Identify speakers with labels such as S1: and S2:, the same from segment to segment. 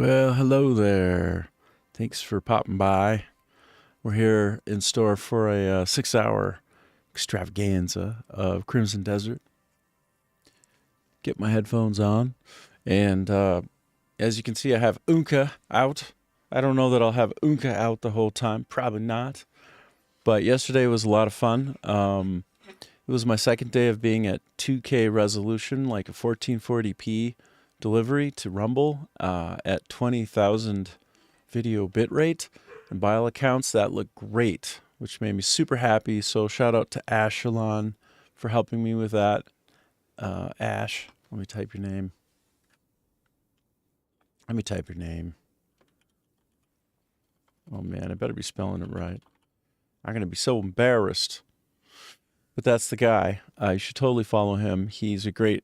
S1: Well, hello there. Thanks for popping by. We're here in store for a 6 hour extravaganza of Crimson Desert. Get my headphones on. And as you can see, I have Unka out. I don't know that I'll have Unka out the whole time. Probably not. But yesterday was a lot of fun. It was my second day of being at 2K resolution, like a 1440p delivery to Rumble at 20,000 video bitrate. And by all accounts, that looked great, which made me super happy. So shout out to Ashelon for helping me with that. Ash, let me type your name. Let me type your name. Oh man, I better be spelling it right. I'm going to be so embarrassed. But that's the guy. You should totally follow him. He's a great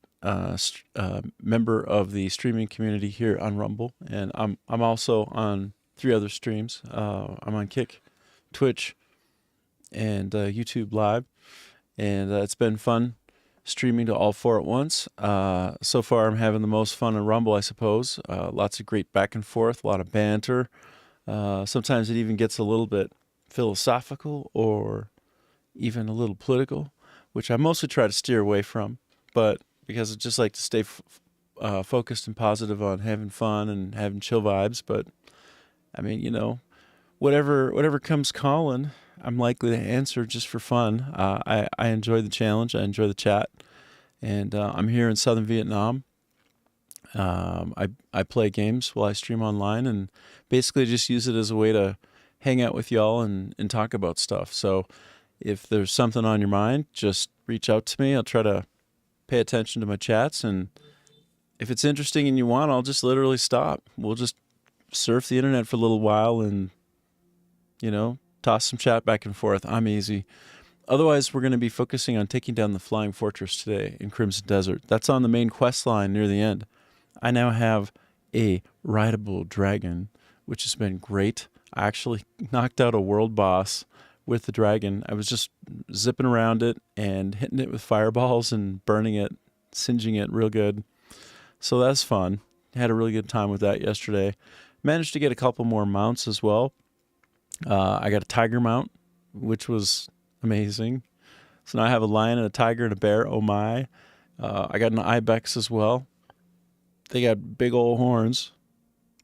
S1: member of the streaming community here on Rumble, and I'm also on 3 other streams. I'm on Kick, Twitch, and YouTube Live, and it's been fun streaming to all 4 at once. So far, I'm having the most fun on Rumble, I suppose. Lots of great back and forth, a lot of banter. Sometimes it even gets a little bit philosophical or even a little political, which I mostly try to steer away from, but because I just like to stay focused and positive on having fun and having chill vibes. But I mean, whatever comes calling, I'm likely to answer just for fun. I enjoy the challenge. I enjoy the chat, and I'm here in Southern Vietnam. I play games while I stream online, and basically just use it as a way to hang out with y'all and talk about stuff. So if there's something on your mind, just reach out to me. I'll try to pay attention to my chats, and if it's interesting and you want, I'll just literally stop. We'll just surf the internet for a little while and, toss some chat back and forth. I'm easy. Otherwise, we're going to be focusing on taking down the Flying Fortress today in Crimson Desert. That's on the main quest line near the end. I now have a rideable dragon, which has been great. I actually knocked out a world boss with the dragon. I was just zipping around it and hitting it with fireballs and burning it, singeing it real good. So that's fun. Had a really good time with that yesterday. Managed to get a couple more mounts as well. I got a tiger mount, which was amazing. So now I have a lion and a tiger and a bear. Oh my. I got an ibex as well. They got big old horns.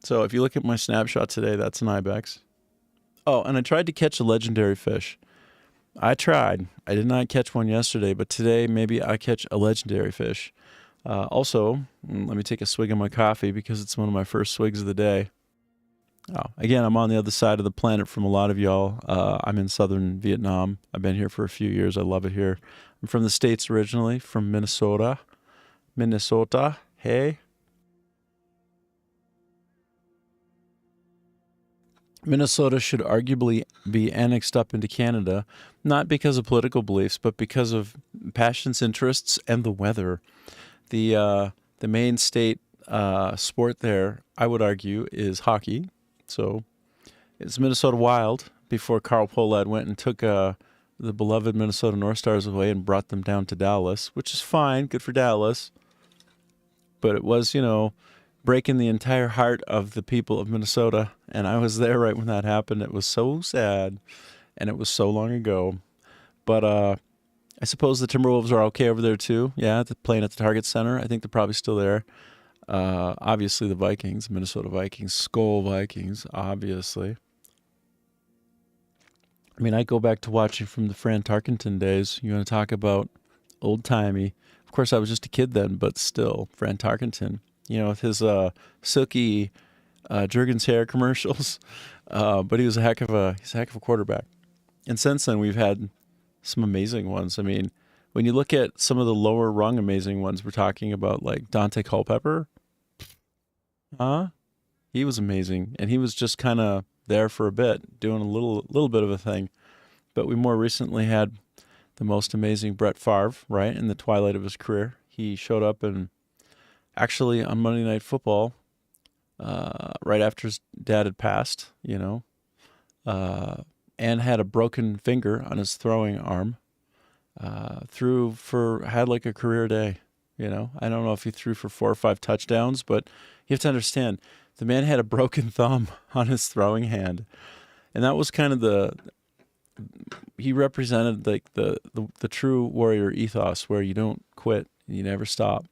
S1: So if you look at my snapshot today, that's an ibex. Oh, and I tried to catch a legendary fish. I tried. I did not catch one yesterday, but today maybe I catch a legendary fish. Also, let me take a swig of my coffee because it's one of my first swigs of the day. Oh, again, I'm on the other side of the planet from a lot of y'all. I'm in southern Vietnam. I've been here for a few years. I love it here. I'm from the States originally, from Minnesota. Minnesota, hey. Minnesota should arguably be annexed up into Canada, not because of political beliefs, but because of passions, interests, and the weather. The main state sport there, I would argue, is hockey. So it's Minnesota Wild before Carl Pohlad went and took the beloved Minnesota North Stars away and brought them down to Dallas, which is fine, good for Dallas. But it was, breaking the entire heart of the people of Minnesota, and I was there right when that happened. It was so sad, and it was so long ago. But I suppose the Timberwolves are okay over there too. Yeah, they're playing at the Target Center. I think they're probably still there. Obviously, the Vikings, Minnesota Vikings, Skull Vikings, obviously. I mean, I go back to watching from the Fran Tarkenton days. You want to talk about old-timey. Of course, I was just a kid then, but still, Fran Tarkenton. With his silky Jergens hair commercials. But he was a heck of a quarterback. And since then, we've had some amazing ones. I mean, when you look at some of the lower rung amazing ones, we're talking about like Dante Culpepper. He was amazing, and he was just kind of there for a bit, doing a little bit of a thing. But we more recently had the most amazing Brett Favre, right, in the twilight of his career. He showed up and actually on Monday Night Football, right after his dad had passed, and had a broken finger on his throwing arm, had like a career day. I don't know if he threw for 4 or 5 touchdowns, but you have to understand The man had a broken thumb on his throwing hand, and that was kind of he represented like the true warrior ethos, where you don't quit, and you never stop.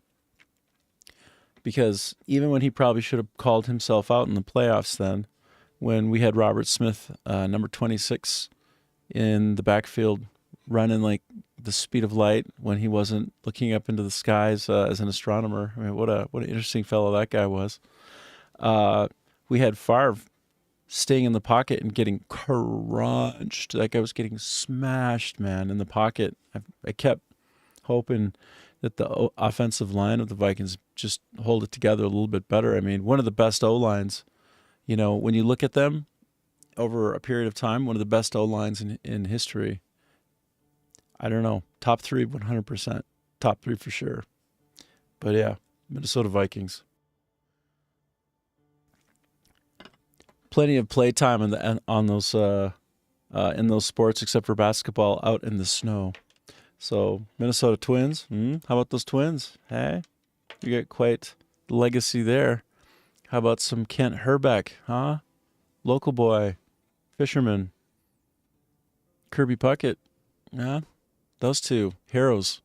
S1: Because even when he probably should have called himself out in the playoffs, then when we had Robert Smith, number 26, in the backfield, running like the speed of light when he wasn't looking up into the skies as an astronomer. I mean, what an interesting fellow that guy was. We had Favre staying in the pocket and getting crunched. That guy was getting smashed, man, in the pocket. I kept hoping that the offensive line of the Vikings just hold it together a little bit better. I mean, one of the best O-lines, when you look at them over a period of time, one of the best O-lines in history. I don't know, top 3, 100%. Top 3 for sure. But yeah, Minnesota Vikings. Plenty of playtime on those in those sports, except for basketball, out in the snow. So Minnesota Twins. How about those Twins? Hey, you got quite the legacy there. How about some Kent Herbeck, huh? Local boy, fisherman, Kirby Puckett. Yeah, those two heroes.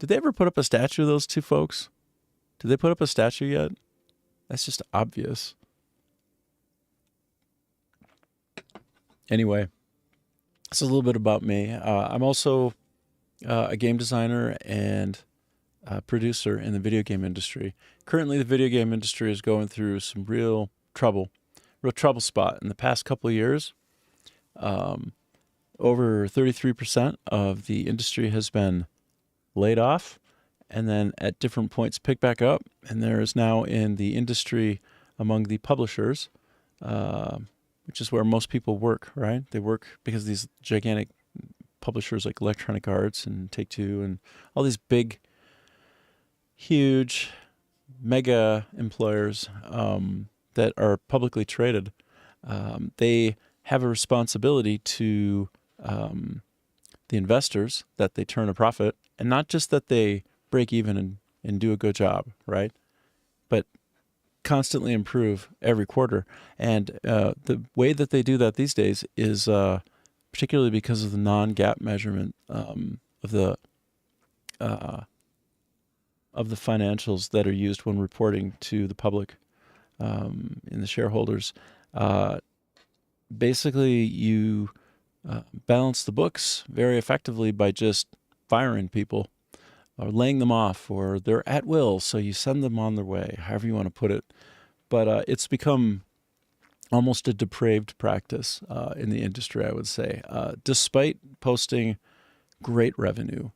S1: Did they ever put up a statue of those two folks? Did they put up a statue yet? That's just obvious. Anyway, that's a little bit about me. I'm also a game designer and producer in the video game industry. Currently, the video game industry is going through some real trouble spot. In the past couple of years, over 33% of the industry has been laid off, and then at different points picked back up. And there is now in the industry among the publishers, which is where most people work, right? They work because these gigantic publishers like Electronic Arts and Take-Two and all these big, huge, mega employers that are publicly traded, they have a responsibility to the investors that they turn a profit, and not just that they break even and do a good job, right? But constantly improve every quarter. And the way that they do that these days is particularly because of the non-GAAP measurement of the financials that are used when reporting to the public and the shareholders. Basically, you balance the books very effectively by just firing people or laying them off, or they're at will, so you send them on their way, however you want to put it. But it's become almost a depraved practice in the industry, I would say, despite posting great revenue,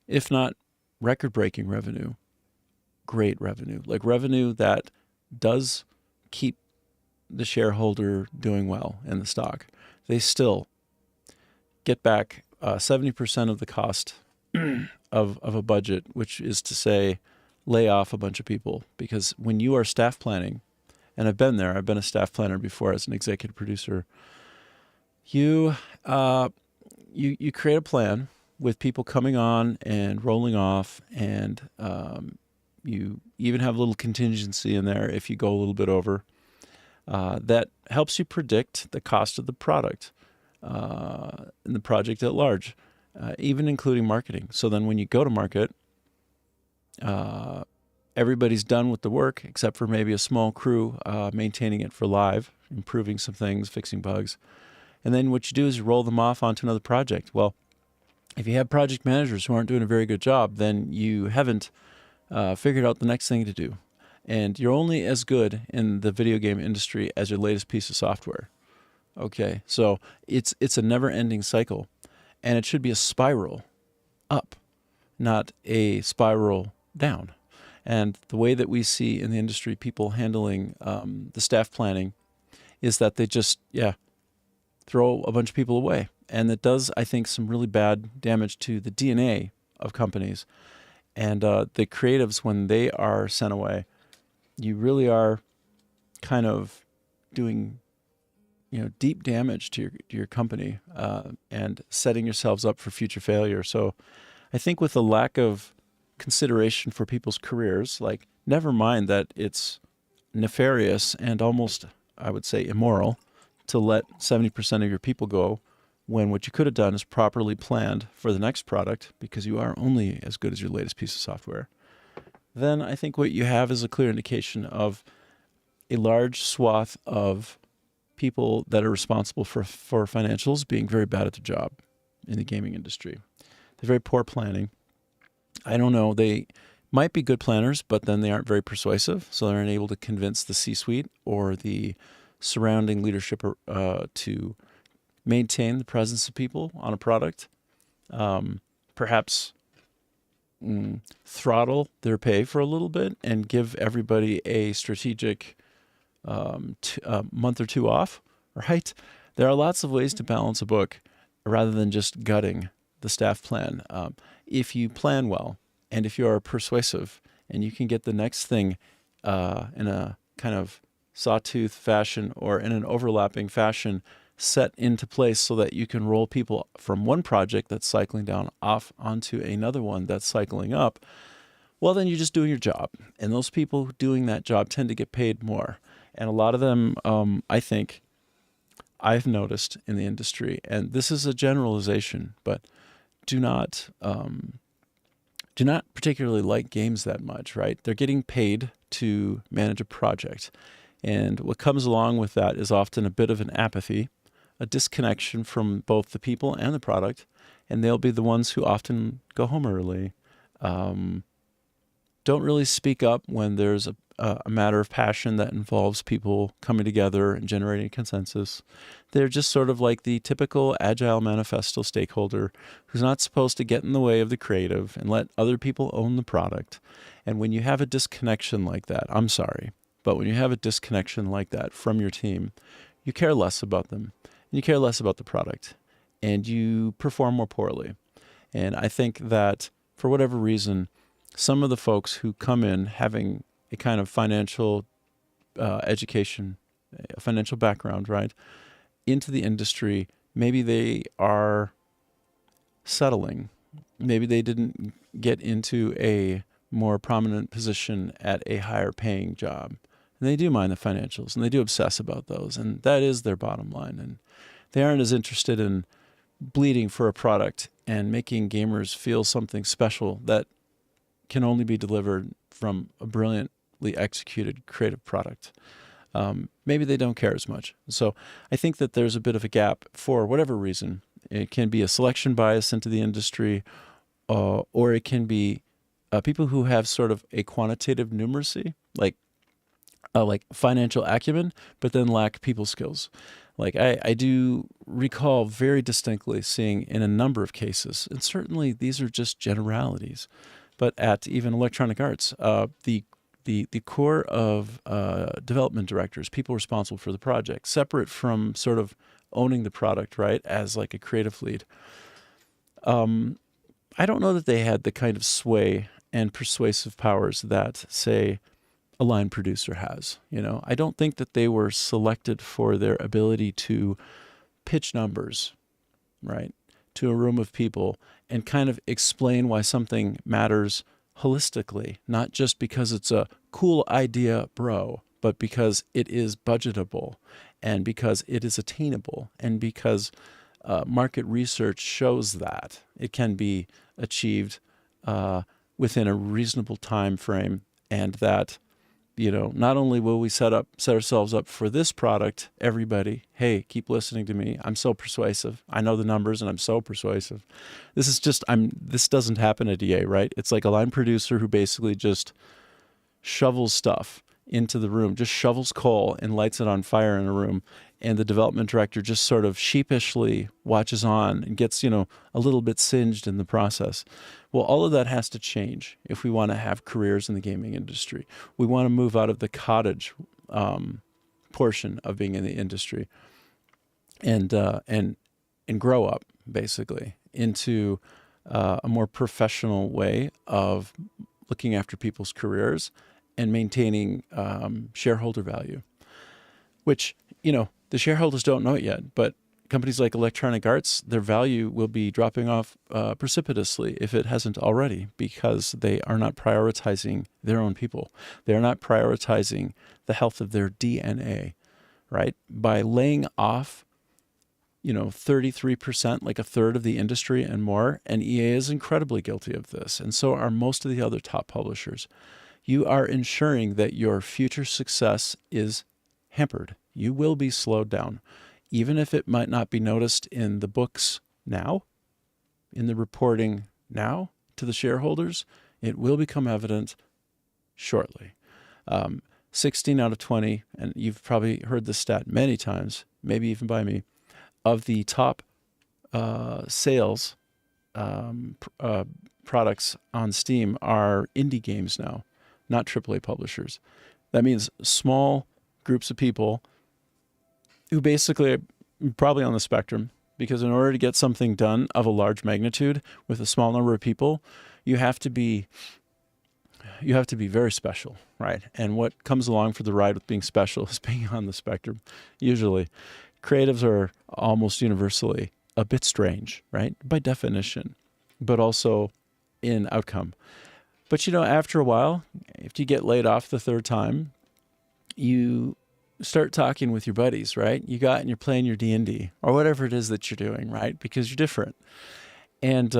S1: if not record-breaking revenue, great revenue, like revenue that does keep the shareholder doing well in the stock. They still get back 70% of the cost of a budget, which is to say lay off a bunch of people. Because when you are staff planning, and I've been there, I've been a staff planner before as an executive producer, you create a plan with people coming on and rolling off, and you even have a little contingency in there if you go a little bit over. That helps you predict the cost of the product and the project at large, even including marketing. So then when you go to market, everybody's done with the work except for maybe a small crew maintaining it for live, improving some things, fixing bugs. And then what you do is you roll them off onto another project. Well, if you have project managers who aren't doing a very good job, then you haven't figured out the next thing to do. And you're only as good in the video game industry as your latest piece of software. Okay, so it's a never-ending cycle, and it should be a spiral up, not a spiral down. And the way that we see in the industry people handling the staff planning is that they just, throw a bunch of people away. And it does, I think, some really bad damage to the DNA of companies. And the creatives, when they are sent away, you really are kind of doing, deep damage to your company and setting yourselves up for future failure. So I think with a lack of consideration for people's careers, like never mind that it's nefarious and almost, I would say, immoral to let 70% of your people go when what you could have done is properly planned for the next product, because you are only as good as your latest piece of software. Then I think what you have is a clear indication of a large swath of people that are responsible for financials being very bad at their job in the gaming industry. They're very poor planning. I don't know, they might be good planners, but then they aren't very persuasive, so they're unable to convince the C-suite or the surrounding leadership to maintain the presence of people on a product. Perhaps throttle their pay for a little bit and give everybody a strategic month or two off, right? There are lots of ways to balance a book rather than just gutting the staff plan. If you plan well, and if you are persuasive, and you can get the next thing in a kind of sawtooth fashion or in an overlapping fashion set into place so that you can roll people from one project that's cycling down off onto another one that's cycling up, well, then you're just doing your job. And those people doing that job tend to get paid more. And a lot of them, I think, I've noticed in the industry, and this is a generalization, but do not particularly like games that much, right? They're getting paid to manage a project. And what comes along with that is often a bit of an apathy, a disconnection from both the people and the product, and they'll be the ones who often go home early, don't really speak up when there's a matter of passion that involves people coming together and generating consensus. They're just sort of like the typical agile manifesto stakeholder who's not supposed to get in the way of the creative and let other people own the product. And when you have a disconnection like that, I'm sorry, but when you have a disconnection like that from your team, you care less about them, and you care less about the product, and you perform more poorly. And I think that for whatever reason, some of the folks who come in having a kind of financial education, a financial background, right, into the industry, maybe they are settling. Maybe they didn't get into a more prominent position at a higher paying job. And they do mind the financials, and they do obsess about those, and that is their bottom line. And they aren't as interested in bleeding for a product and making gamers feel something special that can only be delivered from a brilliantly executed creative product. Maybe they don't care as much. So I think that there's a bit of a gap for whatever reason. It can be a selection bias into the industry, or it can be people who have sort of a quantitative numeracy, like financial acumen, but then lack people skills. Like I do recall very distinctly seeing in a number of cases, and certainly these are just generalities, but at even Electronic Arts, the core of development directors, people responsible for the project, separate from sort of owning the product, right, as like a creative lead. I don't know that they had the kind of sway and persuasive powers that, say, a line producer has. I don't think that they were selected for their ability to pitch numbers, right, to a room of people and kind of explain why something matters holistically, not just because it's a cool idea, bro, but because it is budgetable and because it is attainable and because market research shows that it can be achieved within a reasonable time frame, and that not only will we set ourselves up for this product, everybody, hey, keep listening to me. I'm so persuasive. I know the numbers and I'm so persuasive. This doesn't happen at EA, right? It's like a line producer who basically just shovels stuff into the room, just shovels coal and lights it on fire in a room. And the development director just sort of sheepishly watches on and gets, a little bit singed in the process. Well, all of that has to change if we want to have careers in the gaming industry. We want to move out of the cottage portion of being in the industry and grow up, basically, into a more professional way of looking after people's careers and maintaining shareholder value, which, the shareholders don't know it yet, but companies like Electronic Arts, their value will be dropping off precipitously if it hasn't already, because they are not prioritizing their own people. They are not prioritizing the health of their DNA, right? By laying off 33%, like a third of the industry and more. And EA is incredibly guilty of this. And so are most of the other top publishers. You are ensuring that your future success is hampered. You will be slowed down, even if it might not be noticed in the books now, in the reporting now to the shareholders. It will become evident shortly. 16 out of 20, and you've probably heard this stat many times, maybe even by me, of the top sales products on Steam are indie games now, not AAA publishers. That means small groups of people who basically are probably on the spectrum, because in order to get something done of a large magnitude with a small number of people, you have to be very special, right? And what comes along for the ride with being special is being on the spectrum, usually. Creatives are almost universally a bit strange, right? By definition, but also in outcome. But after a while, if you get laid off the third time, you start talking with your buddies, right? And you're playing your D&D or whatever it is that you're doing, right? Because you're different. And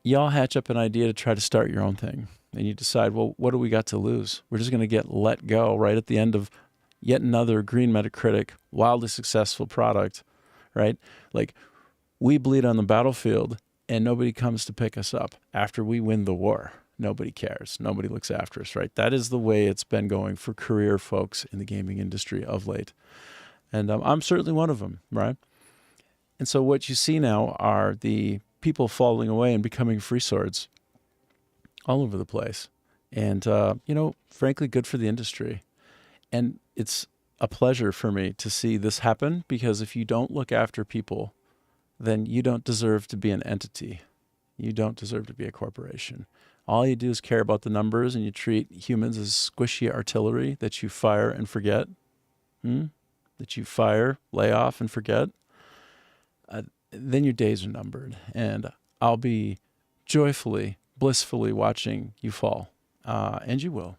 S1: y'all hatch up an idea to try to start your own thing. And you decide, well, what do we got to lose? We're just going to get let go right at the end of yet another green Metacritic, wildly successful product, right? Like, we bleed on the battlefield and nobody comes to pick us up after we win the war. Nobody cares. Nobody looks after us, right? That is the way it's been going for career folks in the gaming industry of late. And I'm certainly one of them, right? And so what you see now are the people falling away and becoming free swords all over the place. And, frankly, good for the industry. And it's a pleasure for me to see this happen, because if you don't look after people, then you don't deserve to be an entity. You don't deserve to be a corporation. All you do is care about the numbers, and you treat humans as squishy artillery that you fire and forget. That you fire, lay off, and forget. Then your days are numbered. And I'll be joyfully, blissfully watching you fall. And you will.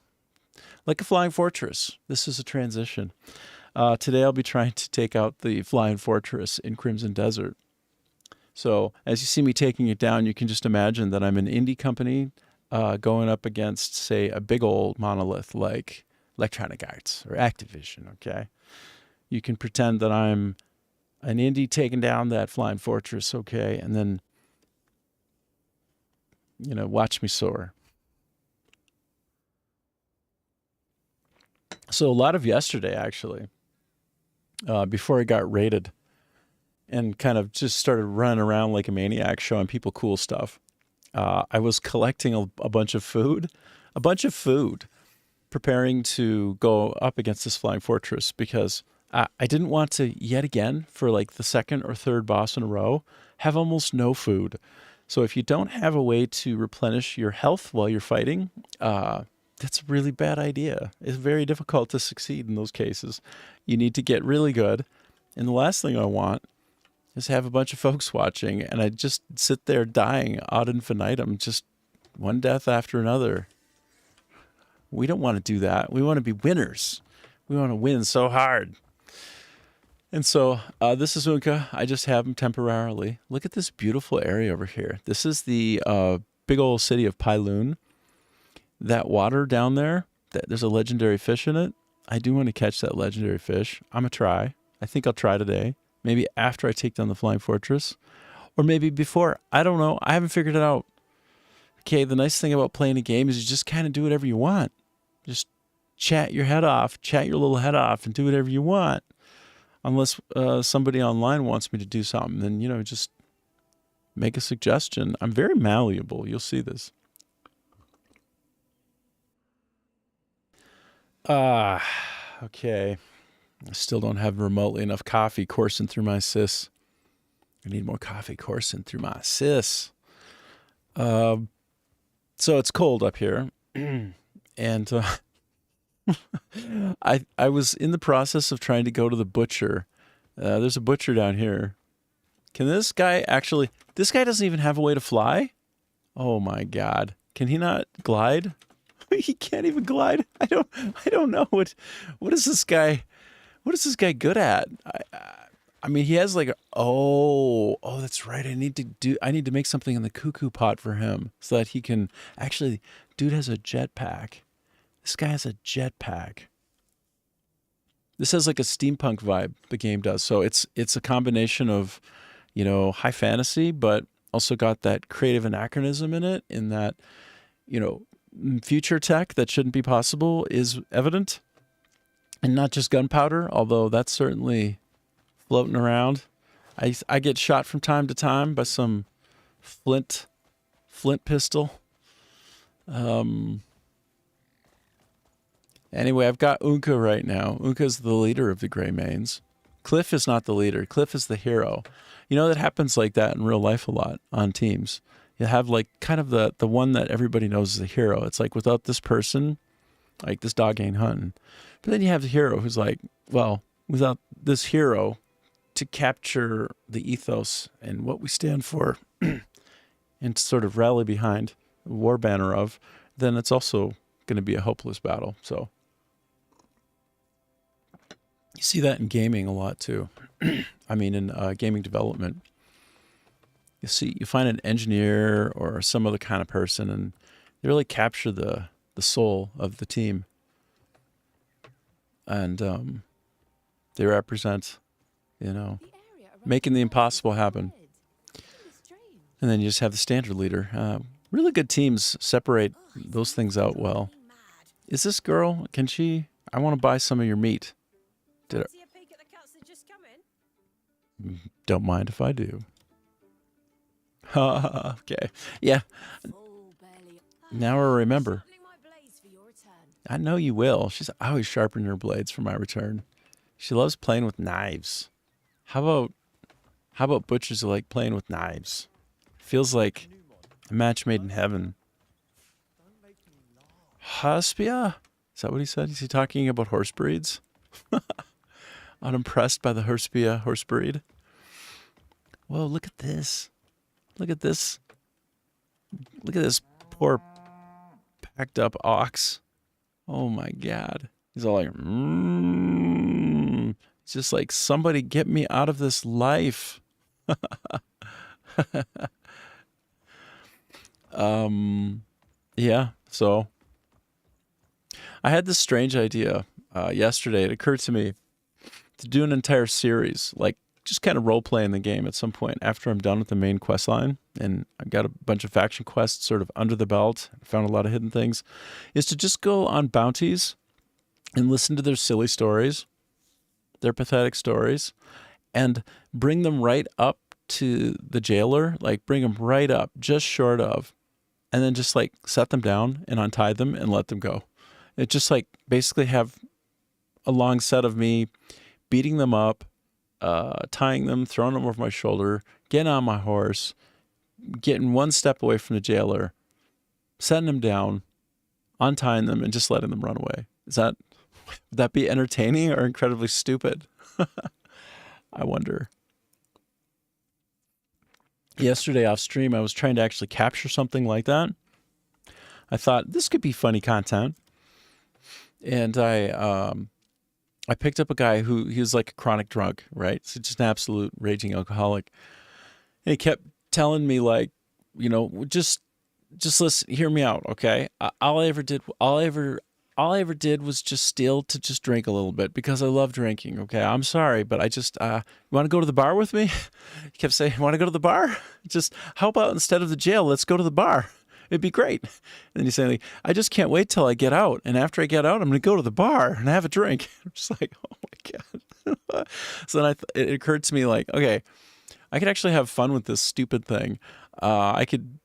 S1: Like a flying fortress. This is a transition. Today I'll be trying to take out the flying fortress in Crimson Desert. So as you see me taking it down, you can just imagine that I'm an indie company going up against, say, a big old monolith like Electronic Arts or Activision, okay? You can pretend that I'm an indie taking down that flying fortress, okay? And then, watch me soar. So a lot of yesterday, actually, before I got raided and kind of just started running around like a maniac showing people cool stuff, I was collecting a bunch of food, preparing to go up against this flying fortress, because I didn't want to, yet again, for like the second or third boss in a row, have almost no food. So if you don't have a way to replenish your health while you're fighting, that's a really bad idea. It's very difficult to succeed in those cases. You need to get really good. And the last thing I want is have a bunch of folks watching and I just sit there dying ad infinitum, just one death after another. We don't want to do that. We want to be winners. We want to win so hard. And so this is Unka. I just have him temporarily. Look at this beautiful area over here. This is the big old city of Pyloon. That water down there, there's a legendary fish in it. I do want to catch that legendary fish. I'm going to try. I think I'll try today. Maybe after I take down the Flying Fortress. Or maybe before. I don't know. I haven't figured it out. Okay, the nice thing about playing a game is you just kind of do whatever you want. Just chat your little head off and do whatever you want. Unless somebody online wants me to do something, then, just make a suggestion. I'm very malleable. You'll see this. Okay. I still don't have remotely enough coffee coursing through my sis. I need more coffee coursing through my sis. So it's cold up here. And I was in the process of trying to go to the butcher. There's a butcher down here Can this guy actually? This guy doesn't even have a way to fly. Oh my God! Can he not glide? He can't even glide. I don't know what is this guy? What is this guy good at? I mean, he has like that's right. I need to make something in the cuckoo pot for him so that he can actually. Dude has a jetpack. This guy has a jetpack. This has like a steampunk vibe. The game does. So it's a combination of, high fantasy, but also got that creative anachronism in it. In that, future tech that shouldn't be possible is evident, and not just gunpowder, although that's certainly floating around. I get shot from time to time by some flint pistol. Anyway, I've got Unka right now. Unka's the leader of the Greymanes. Cliff is not the leader. Cliff is the hero. That happens like that in real life a lot on teams. You have like kind of the one that everybody knows is a hero. It's like without this person, like this dog ain't hunting. But then you have the hero who's like, well, without this hero to capture the ethos and what we stand for and sort of rally behind the war banner of, then it's also going to be a hopeless battle. So you see that in gaming a lot too. I mean, in gaming development, you find an engineer or some other kind of person, and they really capture the soul of the team, and they represent, making the impossible happen. And then you just have the standard leader. Really good teams separate those things out well. Is this girl? Can she? I want to buy some of your meat. Don't mind if I do. Okay. Yeah. Now I remember. I know you will. I always sharpen her blades for my return. She loves playing with knives. How about butchers who like playing with knives? Feels like a match made in heaven. Huspia? Is that what he said? Is he talking about horse breeds? Unimpressed by the Huspia horse breed? Whoa, look at this. Look at this. Look at this poor packed up ox. Oh my God. He's all like, It's just like, somebody get me out of this life. Yeah, so I had this strange idea yesterday. It occurred to me to do an entire series, like just kind of role play in the game at some point after I'm done with the main quest line, and I've got a bunch of faction quests sort of under the belt, found a lot of hidden things, is to just go on bounties and listen to their silly stories, their pathetic stories, and bring them right up to the jailer, like bring them right up, just short of, and then just like set them down and untie them and let them go. It just like basically have a long set of me beating them up, tying them, throwing them over my shoulder, getting on my horse, getting one step away from the jailer, setting them down, untying them, and just letting them run away. Would that be entertaining or incredibly stupid? I wonder. Yesterday off stream, I was trying to actually capture something like that. I thought this could be funny content. And I picked up a guy he was like a chronic drunk, right? So just an absolute raging alcoholic. And he kept telling me like, just listen, hear me out, okay? All I ever did was just steal to just drink a little bit because I love drinking, okay? I'm sorry, but I just, you want to go to the bar with me? He kept saying, want to go to the bar? How about instead of the jail, let's go to the bar. It'd be great. And then he's saying, like, I just can't wait till I get out. And after I get out, I'm going to go to the bar and have a drink. I'm just like, oh my God. So then it occurred to me like, okay, I could actually have fun with this stupid thing. I could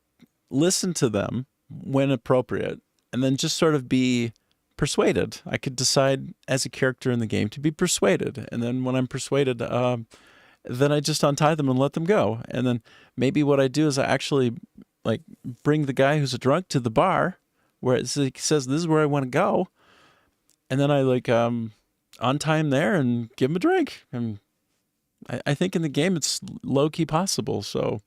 S1: listen to them when appropriate and then just sort of be persuaded. I could decide as a character in the game to be persuaded. And then when I'm persuaded, then I just untie them and let them go. And then maybe what I do is I actually like bring the guy who's a drunk to the bar where he says, this is where I want to go. And then I like untie him there and give him a drink. And I think in the game it's low key possible. So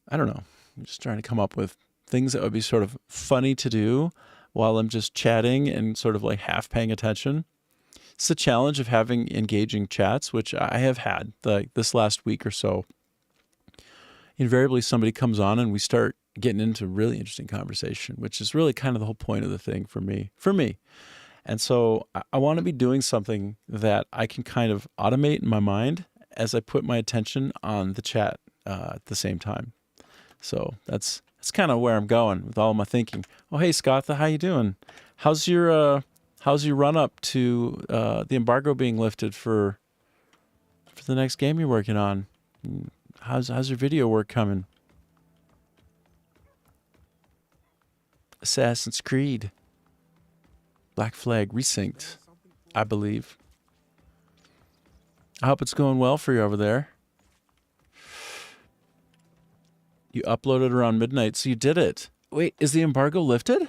S1: I don't know. I'm just trying to come up with things that would be sort of funny to do while I'm just chatting and sort of like half paying attention. It's the challenge of having engaging chats, which I have had like this last week or so. Invariably, somebody comes on and we start getting into really interesting conversation, which is really kind of the whole point of the thing for me. And so I want to be doing something that I can kind of automate in my mind as I put my attention on the chat at the same time. So that's kind of where I'm going with all my thinking. Oh, hey, Scotha, how you doing? How's your run up to the embargo being lifted for the next game you're working on? How's your video work coming? Assassin's Creed. Black Flag Resynced, I believe. I hope it's going well for you over there. You uploaded around midnight, so you did it. Wait, is the embargo lifted?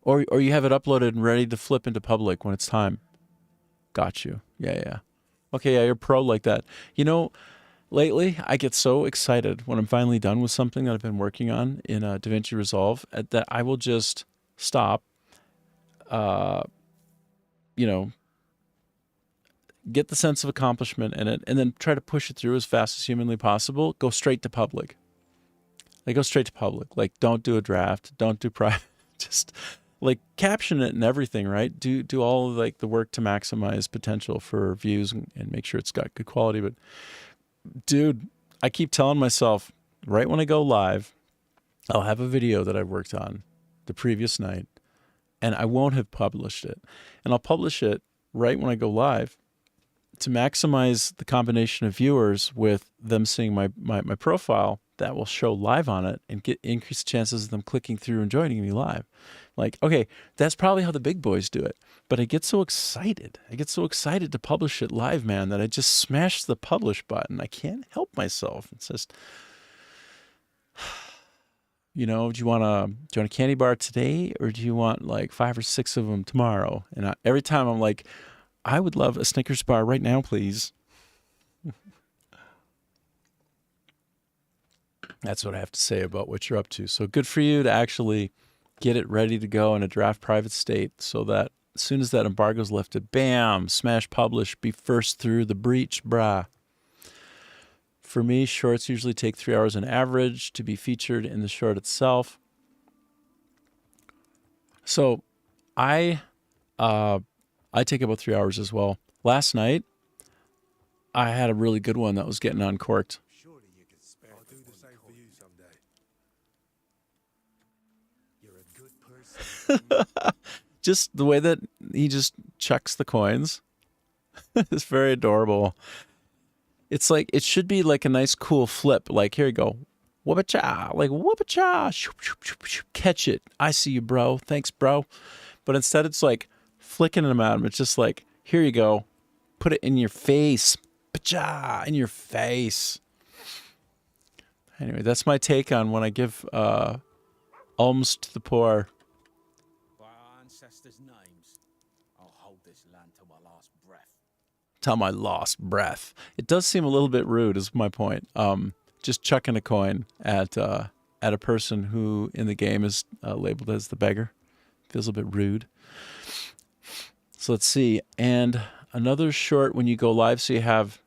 S1: Or you have it uploaded and ready to flip into public when it's time? Got you. Yeah. Okay, yeah, you're pro like that. You know, lately I get so excited when I'm finally done with something that I've been working on in DaVinci Resolve that I will just stop, get the sense of accomplishment in it, and then try to push it through as fast as humanly possible. Go straight to public. Like, go straight to public. Like, don't do a draft. Don't do private. Just, like, caption it and everything, right? Do all of, like, the work to maximize potential for views and make sure it's got good quality. But, dude, I keep telling myself, right when I go live, I'll have a video that I worked on the previous night, and I won't have published it. And I'll publish it right when I go live to maximize the combination of viewers with them seeing my profile that will show live on it and get increased chances of them clicking through and joining me live. Like, okay, that's probably how the big boys do it. But I get so excited. I get so excited to publish it live, man, that I just smash the publish button. I can't help myself. It's just, do you want a candy bar today, or do you want like 5 or 6 of them tomorrow? And every time I'm like, I would love a Snickers bar right now, please. That's what I have to say about what you're up to. So good for you to actually get it ready to go in a draft private state so that as soon as that embargo's lifted, bam, smash publish, be first through the breach, brah. For me, shorts usually take 3 hours on average to be featured in the short itself. So I take about 3 hours as well. Last night, I had a really good one that was getting uncorked.
S2: Surely you could spare. I'll do the same for you someday. You're a good person.
S1: Just the way that he just chucks the coins. It's very adorable. It's like, it should be like a nice cool flip. Like, here you go. Whoop-a-cha. Like, whoop-a-cha. Catch it. I see you, bro. Thanks, bro. But instead it's like flicking them at him. It's just like, here you go. Put it in your face. Pa-cha. In your face. Anyway, that's my take on when I give alms to the poor.
S3: By our ancestors' names, I'll hold this land till my last breath.
S1: Till my last breath. It does seem a little bit rude, is my point. Just chucking a coin at a person who in the game is labeled as the beggar. Feels a bit rude. So let's see. And another short when you go live, so you have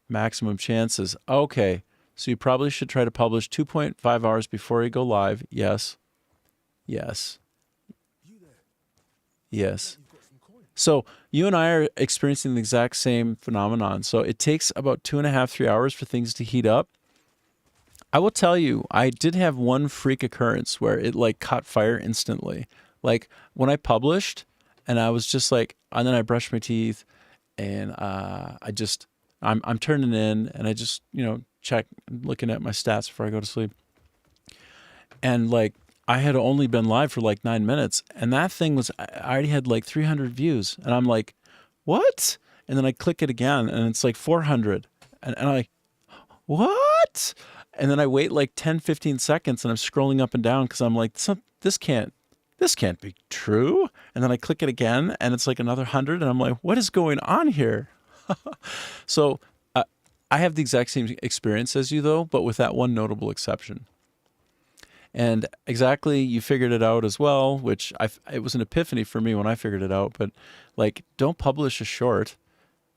S1: maximum chances. Okay. So you probably should try to publish 2.5 hours before you go live. Yes. Yes. Yes. So you and I are experiencing the exact same phenomenon. So it takes about 2.5, 3 hours for things to heat up. I will tell you, I did have one freak occurrence where it like caught fire instantly. Like when I published and I was just like, and then I brushed my teeth and I'm turning in and I just, check looking at my stats before I go to sleep. And like, I had only been live for like 9 minutes and that thing was, I already had like 300 views and I'm like, what? And then I click it again and it's like 400 and I'm like, what? And then I wait like 10, 15 seconds and I'm scrolling up and down because I'm like, this can't be true. And then I click it again and it's like another 100 and I'm like, what is going on here? So I have the exact same experience as you, though, but with that one notable exception. And exactly, you figured it out as well, which it was an epiphany for me when I figured it out. But like, don't publish a short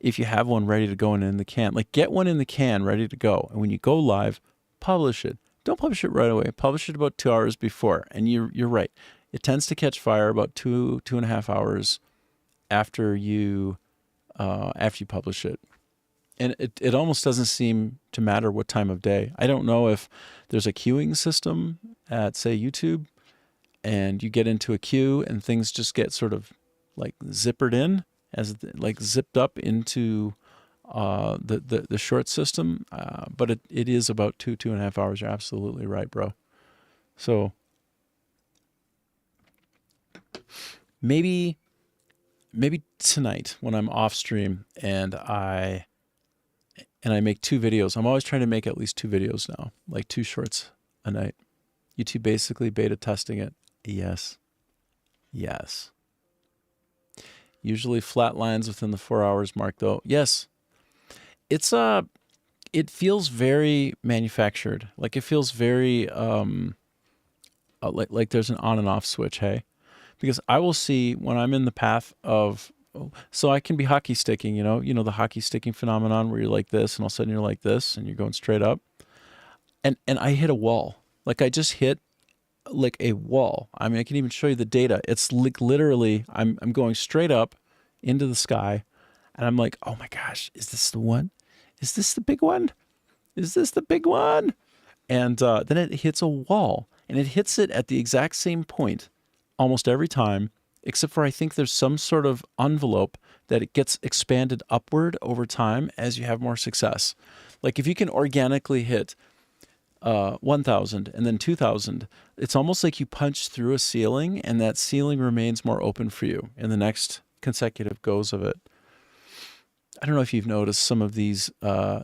S1: if you have one ready to go and in the can. Like, get one in the can ready to go, and when you go live, publish it. Don't publish it right away. Publish it about 2 hours before. And you're right. It tends to catch fire about 2.5 hours after you publish it. And it almost doesn't seem to matter what time of day. I don't know if there's a queuing system at, say, YouTube, and you get into a queue and things just get sort of like zippered in, like zipped up into the short system. But it is about 2.5 hours. You're absolutely right, bro. So maybe tonight when I'm off stream and I make 2 videos. I'm always trying to make at least 2 videos now, like 2 shorts a night. YouTube basically beta testing it. Yes. Usually flat lines within the 4 hours mark, though. Yes. It feels very manufactured. Like, it feels very like there's an on and off switch, hey? Because I will see when I'm in the path of, so I can be hockey sticking, you know the hockey sticking phenomenon where you're like this and all of a sudden you're like this and you're going straight up. And I hit a wall. Like, I just hit like a wall. I mean, I can even show you the data. It's like literally I'm going straight up into the sky and I'm like, oh my gosh, is this the one? Is this the big one? Is this the big one? And then it hits a wall, and it hits it at the exact same point almost every time, except for I think there's some sort of envelope that it gets expanded upward over time as you have more success. Like, if you can organically hit 1,000 and then 2,000, it's almost like you punch through a ceiling, and that ceiling remains more open for you in the next consecutive goes of it. I don't know if you've noticed some of these data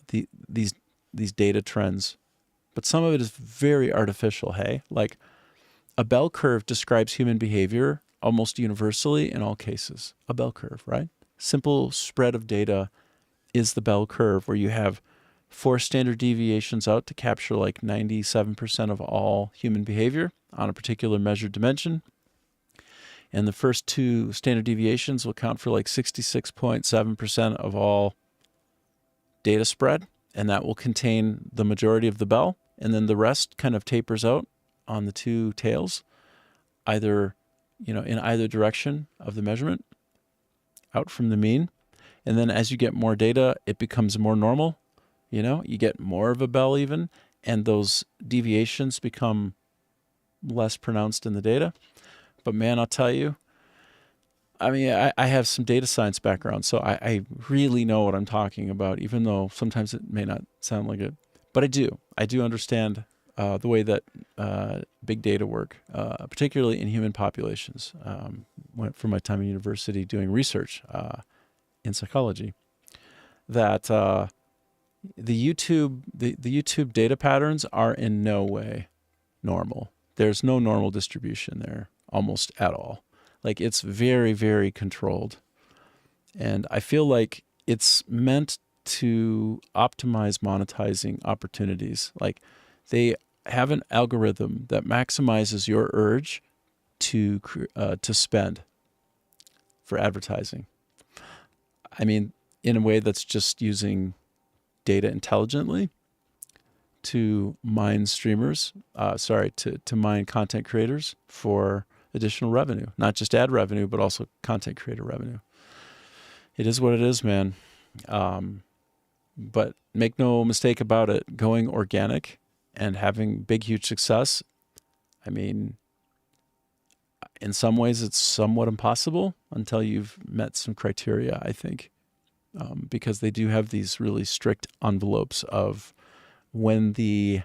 S1: trends, but some of it is very artificial, hey? Like, a bell curve describes human behavior almost universally in all cases. A bell curve, right? Simple spread of data is the bell curve, where you have 4 standard deviations out to capture like 97% of all human behavior on a particular measured dimension. And the first 2 standard deviations will count for like 66.7% of all data spread, and that will contain the majority of the bell. And then the rest kind of tapers out on the 2 tails, either, in either direction of the measurement, out from the mean. And then as you get more data, it becomes more normal. You get more of a bell even, and those deviations become less pronounced in the data. But man, I'll tell you, I mean, I have some data science background, so I really know what I'm talking about, even though sometimes it may not sound like it. But I do understand the way that big data work, particularly in human populations. From my time in university doing research in psychology, that the YouTube data patterns are in no way normal. There's no normal distribution there almost at all. Like, it's very, very controlled. And I feel like it's meant to optimize monetizing opportunities. Like, they have an algorithm that maximizes your urge to spend for advertising. I mean, in a way that's just using data intelligently to mine streamers, to mine content creators for additional revenue, not just ad revenue, but also content creator revenue. It is what it is, man. But make no mistake about it, going organic and having big, huge success, I mean, in some ways it's somewhat impossible until you've met some criteria, I think, because they do have these really strict envelopes of when the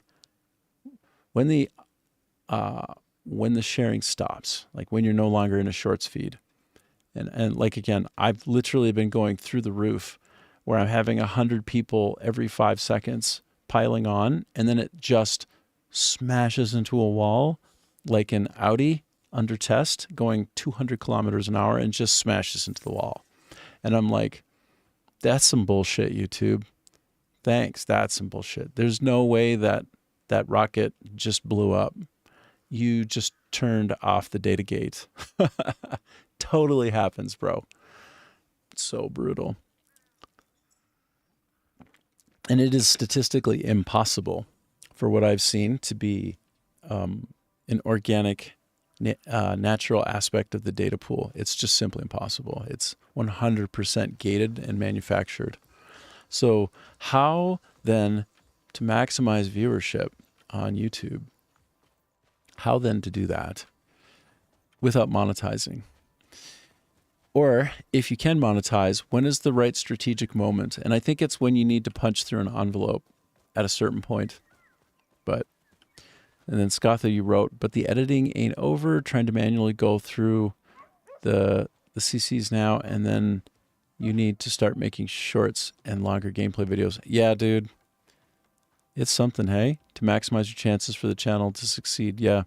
S1: sharing stops, like when you're no longer in a shorts feed. And like, again, I've literally been going through the roof where I'm having 100 people every 5 seconds piling on, and then it just smashes into a wall like an Audi under test going 200 kilometers an hour and just smashes into the wall. And I'm like, That's some bullshit, YouTube. Thanks. That's some bullshit. There's no way that that rocket just blew up. You just turned off the data gate. Totally happens, bro. So brutal. And it is statistically impossible for what I've seen to be an organic, natural aspect of the data pool. It's just simply impossible. It's 100% gated and manufactured. So how then to maximize viewership on YouTube? How then to do that without monetizing? Or if you can monetize, when is the right strategic moment? And I think it's when you need to punch through an envelope at a certain point. And then Scotha, you wrote, but the editing ain't over, trying to manually go through the CCs now, and then you need to start making shorts and longer gameplay videos. Yeah, dude. It's something, hey? To maximize your chances for the channel to succeed. Yeah.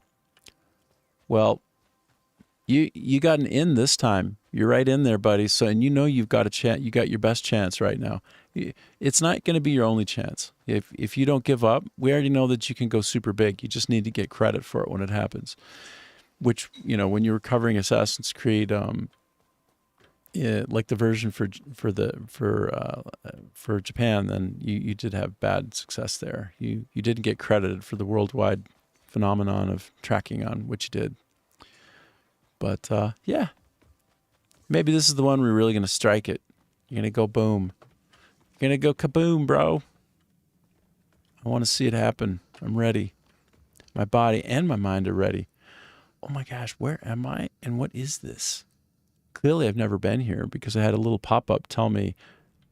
S1: Well, you got an in this time. You're right in there, buddy. So, and you know you've got a chance. You got your best chance right now. It's not going to be your only chance. If you don't give up, we already know that you can go super big. You just need to get credit for it when it happens. Which, you know, when you were covering Assassin's Creed, like the version for Japan, then you did have bad success there. You didn't get credited for the worldwide phenomenon of tracking on what you did. But yeah, maybe this is the one we're really going to strike it. You're going to go boom. You're going to go kaboom, bro. I want to see it happen. I'm ready. My body and my mind are ready. Oh my gosh, where am I? And what is this? Clearly I've never been here because I had a little pop-up tell me,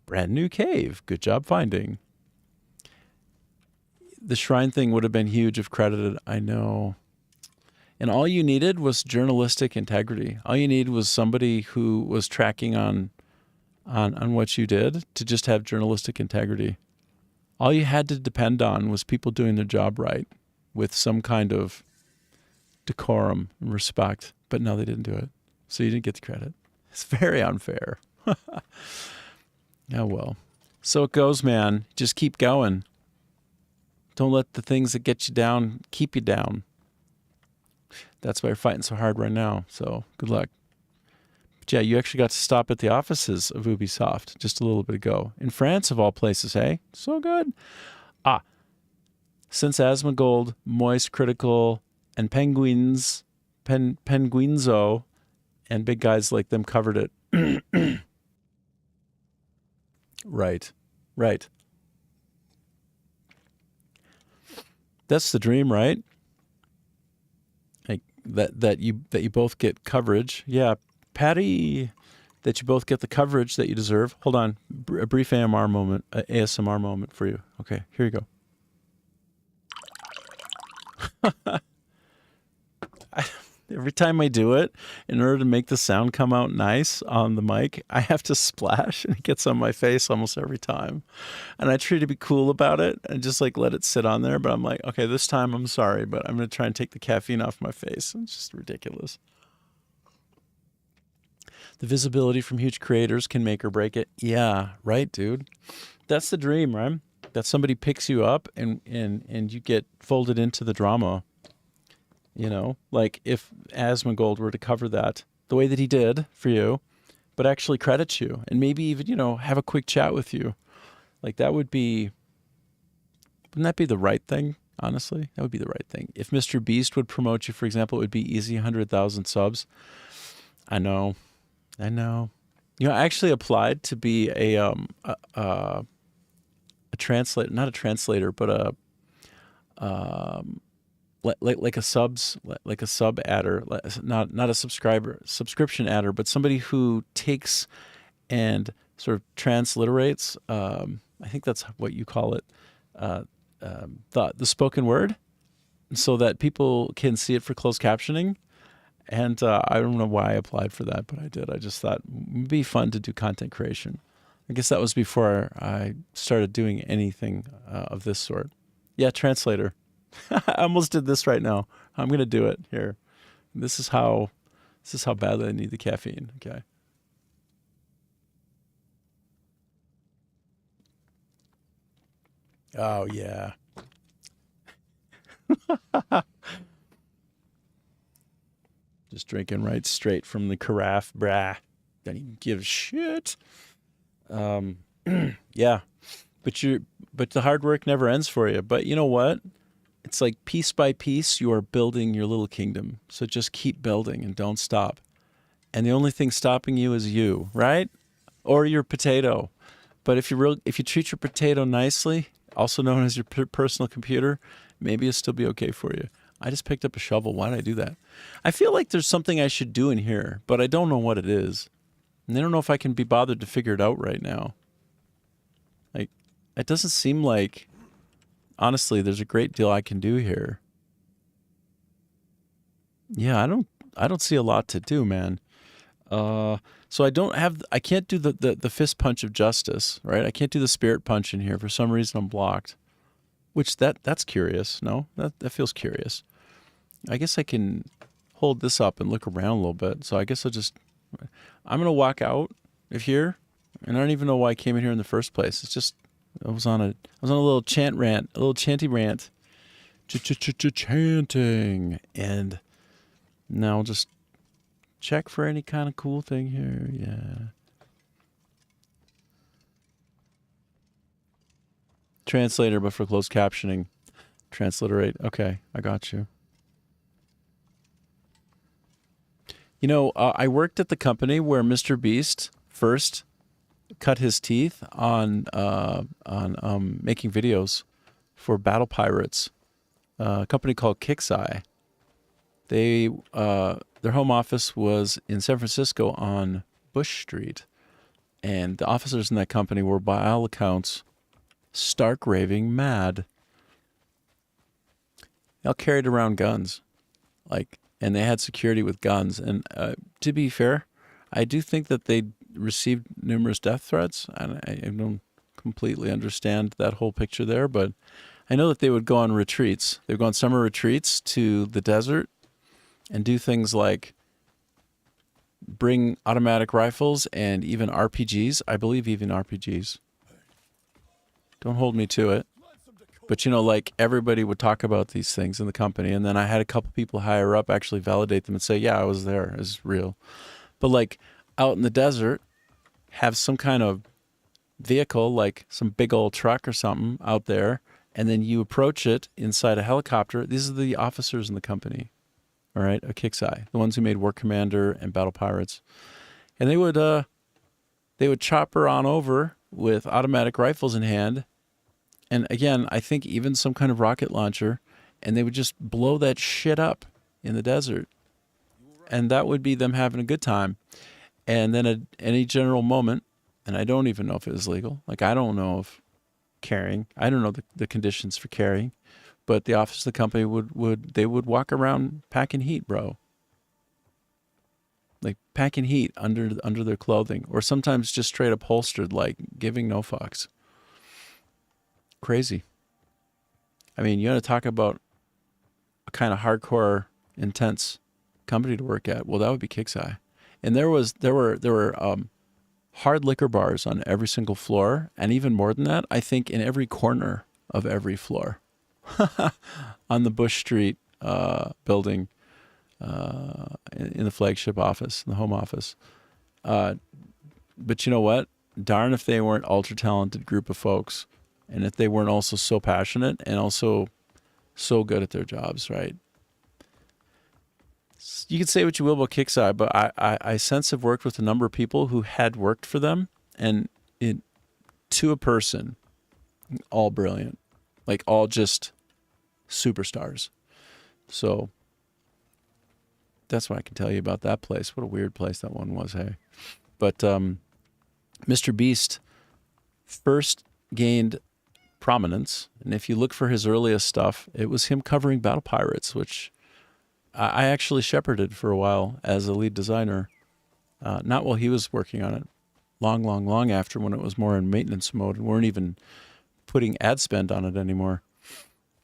S1: brand new cave. Good job finding. The shrine thing would have been huge if credited. I know. And all you needed was journalistic integrity. All you needed was somebody who was tracking on what you did to just have journalistic integrity. All you had to depend on was people doing their job right with some kind of decorum and respect. But no, they didn't do it. So you didn't get the credit. It's very unfair. Oh, well. So it goes, man. Just keep going. Don't let the things that get you down keep you down. That's why you're fighting so hard right now. So good luck. But yeah, you actually got to stop at the offices of Ubisoft just a little bit ago. In France, of all places, hey? So good. Since Asmongold, Moist, Critical, and Penguinzo, and big guys like them covered it. Right. That's the dream, right? Like that you both get coverage. Yeah, Patty, that you both get the coverage that you deserve. Hold on, a brief ASMR moment for you. Okay, here you go. Every time I do it, in order to make the sound come out nice on the mic, I have to splash, and it gets on my face almost every time. And I try to be cool about it and just like let it sit on there. But I'm like, okay, this time I'm sorry, but I'm going to try and take the caffeine off my face. It's just ridiculous. The visibility from huge creators can make or break it. Yeah, right, dude. That's the dream, right? That somebody picks you up and you get folded into the drama. You know, like if Asmongold were to cover that the way that he did for you, but actually credit you and maybe even, you know, have a quick chat with you. Like that would be, wouldn't that be the right thing? Honestly, that would be the right thing. If Mr. Beast would promote you, for example, it would be easy 100,000 subs. I know. You know, I actually applied to be a translator, not a translator, but like a sub adder, not a subscription adder, but somebody who takes and sort of transliterates. I think that's what you call it, the spoken word, so that people can see it for closed captioning. And I don't know why I applied for that, but I did. I just thought it would be fun to do content creation. I guess that was before I started doing anything of this sort. Yeah, translator. I almost did this right now. I'm going to do it here. This is how badly I need the caffeine. Okay. Oh, yeah. Just drinking right straight from the carafe, brah. Don't even give a shit. Um, yeah, but the hard work never ends for you. But you know what? It's like piece by piece, you are building your little kingdom. So just keep building and don't stop. And the only thing stopping you is you, right? Or your potato. But if you treat your potato nicely, also known as your personal computer, maybe it'll still be okay for you. I just picked up a shovel. Why did I do that? I feel like there's something I should do in here, but I don't know what it is. And I don't know if I can be bothered to figure it out right now. Like, it doesn't seem like, honestly, there's a great deal I can do here. Yeah, I don't see a lot to do, man. So I can't do the fist punch of justice, right? I can't do the spirit punch in here. For some reason, I'm blocked. Which that's curious. No, that feels curious. I guess I can hold this up and look around a little bit. So I guess I'm gonna walk out of here, and I don't even know why I came in here in the first place. It's just I was on a little chant rant, a little chanty rant, chanting, and now I'll just check for any kind of cool thing here. Yeah. Translator, but for closed captioning. Transliterate. Okay, I got you. You know, I worked at the company where Mr. Beast first cut his teeth on making videos for Battle Pirates, a company called Kixeye. They their home office was in San Francisco on Bush Street, and the officers in that company were, by all accounts, stark raving mad. They all carried around guns, and they had security with guns. And to be fair, I do think that they received numerous death threats. And I don't completely understand that whole picture there, but I know that they would go on retreats. They would go on summer retreats to the desert and do things like bring automatic rifles and even RPGs. I believe even RPGs. Don't hold me to it. But, like everybody would talk about these things in the company. And then I had a couple people higher up actually validate them and say, yeah, I was there. It's real. But like out in the desert, have some kind of vehicle, like some big old truck or something out there. And then you approach it inside a helicopter. These are the officers in the company. All right. A Kixeye, the ones who made War Commander and Battle Pirates. And they would chopper on over with automatic rifles in hand. And again, I think even some kind of rocket launcher, and they would just blow that shit up in the desert. And that would be them having a good time. And then at any general moment, and I don't even know if it was legal. Like, I don't know if carrying, I don't know the conditions for carrying, but the office of the company would walk around packing heat, bro. Like packing heat under their clothing, or sometimes just straight up holstered, like giving no fucks. Crazy. I mean, you want to talk about a kind of hardcore, intense company to work at? Well, that would be Kixeye. And there were hard liquor bars on every single floor, and even more than that, I think in every corner of every floor, on the Bush Street building, in the flagship office, in the home office. But you know what? Darn if they weren't ultra talented group of folks. And if they weren't also so passionate and also so good at their jobs, right? You can say what you will about Kixeye, but I sense have worked with a number of people who had worked for them, and to a person, all brilliant, like all just superstars. So that's what I can tell you about that place. What a weird place that one was, hey? But Mr. Beast first gained prominence, and if you look for his earliest stuff, it was him covering Battle Pirates, which I actually shepherded for a while as a lead designer. Not while he was working on it, long after, when it was more in maintenance mode and weren't even putting ad spend on it anymore.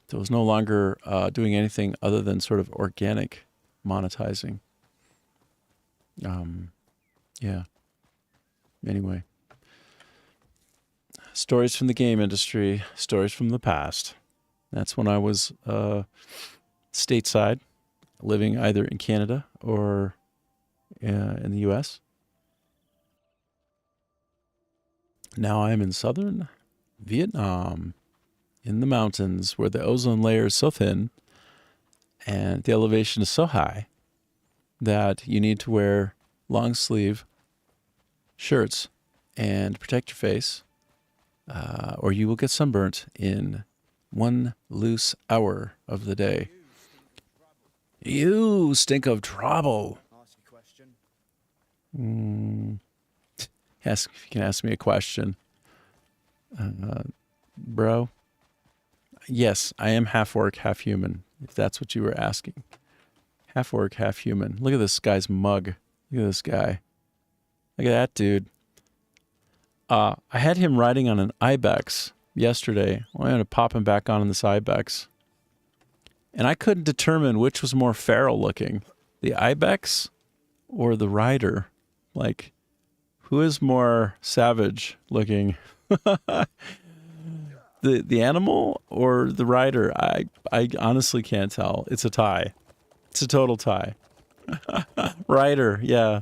S1: So it was no longer doing anything other than sort of organic monetizing. Yeah. Anyway. Stories from the game industry, stories from the past. That's when I was stateside, living either in Canada or in the US. Now I'm in southern Vietnam, in the mountains where the ozone layer is so thin and the elevation is so high that you need to wear long sleeve shirts and protect your face, or you will get sunburnt in 1 loose hour of the day. You stink of trouble.
S3: Ask a question.
S1: Ask if you can ask me a question, bro. Yes, I am half orc, half human. If that's what you were asking, half orc, half human. Look at this guy's mug. Look at this guy. Look at that dude. I had him riding on an ibex yesterday. I'm going to pop him back on this ibex. And I couldn't determine which was more feral looking, the ibex or the rider. Like, who is more savage looking? The animal or the rider? I honestly can't tell. It's a tie. It's a total tie. Rider, yeah.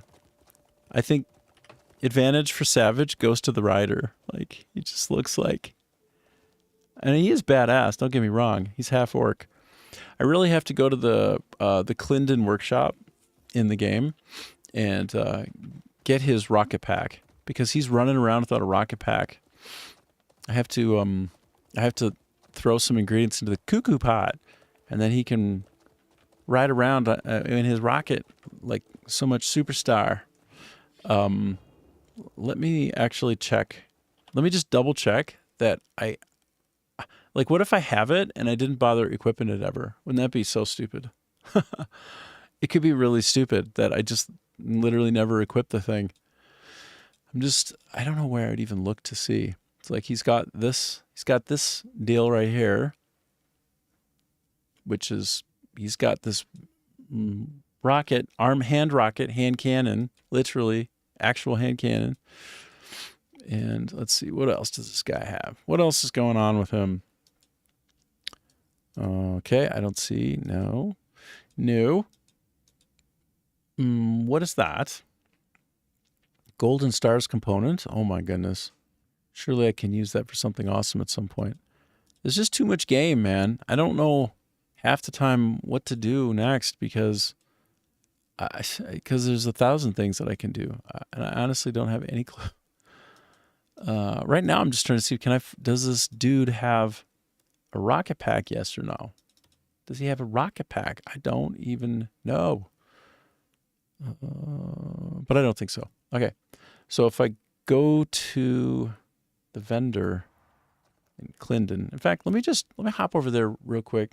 S1: I think advantage for savage goes to the rider. Like, he just looks like... And he is badass, don't get me wrong. He's half orc. I really have to go to the Clendon workshop in the game and get his rocket pack, because he's running around without a rocket pack. I have to throw some ingredients into the cuckoo pot, and then he can ride around in his rocket like so much superstar. Let me actually check. Let me just double check that like, what if I have it and I didn't bother equipping it ever? Wouldn't that be so stupid? It could be really stupid that I just literally never equipped the thing. I don't know where I'd even look to see. It's like he's got this deal right here, which is, he's got this rocket, hand cannon, literally actual hand cannon. And let's see, what else does this guy have? What else is going on with him? Okay, I don't see. No. What is that? Golden Stars component? Oh my goodness. Surely I can use that for something awesome at some point. There's just too much game, man. I don't know half the time what to do next because there's 1,000 things that I can do. And I honestly don't have any clue. Right now I'm just trying to see, does this dude have a rocket pack, yes or no? Does he have a rocket pack? I don't even know. But I don't think so. Okay. So if I go to the vendor in Clendon, in fact, let me hop over there real quick.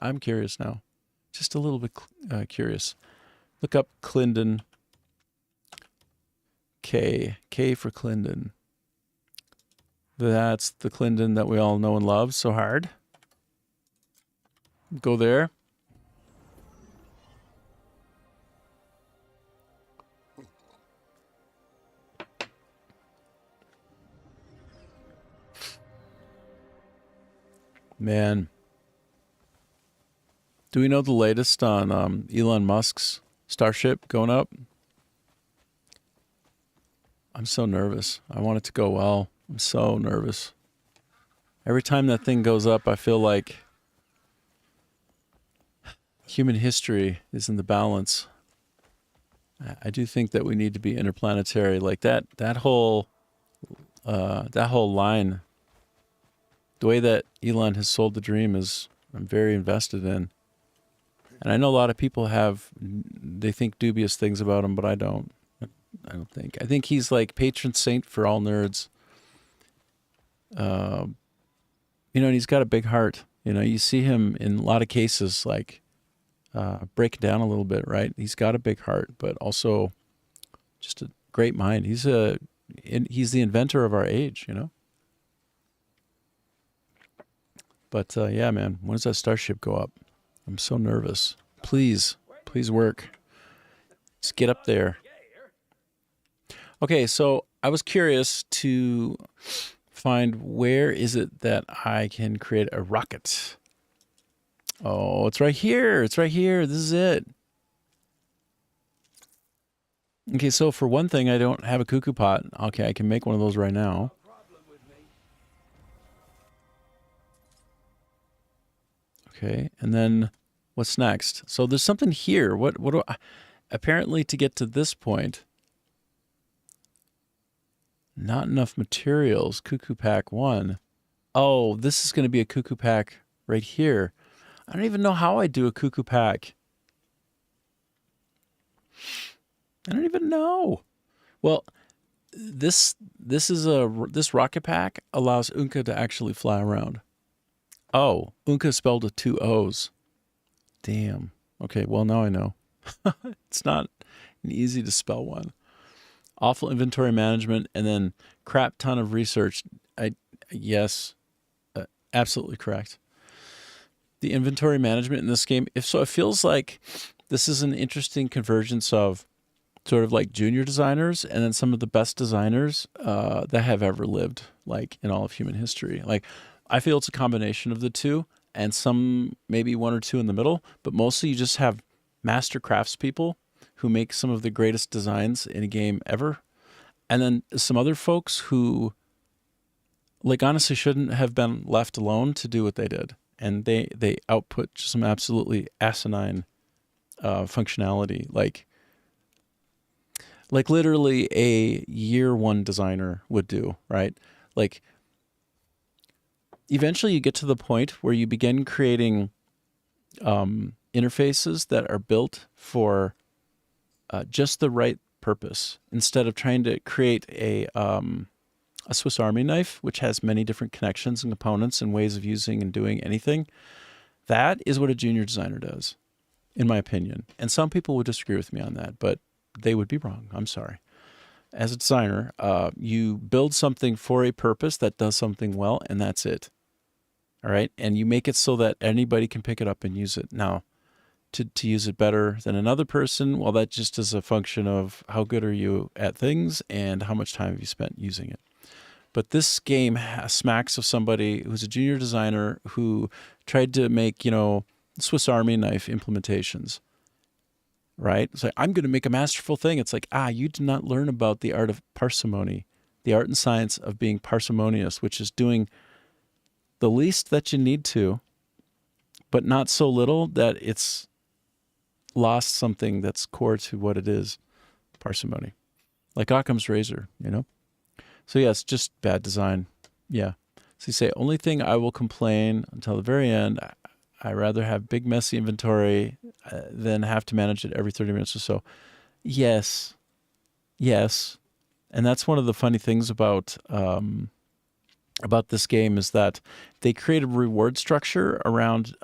S1: I'm curious now. Just a little bit curious. Look up Clendon. K for Clendon. That's the Clendon that we all know and love so hard. Go there. Man. Do we know the latest on Elon Musk's Starship going up? I'm so nervous. I want it to go well. I'm so nervous. Every time that thing goes up, I feel like human history is in the balance. I do think that we need to be interplanetary. Like that whole line, the way that Elon has sold the dream is, I'm very invested in. And I know a lot of people they think dubious things about him, but I don't. I think he's like patron saint for all nerds. And he's got a big heart. You see him in a lot of cases, like break it down a little bit, right? He's got a big heart, but also just a great mind. He's the inventor of our age, But yeah, man, when does that Starship go up? I'm so nervous. Please work. Just get up there. Okay, so I was curious to find where is it that I can create a rocket. Oh, it's right here. It's right here. This is it. Okay, so for one thing, I don't have a cuckoo pot. Okay, I can make one of those right now. Okay, and then what's next? So there's something here. What do I, apparently to get to this point, not enough materials. Cuckoo pack 1. Oh, this is going to be a cuckoo pack right here. I don't even know how I do a cuckoo pack. I don't even know. Well, this rocket pack allows Unka to actually fly around. Oh, Unka spelled with 2 O's. Damn. Okay, well now I know. It's not an easy to spell one. Awful inventory management and then crap ton of research. Yes, absolutely correct. The inventory management in this game, if so, it feels like this is an interesting convergence of sort of like junior designers and then some of the best designers that have ever lived, like in all of human history. Like, I feel it's a combination of the two, and some maybe one or two in the middle, but mostly you just have master craftspeople who make some of the greatest designs in a game ever, and then some other folks who, like, honestly shouldn't have been left alone to do what they did, and they output some absolutely asinine functionality, like literally a year 1 designer would do, right? Like, eventually you get to the point where you begin creating interfaces that are built for just the right purpose, instead of trying to create a Swiss Army knife, which has many different connections and components and ways of using and doing anything. That is what a junior designer does, in my opinion. And some people would disagree with me on that, but they would be wrong. I'm sorry. As a designer, you build something for a purpose that does something well, and that's it. All right? And you make it so that anybody can pick it up and use it. Now, to use it better than another person, well, that just is a function of how good are you at things and how much time have you spent using it. But this game smacks of somebody who's a junior designer who tried to make, Swiss Army knife implementations. Right? It's like, I'm going to make a masterful thing. It's like, you did not learn about the art of parsimony, the art and science of being parsimonious, which is doing the least that you need to, but not so little that it's lost something that's core to what it is, parsimony. Like Occam's razor, So yeah, it's just bad design. Yeah. So you say, only thing I will complain until the very end, I rather have big messy inventory than have to manage it every 30 minutes or so. Yes. And that's one of the funny things about this game is that they create a reward structure around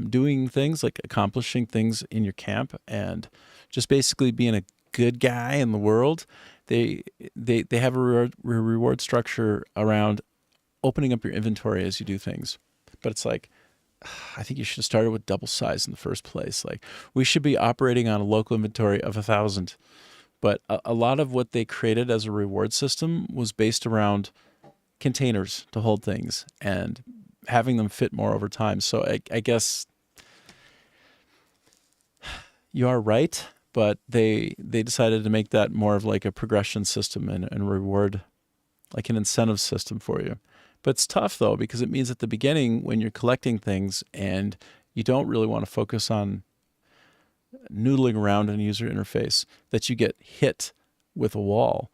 S1: doing things, like accomplishing things in your camp and just basically being a good guy in the world. They have a reward structure around opening up your inventory as you do things. But it's like, I think you should have started with double size in the first place. Like, we should be operating on a local inventory of 1,000. But a lot of what they created as a reward system was based around containers to hold things and having them fit more over time. So I guess you are right, but they decided to make that more of like a progression system and reward, like an incentive system for you. But it's tough, though, because it means at the beginning when you're collecting things and you don't really want to focus on noodling around in a user interface, that you get hit with a wall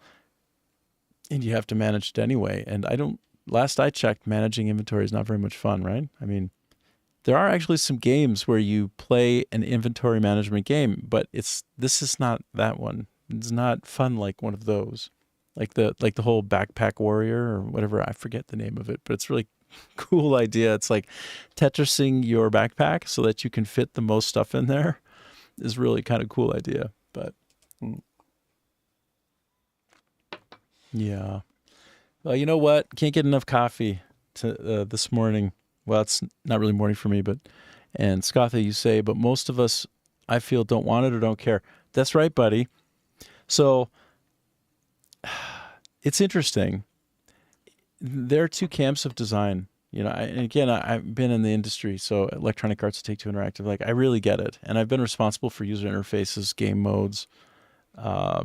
S1: and you have to manage it anyway. And last I checked, managing inventory is not very much fun, right? I mean, there are actually some games where you play an inventory management game, but this is not that one. It's not fun like one of those. Like the whole Backpack Warrior or whatever, I forget the name of it, but it's a really cool idea. It's like Tetrising your backpack so that you can fit the most stuff in there is really kind of cool idea. But yeah, well, you know what? Can't get enough coffee this morning. Well, it's not really morning for me, and Scotha, you say, but most of us, I feel, don't want it or don't care. That's right, buddy. So it's interesting. there are two camps of design. And again, I've been in the industry, so Electronic Arts, Take Two Interactive. Like, I really get it, and I've been responsible for user interfaces, game modes, a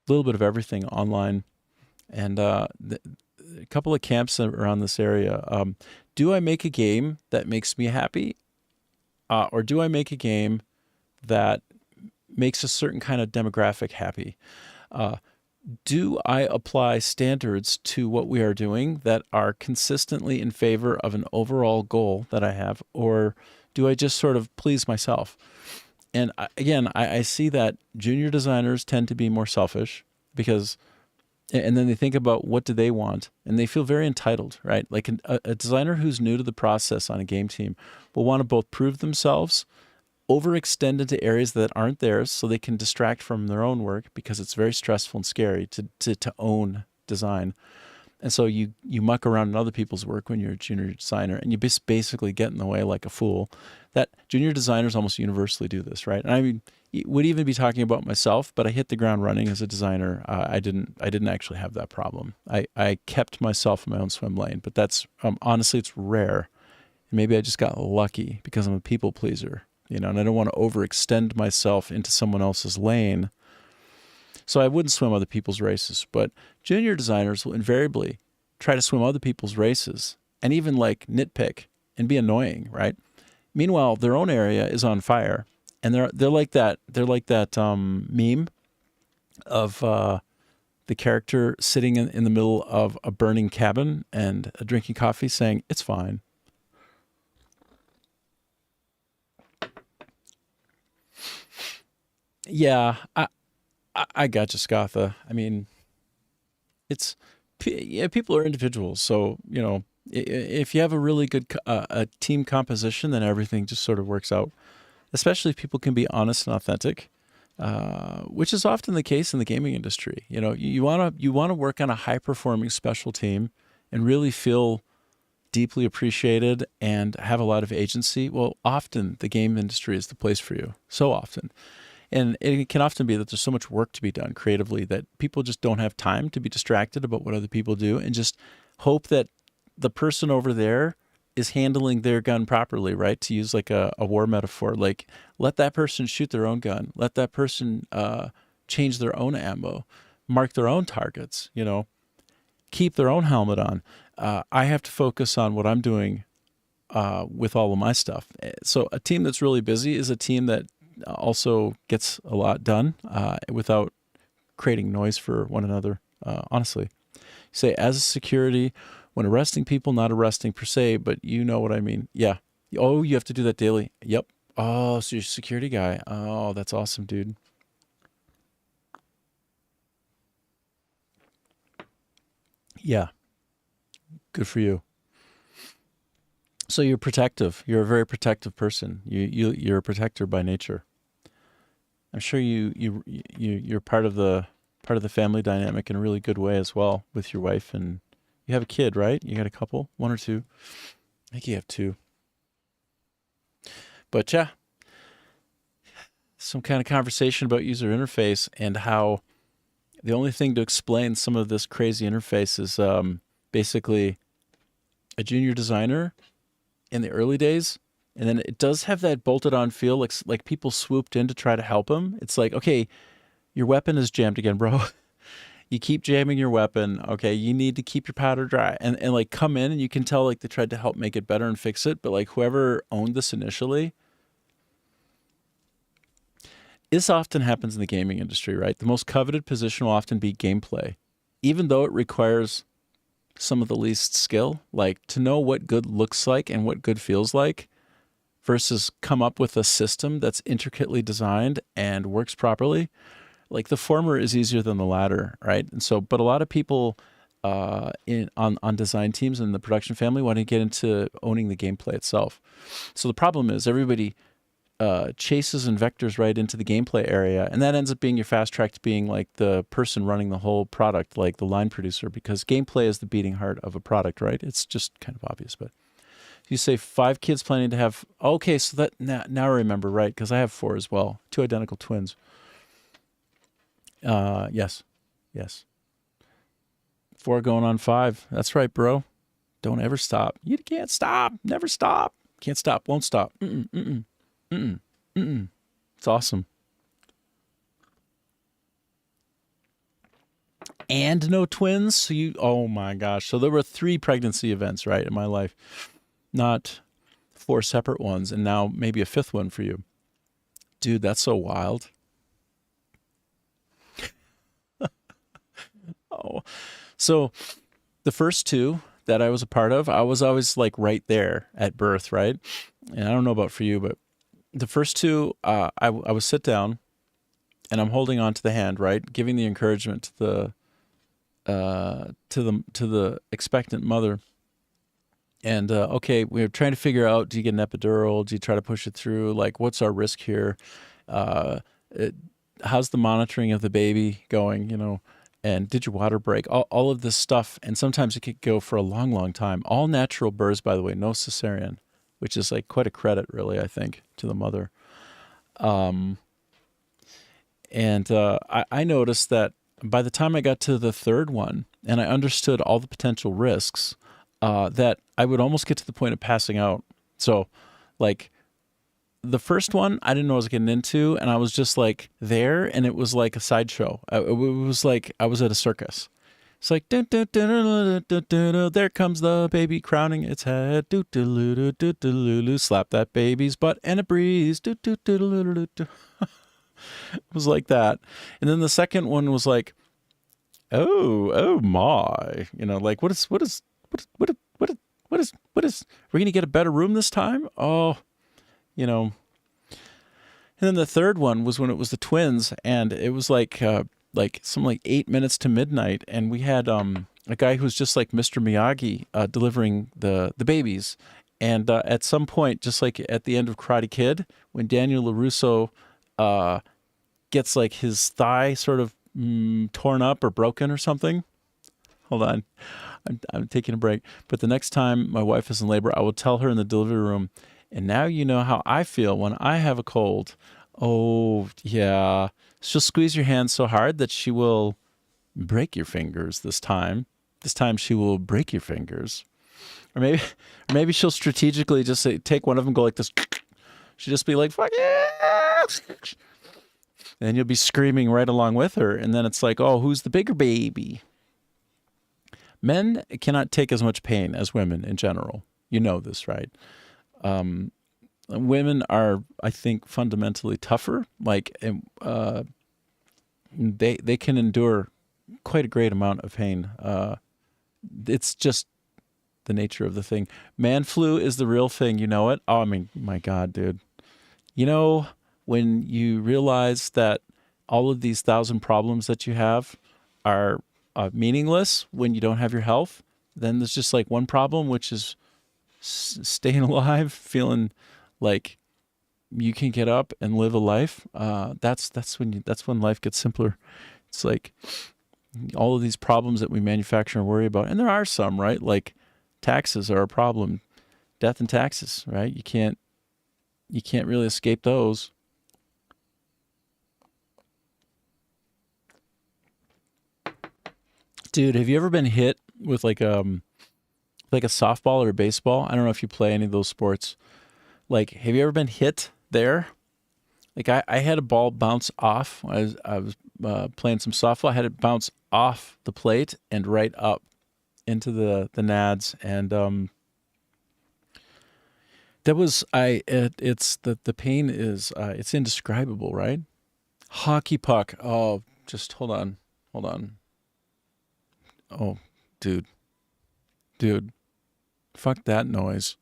S1: little bit of everything online, and a couple of camps around this area. Do I make a game that makes me happy, or do I make a game that makes a certain kind of demographic happy? Do I apply standards to what we are doing that are consistently in favor of an overall goal that I have, or do I just sort of please myself? And again, I see that junior designers tend to be more selfish because, and then they think about what do they want, and they feel very entitled, right? Like a designer who's new to the process on a game team will want to both prove themselves, overextend into areas that aren't theirs so they can distract from their own work because it's very stressful and scary to own design. And so you muck around in other people's work when you're a junior designer, and you basically get in the way like a fool. That junior designers almost universally do this, right? And I mean, would even be talking about myself, but I hit the ground running as a designer. I didn't actually have that problem. I kept myself in my own swim lane, but that's honestly, it's rare. And maybe I just got lucky because I'm a people pleaser. And I don't want to overextend myself into someone else's lane. So I wouldn't swim other people's races. But junior designers will invariably try to swim other people's races and even like nitpick and be annoying, right? Meanwhile, their own area is on fire, and they're like that. They're like that meme of the character sitting in the middle of a burning cabin and drinking coffee, saying, "It's fine." Yeah, I got you, Scatha. I mean, people are individuals, so if you have a really good a team composition, then everything just sort of works out. Especially if people can be honest and authentic, which is often the case in the gaming industry. You wanna work on a high performing special team and really feel deeply appreciated and have a lot of agency. Well, often the game industry is the place for you. So often. And it can often be that there's so much work to be done creatively that people just don't have time to be distracted about what other people do and just hope that the person over there is handling their gun properly, right? To use like a war metaphor, like let that person shoot their own gun, let that person change their own ammo, mark their own targets, keep their own helmet on. I have to focus on what I'm doing with all of my stuff. So a team that's really busy is a team that also gets a lot done without creating noise for one another, honestly. Say, as a security, when arresting people, not arresting per se, but you know what I mean. Yeah. Oh, you have to do that daily. Yep. Oh, so you're a security guy. Oh, that's awesome, dude. Yeah. Good for you. So you're protective. You're a very protective person. You're a protector by nature. I'm sure you're part of the family dynamic in a really good way as well with your wife, and you have a kid, right? You got a couple, one or two. I think you have two. But yeah, some kind of conversation about user interface and how the only thing to explain some of this crazy interface is basically a junior designer in the early days. And then it does have that bolted on feel, like people swooped in to try to help him. It's like, okay, your weapon is jammed again, bro. You keep jamming your weapon. Okay, you need to keep your powder dry. And like come in, and you can tell like they tried to help make it better and fix it. But like whoever owned this initially, this often happens in the gaming industry, right? The most coveted position will often be gameplay, even though it requires some of the least skill, like to know what good looks like and what good feels like, versus come up with a system that's intricately designed and works properly. Like the former is easier than the latter, right? And so, but a lot of people on design teams in the production family want to get into owning the gameplay itself. So the problem is everybody chases and vectors right into the gameplay area, and that ends up being your fast track to being like the person running the whole product, like the line producer, because gameplay is the beating heart of a product, right? It's just kind of obvious, but you say 5 kids planning to have, okay, so that now I remember, right? Because I have 4 as well, 2 identical twins. Yes. 4 going on 5. That's right, bro. Don't ever stop. You can't stop. Never stop. Can't stop. Won't stop. It's awesome. And no twins. So oh my gosh. So there were 3 pregnancy events, right, in my life. Not 4 separate ones. And now maybe a 5th one for you. Dude, that's so wild. Oh, so the first 2 that I was a part of, I was always like right there at birth, right? And I don't know about for you, but the first 2, I would sit down and I'm holding on to the hand, right? Giving the encouragement to the expectant mother. And okay, we're trying to figure out: do you get an epidural? Do you try to push it through? Like, what's our risk here? How's the monitoring of the baby going? You know, and did your water break? All of this stuff, and sometimes it could go for a long, long time. All natural births, by the way, no cesarean, which is like quite a credit, really, I think, to the mother. And I noticed that by the time I got to the 3rd one, and I understood all the potential risks, that I would almost get to the point of passing out. So, like, the first one, I didn't know what I was getting into, and I was just like there, and it was like a sideshow. It was like I was at a circus. It's like, dun, dun, dun, dun, dun, dun, dun, there comes the baby crowning its head. Do, do, do, do, do, do, do, slap that baby's butt and a breeze. Do, do, do, do, do, do, do. It was like that. And then the second one was like, oh my, you know, like what is, we're going to get a better room this time? Oh, you know. And then the third one was when it was the twins, and it was like 8 minutes to midnight, and we had a guy who was just like Mr. Miyagi delivering the babies. And at some point, just like at the end of Karate Kid, when Daniel LaRusso gets like his thigh sort of torn up or broken or something. Hold on. I'm taking a break. But the next time my wife is in labor, I will tell her in the delivery room, and now you know how I feel when I have a cold. Oh, yeah. She'll squeeze your hand so hard that she will break your fingers this time. This time she will break your fingers. Or maybe she'll strategically just say, take one of them, go like this. She'll just be like, fuck yeah. And you'll be screaming right along with her. And then it's like, oh, who's the bigger baby? Men cannot take as much pain as women in general. You know this, right? Women are, I think, fundamentally tougher. Like, they can endure quite a great amount of pain. It's just the nature of the thing. Man flu is the real thing. You know it? Oh, I mean, my God, dude. You know, when you realize that all of these 1,000 problems that you have are meaningless when you don't have your health, then there's just like one problem, which is staying alive, feeling like you can get up and live a life. That's when life gets simpler. It's like all of these problems that we manufacture and worry about, and there are some, right? Like taxes are a problem, death and taxes, right? You can't really escape those. Dude, have you ever been hit with like a softball or a baseball? I don't know if you play any of those sports. Like, have you ever been hit there? Like I had a ball bounce off. I was playing some softball. I had it bounce off the plate and right up into the nads, and that was it's the pain is it's indescribable, right? Hockey puck. Oh, just hold on. Oh, dude, fuck that noise.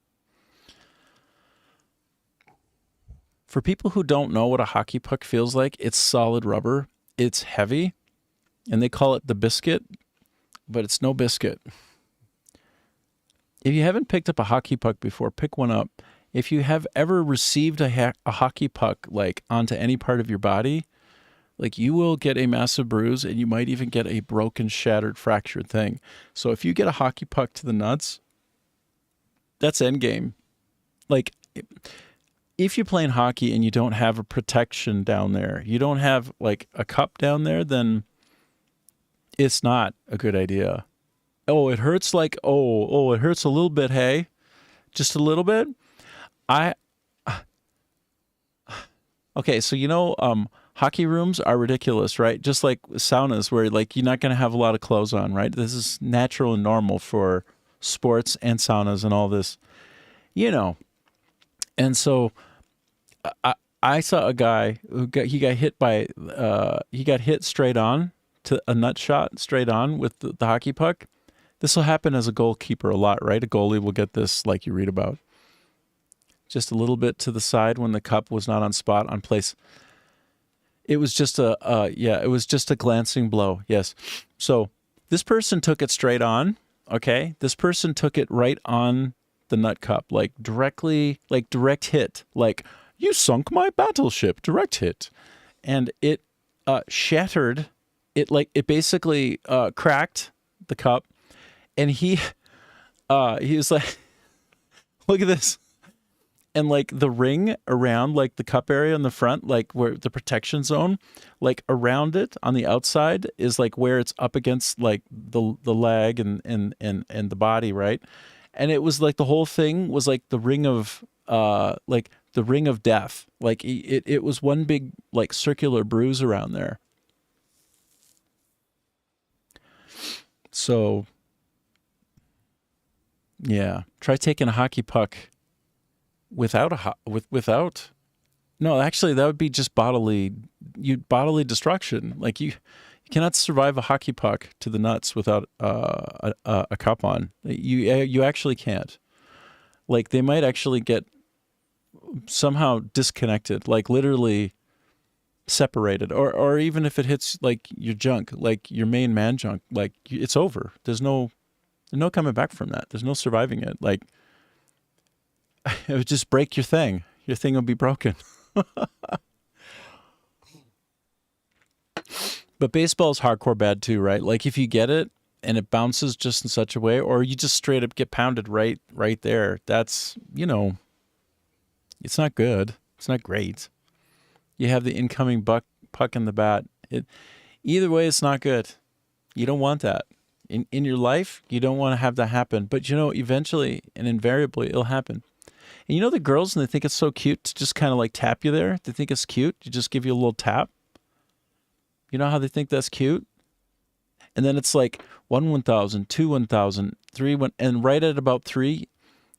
S1: For people who don't know what a hockey puck feels like, it's solid rubber. It's heavy, and they call it the biscuit, but it's no biscuit. If you haven't picked up a hockey puck before, pick one up. If you have ever received a hockey puck like onto any part of your body, like you will get a massive bruise, and you might even get a broken, shattered, fractured thing. So if you get a hockey puck to the nuts, that's endgame. Like, if you're playing hockey and you don't have a protection down there, you don't have like a cup down there, then it's not a good idea. Oh, it hurts like it hurts a little bit, hey. Just a little bit. I Okay, so hockey rooms are ridiculous, right? Just like saunas where like you're not going to have a lot of clothes on, right? This is natural and normal for sports and saunas and all this, you know. And so I saw a guy he got hit by he got hit straight on to a nut shot straight on with the hockey puck. This will happen as a goalkeeper a lot, right? A goalie will get this like you read about. Just a little bit to the side when the cup was not on spot on place. It was just it was just a glancing blow. Yes. So this person took it straight on. Okay. This person took it right on the nut cup, like directly, like direct hit, like you sunk my battleship, direct hit. And it shattered it. Like it basically cracked the cup. And he was like, look at this. And like the ring around like the cup area in the front, like where the protection zone, like around it on the outside is like where it's up against like the leg and the body, right? And it was like the whole thing was like the ring of death. Like it was one big like circular bruise around there. So yeah, try taking a hockey puck without no, actually that would be just bodily destruction. Like you cannot survive a hockey puck to the nuts without a cup on. You actually can't. Like they might actually get somehow disconnected, like literally separated, or even if it hits like your junk, like your main man junk, like it's over. There's no coming back from that. There's no surviving it. Like it would just break your thing. Your thing will be broken. But baseball is hardcore bad too, right? Like if you get it and it bounces just in such a way, or you just straight up get pounded right there, that's, it's not good. It's not great. You have the incoming puck in the bat. Either way, it's not good. You don't want that. In your life, you don't want to have that happen. But eventually and invariably, it'll happen. And the girls, and they think it's so cute to just kind of like tap you there. They think it's cute. You just give you a little tap. You know how they think that's cute? And then it's like 1,000, 2 1,000, 3 1, and right at about 3,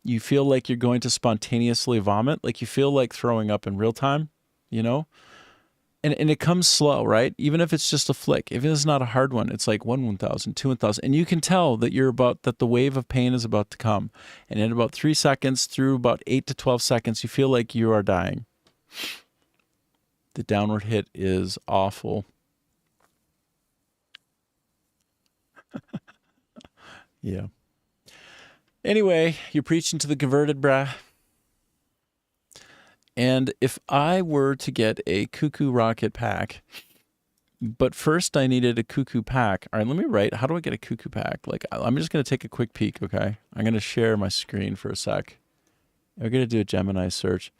S1: you feel like you're going to spontaneously vomit. Like you feel like throwing up in real time, And it comes slow, right? Even if it's just a flick, if it's not a hard one, it's like 1,000, 2 1,000. And you can tell that that the wave of pain is about to come. And in about 3 seconds through about 8 to 12 seconds, you feel like you are dying. The downward hit is awful. Yeah. Anyway, you're preaching to the converted, brah. And if I were to get a Cuckoo Rocket pack, but first I needed a Cuckoo pack. All right, let me write. How do I get a Cuckoo pack? Like, I'm just going to take a quick peek, okay? I'm going to share my screen for a sec. We're going to do a Gemini search.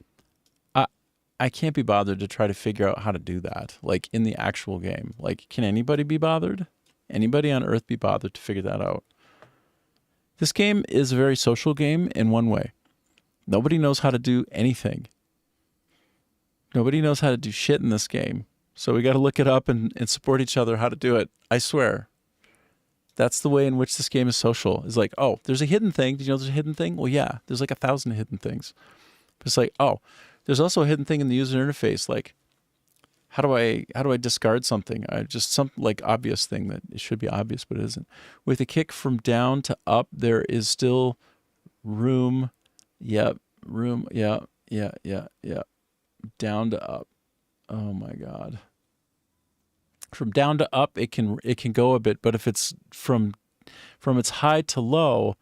S1: I can't be bothered to try to figure out how to do that, like in the actual game. Like, can anybody be bothered? Anybody on Earth be bothered to figure that out? This game is a very social game in one way. Nobody knows how to do anything. Nobody knows how to do shit in this game. So we got to look it up and support each other how to do it. I swear. That's the way in which this game is social. It's like, oh, there's a hidden thing. Did you know there's a hidden thing? Well, yeah, there's like 1,000 hidden things. But it's like, oh, there's also a hidden thing in the user interface. Like, how do I discard something? Just some like obvious thing that it should be obvious, but it isn't. With a kick from down to up, there is still room. Yep. Room. Yeah. Down to up. Oh my God. From down to up, it can go a bit, but if it's from its high to low,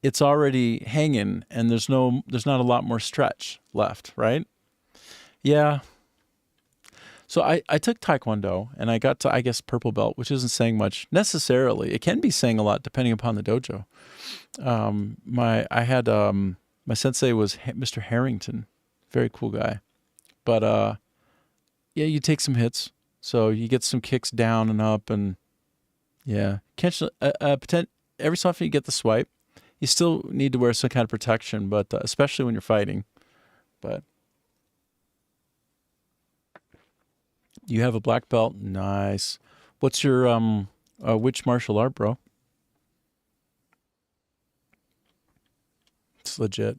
S1: it's already hanging, and there's not a lot more stretch left, right? Yeah. So I took Taekwondo, and I got to, I guess, purple belt, which isn't saying much necessarily. It can be saying a lot depending upon the dojo. My sensei was Mr. Harrington, very cool guy. But yeah, you take some hits, so you get some kicks down and up, and yeah, catch every so often you get the swipe. You still need to wear some kind of protection, but especially when you're fighting. But you have a black belt. Nice. What's your which martial art, bro? It's legit.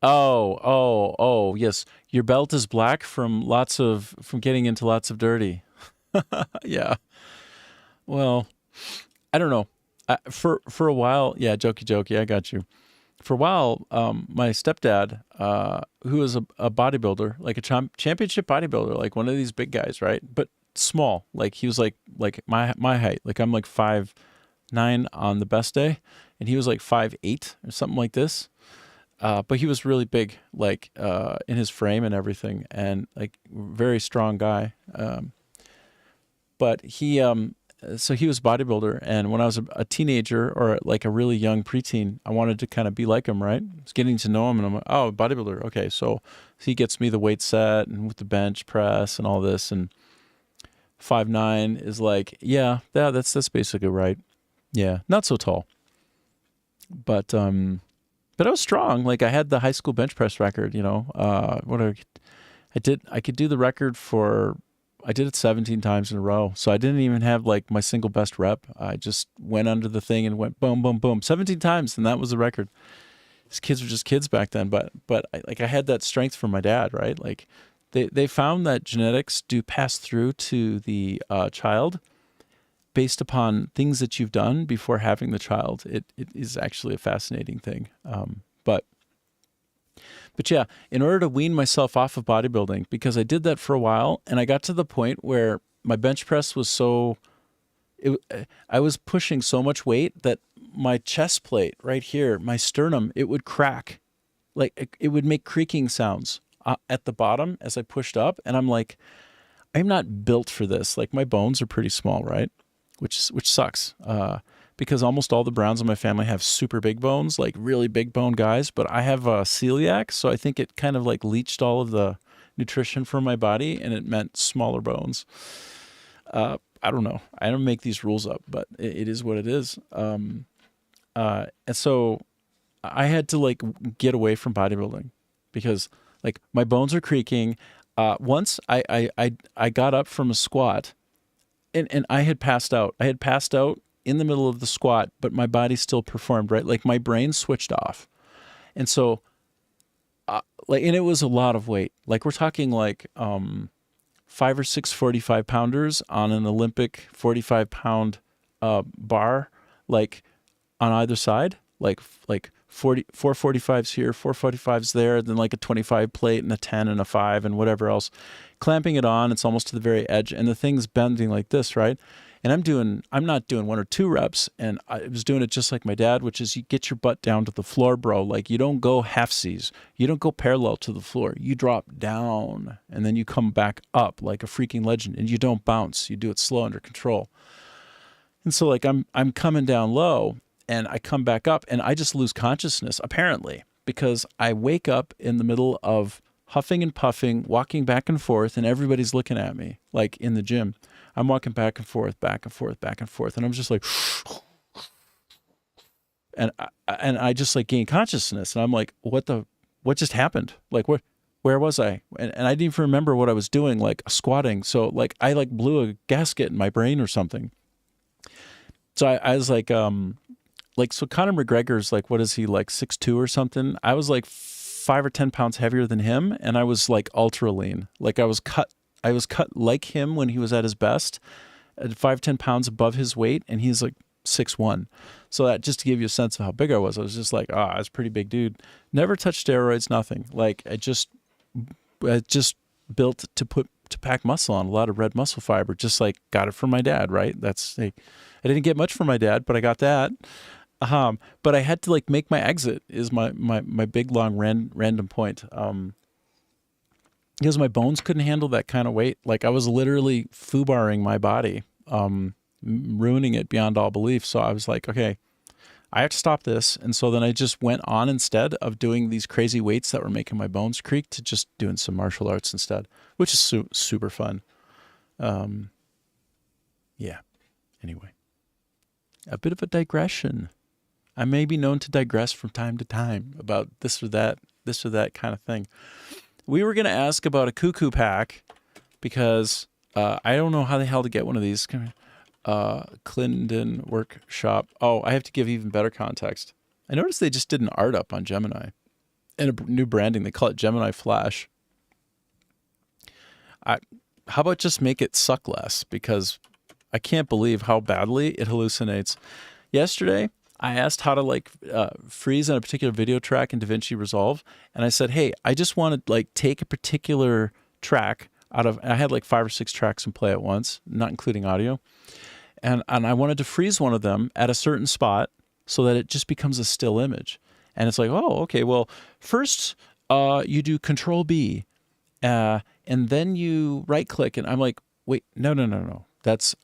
S1: Oh, yes. Your belt is black from getting into lots of dirty. Yeah. Well, I don't know. For a while, yeah, jokey jokey, I got you. For a while, my stepdad, who was a bodybuilder, like a championship bodybuilder, like one of these big guys, right? But small. Like he was like my height. Like I'm like 5'9" on the best day, and he was like 5'8" or something like this. But he was really big, like in his frame and everything, and like very strong guy. But so he was a bodybuilder, and when I was a teenager or like a really young preteen, I wanted to kind of be like him, right? I was getting to know him, and I'm like, oh, bodybuilder, okay. So he gets me the weight set and with the bench press and all this, and 5'9" is like, yeah, that's basically right. Yeah, not so tall, but I was strong. Like I had the high school bench press record, you know. I could do the record for. I did it 17 times in a row. So I didn't even have like my single best rep. I just went under the thing and went boom, boom, boom, 17 times, and that was the record. These kids were just kids back then, but I had that strength from my dad, right? Like they found that genetics do pass through to the child based upon things that you've done before having the child. It is actually a fascinating thing. But yeah, in order to wean myself off of bodybuilding, because I did that for a while, and I got to the point where my bench press was I was pushing so much weight that my chest plate right here, my sternum, it would crack. Like it would make creaking sounds at the bottom as I pushed up. And I'm like, I'm not built for this. Like my bones are pretty small, right? Which sucks. Because almost all the Browns in my family have super big bones, like really big bone guys. But I have celiac, so I think it kind of like leached all of the nutrition from my body, and it meant smaller bones. I don't know. I don't make these rules up, but it is what it is. And so I had to like get away from bodybuilding because like my bones are creaking. Once I got up from a squat, and I had passed out. I had passed out in the middle of the squat, but my body still performed, right? Like my brain switched off. And so, and it was a lot of weight. Like we're talking like 5 or 6 45-pounders on an Olympic 45-pound bar, like on either side, like 4 45s here, 4 45s there, then like a 25 plate and a 10 and a 5 and whatever else. Clamping it on, it's almost to the very edge, and the thing's bending like this, right? And I'm not doing 1 or 2 reps, and I was doing it just like my dad, which is you get your butt down to the floor, bro. Like you don't go halfsies. You don't go parallel to the floor. You drop down, and then you come back up like a freaking legend, and you don't bounce. You do it slow, under control. And so like I'm coming down low, and I come back up, and I just lose consciousness, apparently, because I wake up in the middle of huffing and puffing, walking back and forth, and everybody's looking at me, like in the gym. I'm walking back and forth, back and forth, back and forth, and I'm just like, and I just like gain consciousness, and I'm like, what just happened? Like where was I? And I didn't even remember what I was doing, like squatting. So like I like blew a gasket in my brain or something. So I was like so Conor McGregor's like, what is he, like 6'2" or something? I was like 5 or 10 pounds heavier than him, and I was like ultra lean. Like I was cut like him when he was at his best, at 5, 10 pounds above his weight, and he's like 6'1". So that just to give you a sense of how big I was just like, I was a pretty big dude. Never touched steroids, nothing. Like I just built to pack muscle on, a lot of red muscle fiber, just like got it from my dad, right? I didn't get much from my dad, but I got that. But I had to like make my exit is my big long random point. Because my bones couldn't handle that kind of weight. Like I was literally foobarring my body, ruining it beyond all belief. So I was like, okay, I have to stop this. And so then I just went on, instead of doing these crazy weights that were making my bones creak, to just doing some martial arts instead, which is super fun. Yeah. Anyway, a bit of a digression. I may be known to digress from time to time about this or that kind of thing. We were going to ask about a cuckoo pack because I don't know how the hell to get one of these. Clinton Workshop. Oh, I have to give even better context. I noticed they just did an art up on Gemini and a new branding. They call it Gemini Flash. How about just make it suck less? Because I can't believe how badly it hallucinates. Yesterday, I asked how to freeze on a particular video track in DaVinci Resolve. And I said, hey, I just want to take a particular track out of, I had 5 or 6 tracks in play at once, not including audio. And I wanted to freeze one of them at a certain spot so that it just becomes a still image. And it's like, oh, okay, well, first you do Control B, and then you right click. And I'm like, wait, no.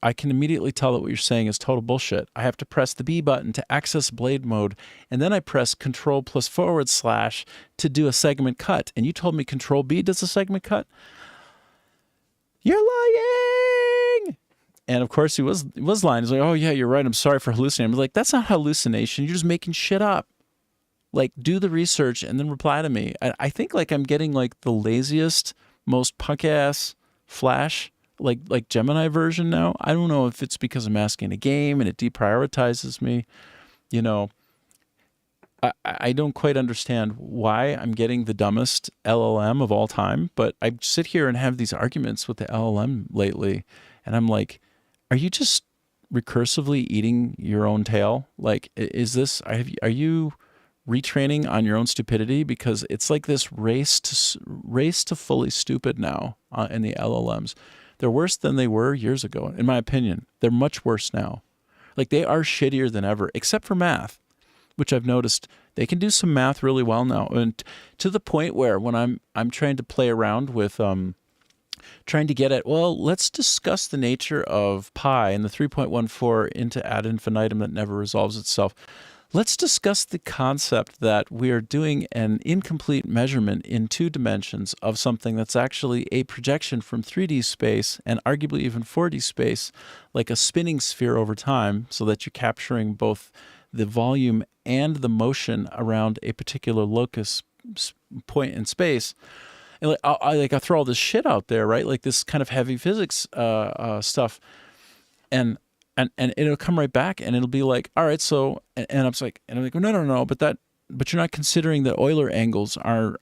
S1: I can immediately tell that what you're saying is total bullshit. I have to press the B button to access blade mode, and then I press Control + / to do a segment cut. And you told me Control B does a segment cut? You're lying! And of course he was lying. He's like, oh yeah, you're right. I'm sorry for hallucinating. I'm like, that's not hallucination. You're just making shit up. Do the research and then reply to me. I think I'm getting the laziest, most punk ass Flash like Gemini version now. I don't know if it's because I'm asking a game and it deprioritizes me. I don't quite understand why I'm getting the dumbest LLM of all time, but I sit here and have these arguments with the LLM lately, and I'm like, are you just recursively eating your own tail? Is this, are you retraining on your own stupidity? Because it's this race to fully stupid now in the LLMs. They're worse than they were years ago, in my opinion. They're much worse now. They are shittier than ever, except for math, which I've noticed they can do some math really well now. And to the point where when I'm trying to play around with trying to get at, well, let's discuss the nature of pi and the 3.14 into ad infinitum that never resolves itself. Let's discuss the concept that we are doing an incomplete measurement in 2 dimensions of something that's actually a projection from 3D space and arguably even 4D space, like a spinning sphere over time, so that you're capturing both the volume and the motion around a particular locus point in space. And I throw all this shit out there, right? This kind of heavy physics stuff, and it'll come right back, and it'll be like, all right, so, and I'm like, no, but you're not considering that Euler angles are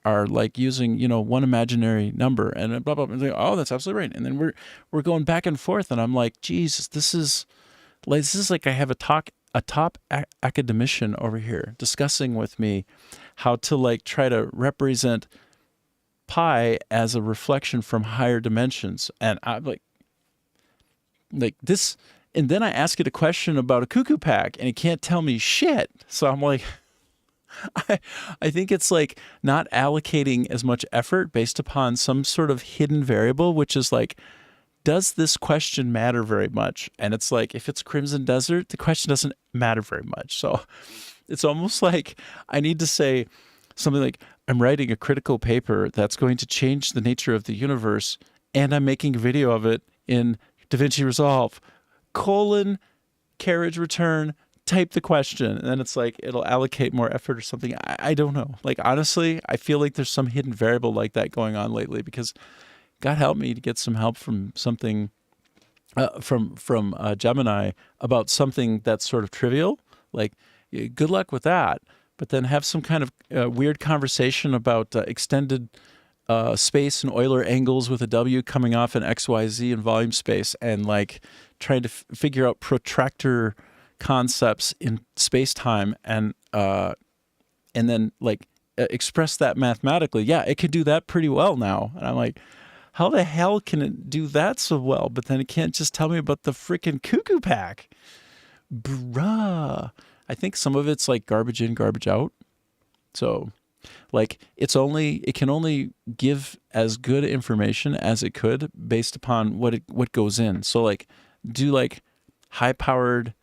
S1: using one imaginary number, and blah blah blah. Like, oh, that's absolutely right. And then we're going back and forth, and I'm like, Jesus, this is like I have a top academician over here discussing with me how to try to represent pi as a reflection from higher dimensions, and I'm like this. And then I ask it a question about a cuckoo pack, and it can't tell me shit. So I'm like, I think it's not allocating as much effort based upon some sort of hidden variable, which is does this question matter very much? And it's if it's Crimson Desert, the question doesn't matter very much. So it's almost like I need to say something like, I'm writing a critical paper that's going to change the nature of the universe, and I'm making a video of it in DaVinci Resolve, carriage return, type the question. And then it's it'll allocate more effort or something. I don't know. Honestly, I feel like there's some hidden variable like that going on lately, because God help me to get some help from something from Gemini about something that's sort of trivial. Good luck with that. But then have some kind of weird conversation about extended space and Euler angles with a W coming off an XYZ in volume space, and trying to figure out protractor concepts in space-time, and then express that mathematically. Yeah, it could do that pretty well now. And I'm like, how the hell can it do that so well? But then it can't just tell me about the freaking cuckoo pack. Bruh. I think some of it's garbage in, garbage out. So it can only give as good information as it could based upon what goes in. So do high powered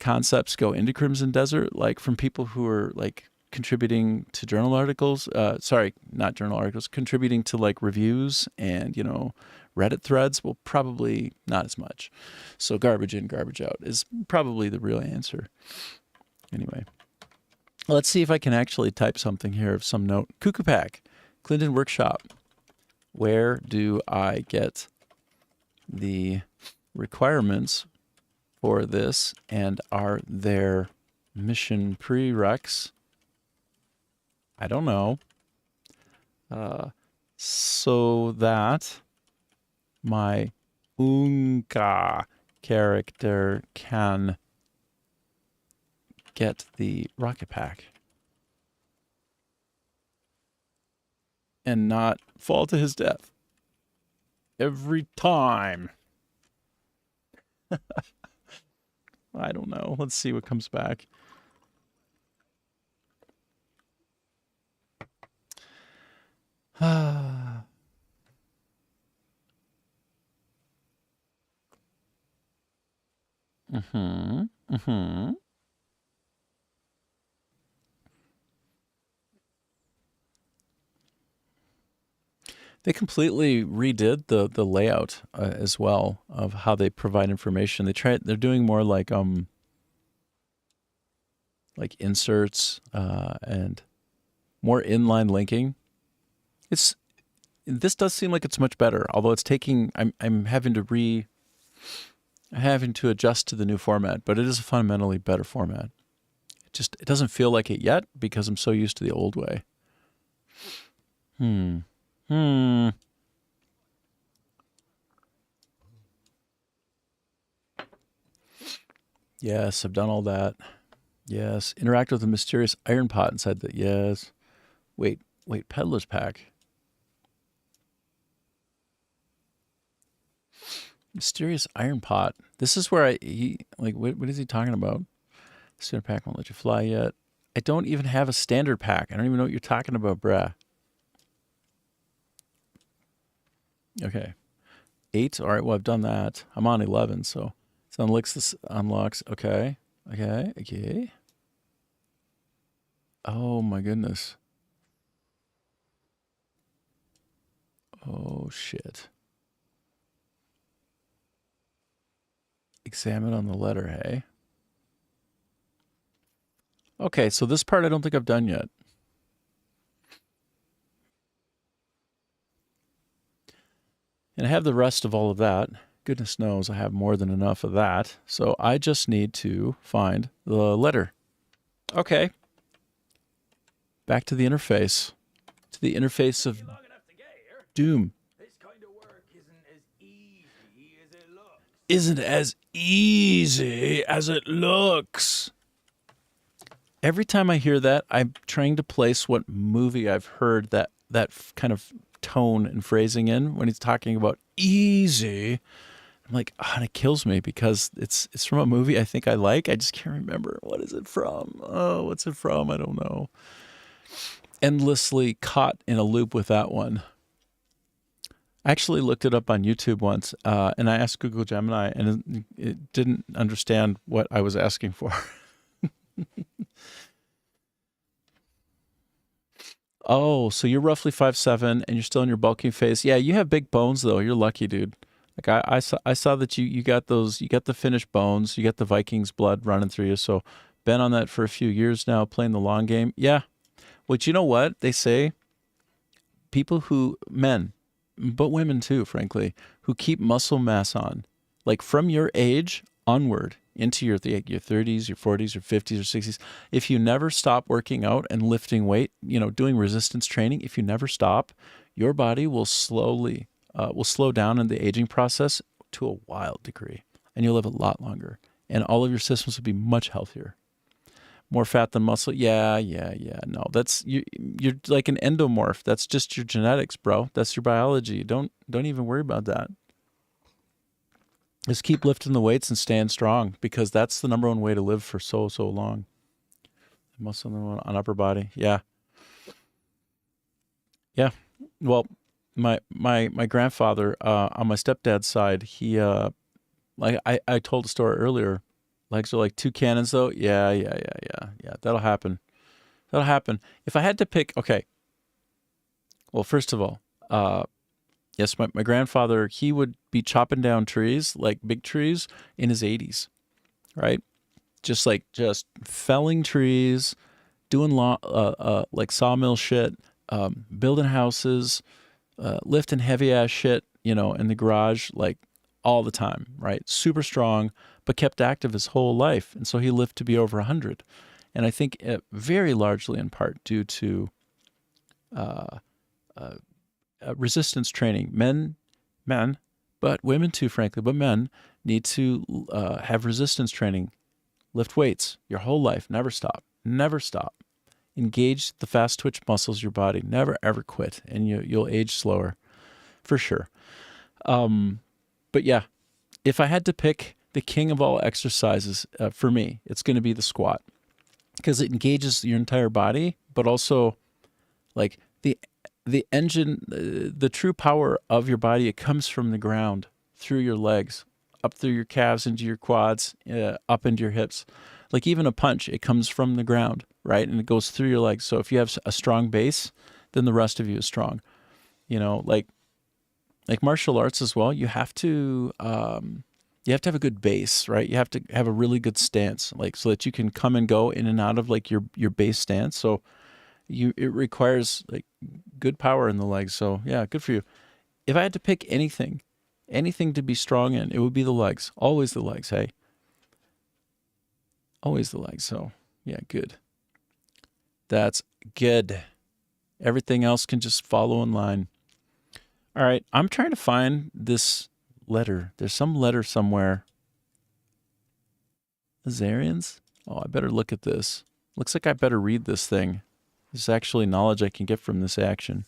S1: concepts go into Crimson Desert, like from people who are like contributing to journal articles. Sorry, not journal articles, contributing to like reviews and, you know, Reddit threads. Well, probably not as much. So garbage in, garbage out is probably the real answer. Anyway, let's see if I can actually type something here of some note. Cuckoo Pack, Clinton Workshop. Where do I get the requirements for this, and are there mission prereqs? I don't know. So that my Unka character can get the rocket pack and not fall to his death every time. I don't know. Let's see what comes back. They completely redid the layout as well of how they provide information. They're doing more like inserts and more inline linking. This does seem like it's much better, although it's taking I'm having to adjust to the new format, but it is a fundamentally better format. It doesn't feel like it yet because I'm so used to the old way. Yes, I've done all that. Yes. Interact with the mysterious iron pot inside the... Yes. Wait. Peddler's pack. Mysterious iron pot. This is where what is he talking about? Standard pack won't let you fly yet. I don't even have a standard pack. I don't even know what you're talking about, bruh. Okay. 8. All right, well, I've done that. I'm on 11, so it unlocks. Okay. Oh, my goodness. Oh, shit. Examine on the letter, hey? Okay, so this part I don't think I've done yet. And I have the rest of all of that. Goodness knows I have more than enough of that. So I just need to find the letter. Okay. Back to the interface. To the interface of Doom.
S3: This kind of work isn't as easy as it looks.
S1: Isn't as easy as it looks. Every time I hear that, I'm trying to place what movie I've heard that kind of tone and phrasing in when he's talking about easy. I'm like, and it kills me because it's from a movie I think I like. I just can't remember. What is it from? Oh, what's it from? I don't know. Endlessly caught in a loop with that one. I actually looked it up on YouTube once, and I asked Google Gemini, and it didn't understand what I was asking for. Oh, so you're roughly 5'7", and you're still in your bulking phase. Yeah, you have big bones though. You're lucky, dude. Like I saw that you got those. You got the Finnish bones. You got the Vikings blood running through you. So been on that for a few years now, playing the long game. Yeah. But you know what they say? Men, but women too, frankly, who keep muscle mass on, like from your age onward into your 30s, your 40s, your 50s, or 60s. If you never stop working out and lifting weight, doing resistance training, if you never stop, your body will slow down in the aging process to a wild degree, and you'll live a lot longer, and all of your systems will be much healthier. More fat than muscle. Yeah. No, you're like an endomorph. That's just your genetics, bro. That's your biology. Don't even worry about that. Just keep lifting the weights and staying strong, because that's the number one way to live for so long. Muscle on upper body. Yeah. Well, my grandfather on my stepdad's side, he I told a story earlier. Legs are like two cannons, though. Yeah. That'll happen. That'll happen. If I had to pick, okay. Well, first of all, yes, my grandfather, he would be chopping down trees, like big trees, in his 80s, right? Just felling trees, doing like sawmill shit, building houses, lifting heavy ass shit, in the garage, like all the time, right? Super strong, but kept active his whole life. And so he lived to be over 100. And I think very largely in part due to resistance training. Men, but women too, frankly, but men need to have resistance training. Lift weights your whole life. Never stop. Never stop. Engage the fast twitch muscles of your body. Never, ever quit. And you'll age slower for sure. But yeah, if I had to pick the king of all exercises, for me, it's going to be the squat, because it engages your entire body, but also like the engine, the true power of your body, it comes from the ground, through your legs, up through your calves, into your quads, up into your hips. Like even a punch, it comes from the ground, right? And it goes through your legs. So if you have a strong base, then the rest of you is strong. Like martial arts as well, you have to have a good base, right? You have to have a really good stance, like so that you can come and go in and out of like your base stance. So it requires like good power in the legs. So yeah, good for you. If I had to pick anything to be strong in, it would be the legs. Always the legs, hey? Always the legs. So yeah, good. That's good. Everything else can just follow in line. All right, I'm trying to find this letter. There's some letter somewhere. Azarians? Oh, I better look at this. Looks like I better read this thing. There's actually knowledge I can get from this action.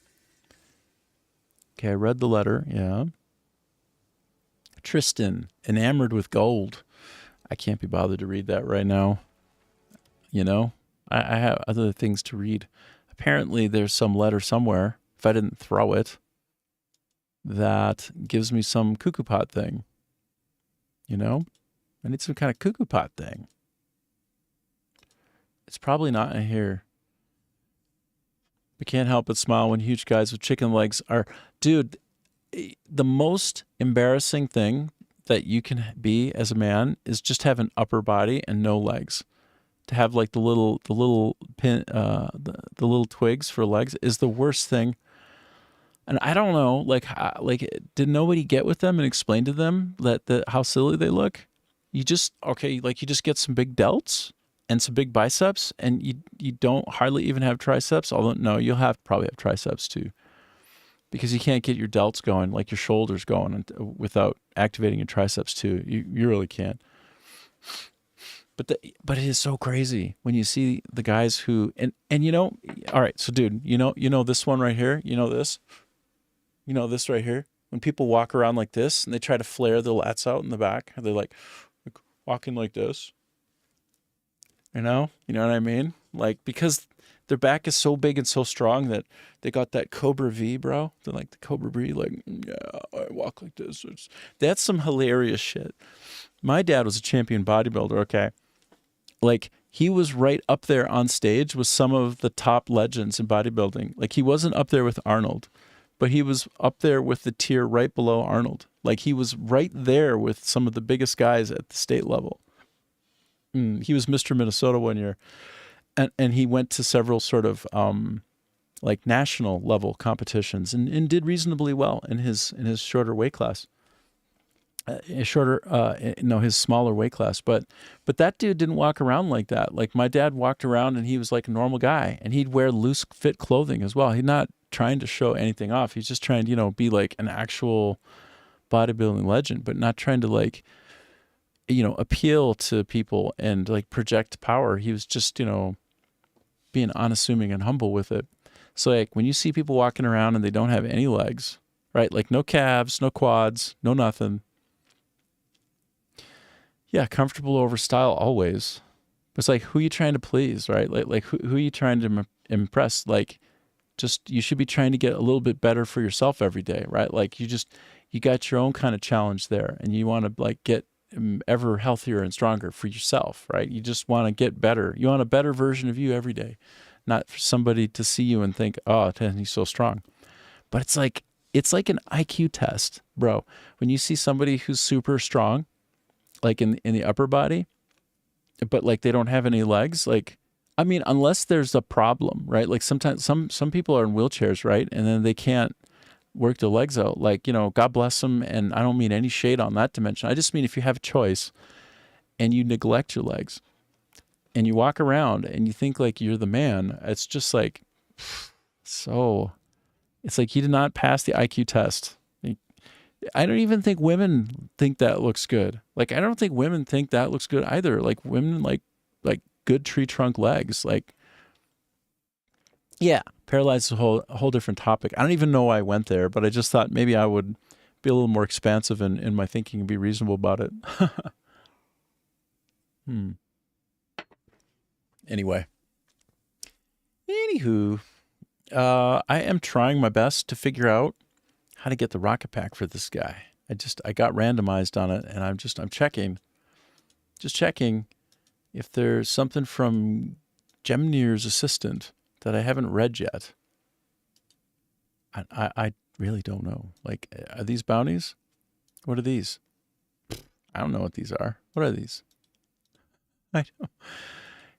S1: Okay, I read the letter, yeah. Tristan, enamored with gold. I can't be bothered to read that right now. I have other things to read. Apparently there's some letter somewhere, if I didn't throw it, that gives me some cuckoo pot thing. I need some kind of cuckoo pot thing. It's probably not in here. I can't help but smile when huge guys with chicken legs are... Dude, the most embarrassing thing that you can be as a man is just have an upper body and no legs. To have like the little pin, the little twigs for legs is the worst thing. And I don't know, did nobody get with them and explain to them how silly they look? You just get some big delts and some big biceps, and you don't hardly even have triceps. Although no, you'll probably have triceps too, because you can't get your delts going, like your shoulders going, without activating your triceps too. You really can't. But it is so crazy when you see the guys who and all right, so dude, this one right here, this. This right here, when people walk around like this and they try to flare the lats out in the back, they're like walking like this. You know what I mean? Like, because their back is so big and so strong that they got that Cobra V, bro. They're like the Cobra V, like, yeah, I walk like this. That's some hilarious shit. My dad was a champion bodybuilder, okay? Like, he was right up there on stage with some of the top legends in bodybuilding. Like, he wasn't up there with Arnold, but he was up there with the tier right below Arnold. Like, he was right there with some of the biggest guys at the state level. He was Mr. Minnesota one year. And he went to several sort of like national level competitions and did reasonably well in his shorter weight class. His smaller weight class. But that dude didn't walk around like that. Like, my dad walked around and he was like a normal guy, and he'd wear loose fit clothing as well. He's not trying to show anything off. He's just trying to, be like an actual bodybuilding legend, but not trying to like, appeal to people and like project power. He was just, being unassuming and humble with it. So like when you see people walking around and they don't have any legs, right? Like no calves, no quads, no nothing. Yeah, comfortable over style always. But it's like, who are you trying to please, right? Like who are you trying to impress? Like, just, you should be trying to get a little bit better for yourself every day, right? Like you got your own kind of challenge there, and you want to like get ever healthier and stronger for yourself, right? You just want to get better. You want a better version of you every day, not for somebody to see you and think, oh, he's so strong. But it's like an IQ test, bro. When you see somebody who's super strong, like in the upper body, but like they don't have any legs, like, I mean, unless there's a problem, right? Like sometimes some people are in wheelchairs, right? And then they can't work their legs out. Like, God bless them. And I don't mean any shade on that dimension. I just mean if you have a choice and you neglect your legs and you walk around and you think like you're the man, it's just like, so it's like you did not pass the IQ test. I don't even think women think that looks good. Like, I don't think women think that looks good either. Like women like good tree trunk legs. Like, yeah, paralyzed is a whole different topic. I don't even know why I went there, but I just thought maybe I would be a little more expansive in my thinking and be reasonable about it. Anyway. Anywho, I am trying my best to figure out how to get the rocket pack for this guy. I got randomized on it, and I'm checking if there's something from Gemnir's assistant that I haven't read yet. I really don't know. Like, are these bounties? What are these? I don't know what these are. What are these? I don't.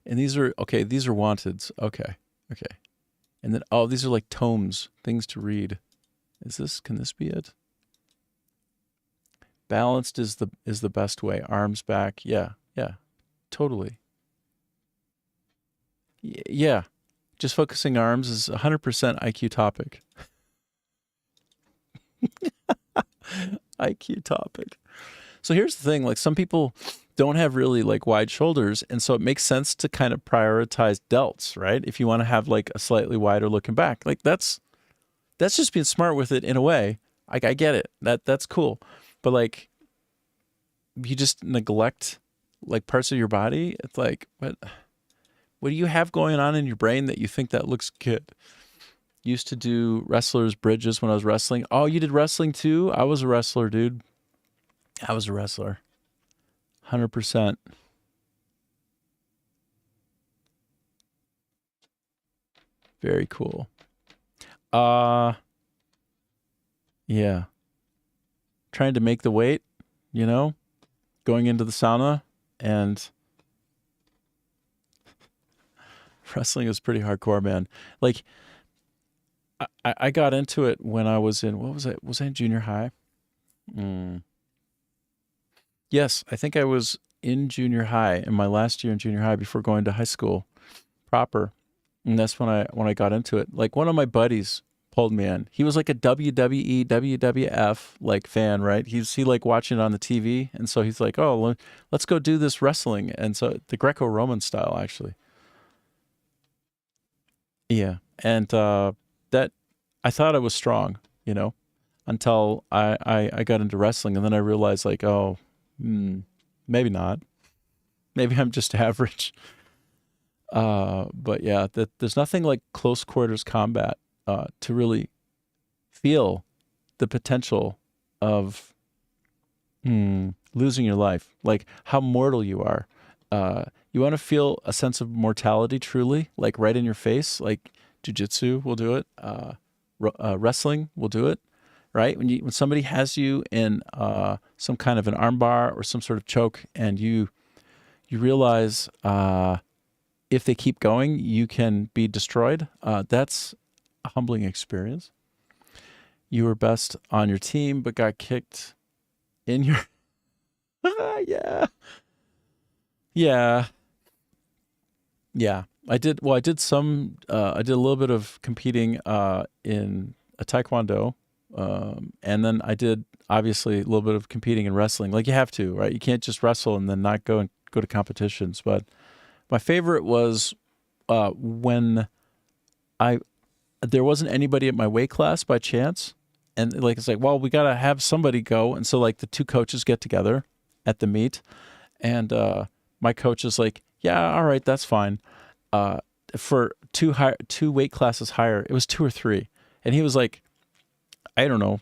S1: And these are wanteds. Okay. And then, these are like tomes, things to read. Can this be it? Balanced is the best way. Arms back. Yeah. Totally. Yeah. Just focusing arms is 100% IQ topic. IQ topic. So here's the thing, like some people don't have really like wide shoulders, and so it makes sense to kind of prioritize delts, right? If you want to have like a slightly wider looking back. Like that's just being smart with it in a way. Like I get it. That's cool. But like you just neglect like parts of your body. It's like what do you have going on in your brain that you think that looks good? Used to do wrestlers' bridges when I was wrestling. Oh, you did wrestling too? I was a wrestler, dude. I was a wrestler. 100%. Very cool. Yeah. Trying to make the weight, going into the sauna, and wrestling is pretty hardcore, man. Like, I got into it when I was in, what was I? Was I in junior high? Yes, I think I was in junior high, in my last year in junior high before going to high school proper. And that's when I got into it. Like one of my buddies pulled me in. He was like a WWE, WWF like fan, right? He like watching it on the TV. And so he's like, oh, let's go do this wrestling. And so the Greco-Roman style, actually. Yeah. And that I thought I was strong, until I got into wrestling. And then I realized like, oh, maybe not. Maybe I'm just average. But yeah, there's nothing like close quarters combat to really feel the potential of losing your life, like how mortal you are. You want to feel a sense of mortality truly, like right in your face, like jiu-jitsu will do it. Wrestling will do it. Right? When somebody has you in some kind of an armbar or some sort of choke, and you realize if they keep going, you can be destroyed. That's a humbling experience. You were best on your team, but got kicked in your. Yeah. I did. Well, I did some. I did a little bit of competing in a taekwondo. And then I did obviously a little bit of competing in wrestling. Like you have to, right? You can't just wrestle and then not go to competitions. But my favorite was when there wasn't anybody at my weight class by chance. And like, it's like, well, we got to have somebody go. And so like the two coaches get together at the meet, and my coach is like, yeah, all right, that's fine. For two weight classes higher, it was 2 or 3. And he was like, I don't know,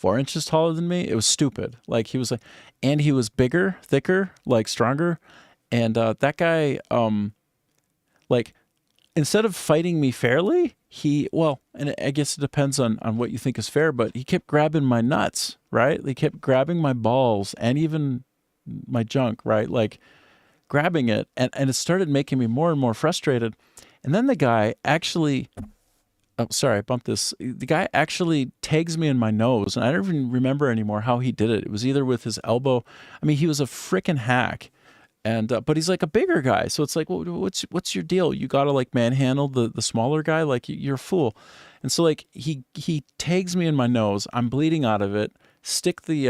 S1: 4 inches taller than me. It was stupid. Like he was like, and he was bigger, thicker, like stronger. And that guy, like, instead of fighting me fairly, and I guess it depends on what you think is fair, but he kept grabbing my nuts, right? He kept grabbing my balls and even my junk, right? Like grabbing it. And it started making me more and more frustrated. And then the guy actually, oh, sorry, I bumped this. The guy actually tags me in my nose. And I don't even remember anymore how he did it. It was either with his elbow. I mean, he was a freaking hack. And but he's like a bigger guy, so it's like, well, what's your deal? You gotta like manhandle the smaller guy, like you're a fool. And so like he tags me in my nose. I'm bleeding out of it. Stick the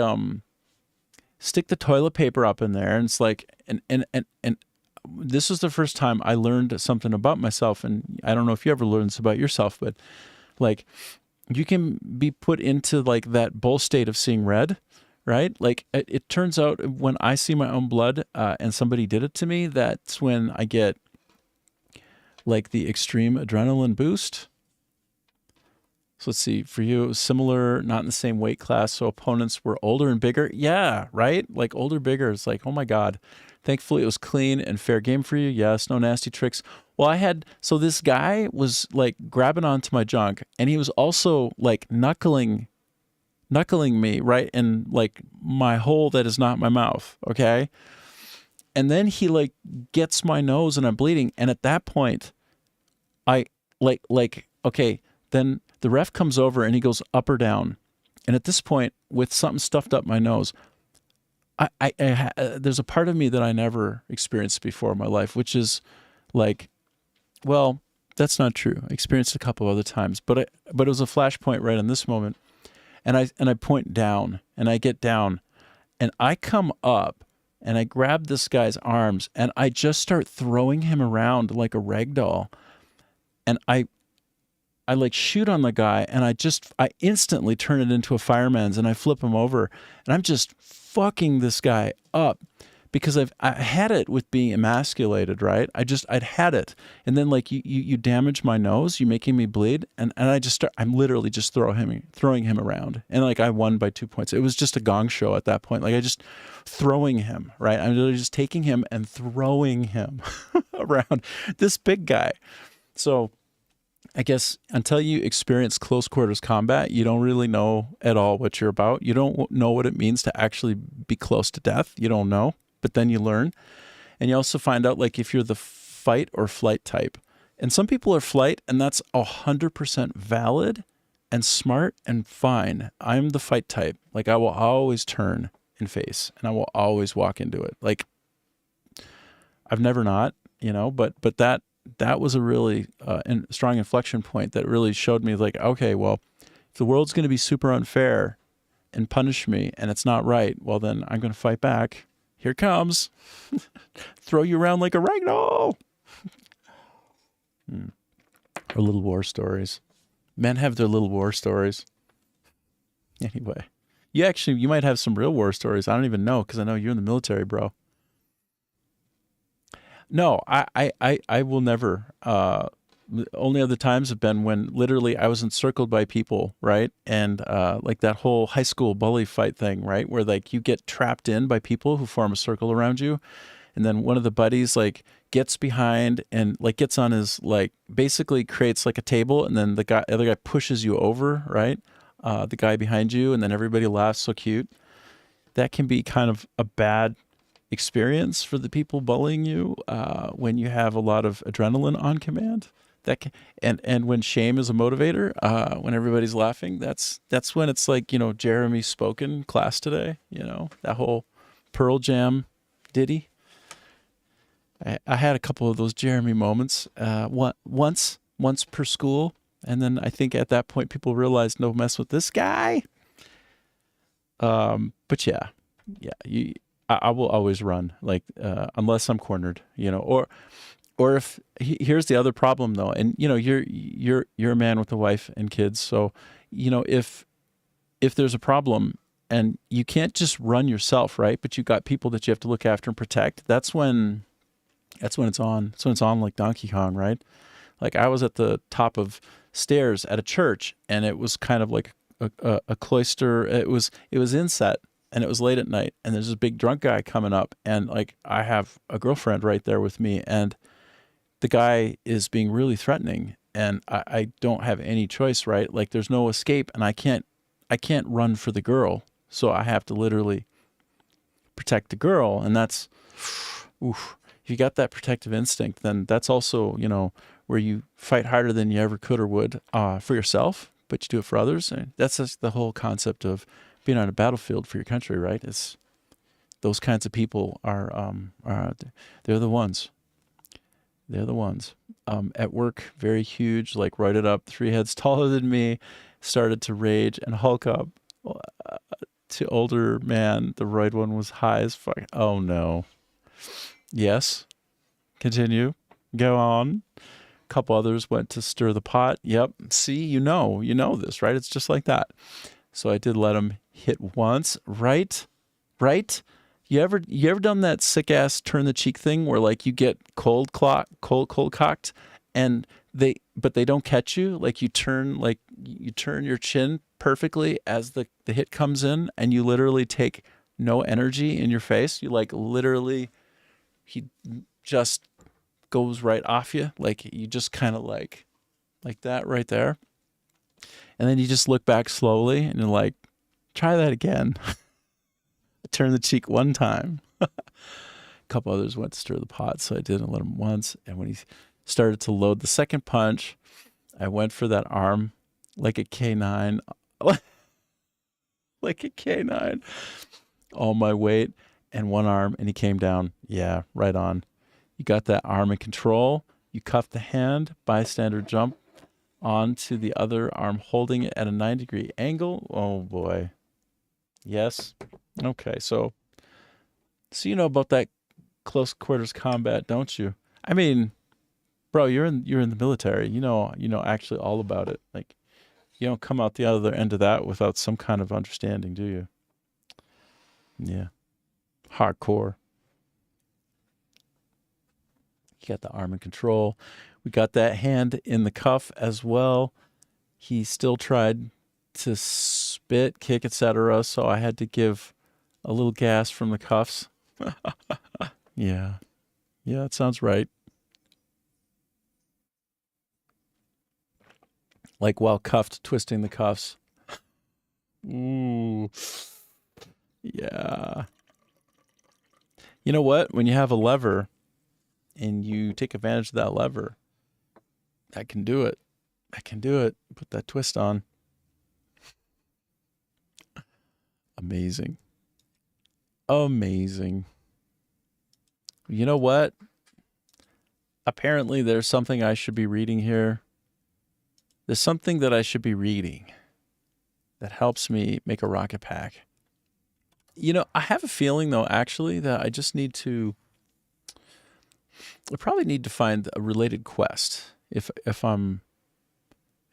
S1: toilet paper up in there, and it's like, and this was the first time I learned something about myself. And I don't know if you ever learned this about yourself, but like you can be put into like that bull state of seeing red. Right? Like it turns out when I see my own blood and somebody did it to me, that's when I get like the extreme adrenaline boost. So let's see, for you, it was similar, not in the same weight class. So opponents were older and bigger. Yeah, right? Like older, bigger. It's like, oh my God. Thankfully, it was clean and fair game for you. Yes, no nasty tricks. Well, so this guy was like grabbing onto my junk, and he was also like knuckling me right in like my hole that is not my mouth, okay? And then he like gets my nose and I'm bleeding, and at that point I like okay, then the ref comes over and he goes up or down. And at this point, with something stuffed up my nose, there's a part of me that I never experienced before in my life, which is like, well, that's not true. I experienced it a couple other times, but it was a flashpoint right in this moment. And I point down, and I get down, and I come up, and I grab this guy's arms, and I just start throwing him around like a rag doll. And I like shoot on the guy, and I instantly turn it into a fireman's, and I flip him over, and I'm just fucking this guy up. Because I had it with being emasculated, right? I'd had it. And then like you damage my nose, you making me bleed. And I'm literally just throwing him around. And like I won by 2 points. It was just a gong show at that point. Like I just throwing him, right? I'm literally just taking him and throwing him around this big guy. So I guess until you experience close quarters combat, you don't really know at all what you're about. You don't know what it means to actually be close to death. You don't know. But then you learn, and you also find out like if you're the fight or flight type. And some people are flight, and that's 100% valid and smart and fine. I'm the fight type. Like I will always turn and face, and I will always walk into it. Like I've never not, but that was a really strong inflection point that really showed me like, okay, well, if the world's going to be super unfair and punish me, and it's not right, well, then I'm going to fight back. Here comes. Throw you around like a ragdoll. Or little war stories. Men have their little war stories. Anyway, you might have some real war stories. I don't even know, because I know you're in the military, bro. No, I will never. Only other times have been when literally I was encircled by people, right? And like that whole high school bully fight thing, right? Where like you get trapped in by people who form a circle around you. And then one of the buddies like gets behind and like gets on his like basically creates like a table, and then the other guy pushes you over, right? The guy behind you, and then everybody laughs, so cute. That can be kind of a bad experience for the people bullying you when you have a lot of adrenaline on command. And when shame is a motivator, when everybody's laughing, that's when it's like, Jeremy spoken class today, that whole Pearl Jam ditty. I had a couple of those Jeremy moments, once per school. And then I think at that point people realized, no mess with this guy. But yeah, I will always run, like, unless I'm cornered, or if here's the other problem though, and you're a man with a wife and kids, so if there's a problem and you can't just run yourself, right? But you got people that you have to look after and protect. That's when it's on. That's when it's on like Donkey Kong, right? Like I was at the top of stairs at a church, and it was kind of like a cloister. It was inset, and it was late at night, and there's this big drunk guy coming up, and like I have a girlfriend right there with me, and the guy is being really threatening, and I don't have any choice, right? Like there's no escape, and I can't run for the girl, so I have to literally protect the girl, and that's, oof. If you got that protective instinct, then that's also, you know, where you fight harder than you ever could or would for yourself, but you do it for others. And that's just the whole concept of being on a battlefield for your country, right? It's those kinds of people are they're the ones. They're the ones. At work, very huge, like right it up, 3 heads taller than me, started to rage and hulk up to older man. The right one was high as fuck. Oh no. Yes. Continue. Go on. A couple others went to stir the pot. Yep. See, you know this, right? It's just like that. So I did let him hit once. Right? Right? You ever done that sick ass turn the cheek thing where like you get cold cocked and they don't catch you? Like you turn your chin perfectly as the hit comes in, and you literally take no energy in your face. You like literally, he just goes right off you. Like you just kind of like that right there. And then you just look back slowly and you're like, try that again. Turn the cheek one time. A couple others went to stir the pot, so I didn't let him once. And when he started to load the second punch, I went for that arm like a K9. Like a K9. All my weight and one arm, and he came down. Yeah, right on. You got that arm in control. You cuff the hand, bystander jump onto the other arm, holding it at a 90-degree angle. Oh boy. Yes. Okay, so you know about that close quarters combat, don't you? I mean, bro, you're in the military. You know actually all about it. Like you don't come out the other end of that without some kind of understanding, do you? Yeah. Hardcore. You got the arm in control. We got that hand in the cuff as well. He still tried to spit, kick, etc. So I had to give a little gas from the cuffs. Yeah. Yeah, that sounds right. Like while cuffed, twisting the cuffs. Ooh. Yeah. You know what? When you have a lever and you take advantage of that lever, I can do it. I can do it. Put that twist on. Amazing. Amazing. You know what? Apparently there's something I should be reading here. There's something that I should be reading that helps me make a rocket pack. You know, I have a feeling though, actually, that I probably need to find a related quest if I'm,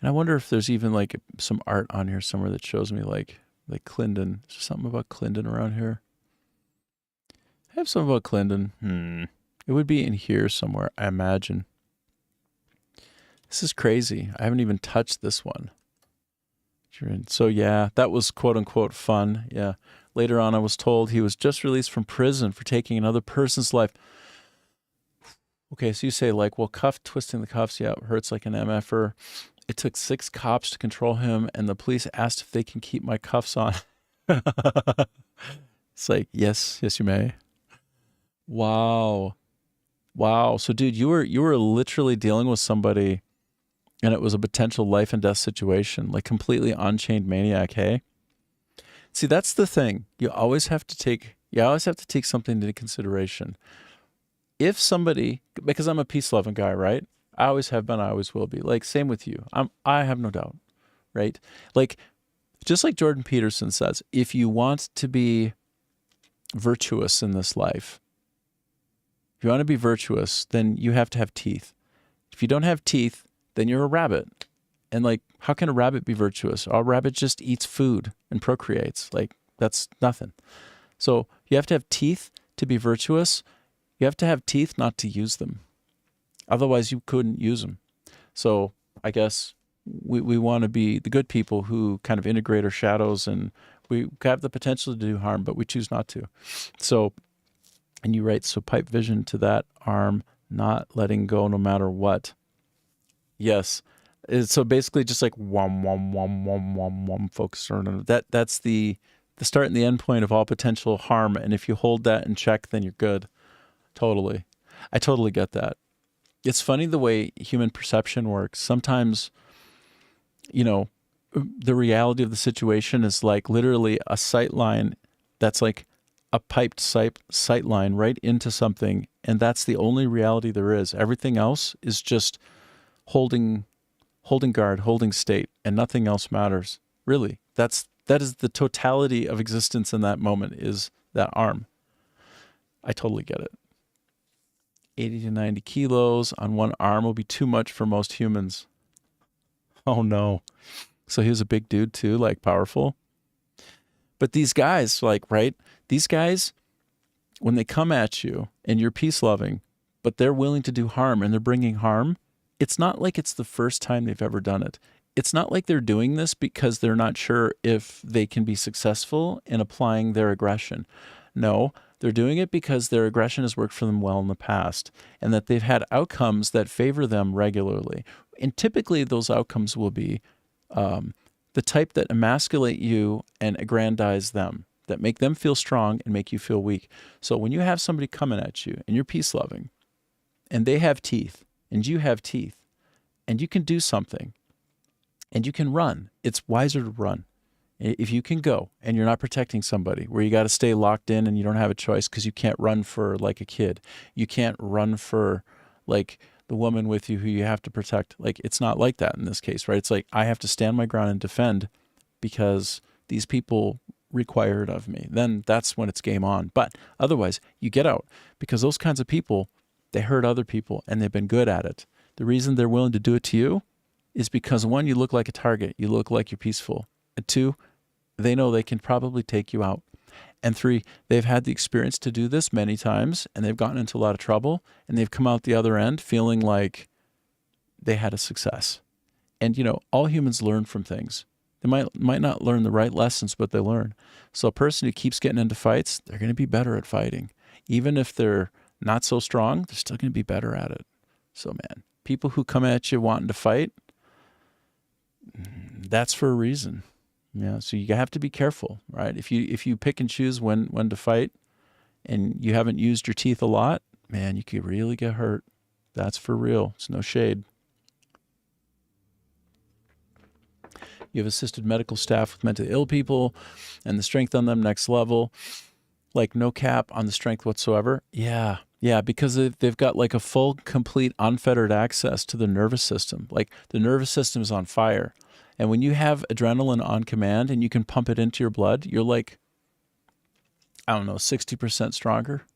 S1: and I wonder if there's even like some art on here somewhere that shows me like Clendon. Is there something about Clendon around here? I have something about Clendon. It would be in here somewhere, I imagine. This is crazy. I haven't even touched this one. So yeah, that was quote unquote fun. Yeah. Later on, I was told he was just released from prison for taking another person's life. Okay, so you say like, well, twisting the cuffs, yeah, it hurts like an MFer. It took 6 cops to control him, and the police asked if they can keep my cuffs on. It's like, yes, you may. Wow. So, dude, you were literally dealing with somebody, and it was a potential life and death situation, like completely unchained maniac. Hey, see, that's the thing. You always have to take something into consideration. If somebody, because I'm a peace-loving guy, right? I always have been, I always will be. Like, same with you. I have no doubt, right? Like, just like Jordan Peterson says, if you want to be virtuous in this life, if you want to be virtuous, then you have to have teeth. If you don't have teeth, then you're a rabbit. And like, how can a rabbit be virtuous? A rabbit just eats food and procreates. Like, that's nothing. So you have to have teeth to be virtuous. You have to have teeth not to use them. Otherwise, you couldn't use them. So I guess, we want to be the good people who kind of integrate our shadows, and we have the potential to do harm, but we choose not to. So, and you write, so pipe vision to that arm, not letting go no matter what. Yes. So basically just like focus on that. That's the start and the end point of all potential harm. And if you hold that in check, then you're good. Totally. I totally get that. It's funny the way human perception works. Sometimes, the reality of the situation is like literally a sight line that's like a piped sight line right into something. And that's the only reality there is. Everything else is just holding guard, holding state, and nothing else matters. Really. That is the totality of existence in that moment, is that arm. I totally get it. 80 to 90 kilos on one arm will be too much for most humans. Oh no. So he was a big dude too, like powerful. But these guys, right? These guys, when they come at you and you're peace loving, but they're willing to do harm and they're bringing harm, it's not like it's the first time they've ever done it. It's not like they're doing this because they're not sure if they can be successful in applying their aggression. No, they're doing it because their aggression has worked for them well in the past, and that they've had outcomes that favor them regularly. And typically those outcomes will be the type that emasculate you and aggrandize them, that make them feel strong and make you feel weak. So when you have somebody coming at you and you're peace loving, and they have teeth, and you have teeth, and you can do something, and you can run, it's wiser to run. If you can go and you're not protecting somebody where you got to stay locked in and you don't have a choice because you can't run for like a kid. You can't run for like the woman with you who you have to protect. Like, it's not like that in this case, right? It's like I have to stand my ground and defend because these people require it of me. Then that's when it's game on. But otherwise, you get out, because those kinds of people, they hurt other people and they've been good at it. The reason they're willing to do it to you is because, one, you look like a target. You look like you're peaceful. And two, they know they can probably take you out. And three, they've had the experience to do this many times, and they've gotten into a lot of trouble, and they've come out the other end feeling like they had a success. And, all humans learn from things. They might not learn the right lessons, but they learn. So a person who keeps getting into fights, they're going to be better at fighting. Even if they're not so strong, they're still going to be better at it. So, man, people who come at you wanting to fight, that's for a reason. Yeah, so you have to be careful, right? If you pick and choose when to fight, and you haven't used your teeth a lot, man, you could really get hurt. That's for real. It's no shade. You have assisted medical staff with mentally ill people, and the strength on them next level, like no cap on the strength whatsoever. Yeah, because they've got like a full, complete, unfettered access to the nervous system. Like the nervous system is on fire. And when you have adrenaline on command and you can pump it into your blood, you're like, 60% stronger,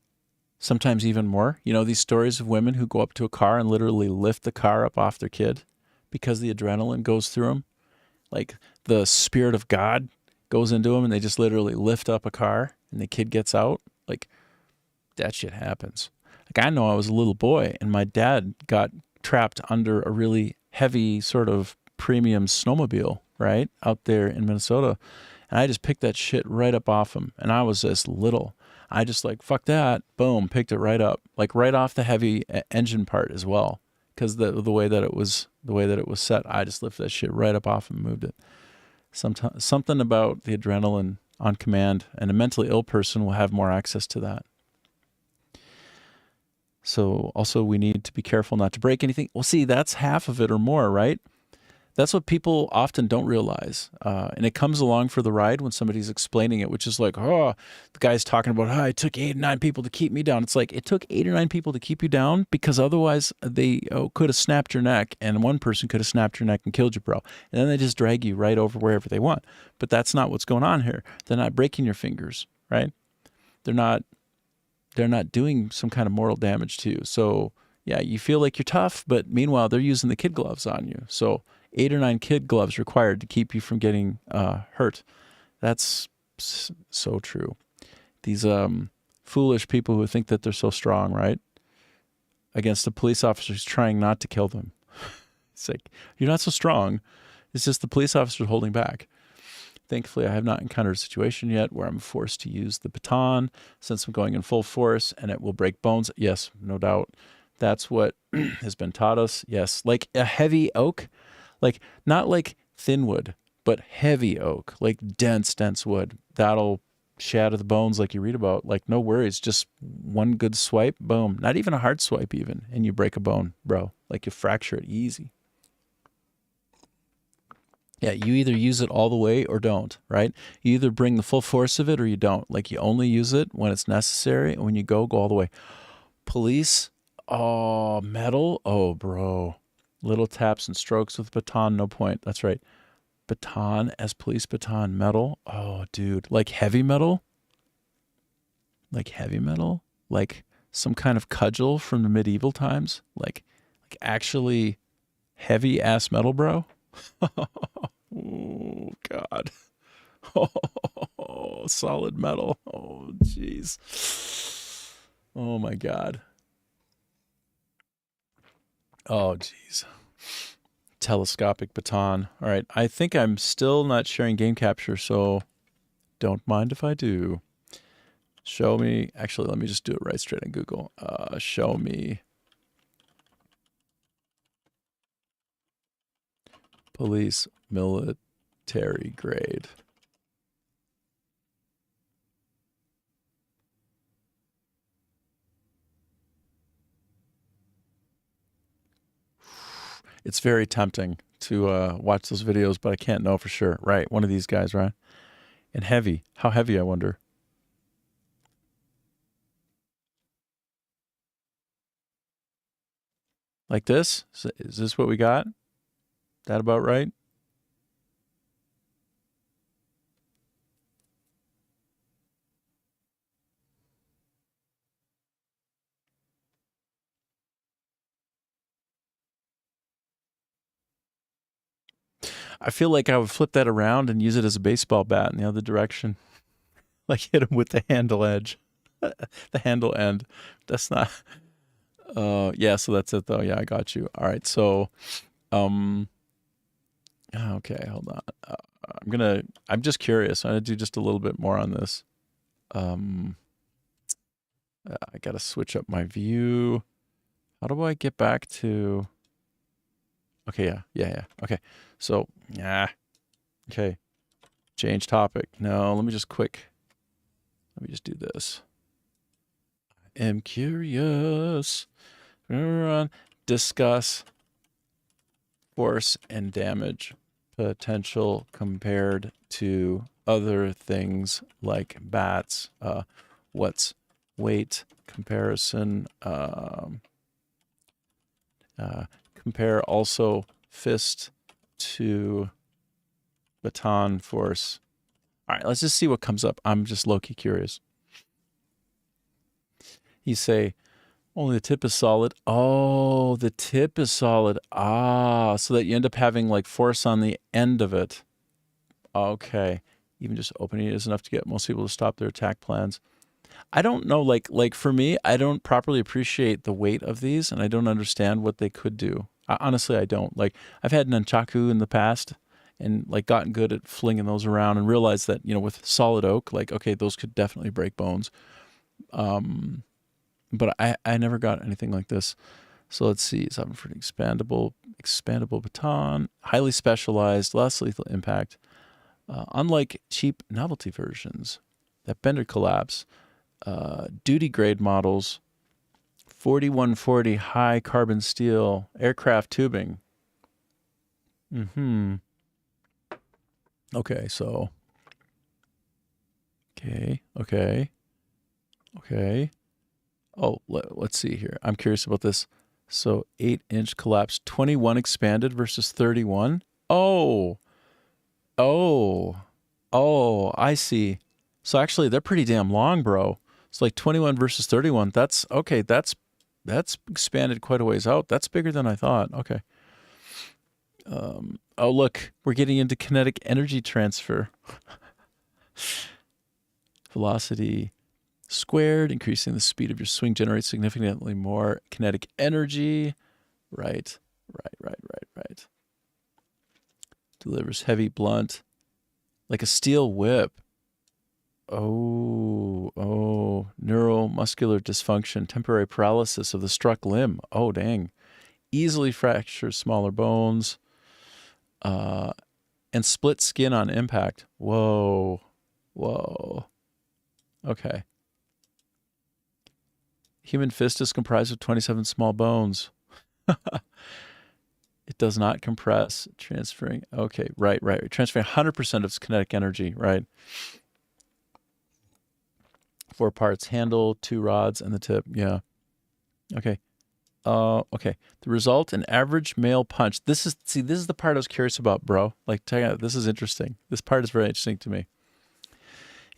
S1: sometimes even more. These stories of women who go up to a car and literally lift the car up off their kid because the adrenaline goes through them. Like the spirit of God goes into them and they just literally lift up a car and the kid gets out. Like, that shit happens. Like, I know I was a little boy and my dad got trapped under a really heavy sort of premium snowmobile, right, out there in Minnesota. And I just picked that shit right up off him. And I was this little. I just like, fuck that. Boom, picked it right up. Like right off the heavy engine part as well. Because the way that it was set, I just lifted that shit right up off and moved it. Something about the adrenaline on command, and a mentally ill person will have more access to that. So also we need to be careful not to break anything. Well, see, that's half of it or more, right? That's what people often don't realize. And it comes along for the ride when somebody's explaining it, which is like, the guy's talking about, it took 8 or 9 people to keep me down. It's like, it took 8 or 9 people to keep you down because otherwise they could have snapped your neck, and one person could have snapped your neck and killed you, bro. And then they just drag you right over wherever they want. But that's not what's going on here. They're not breaking your fingers, right? They're not doing some kind of mortal damage to you. So yeah, you feel like you're tough, but meanwhile, they're using the kid gloves on you. So 8 or 9 kid gloves required to keep you from getting hurt. That's so true. These foolish people who think that they're so strong, right? Against the police officers trying not to kill them. It's like, you're not so strong. It's just the police officer holding back. Thankfully, I have not encountered a situation yet where I'm forced to use the baton since I'm going in full force and it will break bones. Yes, no doubt. That's what has been taught us. Yes, like a heavy oak, like not like thin wood, but heavy oak, like dense wood. That'll shatter the bones like you read about. Like, no worries. Just one good swipe, boom. Not even a hard swipe even, and you break a bone, bro. Like you fracture it easy. Yeah, you either use it all the way or don't, right? You either bring the full force of it or you don't. Like you only use it when it's necessary, and when you go all the way. Police, oh, metal, oh, bro. Little taps and strokes with baton, no point. That's right. Baton as police baton, metal. Oh, dude, like heavy metal? Like heavy metal? Like some kind of cudgel from the medieval times? Like actually heavy ass metal, bro? Oh, God. Oh, solid metal. Oh, jeez. Oh, my God. Oh, jeez. Telescopic baton. All right. I think I'm still not sharing game capture, so don't mind if I do. Show me. Actually, let me just do it right straight on Google. Show me police military grade. It's very tempting to watch those videos, but I can't know for sure. Right, one of these guys, right? And heavy. How heavy, I wonder? Like this? Is this what we got? That about right? I feel like I would flip that around and use it as a baseball bat in the other direction. Like hit him with the handle edge. The handle end. That's not yeah, so that's it though. Yeah, I got you. All right. So okay, hold on. I'm just curious. I'm gonna do just a little bit more on this. I gotta switch up my view. How do I get back to okay, yeah. Okay. So yeah. Okay. Change topic. No, let me just do this. Am curious. Discuss force and damage potential compared to other things like bats. What's weight comparison? Compare also fist to baton force. All right, let's just see what comes up. I'm just low-key curious. You say, only the tip is solid. Oh, the tip is solid. Ah, so that you end up having like force on the end of it. Okay. Even just opening it is enough to get most people to stop their attack plans. I don't know, like for me, I don't properly appreciate the weight of these, and I don't understand what they could do. Honestly, I don't. Like, I've had nunchaku in the past and like gotten good at flinging those around and realized that, with solid oak, like, okay, those could definitely break bones. But I never got anything like this. So let's see. It's for an expandable baton, highly specialized, less lethal impact. Unlike cheap novelty versions that bend or collapse, duty grade models, 4140 high carbon steel aircraft tubing. Okay, so. Okay. Oh, let's see here. I'm curious about this. So 8-inch collapse, 21 expanded versus 31. Oh, I see. So actually, they're pretty damn long, bro. It's like 21 versus 31. That's okay. That's expanded quite a ways out. That's bigger than I thought. Okay. Oh, look, we're getting into kinetic energy transfer. Velocity squared, increasing the speed of your swing generates significantly more kinetic energy. Right. right. Delivers heavy blunt, like a steel whip. Oh, neuromuscular dysfunction, temporary paralysis of the struck limb. Oh, dang. Easily fractures smaller bones, and split skin on impact. Whoa. Okay. Human fist is comprised of 27 small bones. It does not compress, transferring. Okay, right. Transferring 100% of its kinetic energy, right? 4 parts: handle, 2 rods, and the tip. Yeah. Okay. Okay. The result: an average male punch. This is the part I was curious about, bro. Like, check out. This is interesting. This part is very interesting to me.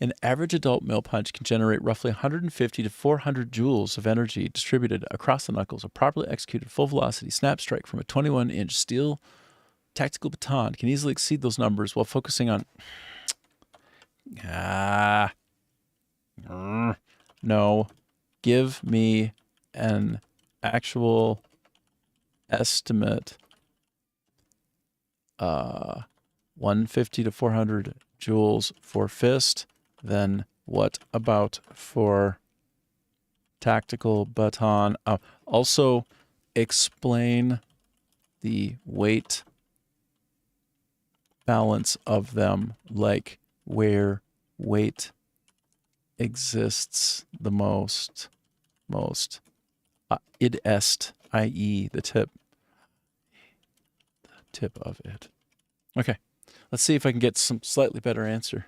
S1: An average adult male punch can generate roughly 150 to 400 joules of energy distributed across the knuckles. A properly executed full velocity snap strike from a 21-inch steel tactical baton can easily exceed those numbers while focusing on. No. Give me an actual estimate. 150 to 400 joules for fist. Then what about for tactical baton? Also explain the weight balance of them, like where weight exists the most. Id est, i.e. the tip of it. Okay, let's see if I can get some slightly better answer.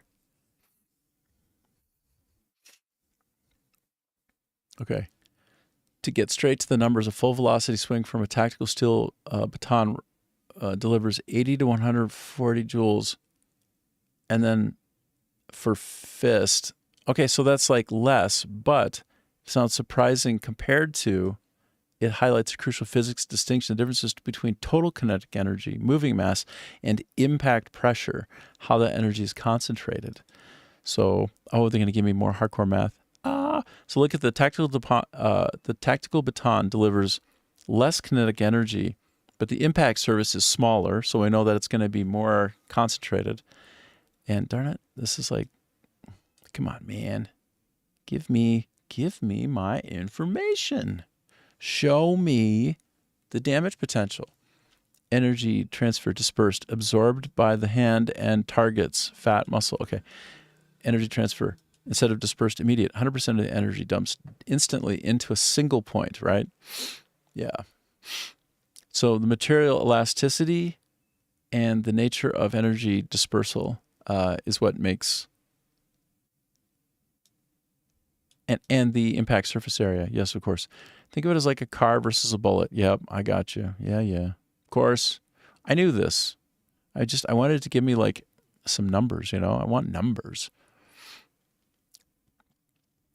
S1: Okay. To get straight to the numbers, a full velocity swing from a tactical steel baton delivers 80 to 140 joules. And then for fist, okay, so that's like less, but sounds surprising compared to, it highlights a crucial physics distinction, the differences between total kinetic energy, moving mass, and impact pressure, how that energy is concentrated. So, they're going to give me more hardcore math. So look at the tactical baton delivers less kinetic energy, but the impact surface is smaller, so we know that it's going to be more concentrated. And darn it, this is like, come on, man. Give me my information. Show me the damage potential. Energy transfer dispersed, absorbed by the hand and targets fat muscle. Okay. Energy transfer, instead of dispersed immediate, 100% of the energy dumps instantly into a single point, right? Yeah. So the material elasticity and the nature of energy dispersal is what makes, and the impact surface area. Yes, of course. Think of it as like a car versus a bullet. Yep, I got you. Yeah. Of course. I knew this. I wanted it to give me like some numbers, I want numbers.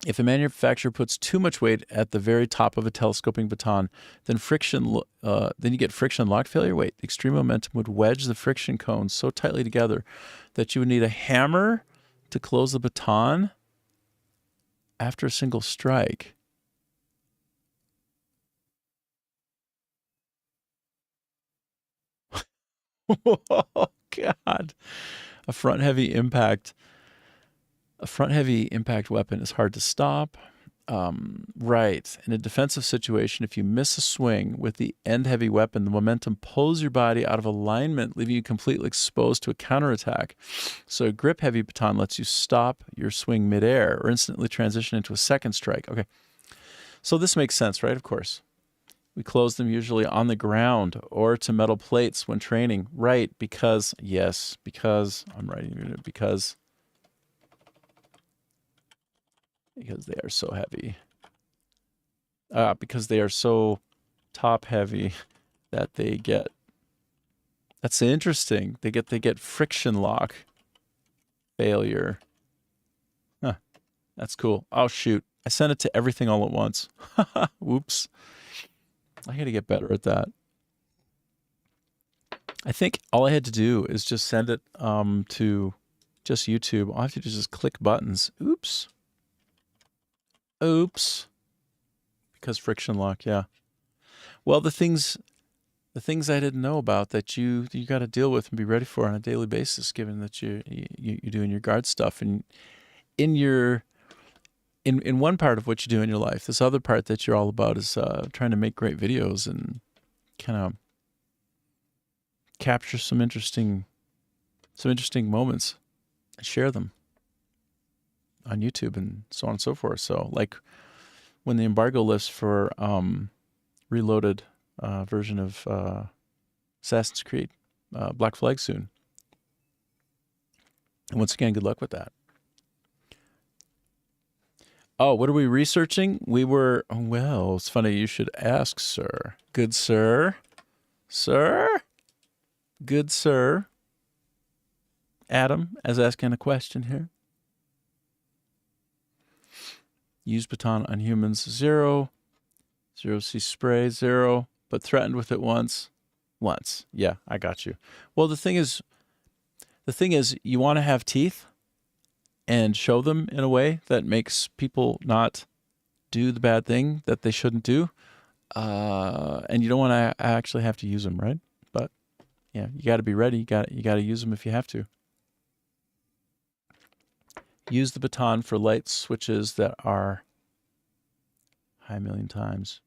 S1: If a manufacturer puts too much weight at the very top of a telescoping baton, then you get friction lock failure. Wait, extreme momentum would wedge the friction cones so tightly together that you would need a hammer to close the baton after a single strike. Oh, God. A front heavy impact weapon is hard to stop. Right. In a defensive situation, if you miss a swing with the end heavy weapon, the momentum pulls your body out of alignment, leaving you completely exposed to a counterattack. So a grip heavy baton lets you stop your swing midair or instantly transition into a second strike. Okay. So this makes sense, right? Of course. We close them usually on the ground or to metal plates when training. Right. Because I'm writing it because they are so heavy. Because they are so top heavy that they get, that's interesting. They get friction lock failure. Huh. That's cool. Oh, shoot. I sent it to everything all at once. Whoops. I got to get better at that. I think all I had to do is just send it to just YouTube. All I have to do is just click buttons. Oops. Because friction lock, yeah. Well, the things the things I didn't know about that you got to deal with and be ready for on a daily basis, given that you're doing your guard stuff and in your in one part of what you do in your life. This other part that you're all about is trying to make great videos and kind of capture some interesting moments and share them on YouTube and so on and so forth. So like when the embargo lifts for Reloaded version of Assassin's Creed Black Flag soon. And once again, good luck with that. Oh, what are we researching? Well, it's funny you should ask, sir. Good sir. Sir? Good sir. Adam is asking a question here. Use baton on humans, 0. 0C spray, 0. But threatened with it once. Once. Yeah, I got you. Well, the thing is, you want to have teeth and show them in a way that makes people not do the bad thing that they shouldn't do. And you don't want to actually have to use them, right? But yeah, you got to be ready. You got to use them if you have to. Use the baton for light switches that are high a million times.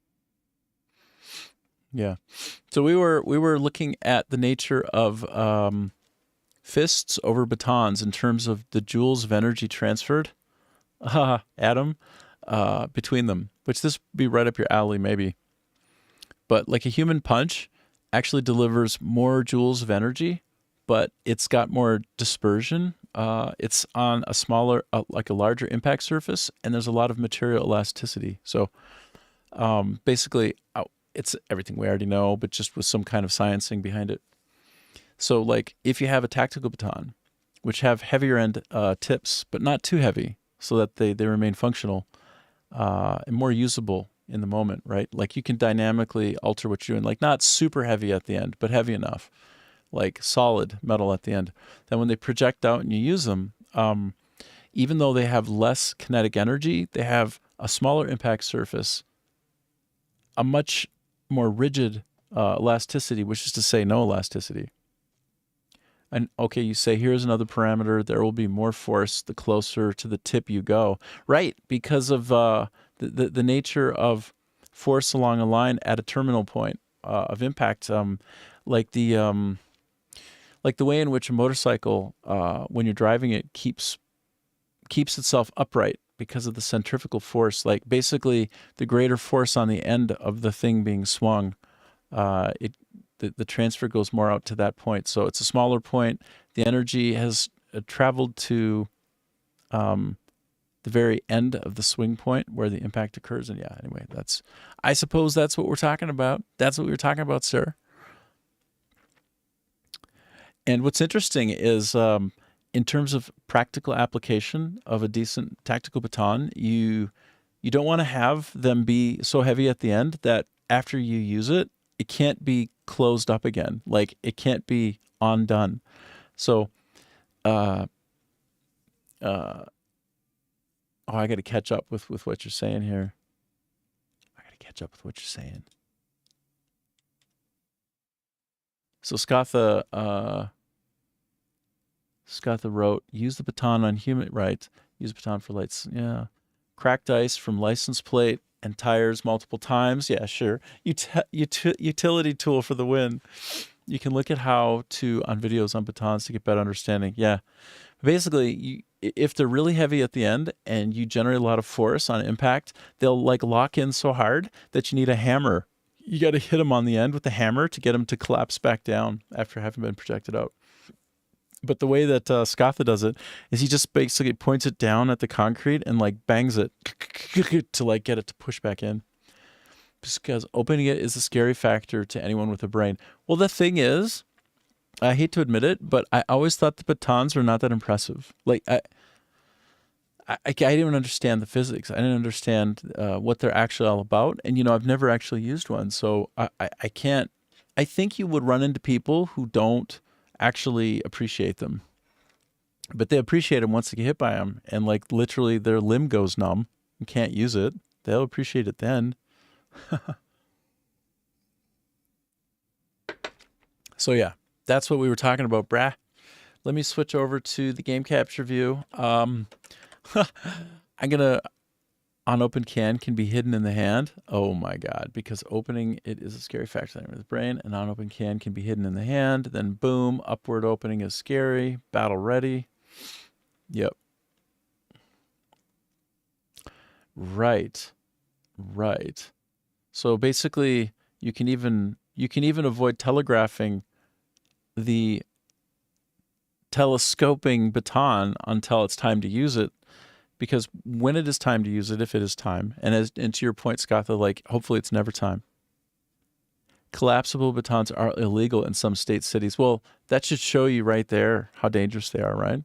S1: Yeah. So we were looking at the nature of fists over batons in terms of the joules of energy transferred, Adam, between them, which this would be right up your alley maybe. But like a human punch actually delivers more joules of energy, but it's got more dispersion. It's on a smaller, like a larger impact surface, and there's a lot of material elasticity. So basically, it's everything we already know, but just with some kind of sciencing behind it. So like if you have a tactical baton, which have heavier end tips, but not too heavy, so that they remain functional and more usable in the moment, right? Like you can dynamically alter what you're doing, like not super heavy at the end, but heavy enough, like solid metal at the end. Then when they project out and you use them, even though they have less kinetic energy, they have a smaller impact surface, a much more rigid elasticity, which is to say no elasticity. And okay, you say, here's another parameter. There will be more force the closer to the tip you go. Right, because of the nature of force along a line at a terminal point of impact, like the way in which a motorcycle, when you're driving it, keeps itself upright because of the centrifugal force. Like basically, the greater force on the end of the thing being swung, the transfer goes more out to that point. So it's a smaller point. The energy has traveled to the very end of the swing point where the impact occurs. And yeah, anyway, I suppose that's what we're talking about. That's what we were talking about, sir. And what's interesting is in terms of practical application of a decent tactical baton, you don't want to have them be so heavy at the end that after you use it, it can't be closed up again. Like it can't be undone. So, I got to catch up with what you're saying here. So Scatha wrote, use the baton on human, right? Use baton for lights. Yeah. Cracked ice from license plate and tires multiple times. Yeah, sure. Utility tool for the win. You can look at how to, on videos on batons to get better understanding. Yeah. Basically, if they're really heavy at the end and you generate a lot of force on impact, they'll like lock in so hard that you need a hammer. You got to hit them on the end with the hammer to get them to collapse back down after having been projected out. But the way that Scatha does it is he just basically points it down at the concrete and like bangs it to like get it to push back in. Because opening it is a scary factor to anyone with a brain. Well, the thing is, I hate to admit it, but I always thought the batons were not that impressive. Like I didn't understand the physics. I didn't understand what they're actually all about. And, you know, I've never actually used one. So I can't, I think you would run into people who don't actually appreciate them. But they appreciate them once they get hit by them. And like literally their limb goes numb and can't use it. They'll appreciate it then. So yeah, that's what we were talking about, brah. Let me switch over to the game capture view. I'm gonna on open can be hidden in the hand. Oh my god, because opening it is a scary factor in the brain, and on open can be hidden in the hand. Then boom, upward opening is scary. Battle ready. Yep. Right. Right. So basically, you can even avoid telegraphing the telescoping baton until it's time to use it, because when it is time to use it, if it is time, and to your point, Scotha, like hopefully it's never time. Collapsible batons are illegal in some state cities. Well, that should show you right there how dangerous they are, right?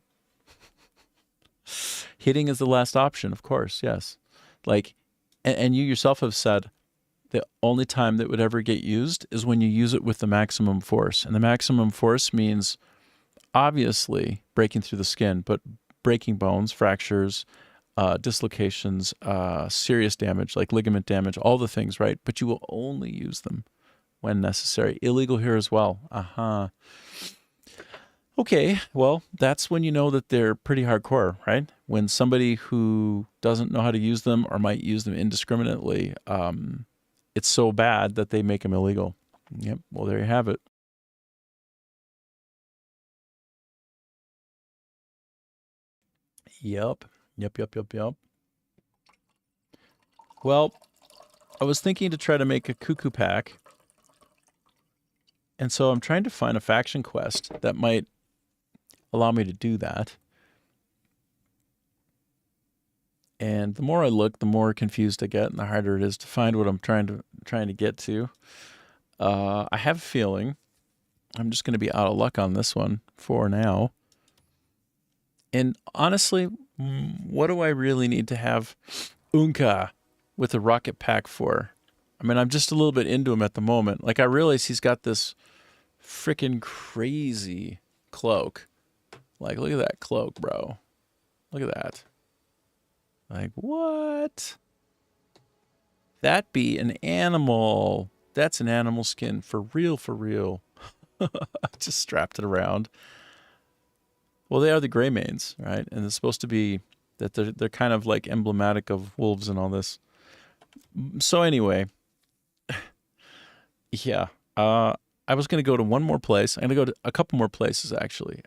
S1: Hitting is the last option, of course, yes. Like, and you yourself have said the only time that would ever get used is when you use it with the maximum force. And the maximum force means obviously breaking through the skin, but breaking bones, fractures, dislocations, serious damage like ligament damage, all the things, right? But you will only use them when necessary. Illegal here as well. Okay, well, that's when you know that they're pretty hardcore, right? When somebody who doesn't know how to use them or might use them indiscriminately, it's so bad that they make them illegal. Yep, well, there you have it. Yep. Well, I was thinking to try to make a cuckoo pack. And so I'm trying to find a faction quest that might allow me to do that. And the more I look, the more confused I get, and the harder it is to find what I'm trying to get to. I have a feeling I'm just going to be out of luck on this one for now. And honestly, what do I really need to have Unka with a rocket pack for? I mean, I'm just a little bit into him at the moment. Like, I realize he's got this freaking crazy cloak. Like, look at that cloak, bro. Look at that. Like, what? That be an animal. That's an animal skin for real, for real. Just strapped it around. Well, they are the Greymanes, right? And it's supposed to be that they're kind of like emblematic of wolves and all this. So anyway, yeah. I was going to go to one more place. I'm going to go to a couple more places, actually.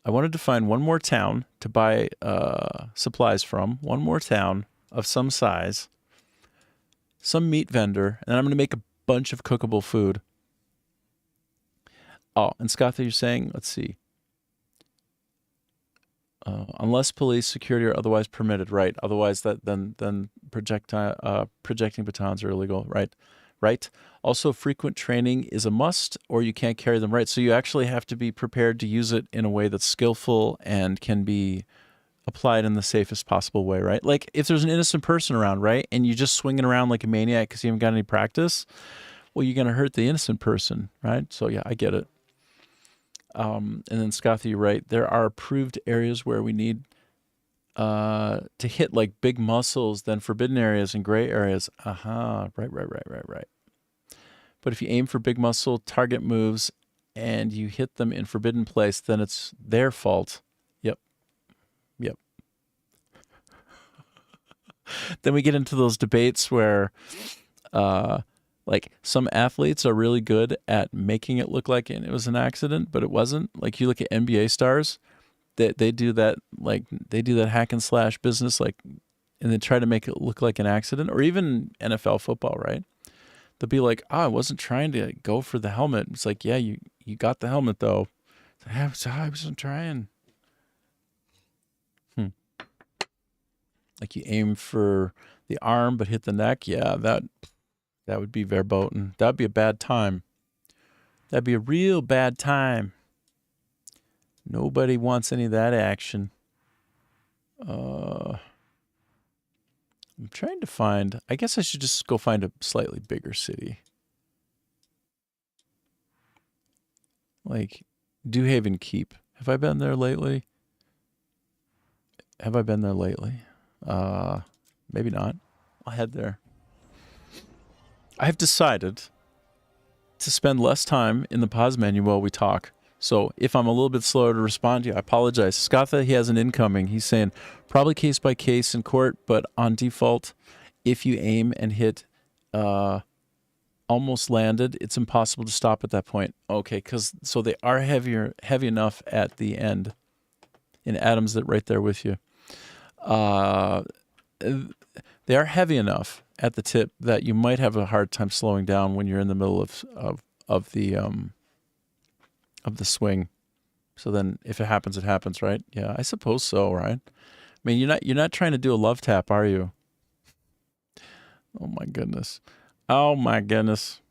S1: I wanted to find one more town to buy supplies from. One more town of some size. Some meat vendor. And I'm going to make a bunch of cookable food. Oh, and Scott, you're saying, let's see. Unless police, security, or otherwise permitted, right? Otherwise, then projecting batons are illegal, right? Right. Also, frequent training is a must, or you can't carry them, right? So you actually have to be prepared to use it in a way that's skillful and can be applied in the safest possible way, right? Like if there's an innocent person around, right, and you're just swinging around like a maniac because you haven't got any practice, well, you're going to hurt the innocent person, right? So yeah, I get it. And then Scotty, you're right. There are approved areas where we need to hit like big muscles, then forbidden areas and gray areas. Right. But if you aim for big muscle target moves and you hit them in forbidden place, then it's their fault. Yep. Then we get into those debates where like some athletes are really good at making it look like it was an accident, but it wasn't. Like you look at NBA stars, they do that, like they do that hack and slash business, like, and they try to make it look like an accident. Or even NFL football, right? They'll be like, "Oh, I wasn't trying to go for the helmet." It's like, yeah, you got the helmet though. I wasn't trying. Like you aim for the arm but hit the neck. Yeah, that would be verboten. That'd be a bad time. That'd be a real bad time. Nobody wants any of that action. I'm trying to find, I guess I should just go find a slightly bigger city. Like Dewhaven Keep. Have I been there lately? Maybe not. I'll head there. I have decided to spend less time in the pause menu while we talk. So if I'm a little bit slower to respond to you, I apologize. Scotha, he has an incoming. He's saying probably case by case in court, but on default, if you aim and hit almost landed, it's impossible to stop at that point. Okay, so they are heavy enough at the end. And Adam's that right there with you. They are heavy enough at the tip that you might have a hard time slowing down when you're in the middle of the swing. So then if it happens, right? Yeah, I suppose so, right? I mean, you're not trying to do a love tap, are you? Oh my goodness. Oh my goodness.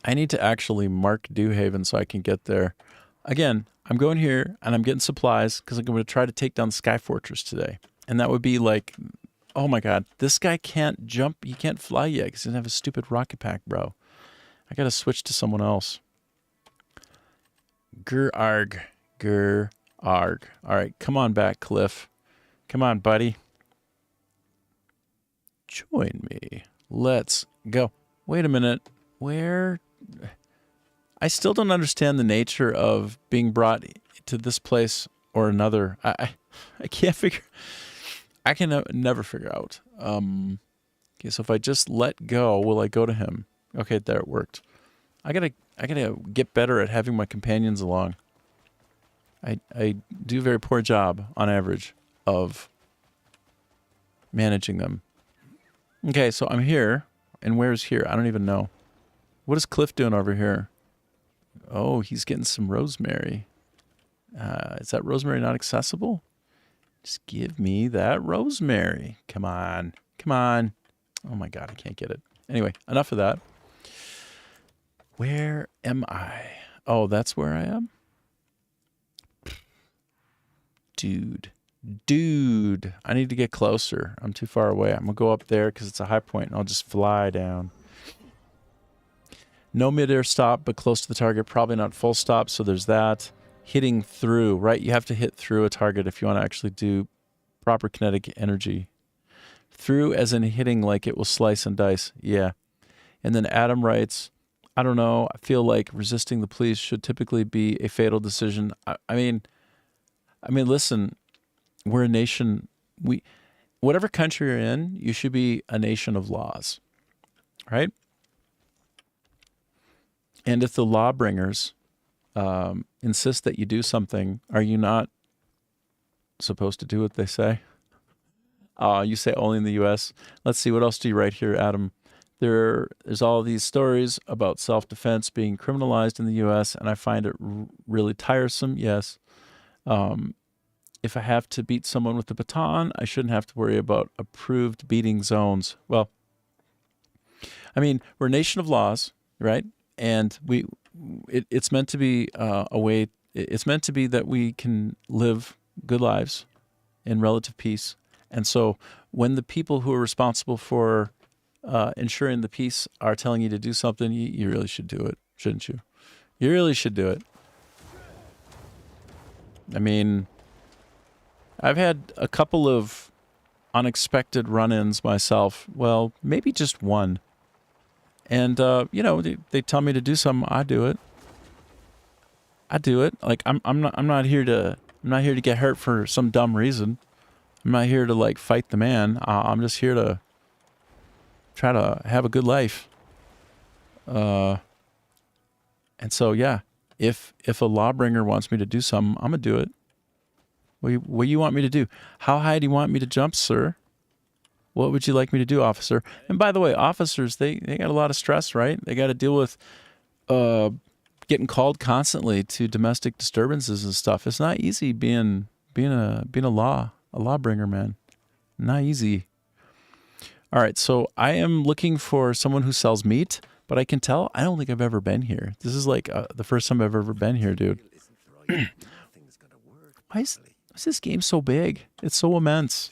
S1: I need to actually mark Dewhaven so I can get there. Again, I'm going here and I'm getting supplies because I'm going to try to take down the Sky Fortress today. And that would be like, oh my God, this guy can't jump. He can't fly yet because he doesn't have a stupid rocket pack, bro. I got to switch to someone else. Gur-arg. Gur-arg. All right, come on back, Cliff. Come on, buddy. Join me. Let's go. Wait a minute. Where? I still don't understand the nature of being brought to this place or another. I can't figure. I can never figure out. Okay, so if I just let go, will I go to him? Okay, there it worked. I gotta get better at having my companions along. I do a very poor job on average of managing them. Okay, so I'm here, and where's here? I don't even know. What is Cliff doing over here? Oh, he's getting some rosemary. Is that rosemary not accessible? Just give me that rosemary. Come on. Come on. Oh my God, I can't get it. Anyway, enough of that. Where am I? Oh, that's where I am? Dude, I need to get closer. I'm too far away. I'm going to go up there because it's a high point and I'll just fly down. No mid-air stop, but close to the target. Probably not full stop, so there's that. Hitting through, right? You have to hit through a target if you want to actually do proper kinetic energy. Through as in hitting like it will slice and dice. Yeah. And then Adam writes, I don't know. I feel like resisting the police should typically be a fatal decision. I mean, listen, we're a nation. Whatever country you're in, you should be a nation of laws, right? And if the law bringers insist that you do something, are you not supposed to do what they say? You say only in the U.S. Let's see, what else do you write here, Adam? There's all these stories about self-defense being criminalized in the U.S., and I find it really tiresome, yes. If I have to beat someone with a baton, I shouldn't have to worry about approved beating zones. Well, I mean, we're a nation of laws, right? And it's meant to be a way. It's meant to be that we can live good lives in relative peace. And so, when the people who are responsible for ensuring the peace are telling you to do something, you really should do it, shouldn't you? You really should do it. I mean, I've had a couple of unexpected run-ins myself. Well, maybe just one. And, they tell me to do something. I do it. Like, I'm not here to get hurt for some dumb reason. I'm not here to, like, fight the man. I'm just here to try to have a good life. And so, yeah, if a lawbringer wants me to do something, I'm going to do it. What do you want me to do? How high do you want me to jump, sir? What would you like me to do, officer? And by the way, officers, they got a lot of stress, right? They got to deal with getting called constantly to domestic disturbances and stuff. It's not easy being a lawbringer, man. Not easy. All right, so I am looking for someone who sells meat, but I can tell I don't think I've ever been here. This is like the first time I've ever been here, dude. Why is this game so big? It's so immense.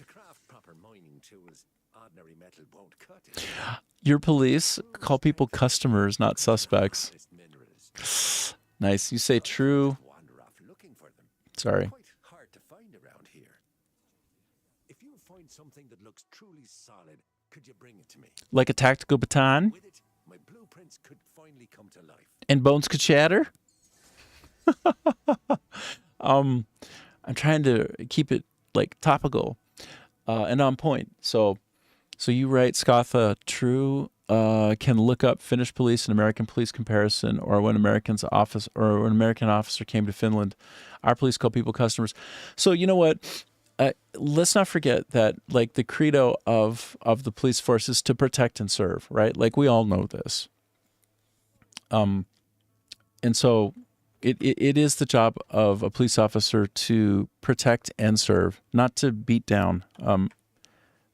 S1: Your police call people customers, not suspects. Nice. You say true. Sorry.
S2: Hard to find around here. If you find something that looks truly solid, could you bring it to me?
S1: Like a tactical baton?
S2: With it, my blueprints could finally
S1: And bones could shatter. I'm trying to keep it like topical and on point. So you write, Scatha, true, can look up Finnish police and American police comparison, or when an American officer came to Finland, our police call people customers. So you know what? Let's not forget that, like, the credo of the police force is to protect and serve, right? Like, we all know this. And so it is the job of a police officer to protect and serve, not to beat down.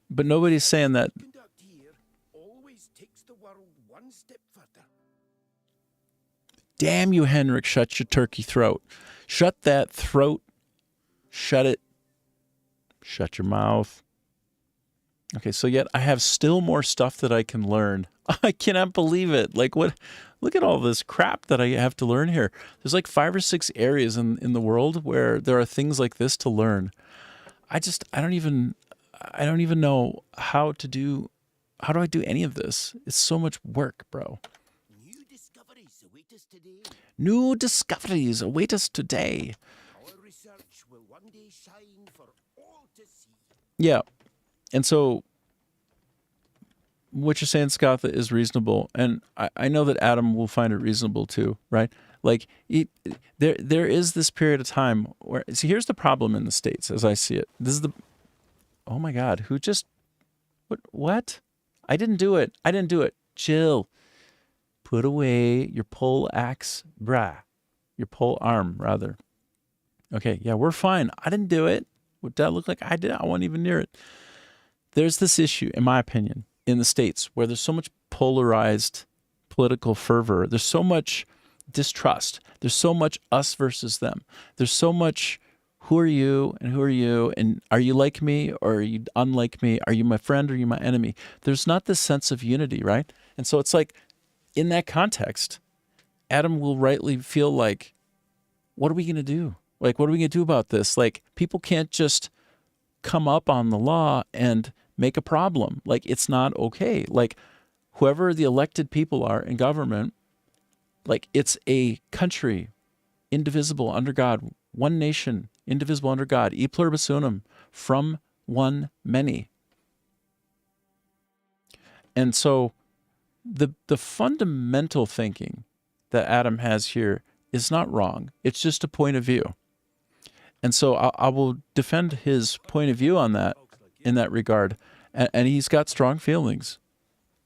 S1: But nobody's saying that.
S2: Conduct here always takes the world one step further.
S1: Damn you, Henrik, shut your turkey throat. Shut that throat. Shut it. Shut your mouth. Okay, so yet I have still more stuff that I can learn. I cannot believe it. Like, what? Look at all this crap that I have to learn here. There's like 5 or 6 areas in the world where there are things like this to learn. I don't even know how do I do any of this? It's so much work, bro.
S2: New discoveries await us today.
S1: New discoveries await us today.
S2: Our research will one day shine for all to see.
S1: Yeah. And so what you're saying, Scatha, is reasonable. And I know that Adam will find it reasonable too, right? Like, there is this period of time where, see, here's the problem in the States as I see it. This is oh my God, who just, what? I didn't do it. Chill. Put away your pole axe, your pole arm, rather. Okay, yeah, we're fine. I didn't do it. What did that look like? I did. I wasn't even near it. There's this issue, in my opinion, in the States where there's so much polarized political fervor. There's so much distrust. There's so much us versus them. There's so much who are you and who are you, and are you like me or are you unlike me? Are you my friend or are you my enemy? There's not this sense of unity, right? And so it's like, in that context, Adam will rightly feel like, what are we going to do? Like, what are we going to do about this? Like, people can't just come up on the law and make a problem. Like, it's not okay. Like, whoever the elected people are in government, like, it's a country, indivisible under God, one nation, indivisible under God, e pluribus unum, from one many. And so the fundamental thinking that Adam has here is not wrong. It's just a point of view. And so I will defend his point of view on that, in that regard. And he's got strong feelings.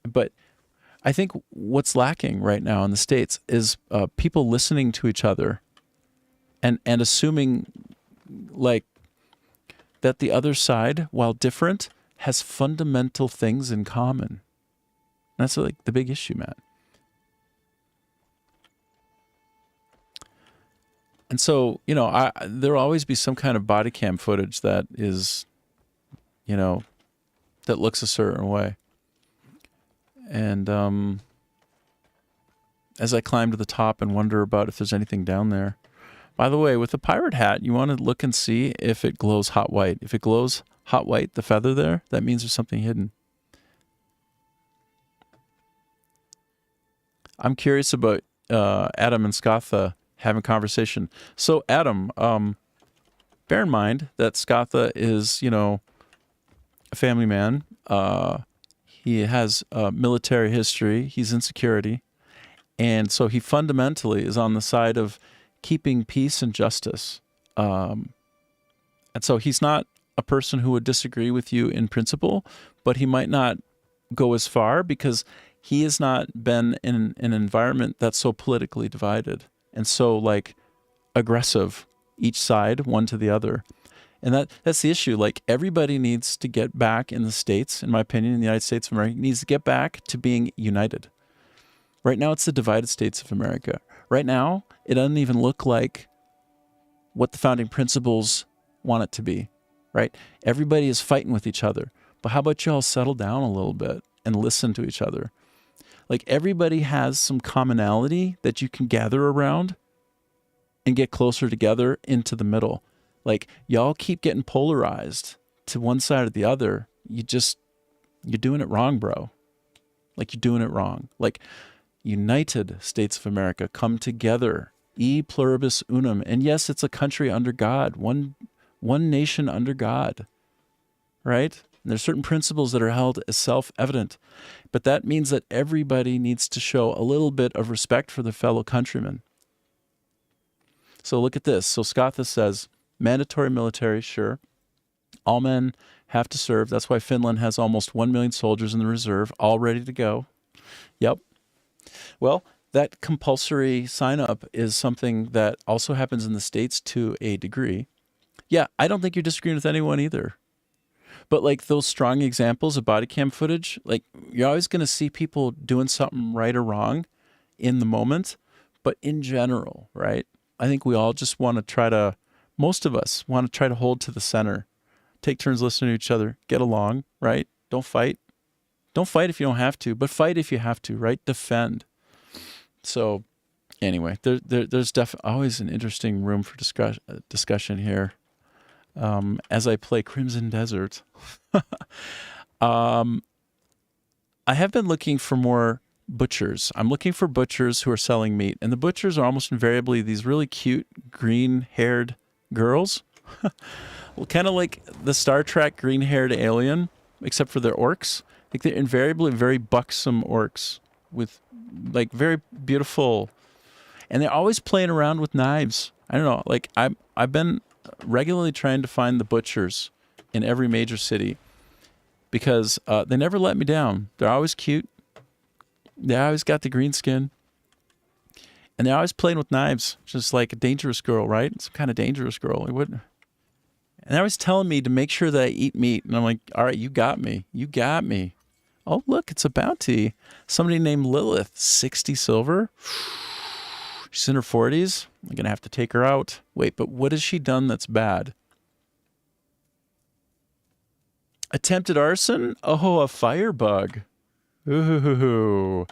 S1: But I think what's lacking right now in the States is people listening to each other and assuming, like, that the other side, while different, has fundamental things in common. That's like the big issue, Matt. And so, you know, there'll always be some kind of body cam footage that is, you know, that looks a certain way. And as I climb to the top and wonder about if there's anything down there. By the way, with the pirate hat, you want to look and see if it glows hot white. If it glows hot white, the feather there, that means there's something hidden. I'm curious about Adam and Scatha having a conversation. So Adam, bear in mind that Scatha is, you know, a family man. He has a military history. He's in security. And so he fundamentally is on the side of keeping peace and justice. And so he's not a person who would disagree with you in principle, but he might not go as far because he has not been in an environment that's so politically divided and so, like, aggressive, each side, one to the other. And that's the issue. Like, everybody needs to get back in the States, in my opinion, in the United States of America, needs to get back to being united. Right now, it's the divided states of America. Right now, it doesn't even look like what the founding principles want it to be, right? Everybody is fighting with each other. But how about y'all settle down a little bit and listen to each other? Like, everybody has some commonality that you can gather around and get closer together into the middle. Like, y'all keep getting polarized to one side or the other. You're doing it wrong, bro. Like, you're doing it wrong. Like, United States of America, come together, e pluribus unum. And yes, it's a country under God, one nation under God, right? And there's certain principles that are held as self-evident, but that means that everybody needs to show a little bit of respect for their fellow countrymen. So look at this. So Scotta says, mandatory military, sure. All men have to serve. That's why Finland has almost 1 million soldiers in the reserve, all ready to go. Yep. Well, that compulsory sign-up is something that also happens in the States to a degree. Yeah, I don't think you're disagreeing with anyone either. But like those strong examples of body cam footage, like you're always going to see people doing something right or wrong in the moment. But in general, right, I think we all just want to try to, most of us want to try to hold to the center, take turns listening to each other, get along, right? Don't fight. Don't fight if you don't have to, but fight if you have to, right? Defend. So anyway, there's definitely always an interesting room for discussion here. As I play Crimson Desert, I have been looking for more butchers. I'm looking for butchers who are selling meat, and the butchers are almost invariably these really cute green-haired girls, well, kind of like the Star Trek green-haired alien, except for they're orcs. Like they're invariably very buxom orcs with like very beautiful, and they're always playing around with knives. I don't know. Like I've been regularly trying to find the butchers in every major city because they never let me down. They're always cute. They always got the green skin. And they're always playing with knives, just like a dangerous girl, right? Some kind of dangerous girl. And they're always telling me to make sure that I eat meat. And I'm like, all right, you got me. You got me. Oh, look, it's a bounty. Somebody named Lilith, 60 silver. She's in her 40s. I'm going to have to take her out. Wait, but what has she done that's bad? Attempted arson? Oh, a firebug. Ooh.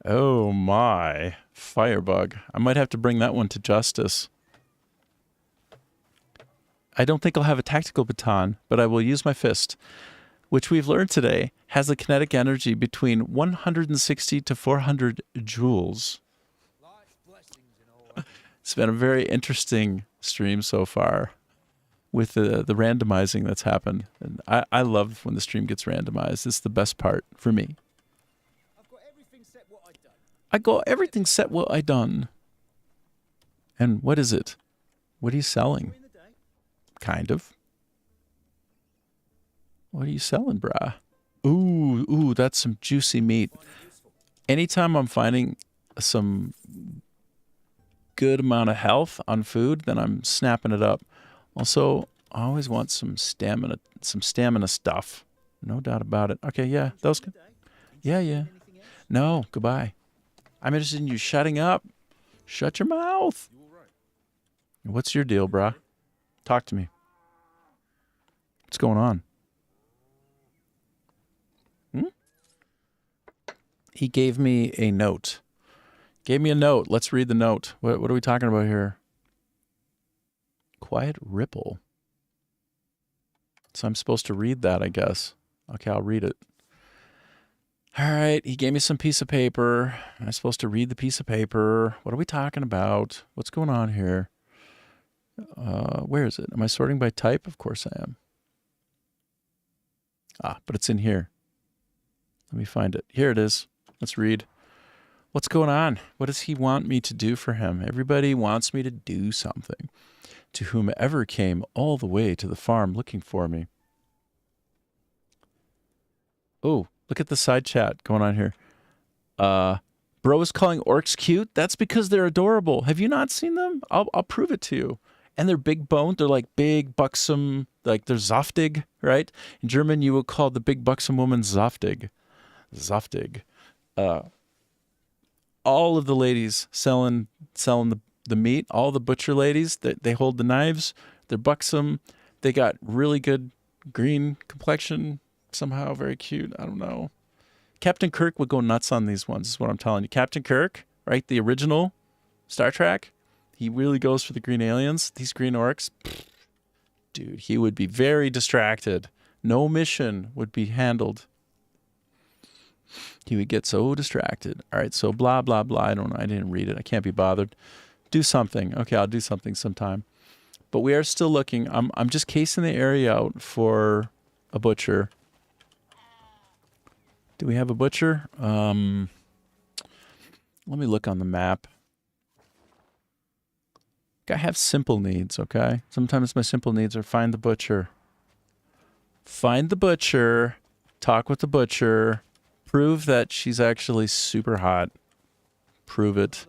S1: Oh, my. Firebug. I might have to bring that one to justice. I don't think I'll have a tactical baton, but I will use my fist, which we've learned today has a kinetic energy between 160 to 400 joules. It's been a very interesting stream so far with the randomizing that's happened. And I love when the stream gets randomized. It's the best part for me.
S3: I've got everything set what I done.
S1: I got everything set what I done. And what is it? What are you selling? Kind of. What are you selling, brah? Ooh, that's some juicy meat. Anytime I'm finding some good amount of health on food, then I'm snapping it up. Also, I always want some stamina stuff. No doubt about it. Okay, yeah, that was good. Yeah. No, goodbye. I'm interested in you shutting up. Shut your mouth. What's your deal, brah? Talk to me. What's going on? He gave me a note. Let's read the note. What are we talking about here? Quiet ripple. So I'm supposed to read that, I guess. Okay, I'll read it. All right, he gave me some piece of paper. I'm supposed to read the piece of paper. What are we talking about? What's going on here? Where is it? Am I sorting by type? Of course I am. But it's in here. Let me find it. Here it is. Let's read. What's going on? What does he want me to do for him? Everybody wants me to do something. To whomever came all the way to the farm looking for me. Oh, look at the side chat going on here. Bro is calling orcs cute. That's because they're adorable. Have you not seen them? I'll prove it to you. And they're big boned. They're like big, buxom, like they're Zoftig, right? In German, you would call the big, buxom woman Zoftig. Zoftig. All of the ladies selling the meat, all the butcher ladies, they hold the knives. They're buxom. They got really good green complexion. Somehow very cute. I don't know. Captain Kirk would go nuts on these ones, is what I'm telling you. Captain Kirk, right? The original Star Trek. He really goes for the green aliens. These green orcs. Dude, he would be very distracted. No mission would be handled. He would get so distracted. All right, so blah, blah, blah. I don't know. I didn't read it. I can't be bothered. Do something. Okay, I'll do something sometime. But we are still looking. I'm just casing the area out for a butcher. Do we have a butcher? Let me look on the map. I have simple needs, okay? Sometimes my simple needs are find the butcher. Find the butcher. Talk with the butcher. Prove that she's actually super hot. Prove it.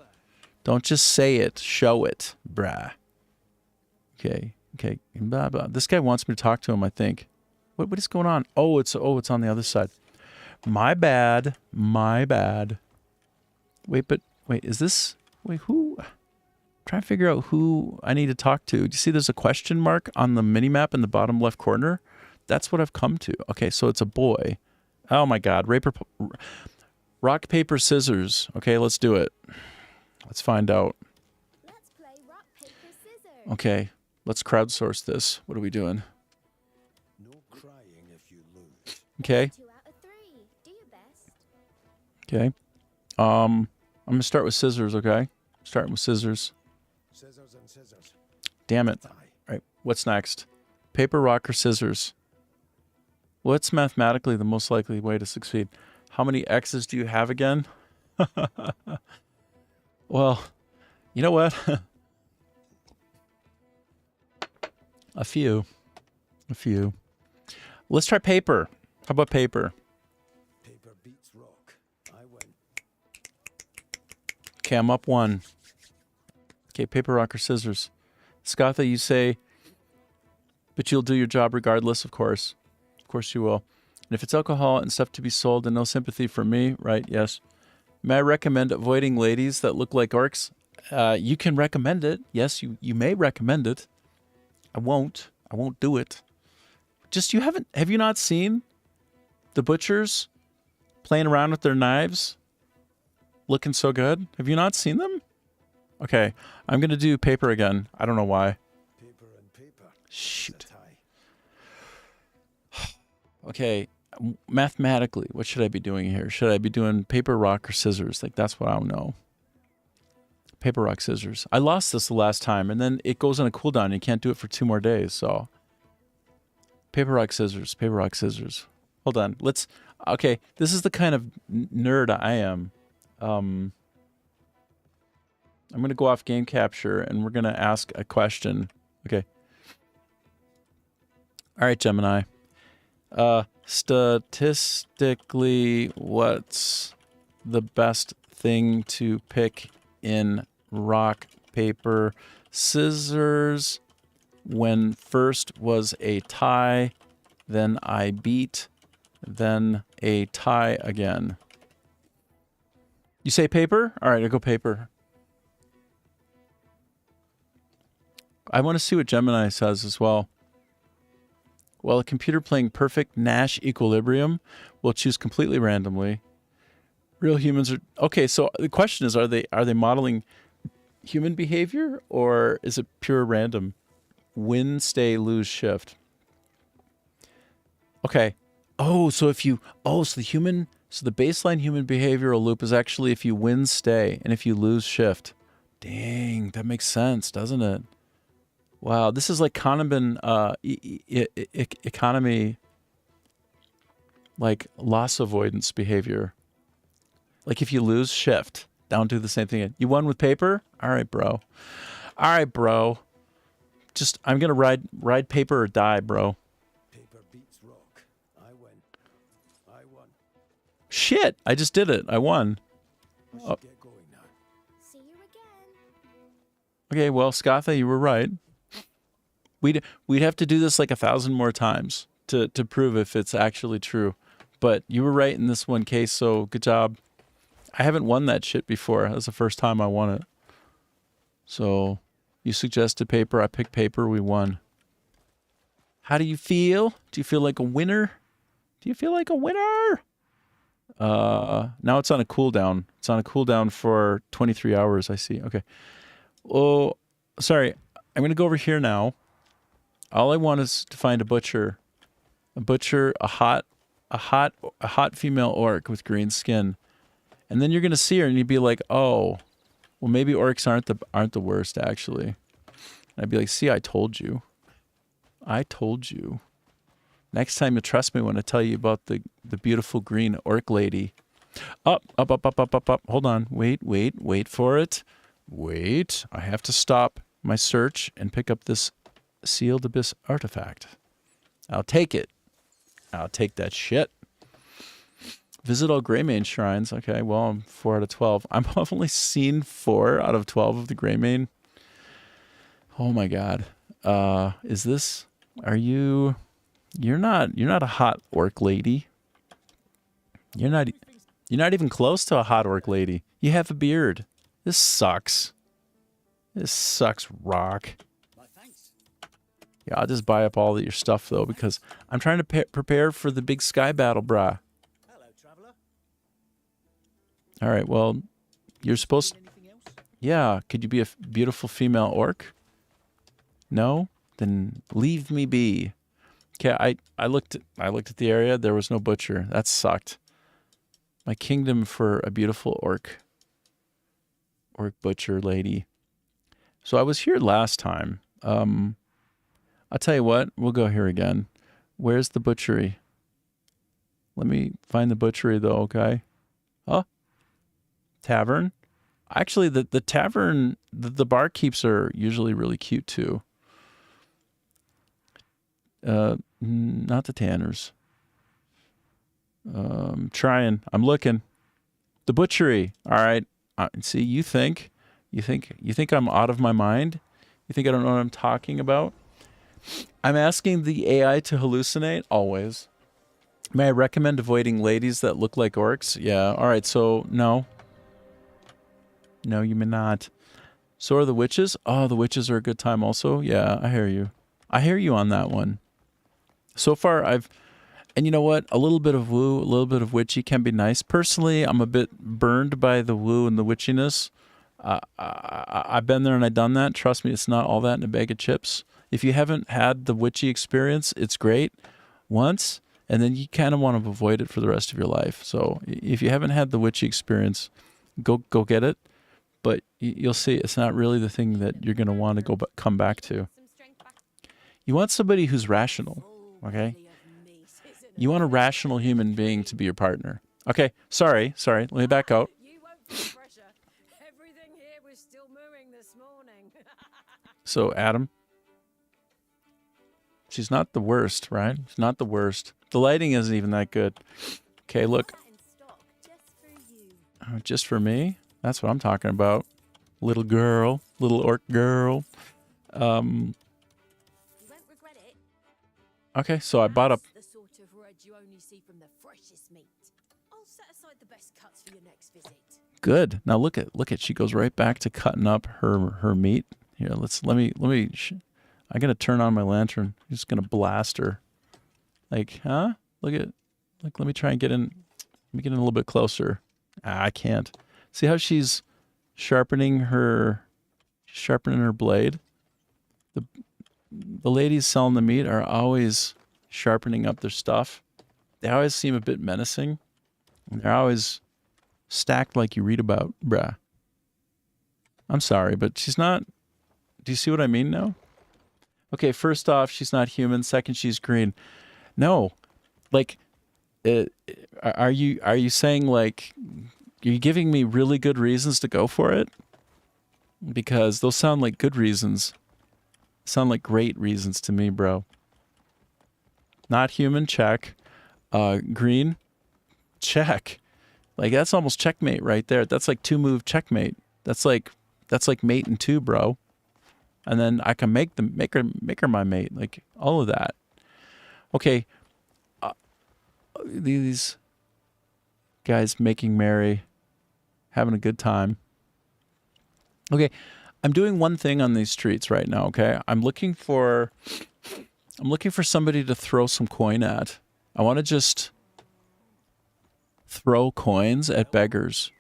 S1: Don't just say it. Show it, brah. Okay. Blah, blah. This guy wants me to talk to him, I think. What is going on? Oh, it's on the other side. My bad. Wait, is this... Wait, who... Trying to figure out who I need to talk to. Do you see there's a question mark on the mini-map in the bottom left corner? That's what I've come to. Okay, so it's a boy. Oh my god. Rock, paper, scissors. Okay, let's do it. Let's find out.
S4: Let's play rock, paper, scissors.
S1: Okay, let's crowdsource this. What are we doing?
S2: No crying if you lose.
S1: Okay.
S4: 2 out of 3. Do your best.
S1: Okay. I'm going to start with scissors, okay? Starting with scissors.
S2: Scissors and scissors.
S1: Damn it.
S2: Die.
S1: All right, what's next? Paper, rock, or scissors? What's mathematically the most likely way to succeed? How many X's do you have again? Well, you know what? A few. Let's try paper. How about paper?
S2: Paper beats rock. I win.
S1: Okay, I'm up 1. Okay, paper, rock, or scissors. Scatha, you say, but you'll do your job regardless, of course. Of course you will. And if it's alcohol and stuff to be sold and no sympathy for me, right? Yes. May I recommend avoiding ladies that look like orcs? You can recommend it. Yes, you may recommend it. I won't do it. Just have you not seen the butchers playing around with their knives? Looking so good. Have you not seen them? Okay, I'm going to do paper again. I don't know why.
S2: Paper and paper.
S1: Shoot.
S2: It's a tie.
S1: Okay, mathematically, what should I be doing here? Should I be doing paper, rock, or scissors? Like, that's what I don't know. Paper, rock, scissors. I lost this the last time, and then it goes on a cooldown. You can't do it for 2 more days, so... Paper, rock, scissors. Paper, rock, scissors. Hold on. Okay, this is the kind of nerd I am. I'm going to go off game capture, and we're going to ask a question. Okay. All right, Gemini. Statistically, what's the best thing to pick in rock, paper, scissors when first was a tie, then I beat, then a tie again? You say paper? All right, I go paper. I want to see what Gemini says as well. While a computer playing perfect Nash equilibrium will choose completely randomly. Real humans are... Okay, so the question is, are they modeling human behavior, or is it pure random? Win, stay, lose, shift. Okay. Oh, so if you... Oh, so the baseline human behavioral loop is actually if you win, stay, and if you lose, shift. Dang, that makes sense, doesn't it? Wow, this is like Kahneman economy, like loss avoidance behavior. Like if you lose, shift. Don't do the same thing. You won with paper? All right, bro. Just, I'm going to ride paper or die, bro.
S2: Paper beats rock. I win. I won.
S1: Shit, I just did it. I won.
S2: I should get going now.
S4: See you again.
S1: Okay, well, Scatha, you were right. We'd have to do this like 1,000 more times to prove if it's actually true. But you were right in this one case, so good job. I haven't won that shit before. That's the first time I won it. So you suggested paper, I picked paper, we won. How do you feel? Do you feel like a winner? Now it's on a cooldown. It's on a cooldown for 23 hours, I see. Okay. Oh, sorry. I'm going to go over here now. All I want is to find a butcher. A hot a hot female orc with green skin, and then you're gonna see her and you'd be like, oh, well maybe orcs aren't the worst actually. And I'd be like, see, I told you. I told you. Next time you'll trust me when I tell you about the beautiful green orc lady. Up. Hold on. Wait for it. Wait. I have to stop my search and pick up this sealed abyss artifact. I'll take it. I'll take that shit. Visit all Greymane shrines. Okay, well, I'm 4 out of 12. I've only seen 4 out of 12 of the Greymane. Oh my god. Is this... Are you... You're not a hot orc lady. You're not even close to a hot orc lady. You have a beard. This sucks. This sucks rock. Yeah, I'll just buy up all of your stuff though because I'm trying to prepare for the big sky battle, brah.
S3: Hello, traveler.
S1: All right, well, you're supposed to... Yeah, could you be a beautiful female orc? No? Then leave me be. Okay, I looked at the area. There was no butcher. That sucked. My kingdom for a beautiful orc butcher lady. So I was here last time. I'll tell you what. We'll go here again. Where's the butchery? Let me find the butchery though. Okay. Oh, tavern. Actually, the tavern, the barkeeps are usually really cute too. Not the tanners. Trying. I'm looking. The butchery. All right. See, you think I'm out of my mind? You think I don't know what I'm talking about? I'm asking the AI to hallucinate always. May I recommend avoiding ladies that look like orcs? Yeah. All right. So no. No, you may not. So are the witches. Oh, the witches are a good time also. Yeah, I hear you. I hear you on that one. So far, and you know what? A little bit of woo, a little bit of witchy can be nice. Personally, I'm a bit burned by the woo and the witchiness. I've been there and I've done that. Trust me, it's not all that in a bag of chips. If you haven't had the witchy experience, it's great once, and then you kind of want to avoid it for the rest of your life. So if you haven't had the witchy experience, go get it. But you'll see, it's not really the thing that you're going to want to come back to. You want somebody who's rational. Okay, you want a rational human being to be your partner. Okay, sorry. Let me back out.
S5: You won't feel pressure. Everything here was still mooing this morning.
S1: So, Adam, she's not the worst, right? She's not the worst. The lighting isn't even that good. Okay, look. Just for me? That's what I'm talking about. Little girl, little orc girl. Okay, so I bought a...
S5: The sort of red you only see from the freshest meat. I'll set aside the best cuts for your next visit.
S1: Good. Now look at. She goes right back to cutting up her meat. Here, let me. I'm gonna turn on my lantern. I'm just gonna blast her. Like, huh? Let me try and get in. Let me get in a little bit closer. I can't. See how she's sharpening her blade? The ladies selling the meat are always sharpening up their stuff. They always seem a bit menacing. They're always stacked like you read about, bruh. I'm sorry, but she's not... Do you see what I mean now? Okay, first off, she's not human. Second, she's green. No. Like, are you saying, like... Are you giving me really good reasons to go for it? Because those sound like good reasons. Sound like great reasons to me, bro. Not human, check. Green, check. Like, that's almost checkmate right there. That's like 2-move checkmate. That's like mate in 2, bro. And then I can make her my mate. Like, all of that. Okay. These guys making merry, having a good time. Okay. I'm doing one thing on these streets right now, okay? I'm looking for somebody to throw some coin at. I want to just throw coins at beggars.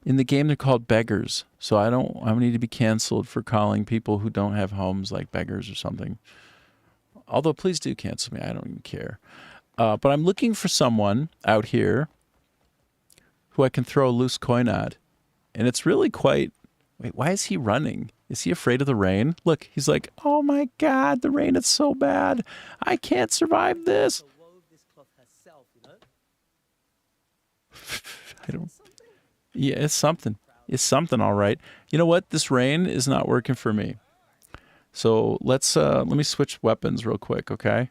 S1: In the game, they're called beggars, so I don't need to be canceled for calling people who don't have homes like beggars or something. Although, please do cancel me. I don't even care. But I'm looking for someone out here who I can throw a loose coin at. And it's really quite... Wait, why is he running? Is he afraid of the rain? Look, he's like, oh my God, the rain is so bad. I can't survive this. I don't... Yeah, it's something. It's something, all right. You know what? This rain is not working for me. So let me switch weapons real quick, okay?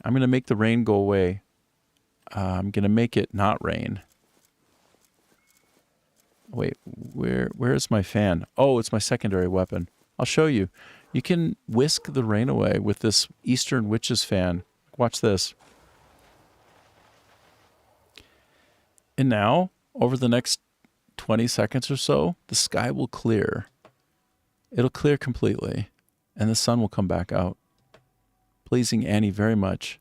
S1: I'm going to make the rain go away. I'm going to make it not rain. Wait, where is my fan? Oh, it's my secondary weapon. I'll show you. You can whisk the rain away with this Eastern Witches fan. Watch this. And now, over the next 20 seconds or so, the sky will clear. It'll clear completely, and the sun will come back out, pleasing Annie very much.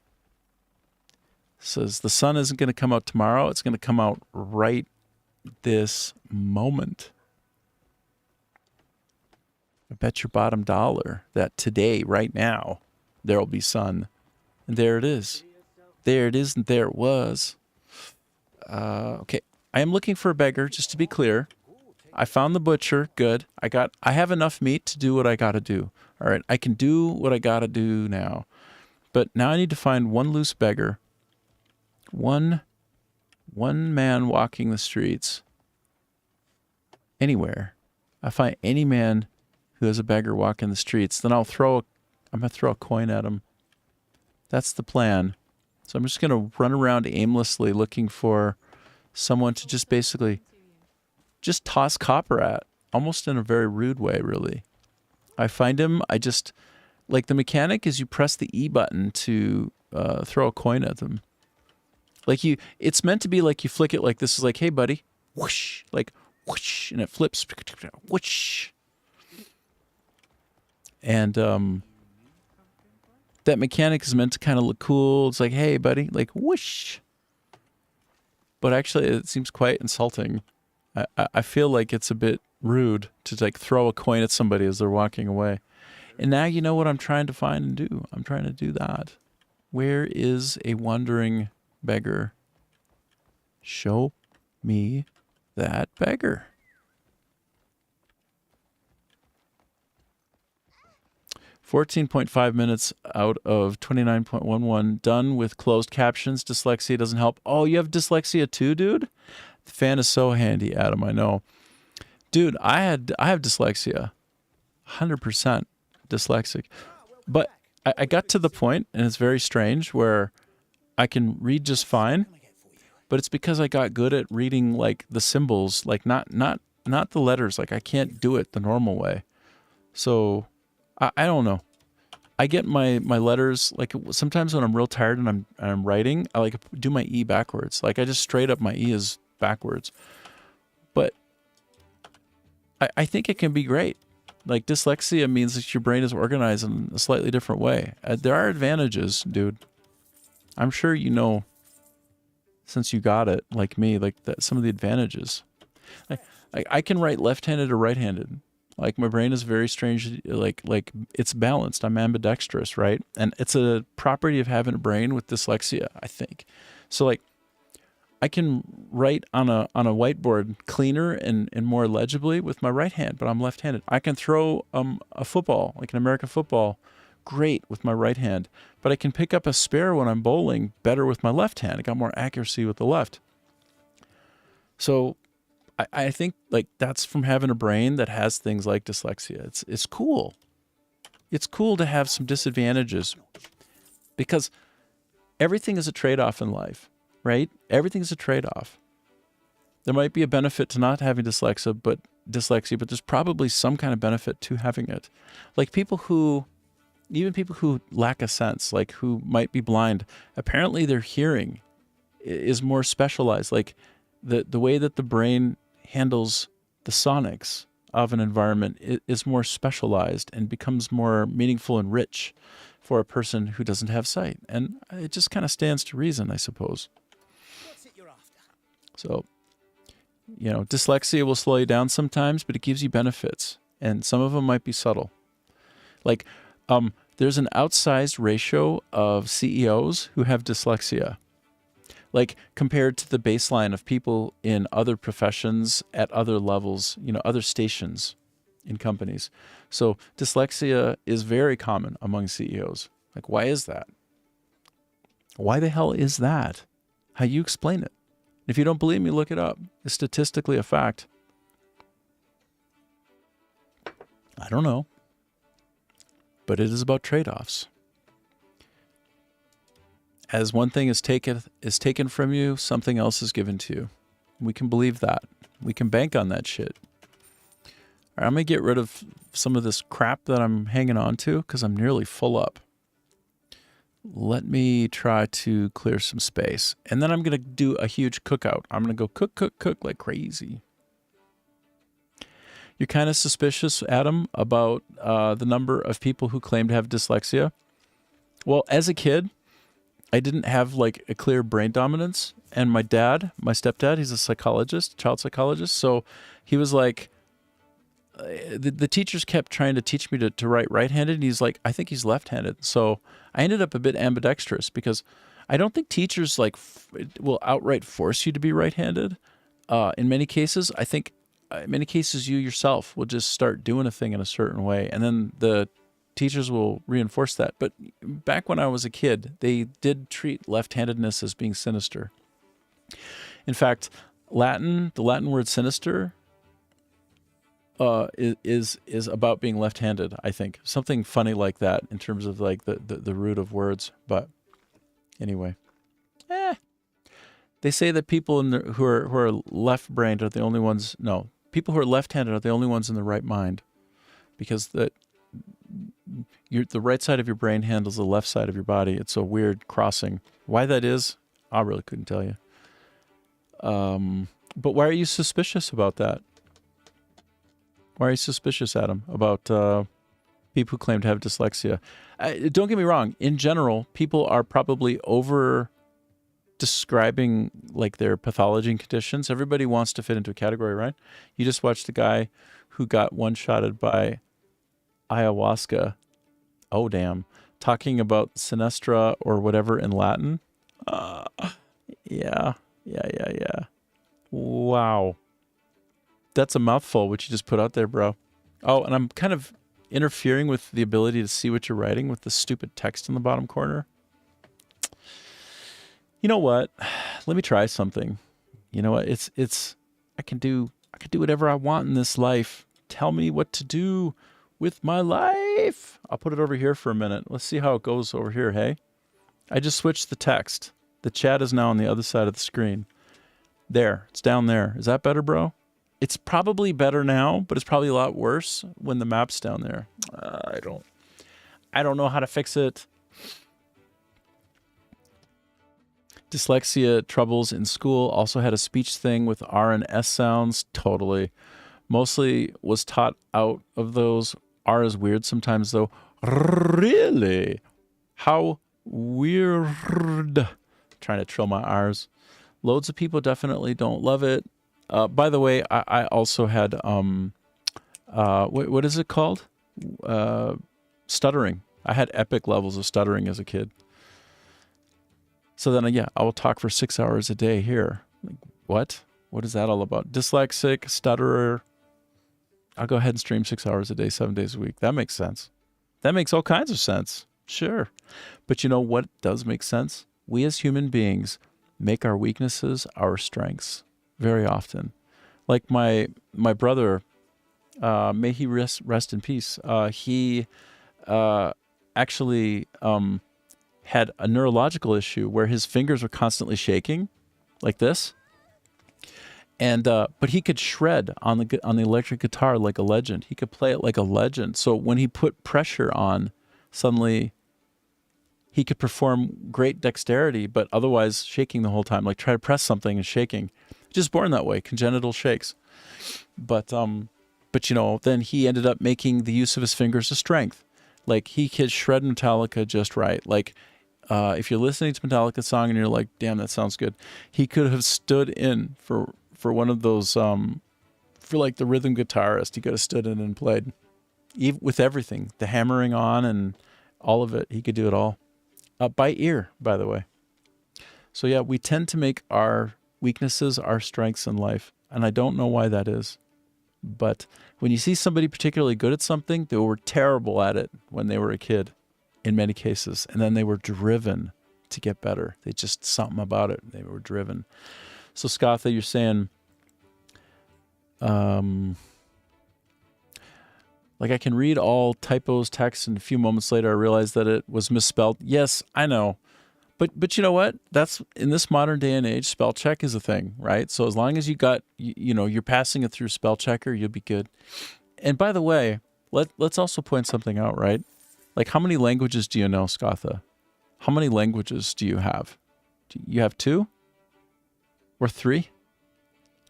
S1: Says the sun isn't going to come out tomorrow. It's going to come out right this moment. I bet your bottom dollar that today, right now, there will be sun. And there it is. There it is, and there it was. Okay, I am looking for a beggar, just to be clear. I found the butcher, good. I have enough meat to do what I gotta do. All right, I can do what I gotta do now. But now I need to find one loose beggar. One man walking the streets. Anywhere. I find any man who has a beggar walking the streets, then I'm gonna throw a coin at him. That's the plan. So I'm just gonna run around aimlessly looking for someone to just basically just toss copper at, almost in a very rude way, really. I find him, like the mechanic is you press the E button to throw a coin at them. Like it's meant to be like you flick it like this is like, hey buddy, whoosh, like whoosh, and it flips, whoosh. And that mechanic is meant to kind of look cool. It's like, hey buddy, like whoosh. But actually it seems quite insulting. I feel like it's a bit rude to like throw a coin at somebody as they're walking away. And now you know what I'm trying to find and do. I'm trying to do that. Where is a wandering beggar? Show me that beggar. 14.5 minutes out of 29.11 done with closed captions. Dyslexia doesn't help. Oh, you have dyslexia too, dude? The fan is so handy, Adam, I know. Dude, I have dyslexia. 100% dyslexic. But I got to the point, and it's very strange, where I can read just fine, but it's because I got good at reading like the symbols, like not the letters. Like I can't do it the normal way. So I don't know. I get my letters, like sometimes when I'm real tired and I'm writing, I like do my E backwards. Like I just straight up my E is backwards. But I think it can be great. Like dyslexia means that your brain is organized in a slightly different way. There are advantages, dude. I'm sure you know, since you got it, like me, like some of the advantages. I can write left-handed or right-handed. Like my brain is very strange, like it's balanced. I'm ambidextrous, right? And it's a property of having a brain with dyslexia, I think. So like I can write on a whiteboard cleaner and more legibly with my right hand, but I'm left-handed. I can throw a football, like an American football, great with my right hand, but I can pick up a spare when I'm bowling better with my left hand. I got more accuracy with the left. So I think like that's from having a brain that has things like dyslexia. It's cool. It's cool to have some disadvantages because everything is a trade-off in life, right? Everything is a trade-off. There might be a benefit to not having dyslexia, but there's probably some kind of benefit to having it. Like even people who lack a sense, like who might be blind, apparently their hearing is more specialized. Like the way that the brain handles the sonics of an environment is more specialized and becomes more meaningful and rich for a person who doesn't have sight. And it just kind of stands to reason, I suppose.
S3: What's it you're after?
S1: So, you know, dyslexia will slow you down sometimes, but it gives you benefits. And some of them might be subtle. Like, there's an outsized ratio of CEOs who have dyslexia. Like compared to the baseline of people in other professions at other levels, other stations in companies. So dyslexia is very common among CEOs. Like, why is that? Why the hell is that? How you explain it? If you don't believe me, look it up. It's statistically a fact. I don't know. But it is about trade-offs. As one thing is taken from you, something else is given to you. We can believe that. We can bank on that shit. All right, I'm going to get rid of some of this crap that I'm hanging on to because I'm nearly full up. Let me try to clear some space. And then I'm going to do a huge cookout. I'm going to go cook like crazy. You're kind of suspicious, Adam, about the number of people who claim to have dyslexia. Well, as a kid, I didn't have like a clear brain dominance. And my stepdad, he's a psychologist, child psychologist. So he was like, the teachers kept trying to teach me to write right-handed. And he's like, I think he's left-handed. So I ended up a bit ambidextrous because I don't think teachers will outright force you to be right-handed. In many cases, I think in many cases you yourself will just start doing a thing in a certain way. And then the teachers will reinforce that. But back when I was a kid, they did treat left-handedness as being sinister. In fact, the Latin word sinister is about being left-handed, I think. Something funny like that in terms of like the root of words. But anyway, they say that people who are left-brained are the only ones. No, people who are left-handed are the only ones in the right mind, because the right side of your brain handles the left side of your body. It's a weird crossing. Why that is, I really couldn't tell you. But why are you suspicious about that? Why are you suspicious, Adam, about people who claim to have dyslexia? Don't get me wrong. In general, people are probably over describing like their pathology and conditions. Everybody wants to fit into a category, right? You just watched the guy who got one-shotted by ayahuasca. Oh, damn. Talking about sinestra or whatever in Latin. Yeah. Wow. That's a mouthful, what you just put out there, bro. Oh, and I'm kind of interfering with the ability to see what you're writing with the stupid text in the bottom corner. You know what? Let me try something. You know what? I can do whatever I want in this life. Tell me what to do with my life. I'll put it over here for a minute. Let's see how it goes over here, hey? I just switched the text. The chat is now on the other side of the screen. There, it's down there. Is that better, bro? It's probably better now, but it's probably a lot worse when the map's down there. I don't know how to fix it. Dyslexia troubles in school. Also had a speech thing with R and S sounds. Totally. Mostly was taught out of those. R is weird sometimes, though. Really? How weird. Trying to trill my R's. Loads of people definitely don't love it. By the way, I also had, what is it called? Stuttering. I had epic levels of stuttering as a kid. So then, I will talk for 6 hours a day here. Like, what? What is that all about? Dyslexic, stutterer. I'll go ahead and stream 6 hours a day, 7 days a week. That makes sense. That makes all kinds of sense. Sure. But you know what does make sense? We as human beings make our weaknesses our strengths very often. Like my brother, may he rest in peace. He actually had a neurological issue where his fingers were constantly shaking, like this. And but he could shred on the electric guitar like a legend. He could play it like a legend. So when he put pressure on, suddenly he could perform great dexterity, but otherwise shaking the whole time. Like try to press something and shaking. Just born that way, congenital shakes. But then he ended up making the use of his fingers a strength. Like he could shred Metallica just right. Like if you're listening to Metallica song and you're like, damn, that sounds good. He could have stood in for one of those, for like the rhythm guitarist. He could have stood in and played with everything, the hammering on and All of it. He could do it all. By ear, by the way. So yeah, we tend to make our weaknesses our strengths in life. And I don't know why that is. But when you see somebody particularly good at something, they were terrible at it when they were a kid in many cases. And then they were driven to get better. They just something about it. They were driven. So Scatha, you're saying, like I can read all typos, text, and a few moments later I realize that it was misspelled. Yes, I know. But you know what? That's in this modern day and age, spell check is a thing, right? So as long as you got, you're passing it through spell checker, you'll be good. And by the way, let's also point something out, right? Like how many languages do you know, Scatha? How many languages do you have? Do you have 2 or 3?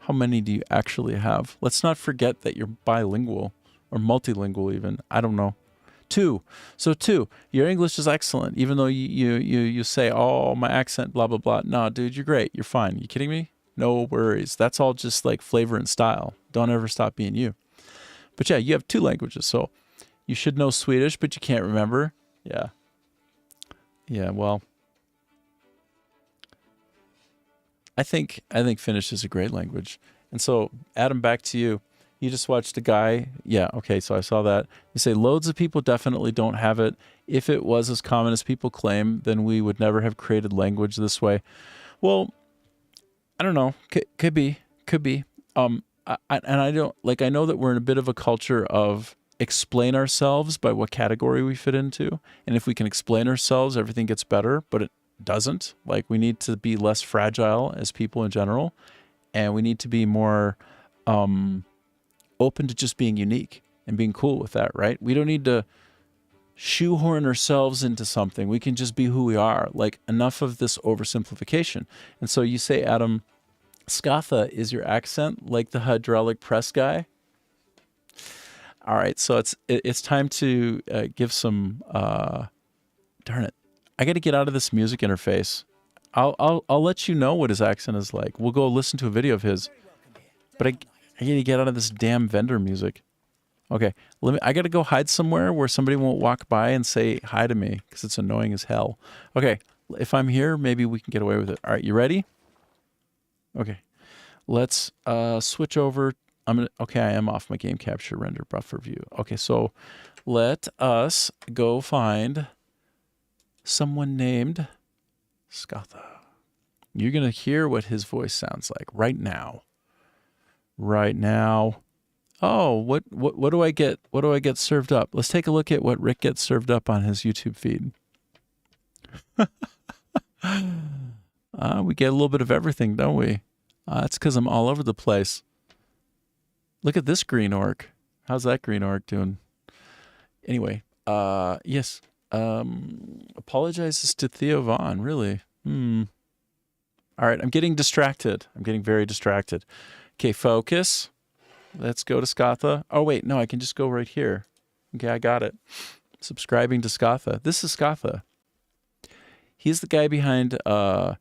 S1: How many do you actually have? Let's not forget that you're bilingual or multilingual even. I don't know. 2. So 2. Your English is excellent, even though you say, oh, my accent, blah, blah, blah. No, dude, you're great. You're fine. You kidding me? No worries. That's all just like flavor and style. Don't ever stop being you. But yeah, you have 2 languages. So you should know Swedish, but you can't remember. Yeah. Yeah, well, I think Finnish is a great language. And so, Adam, back to you. You just watched a guy. Yeah, okay, so I saw that. You say loads of people definitely don't have it. If it was as common as people claim, then we would never have created language this way. Well, I don't know. Could be. I don't, like, I know that we're in a bit of a culture of explain ourselves by what category we fit into. And if we can explain ourselves, everything gets better, but it doesn't. Like, we need to be less fragile as people in general. And we need to be more open to just being unique and being cool with that, right? We don't need to shoehorn ourselves into something. We can just be who we are. Like, enough of this oversimplification. And so you say, Adam, Scatha, is your accent like the hydraulic press guy? All right, so it's time to give some. Darn it, I got to get out of this music interface. I'll let you know what his accent is like. We'll go listen to a video of his. But I got to get out of this damn vendor music. Okay, I got to go hide somewhere where somebody won't walk by and say hi to me because it's annoying as hell. Okay, if I'm here, maybe we can get away with it. All right, you ready? Okay, let's switch over. Okay, I am off my game capture render buffer view. Okay, so let us go find someone named Scatha. You're gonna hear what his voice sounds like right now. Right now. Oh, what do I get? What do I get served up? Let's take a look at what Rick gets served up on his YouTube feed. We get a little bit of everything, don't we? It's because I'm all over the place. Look at this green orc. How's that green orc doing? Anyway, yes. Apologizes to Theo Vaughn, really. All right, I'm getting distracted. I'm getting very distracted. Okay, focus. Let's go to Scatha. Oh, wait, no, I can just go right here. Okay, I got it. Subscribing to Scatha. This is Scatha. He's the guy behind a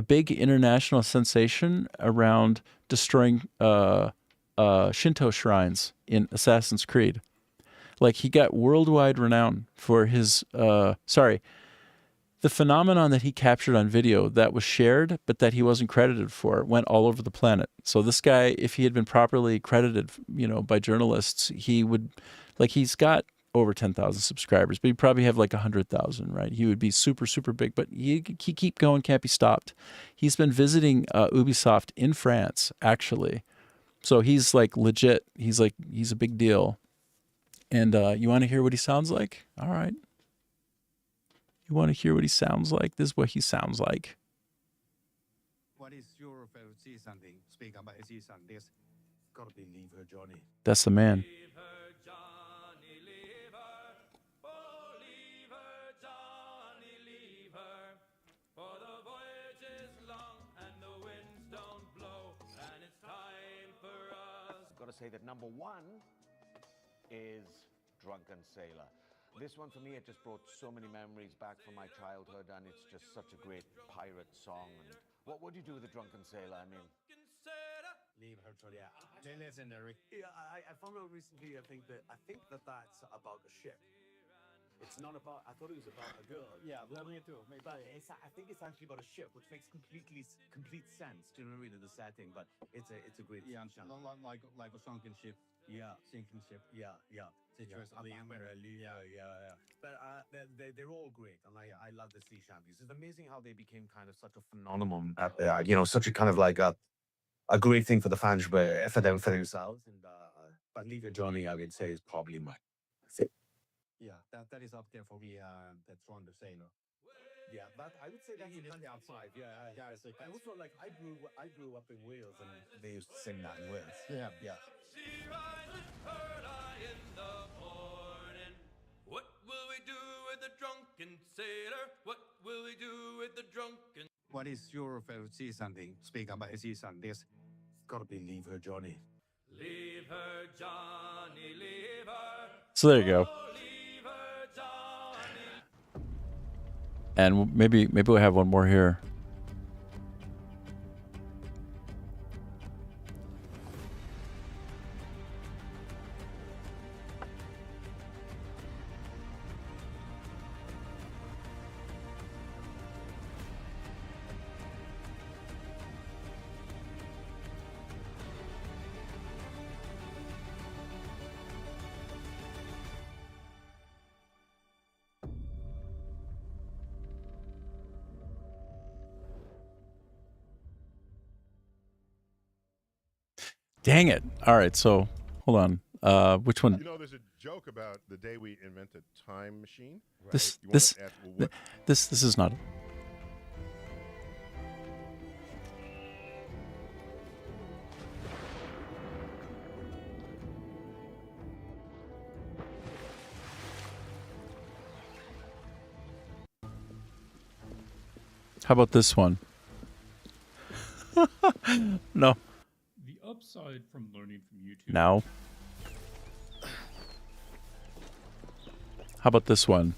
S1: big international sensation around destroying Shinto shrines in Assassin's Creed. Like, he got worldwide renown for his, the phenomenon that he captured on video that was shared, but that he wasn't credited for, went all over the planet. So this guy, if he had been properly credited, by journalists, he would, like, he's got over 10,000 subscribers, but he'd probably have like 100,000, right? He would be super, super big, but he keep going, can't be stopped. He's been visiting Ubisoft in France, actually. So he's like legit. He's a big deal. And you want to hear what he sounds like? All right. You want to hear what he sounds like? This is what he sounds like.
S6: What is your favorite season? Speak about a season. This.
S2: Gotta be Leave Her, Johnny.
S1: That's the man.
S3: Leave her, Johnny, leave her. Oh, leave her, Johnny, leave her. For the voyage is long and the winds don't blow, and it's time for us.
S2: Gotta say that number 1 is Drunken Sailor. This one for me, it just brought so many memories back from my childhood, and it's just such a great pirate song. And what would you do with a Drunken Sailor? I mean,
S6: Leave her, Johnny. Yeah, they're legendary.
S2: yeah, I found out recently. I think that that's about a ship. It's not about. I thought it was about a girl.
S6: Yeah, loving it too. Maybe.
S2: But I think it's actually about a ship, which makes complete sense to really the setting. But it's a great
S6: Yeah,
S2: chunk.
S6: like a sunken ship,
S2: Yeah,
S6: sinking ship.
S2: yeah, yeah.
S6: Situation
S2: Yeah,
S6: at the end where
S2: yeah. But they're all great, and I love the sea shanties. It's amazing how they became kind of such a phenomenon. Such a kind of like a great thing for the fans, but for themselves. And but Leave It Johnny, I would say, is probably my.
S6: Yeah, that is up there for me. That's Ron the Sailor.
S2: Yeah, but I would say that's in the top five. Yeah,
S6: Yeah, it's like
S2: I also like I grew up in Wales, and they used to sing that in Wales.
S6: yeah.
S2: Yeah.
S3: She rises early in the morning. What will we do with the drunken sailor? What will we do with the drunken?
S6: What is your favorite season thing? Speaking about a season, this.
S2: It's gotta be Leave Her Johnny.
S3: Leave her, Johnny, leave her.
S1: So there you go.
S3: Oh, leave her, Johnny.
S1: And maybe we'll have one more here. Dang it. All right, so hold on. Which one?
S7: You know, there's a joke about the day we invented time machine.
S1: This
S7: You wanna
S1: this
S7: ask, well, what
S1: this is not. How about this one? No.
S8: The upside from learning from YouTube.
S1: Now. How about this one?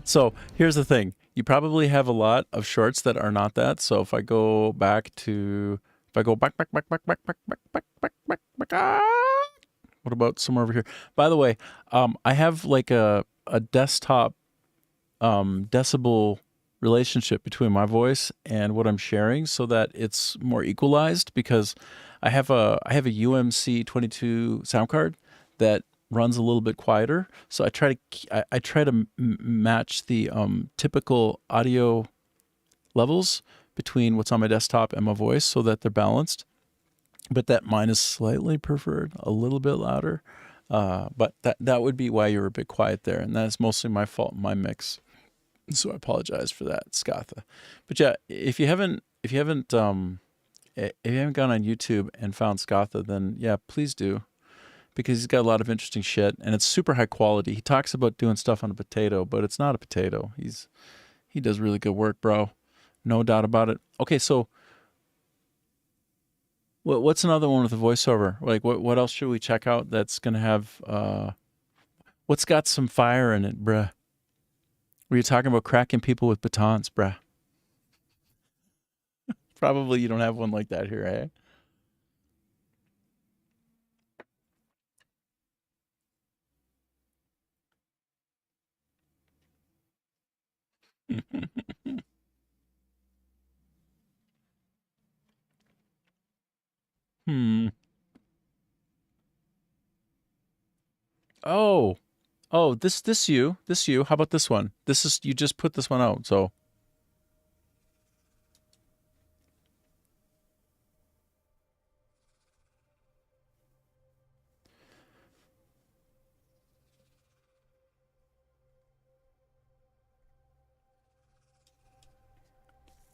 S1: So here's the thing. You probably have a lot of shorts that are not that. So if I go back, what about somewhere over here? By the way, I have like a desktop decibel relationship between my voice and what I'm sharing so that it's more equalized because I have a UMC 22 sound card that runs a little bit quieter. So I try to match the typical audio levels between what's on my desktop and my voice so that they're balanced. But that mine is slightly preferred, a little bit louder. But that would be why you're a bit quiet there, and that is mostly my fault, my mix. So I apologize for that, Scatha. But yeah, if you haven't gone on YouTube and found Scatha, then yeah, please do, because he's got a lot of interesting shit and it's super high quality. He talks about doing stuff on a potato, but it's not a potato. He does really good work, bro. No doubt about it. Okay, so what's another one with a voiceover? Like what else should we check out that's gonna have what's got some fire in it, bruh? Were you talking about cracking people with batons, bruh? Probably you don't have one like that here, eh? Hmm. Oh, this you. How about this one? This is you just put this one out, so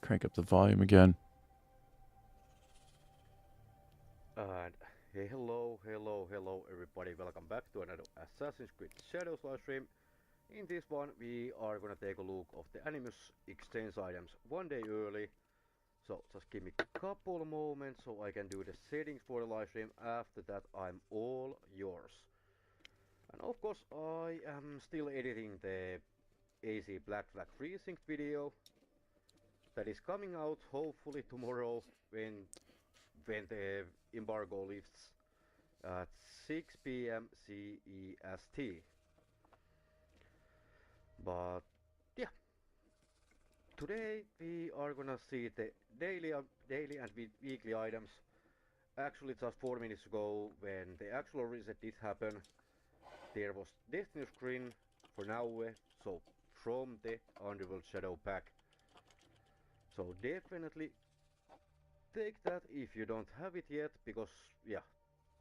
S1: crank up the volume again.
S9: And hey, hello, everybody. Welcome back to another Assassin's Creed Shadows live stream. In this one, we are gonna take a look of the Animus exchange items one day early. So just give me a couple of moments so I can do the settings for the live stream. After that, I'm all yours. And of course, I am still editing the AC Black Flag FreeSync video that is coming out hopefully tomorrow when the embargo lifts at 6 p.m. CEST. But yeah, today we are gonna see the daily and weekly items. Actually, just 4 minutes ago, when the actual reset did happen, there was Destiny screen for now, so from the Underworld Shadow pack. So definitely take that if you don't have it yet, because yeah,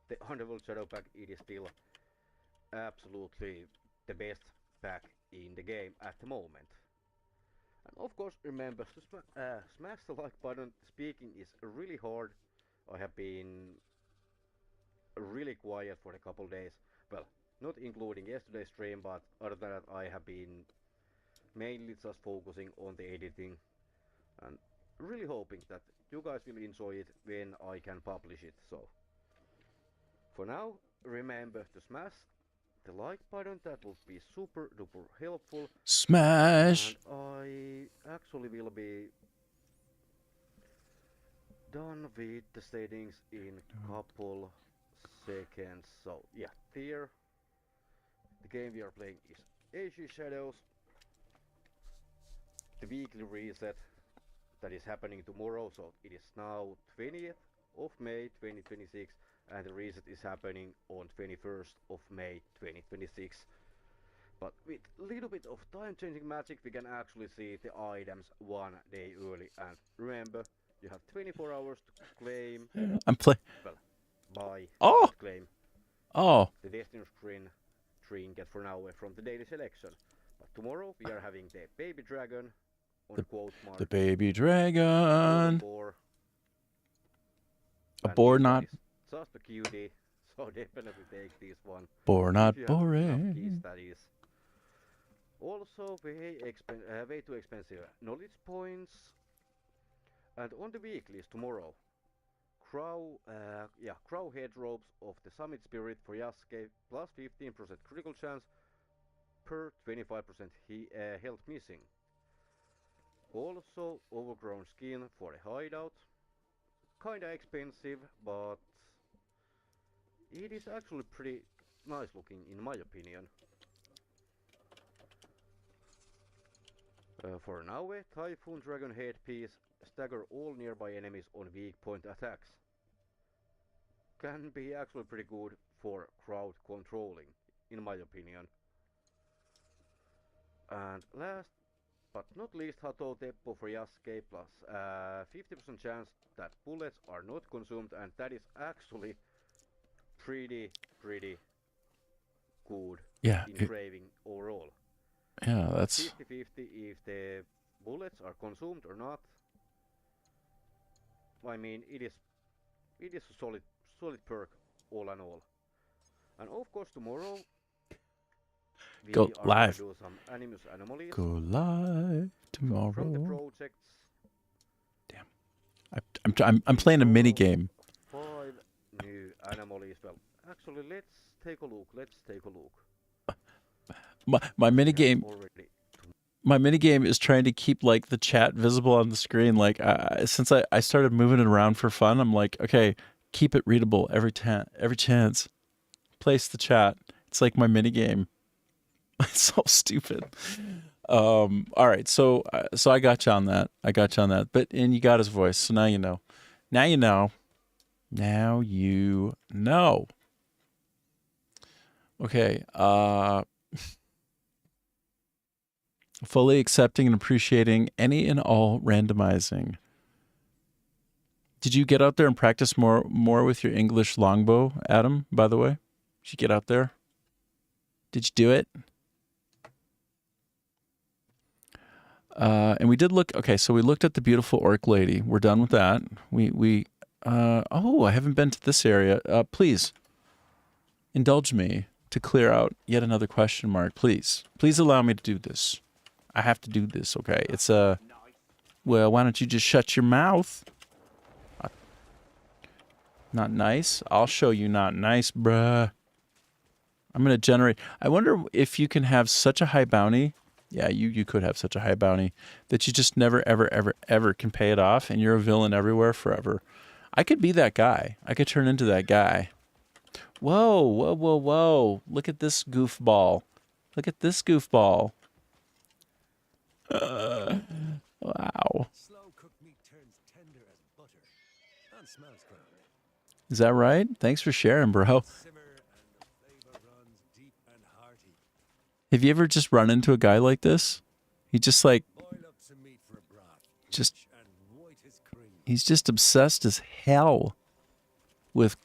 S9: the Underworld Shadow pack, it is still absolutely the best pack in the game at the moment. And of course, remember to smash the like button. Speaking is really hard. I have been really quiet for a couple days. Well, not including yesterday's stream, but other than that, I have been mainly just focusing on the editing and really hoping that you guys will enjoy it when I can publish it. So for now, remember to smash the like button. That would be super duper helpful.
S1: Smash.
S9: And I actually will be done with the settings in couple seconds. So yeah, there. The game we are playing is AG Shadows. The weekly reset that is happening tomorrow. So it is now 20th of May 2026, and the reset is happening on 21st of May 2026. But with a little bit of time-changing magic, we can actually see the items 1 day early. And remember, you have 24 hours to claim. Buy,
S1: Oh!
S9: claim
S1: Oh.
S9: the Destiny screen trinket for now from the daily selection. But tomorrow we are having the baby dragon on quote mark.
S1: The baby dragon.
S9: Boar.
S1: A
S9: And
S1: boar
S9: this one
S1: not
S9: is just a cutie, so definitely take this one.
S1: boar not
S9: If you have enough
S1: boring.
S9: keys, that is. Also way too expensive knowledge points. And on the weeklies tomorrow, Crow head ropes of the Summit Spirit for Yasuke, plus 15% critical chance per 25% health missing. Also overgrown skin for a hideout. Kinda expensive, but it is actually pretty nice looking in my opinion. For now, a Typhoon Dragon headpiece stagger all nearby enemies on weak point attacks. Can be actually pretty good for crowd controlling, in my opinion. And last but not least, Hato Teppo for Yasuke, plus 50% chance that bullets are not consumed, and that is actually pretty good engraving overall.
S1: Yeah, that's
S9: 50-50 if the bullets are consumed or not. I mean, it is a solid perk all in all. And of course tomorrow we
S1: go
S9: are
S1: live.
S9: gonna do some Animus Anomalies.
S1: Go live tomorrow.
S9: So from the projects.
S1: Damn. I'm playing a mini game.
S9: 5 new anomalies. Well, actually, let's take a look.
S1: My mini game. My minigame is trying to keep like the chat visible on the screen. Like since I started moving it around for fun, I'm like, okay, keep it readable every chance. Place the chat. It's like my minigame. It's so stupid. All right, so I got you on that. But you got his voice, so now you know. Now you know. Okay. Fully accepting and appreciating any and all randomizing. Did you get out there and practice more with your English longbow, Adam, by the way? Did you get out there? Did you do it? And we did look, okay, so we looked at the beautiful orc lady. We're done with that. I haven't been to this area. Please, indulge me to clear out yet another question mark, please. Please allow me to do this. I have to do this, okay? It's well, why don't you just shut your mouth? Not nice? I'll show you not nice, bruh. I'm going to generate... I wonder if you can have such a high bounty. Yeah, you could have such a high bounty that you just never, ever can pay it off, and you're a villain everywhere forever. I could be that guy. I could turn into that guy. Whoa. Look at this goofball. Wow.
S3: Slow cooked meat turns tender as butter and smells good.
S1: Is that right? Thanks for sharing, bro.
S3: Simmer and the flavor runs deep and hearty.
S1: Have you ever just run into a guy like this? He just like,
S3: Boil up some meat for a broth.
S1: just,
S3: Rich and white as cream.
S1: he's just obsessed as hell with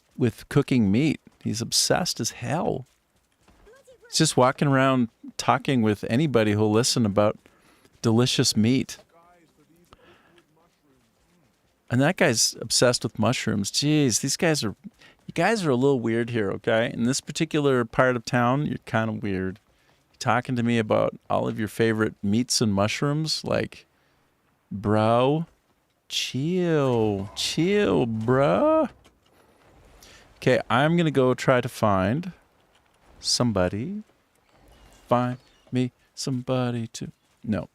S1: cooking meat. He's obsessed as hell. He's just walking around talking with anybody who'll listen about delicious meat. And that guy's obsessed with mushrooms. Jeez, you guys are a little weird here, okay? In this particular part of town, you're kind of weird. You're talking to me about all of your favorite meats and mushrooms, like, bro, chill, bruh. Okay, I'm gonna go try to find somebody. Find me somebody to. No.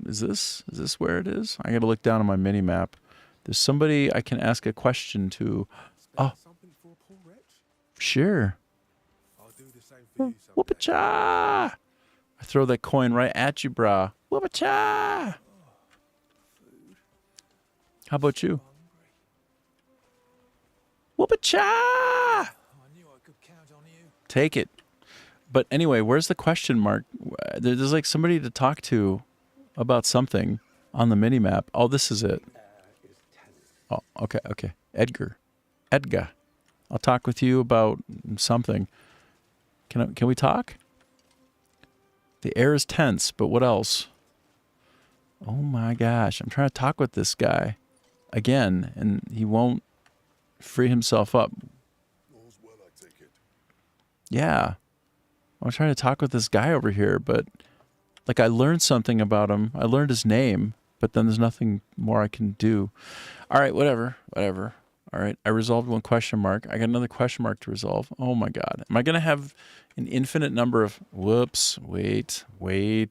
S1: Is this where it is? I gotta look down on my mini map. There's somebody I can ask a question to. Oh, sure. Whoop-a-cha! I throw that coin right at you, brah. Whoop-a-cha! How about you? Whoop-a-cha! Take it. But anyway, where's the question mark? There's like somebody to talk to about something on the mini map. Oh, this is it. Oh, okay. Edgar. I'll talk with you about something. Can we talk? The air is tense, but what else? Oh my gosh, I'm trying to talk with this guy again, and he won't free himself up. Yeah. I'm trying to talk with this guy over here, but like I learned something about him. I learned his name, but then there's nothing more I can do. All right, whatever. All right, I resolved one question mark. I got another question mark to resolve. Oh my God. Am I going to have an infinite number of, whoops, wait. When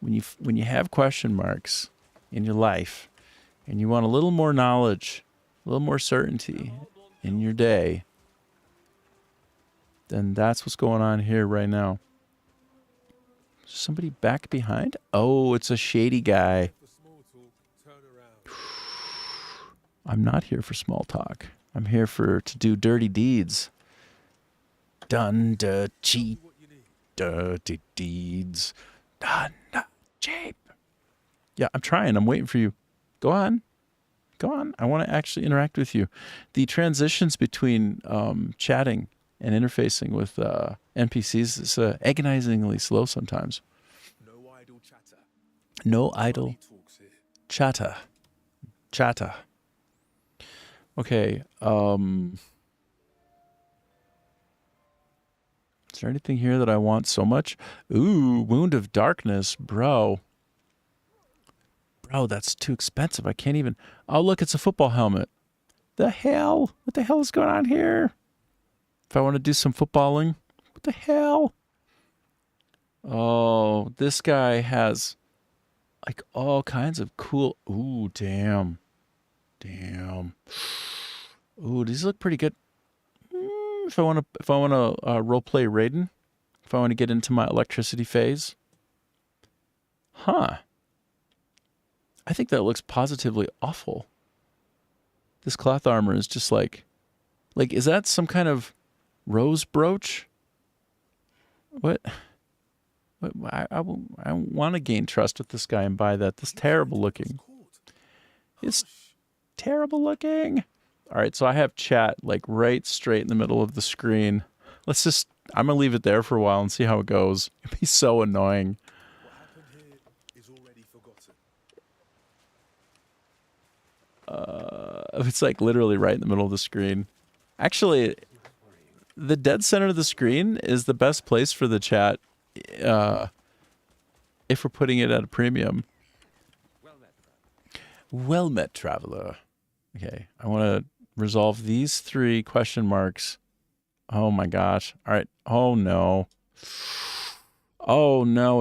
S1: you have question marks in your life and you want a little more knowledge, a little more certainty in your day, then that's what's going on here right now. Somebody back behind? Oh, it's a shady guy. I'm not here for small talk. I'm here to do dirty deeds. Done the cheap, dirty deeds. Done the cheap. Yeah, I'm trying. I'm waiting for you. Go on. I want to actually interact with you. The transitions between chatting and interfacing with NPCs is agonizingly slow sometimes. No idle chatter. Okay. Is there anything here that I want so much? Ooh, Wound of Darkness, bro. Bro, that's too expensive. I can't even. Oh, look, it's a football helmet. The hell? What the hell is going on here? If I want to do some footballing, what the hell? Oh, this guy has like all kinds of cool. Ooh, damn. Ooh, these look pretty good. If I want to role play Raiden, if I want to get into my electricity phase, I think that looks positively awful. This cloth armor is just like, is that some kind of rose brooch? What? I want to gain trust with this guy and buy that. This terrible looking. It's terrible looking. All right, so I have chat like right straight in the middle of the screen. I'm going to leave it there for a while and see how it goes. It'd be so annoying. It's like literally right in the middle of the screen. Actually, the dead center of the screen is the best place for the chat if we're putting it at a premium. Well met, traveler. Okay, I want to resolve these 3 question marks. Oh my gosh. All right. Oh no,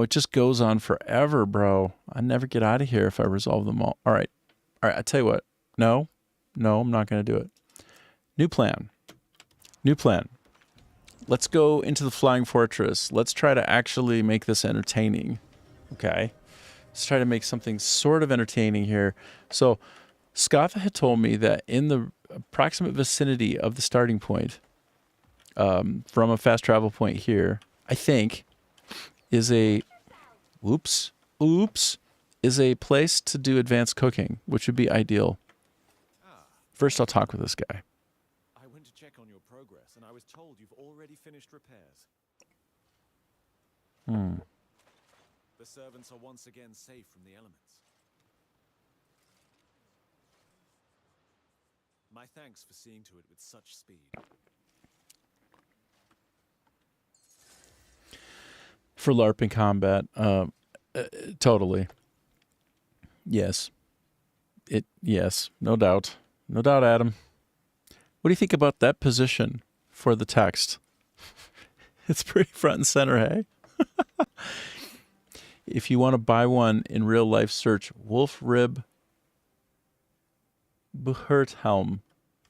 S1: it just goes on forever, bro. I never get out of here if I resolve them all. All right, I tell you what. No, I'm not going to do it. New plan. let's go into the Flying Fortress. Let's try to actually make this entertaining. Okay. Let's try to make something sort of entertaining here. So Scatha had told me that in the approximate vicinity of the starting point, from a fast travel point here, I think, is a, oops, is a place to do advanced cooking, which would be ideal. First, I'll talk with this guy.
S10: I went to check on your progress, and I was told you've already finished repairs. The servants are once again safe from the elements. My thanks for seeing to it with such speed.
S1: For LARPing combat, totally. Yes. Yes, no doubt. No doubt, Adam. What do you think about that position for the text? It's pretty front and center, hey? If you want to buy one in real life, search Wolfrib Beherthelm.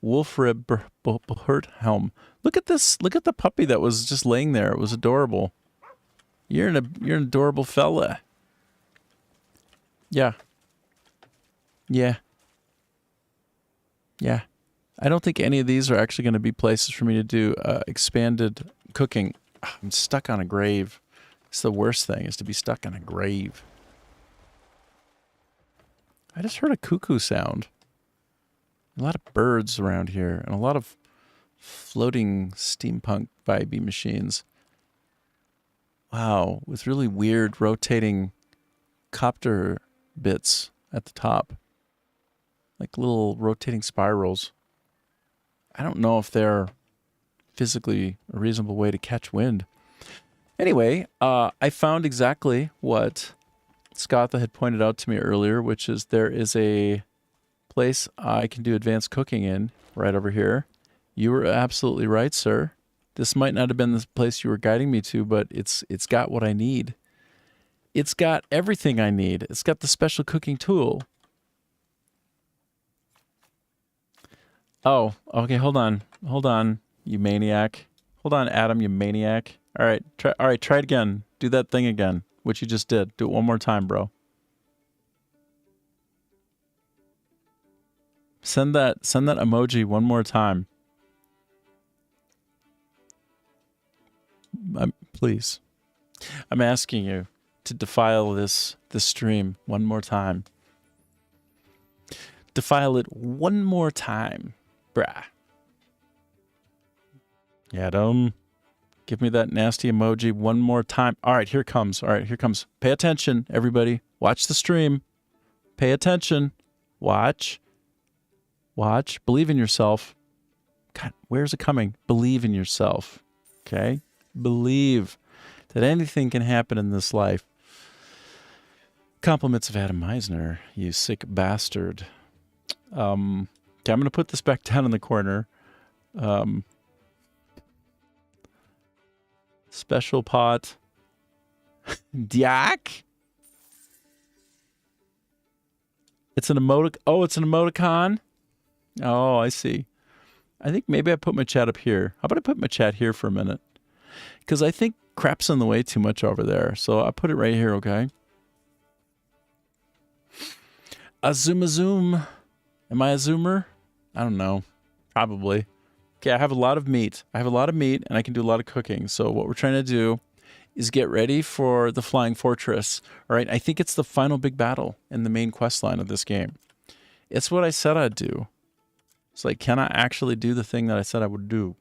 S1: Wolfrib Beherthelm. Look at this. Look at the puppy that was just laying there. It was adorable. You're an adorable fella. Yeah. Yeah. Yeah. I don't think any of these are actually going to be places for me to do expanded cooking. I'm stuck on a grave. It's the worst thing, is to be stuck on a grave. I just heard a cuckoo sound. A lot of birds around here, and a lot of floating steampunk vibey machines. Wow, with really weird rotating copter bits at the top. Like little rotating spirals. I don't know if they're physically a reasonable way to catch wind. Anyway, I found exactly what Scatha had pointed out to me earlier, which is there is a place I can do advanced cooking in right over here. You were absolutely right, sir. This might not have been the place you were guiding me to, but it's got what I need. It's got everything I need. It's got the special cooking tool. Oh, okay, hold on. Hold on, you maniac. Hold on, Adam, you maniac. All right, try it again. Do that thing again, which you just did. Do it one more time, bro. Send that emoji one more time. Please. I'm asking you to defile this stream one more time. Defile it one more time, brah. Adam, give me that nasty emoji one more time. All right, here it comes. All right, here it comes. Pay attention, everybody. Watch the stream. Pay attention. Watch. Watch. Believe in yourself. God, where's it coming? Believe in yourself. Okay? Believe that anything can happen in this life. Compliments of Adam Meisner, you sick bastard. Okay, I'm going to put this back down in the corner. Special pot. Diak? It's an emotic. Oh, it's an emoticon? Oh, I see. I think maybe I put my chat up here. How about I put my chat here for a minute? Because I think crap's in the way too much over there. So I put it right here, okay? A zoom. Am I a zoomer? I don't know. Probably. Okay, I have a lot of meat. And I can do a lot of cooking. So what we're trying to do is get ready for the Flying Fortress. All right, I think it's the final big battle in the main quest line of this game. It's what I said I'd do. It's like, can I actually do the thing that I said I would do?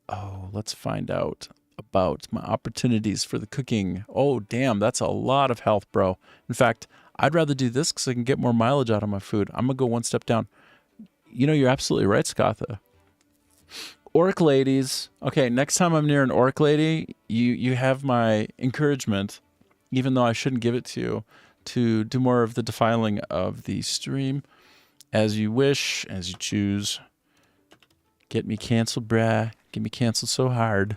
S1: Oh, let's find out about my opportunities for the cooking. Oh, damn, that's a lot of health, bro. In fact, I'd rather do this because I can get more mileage out of my food. I'm going to go one step down. You know, you're absolutely right, Scatha. Orc ladies. Okay, next time I'm near an orc lady, you have my encouragement, even though I shouldn't give it to you, to do more of the defiling of the stream. As you wish, as you choose. Get me canceled, brah. Get me canceled so hard.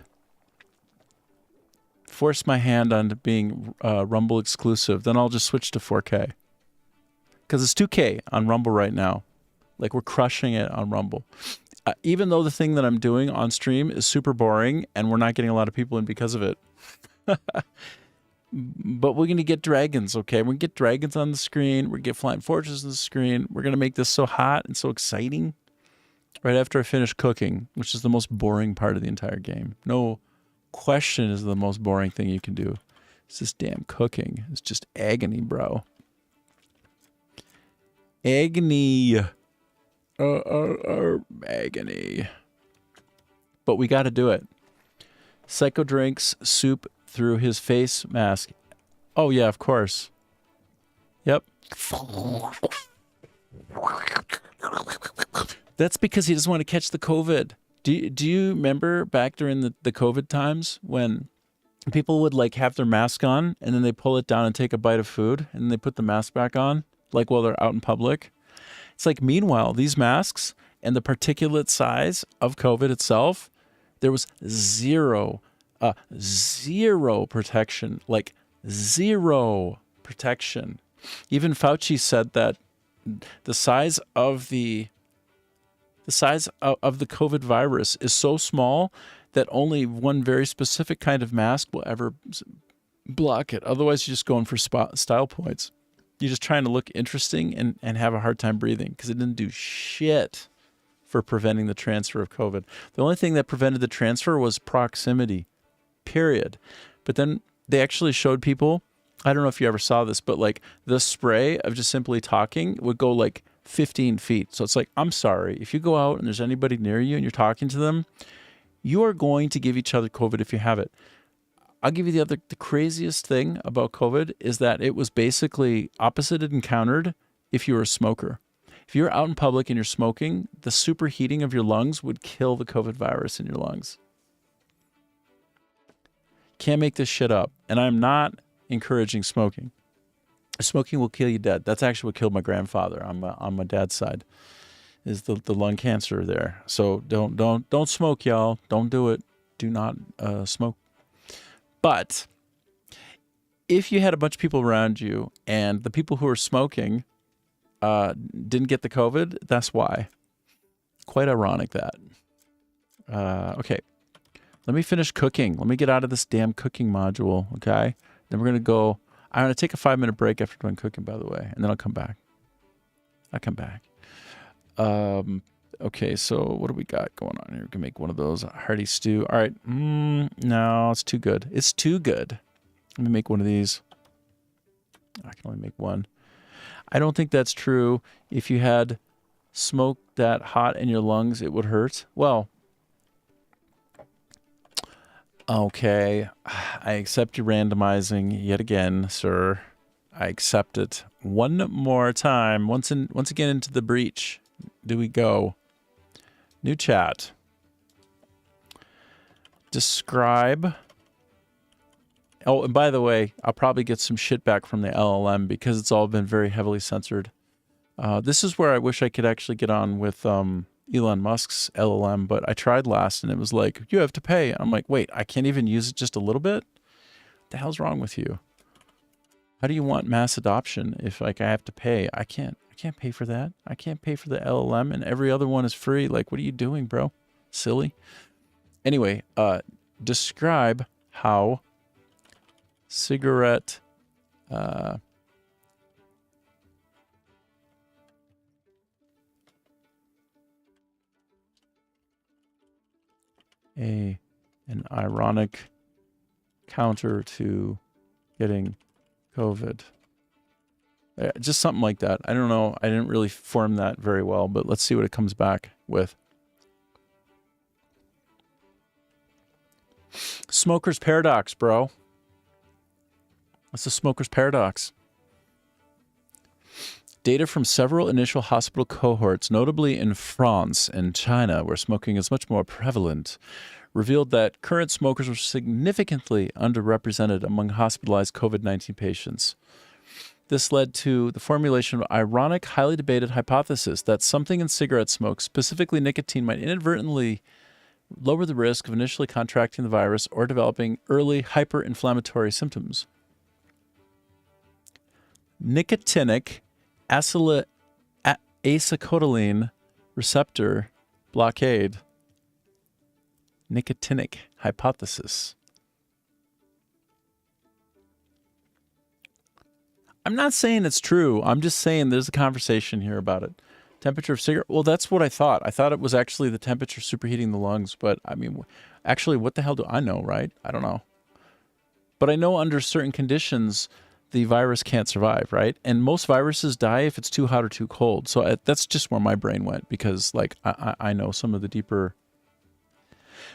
S1: Force my hand on being Rumble exclusive. Then I'll just switch to 4K. Because it's 2K on Rumble right now. Like, we're crushing it on Rumble. even though the thing that I'm doing on stream is super boring and we're not getting a lot of people in because of it. But we're going to get dragons, okay? We're going to get dragons on the screen. We're going to get flying fortresses on the screen. We're going to make this so hot and so exciting right after I finish cooking, which is the most boring part of the entire game. No question is the most boring thing you can do. It's this damn cooking. It's just agony, bro. Agony. Agony. But we got to do it. Psycho drinks soup through his face mask. Oh, yeah, of course. Yep. That's because he doesn't want to catch the COVID. Do you remember back during the COVID times when people would like have their mask on and then they pull it down and take a bite of food and they put the mask back on, like while they're out in public? It's like, meanwhile, these masks and the particulate size of COVID itself, there was zero protection, like zero protection. Even Fauci said that the size of the COVID virus is so small that only one very specific kind of mask will ever block it. Otherwise, you're just going for style points. You're just trying to look interesting and have a hard time breathing because it didn't do shit for preventing the transfer of COVID. The only thing that prevented the transfer was proximity, period. But then they actually showed people, I don't know if you ever saw this, but like the spray of just simply talking would go like 15 feet. So it's like, I'm sorry, if you go out and there's anybody near you and you're talking to them, you are going to give each other COVID if you have it. I'll give you the craziest thing about COVID is that it was basically opposited and countered if you were a smoker. If you're out in public and you're smoking, the superheating of your lungs would kill the COVID virus in your lungs. Can't make this shit up. And I'm not encouraging smoking. Smoking will kill you dead. That's actually what killed my grandfather on my dad's side, is the lung cancer there. So don't smoke, y'all. Don't do it. Do not smoke. But if you had a bunch of people around you and the people who were smoking didn't get the COVID, that's why. Quite ironic that. Okay. Let me finish cooking. Let me get out of this damn cooking module, okay? Then we're going to go. I'm going to take a 5-minute break after doing cooking, by the way, and then I'll come back. Okay, so what do we got going on here? We can make one of those hearty stew. All right. No, it's too good. It's too good. Let me make one of these. I can only make one. I don't think that's true. If you had smoke that hot in your lungs, it would hurt. Well, okay. I accept your randomizing yet again, sir. I accept it. One more time. Once again into the breach. Do we go? New chat. Describe. Oh, and by the way, I'll probably get some shit back from the LLM because it's all been very heavily censored. This is where I wish I could actually get on with Elon Musk's LLM, but I tried last and it was like, you have to pay. I'm like, wait, I can't even use it just a little bit? What the hell's wrong with you? How do you want mass adoption if like I have to pay? I can't pay for that. I can't pay for the LLM and every other one is free. Like, what are you doing, bro? Silly. Anyway, describe how cigarette an ironic counter to getting COVID. Just something like that. I don't know. I didn't really form that very well, but let's see what it comes back with. Smoker's paradox, bro. What's the smoker's paradox? Data from several initial hospital cohorts, notably in France and China, where smoking is much more prevalent, revealed that current smokers were significantly underrepresented among hospitalized COVID-19 patients. This led to the formulation of an ironic, highly debated hypothesis that something in cigarette smoke, specifically nicotine, might inadvertently lower the risk of initially contracting the virus or developing early hyperinflammatory symptoms. Nicotinic acetylcholine receptor blockade. Nicotinic hypothesis. I'm not saying it's true. I'm just saying there's a conversation here about it. Temperature of cigarette. Well, that's what I thought. I thought it was actually the temperature superheating the lungs. But I mean, actually, what the hell do I know, right? I don't know. But I know under certain conditions, the virus can't survive, right? And most viruses die if it's too hot or too cold. So that's just where my brain went, because like I know some of the deeper.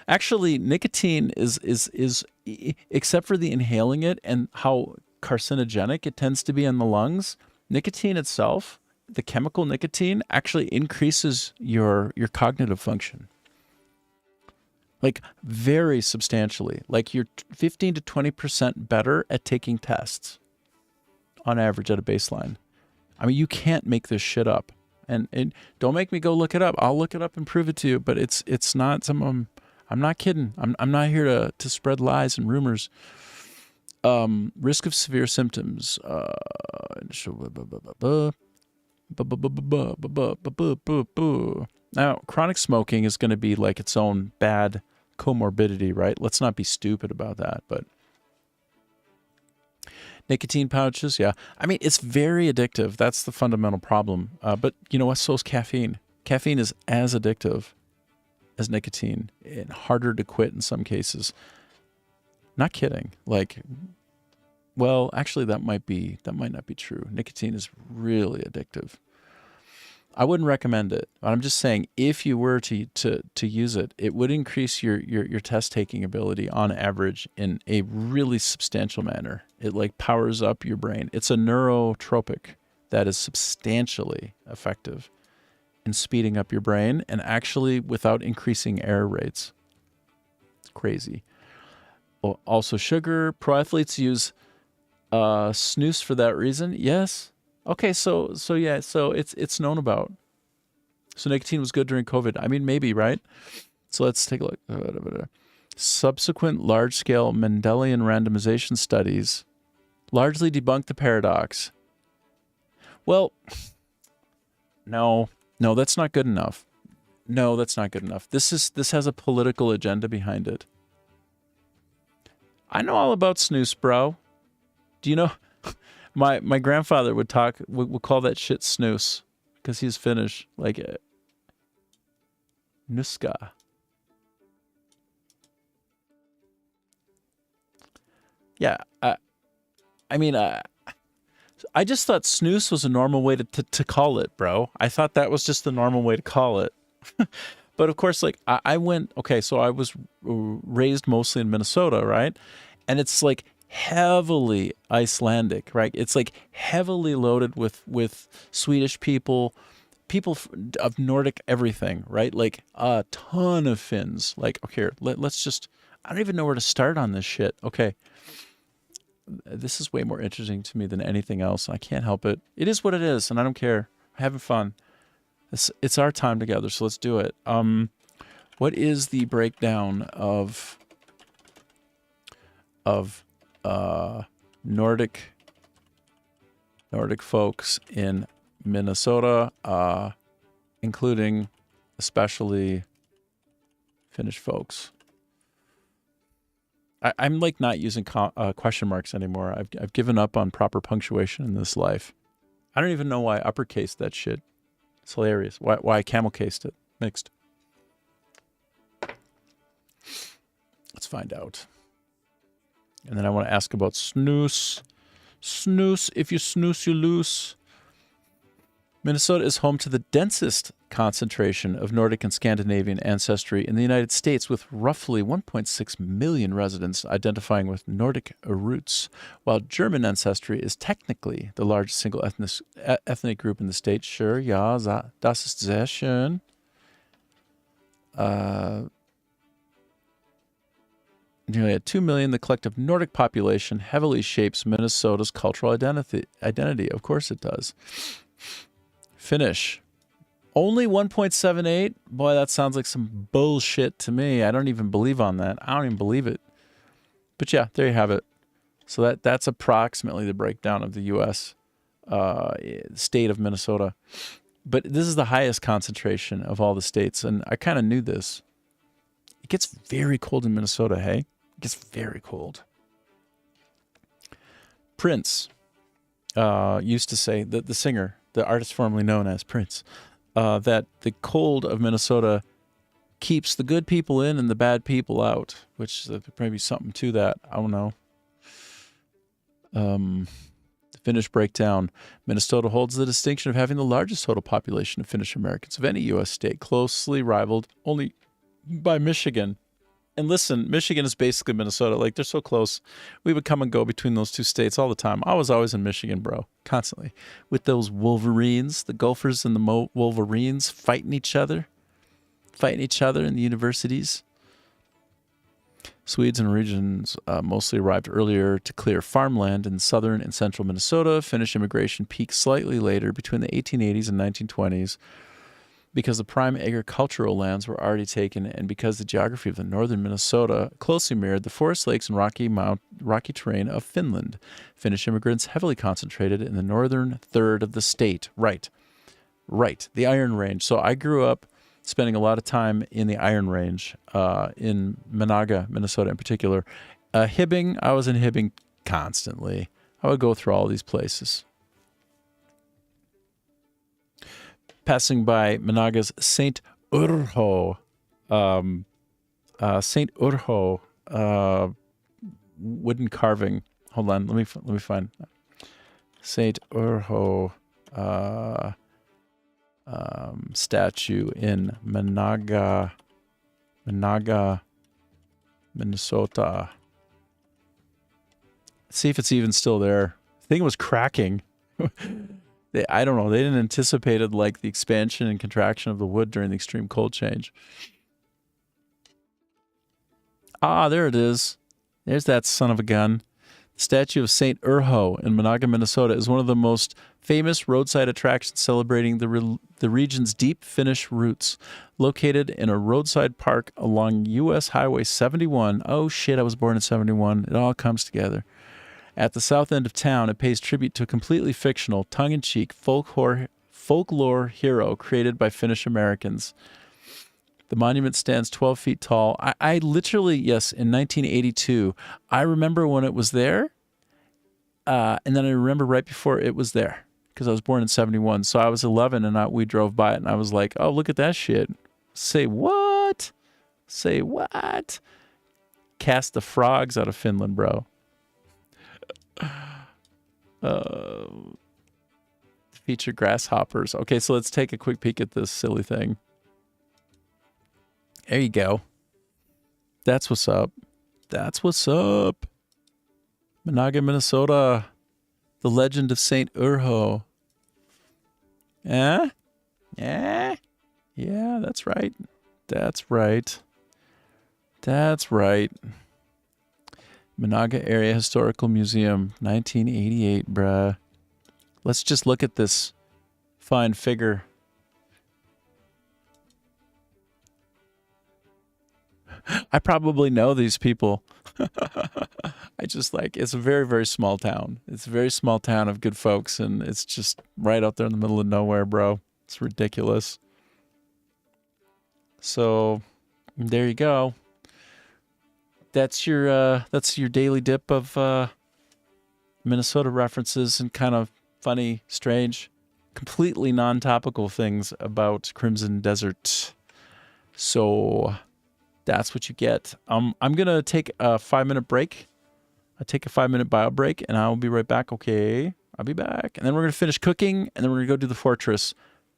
S1: Actually, nicotine is except for the inhaling it and how carcinogenic it tends to be in the lungs, nicotine itself, the chemical nicotine, actually increases your cognitive function. Like very substantially. Like you're 15 to 20% better at taking tests on average at a baseline. I mean, you can't make this shit up. And don't make me go look it up. I'll look it up and prove it to you, but it's not some I'm not kidding. I'm not here to spread lies and rumors. Risk of severe symptoms. Now, chronic smoking is going to be like its own bad comorbidity, right? Let's not be stupid about that. But nicotine pouches, yeah. I mean, it's very addictive. That's the fundamental problem. But you know what? So is caffeine. Caffeine is as addictive as nicotine and harder to quit in some cases. Not kidding. Like, well, actually, that might not be true. Nicotine is really addictive. I wouldn't recommend it. I'm just saying, if you were to use it, it would increase your test taking ability on average in a really substantial manner. It like powers up your brain. It's a neurotropic that is substantially effective in speeding up your brain, and actually without increasing error rates. It's crazy. Also sugar. Pro athletes use snus for that reason. Yes. Okay, so yeah, so it's known about. So nicotine was good during COVID. I mean, maybe, right? So let's take a look. Subsequent large-scale Mendelian randomization studies largely debunked the paradox. Well, no, that's not good enough. No, that's not good enough. This has a political agenda behind it. I know all about snus, bro. Do you know? My grandfather would call that shit snus because he's Finnish. Like nuska. Yeah, I mean, I just thought snus was a normal way to call it, bro. I thought that was just the normal way to call it. But of course, like I went, okay, so I was raised mostly in Minnesota, right? And it's like heavily Icelandic, right? It's like heavily loaded with Swedish people of Nordic everything, right? Like a ton of Finns. Like, okay, let's just, I don't even know where to start on this shit. Okay. This is way more interesting to me than anything else. I can't help it. It is what it is, and I don't care. I'm having fun. It's our time together, so let's do it. What is the breakdown of Nordic folks in Minnesota, including especially Finnish folks? I'm like not using question marks anymore. I've given up on proper punctuation in this life. I don't even know why I uppercased that shit. It's hilarious. Why I camel cased it. Mixed. Let's find out. And then I want to ask about snus. Snus, if you snooze, you lose. Minnesota is home to the densest concentration of Nordic and Scandinavian ancestry in the United States, with roughly 1.6 million residents identifying with Nordic roots, while German ancestry is technically the largest single ethnic group in the state. Sure, ja, das ist sehr schön. Nearly at 2 million, the collective Nordic population heavily shapes Minnesota's cultural identity. Of course it does. Finnish. Only 1.78? Boy, that sounds like some bullshit to me. I don't even believe on that. I don't even believe it. But yeah, there you have it. So that's approximately the breakdown of the U.S. State of Minnesota. but this is the highest concentration of all the states, and I kind of knew this. It gets very cold in Minnesota, hey? It gets very cold. Prince used to say, the singer, the artist formerly known as Prince, that the cold of Minnesota keeps the good people in and the bad people out, which maybe something to that. I don't know. The Finnish breakdown. Minnesota holds the distinction of having the largest total population of Finnish Americans of any U.S. state, closely rivaled only by Michigan. And listen, Michigan is basically Minnesota. Like, they're so close. We would come and go between those two states all the time. I was always in Michigan, bro, constantly. With those Wolverines, the Gophers and the Wolverines fighting each other in the universities. Swedes and Norwegians mostly arrived earlier to clear farmland in southern and central Minnesota. Finnish immigration peaked slightly later between the 1880s and 1920s because the prime agricultural lands were already taken and because the geography of the northern Minnesota closely mirrored the forest lakes and rocky terrain of Finland. Finnish immigrants heavily concentrated in the northern third of the state. Right, the Iron Range. So I grew up spending a lot of time in the Iron Range, in Monaga, Minnesota in particular. Hibbing, I was in Hibbing constantly. I would go through all these places. Passing by Monaga's St. Urho, wooden carving. Hold on, let me find St. Urho statue in Monaga, Minnesota. Let's see if it's even still there. I think it was cracking. I don't know. They didn't anticipate like the expansion and contraction of the wood during the extreme cold change. Ah, there it is. There's that son of a gun. The statue of St. Urho in Monaga, Minnesota is one of the most famous roadside attractions celebrating the region's deep Finnish roots. Located in a roadside park along U.S. Highway 71. Oh shit, I was born in 71. It all comes together. At the south end of town, it pays tribute to a completely fictional, tongue-in-cheek folklore hero created by Finnish Americans. The monument stands 12 feet tall. I literally, yes, in 1982, I remember when it was there, and then I remember right before it was there, because I was born in 71. So I was 11, and we drove by it, and I was like, oh, look at that shit. Say what? Say what? Cast the frogs out of Finland, bro. Feature grasshoppers. Okay, so let's take a quick peek at this silly thing. There you go. That's what's up. That's what's up. Monaga, Minnesota. The legend of St. Urho. Yeah? Yeah? Yeah, that's right. That's right. That's right. Monaga Area Historical Museum, 1988, bruh. Let's just look at this fine figure. I probably know these people. I just like, it's a very, very small town. It's a very small town of good folks, and it's just right out there in the middle of nowhere, bro. It's ridiculous. So, there you go. That's your daily dip of Minnesota references and kind of funny, strange, completely non-topical things about Crimson Desert. So that's what you get. I'm gonna take a 5-minute break. I take a 5-minute bio break, and I'll be right back. Okay, I'll be back, and then we're gonna finish cooking, and then we're gonna go do the fortress.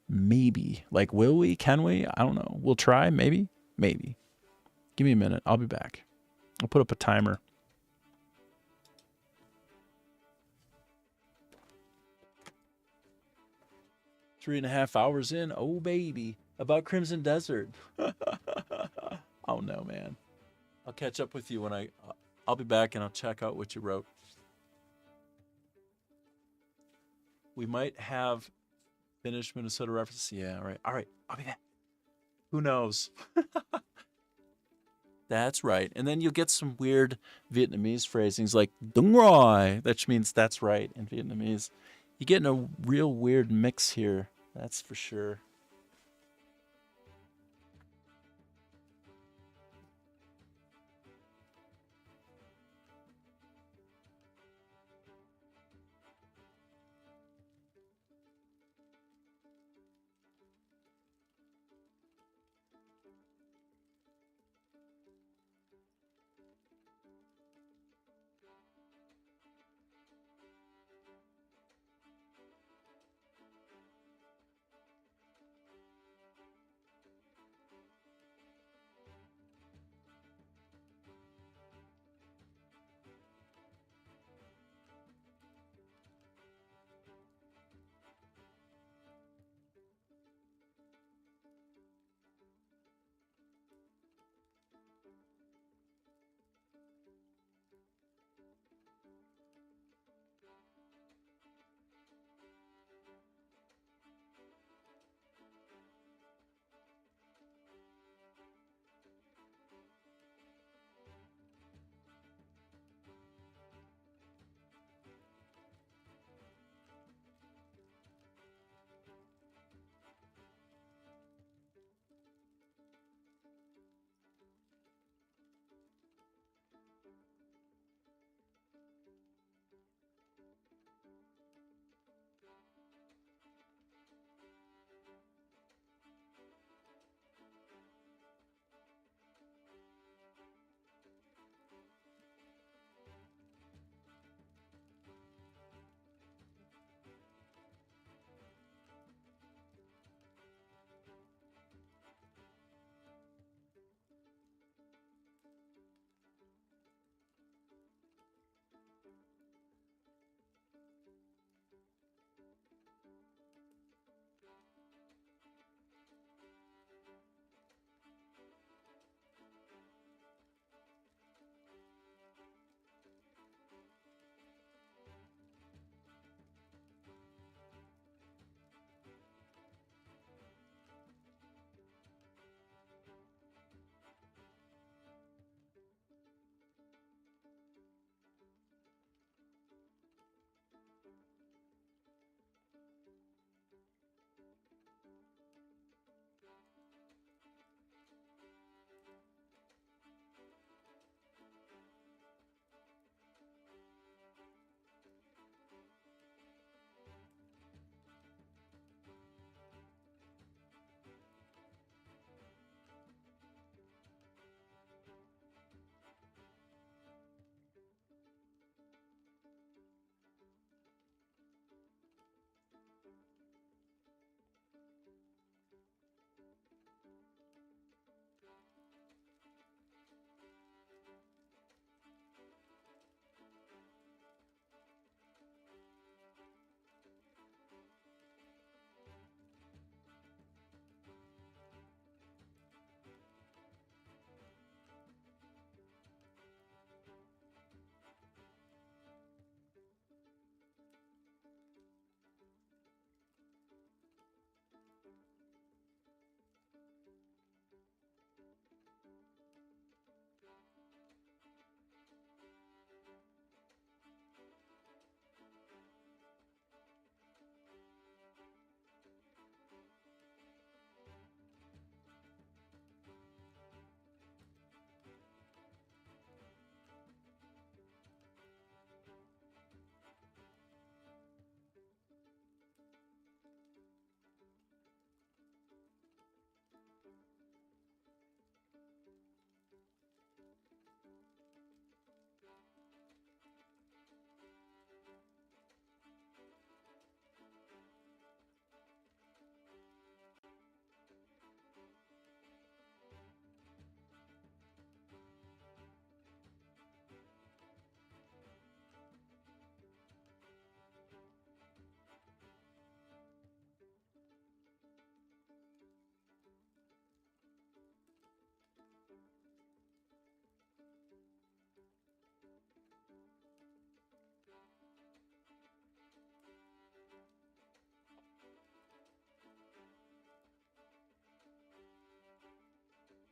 S1: Maybe, like, will we? Can we? I don't know. We'll try. Maybe. Give me a minute. I'll be back. I'll put up a timer. Three and a half hours in. Oh, baby. About Crimson Desert. Oh, no, man. I'll catch up with you when I'll be back and I'll check out what you wrote. We might have finished Minnesota references. Yeah, all right. All right. I'll be back. Who knows? That's right. And then you'll get some weird Vietnamese phrasings like Dung Roi, which means that's right in Vietnamese. You're getting a real weird mix here That's for sure.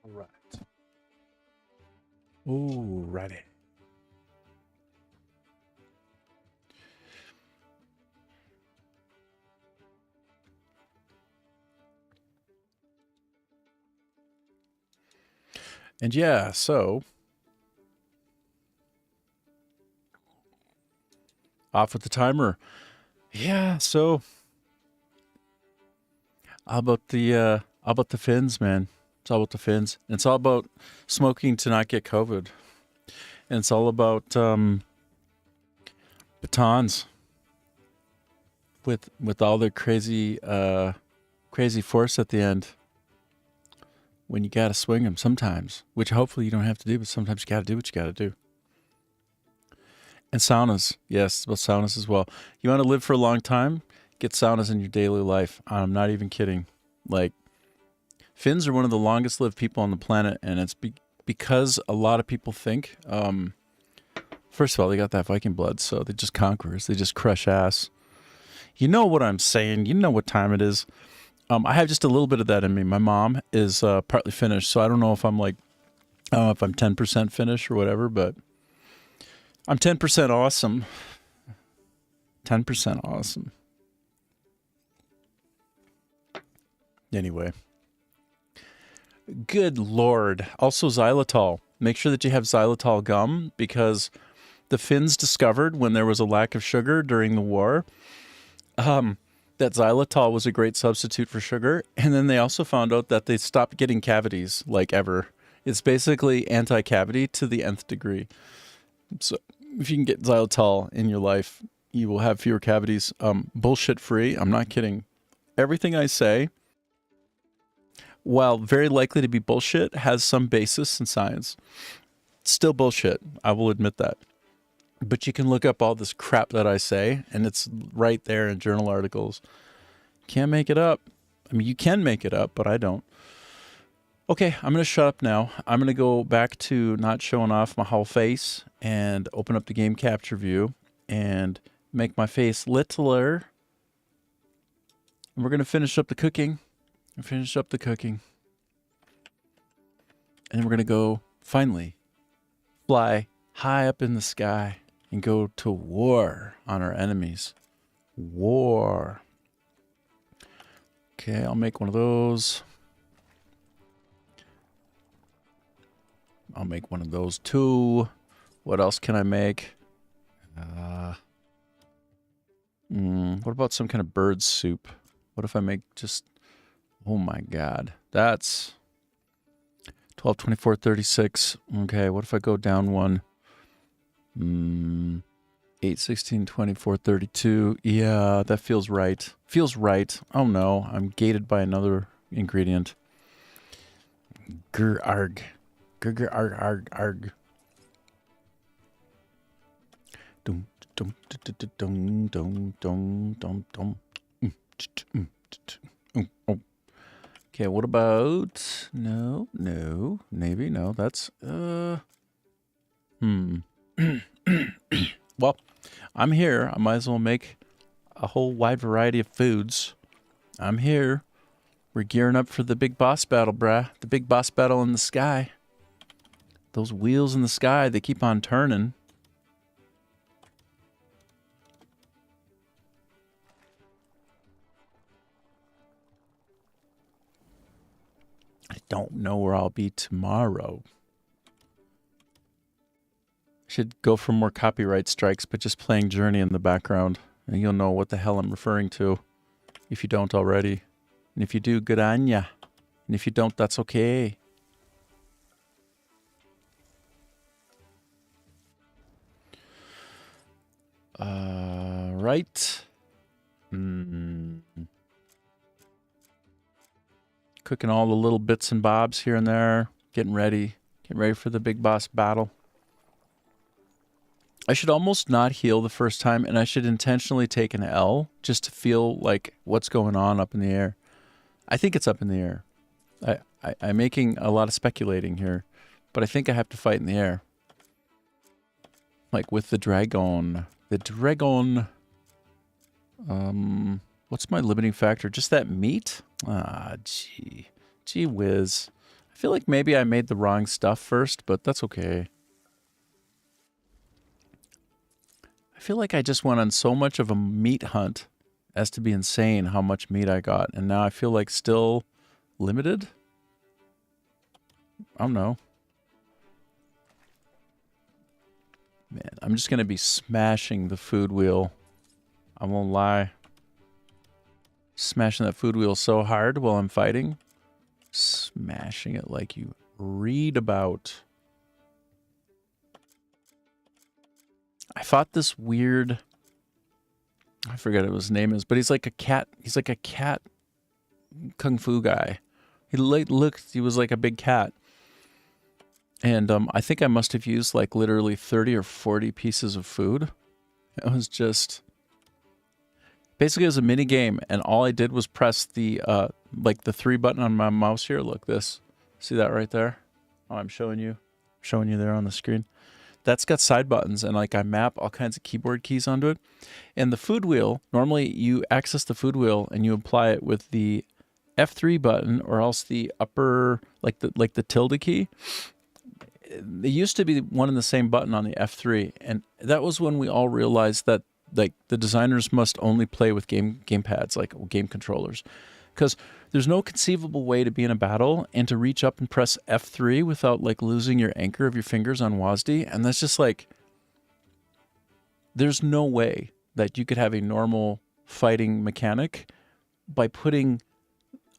S11: All right. Alrighty.
S1: And yeah, so off with the timer. Yeah, so how about the fins, man? It's all about the fins. It's all about smoking to not get COVID. And it's all about batons with all their crazy force at the end. When you gotta swing them sometimes, which hopefully you don't have to do, but sometimes you gotta do what you gotta do. And saunas, yes, it's about saunas as well. You want to live for a long time? Get saunas in your daily life. I'm not even kidding. Like, Finns are one of the longest lived people on the planet, and it's because a lot of people think, first of all, they got that Viking blood, so they're just conquerors. They just crush ass. You know what I'm saying. You know what time it is. I have just a little bit of that in me. My mom is partly Finnish, so I don't know if I'm like, I don't know if I'm 10% Finnish or whatever, but I'm 10% awesome. 10% awesome. Anyway. Good Lord. Also xylitol. Make sure that you have xylitol gum because the Finns discovered when there was a lack of sugar during the war, that xylitol was a great substitute for sugar. And then they also found out that they stopped getting cavities like ever. It's basically anti-cavity to the nth degree. So if you can get xylitol in your life, you will have fewer cavities. Bullshit free. I'm not kidding. Everything I say, while very likely to be bullshit, has some basis in science. Still bullshit. I will admit that. But you can look up all this crap that I say, and it's right there in journal articles. Can't make it up. I mean, you can make it up, but I don't. Okay, I'm going to shut up now. I'm going to go back to not showing off my whole face and open up the game capture view and make my face littler. And we're going to finish up the cooking. And then we're going to go, finally, fly high up in the sky and go to war on our enemies. War. Okay, I'll make one of those. I'll make one of those too. What else can I make? What about some kind of bird soup? What if I make just... Oh my God. That's 12, 24, 36. Okay, what if I go down one? 8, 16, 24, 32. Yeah, that feels right. Feels right. Oh no, I'm gated by another ingredient. Grr-arg. Grr-arg-arg-arg. Dum dum dum dum dum dum dum. Okay, what about... No, maybe, no, that's... Well, I'm here. I might as well make a whole wide variety of foods. I'm here. We're gearing up for the big boss battle, bruh. The big boss battle in the sky. Those wheels in the sky, they keep on turning. I don't know where I'll be tomorrow. Should go for more copyright strikes, but just playing Journey in the background. And you'll know what the hell I'm referring to if you don't already. And if you do, good on ya. And if you don't, that's okay. Right. Cooking all the little bits and bobs here and there. Getting ready for the big boss battle. I should almost not heal the first time, and I should intentionally take an L just to feel like what's going on up in the air. I think it's up in the air. I'm making a lot of speculating here, but I think I have to fight in the air. Like with the dragon. The dragon. What's my limiting factor? Just that meat? Ah, gee whiz. I feel like maybe I made the wrong stuff first, but that's okay. I feel like I just went on so much of a meat hunt as to be insane how much meat I got. And now I feel like still limited. I don't know. Man, I'm just going to be smashing the food wheel. I won't lie. Smashing that food wheel so hard while I'm fighting. Smashing it like you read about. I fought this weird... I forget what his name is, but he's like a cat. He's like a cat kung fu guy. He looked, he was like a big cat. And I think I must have used like literally 30 or 40 pieces of food. It was just... Basically, it was a mini game, and all I did was press the, like the 3 button on my mouse here. Look, this. See that right there? Oh, I'm showing you there on the screen. That's got side buttons, and like I map all kinds of keyboard keys onto it. And the food wheel, normally you access the food wheel and you apply it with the F3 button or else the upper, like the tilde key. They used to be one and the same button on the F3, and that was when we all realized that like the designers must only play with game pads, like game controllers, because there's no conceivable way to be in a battle and to reach up and press F3 without like losing your anchor of your fingers on WASD. And that's just like, there's no way that you could have a normal fighting mechanic by putting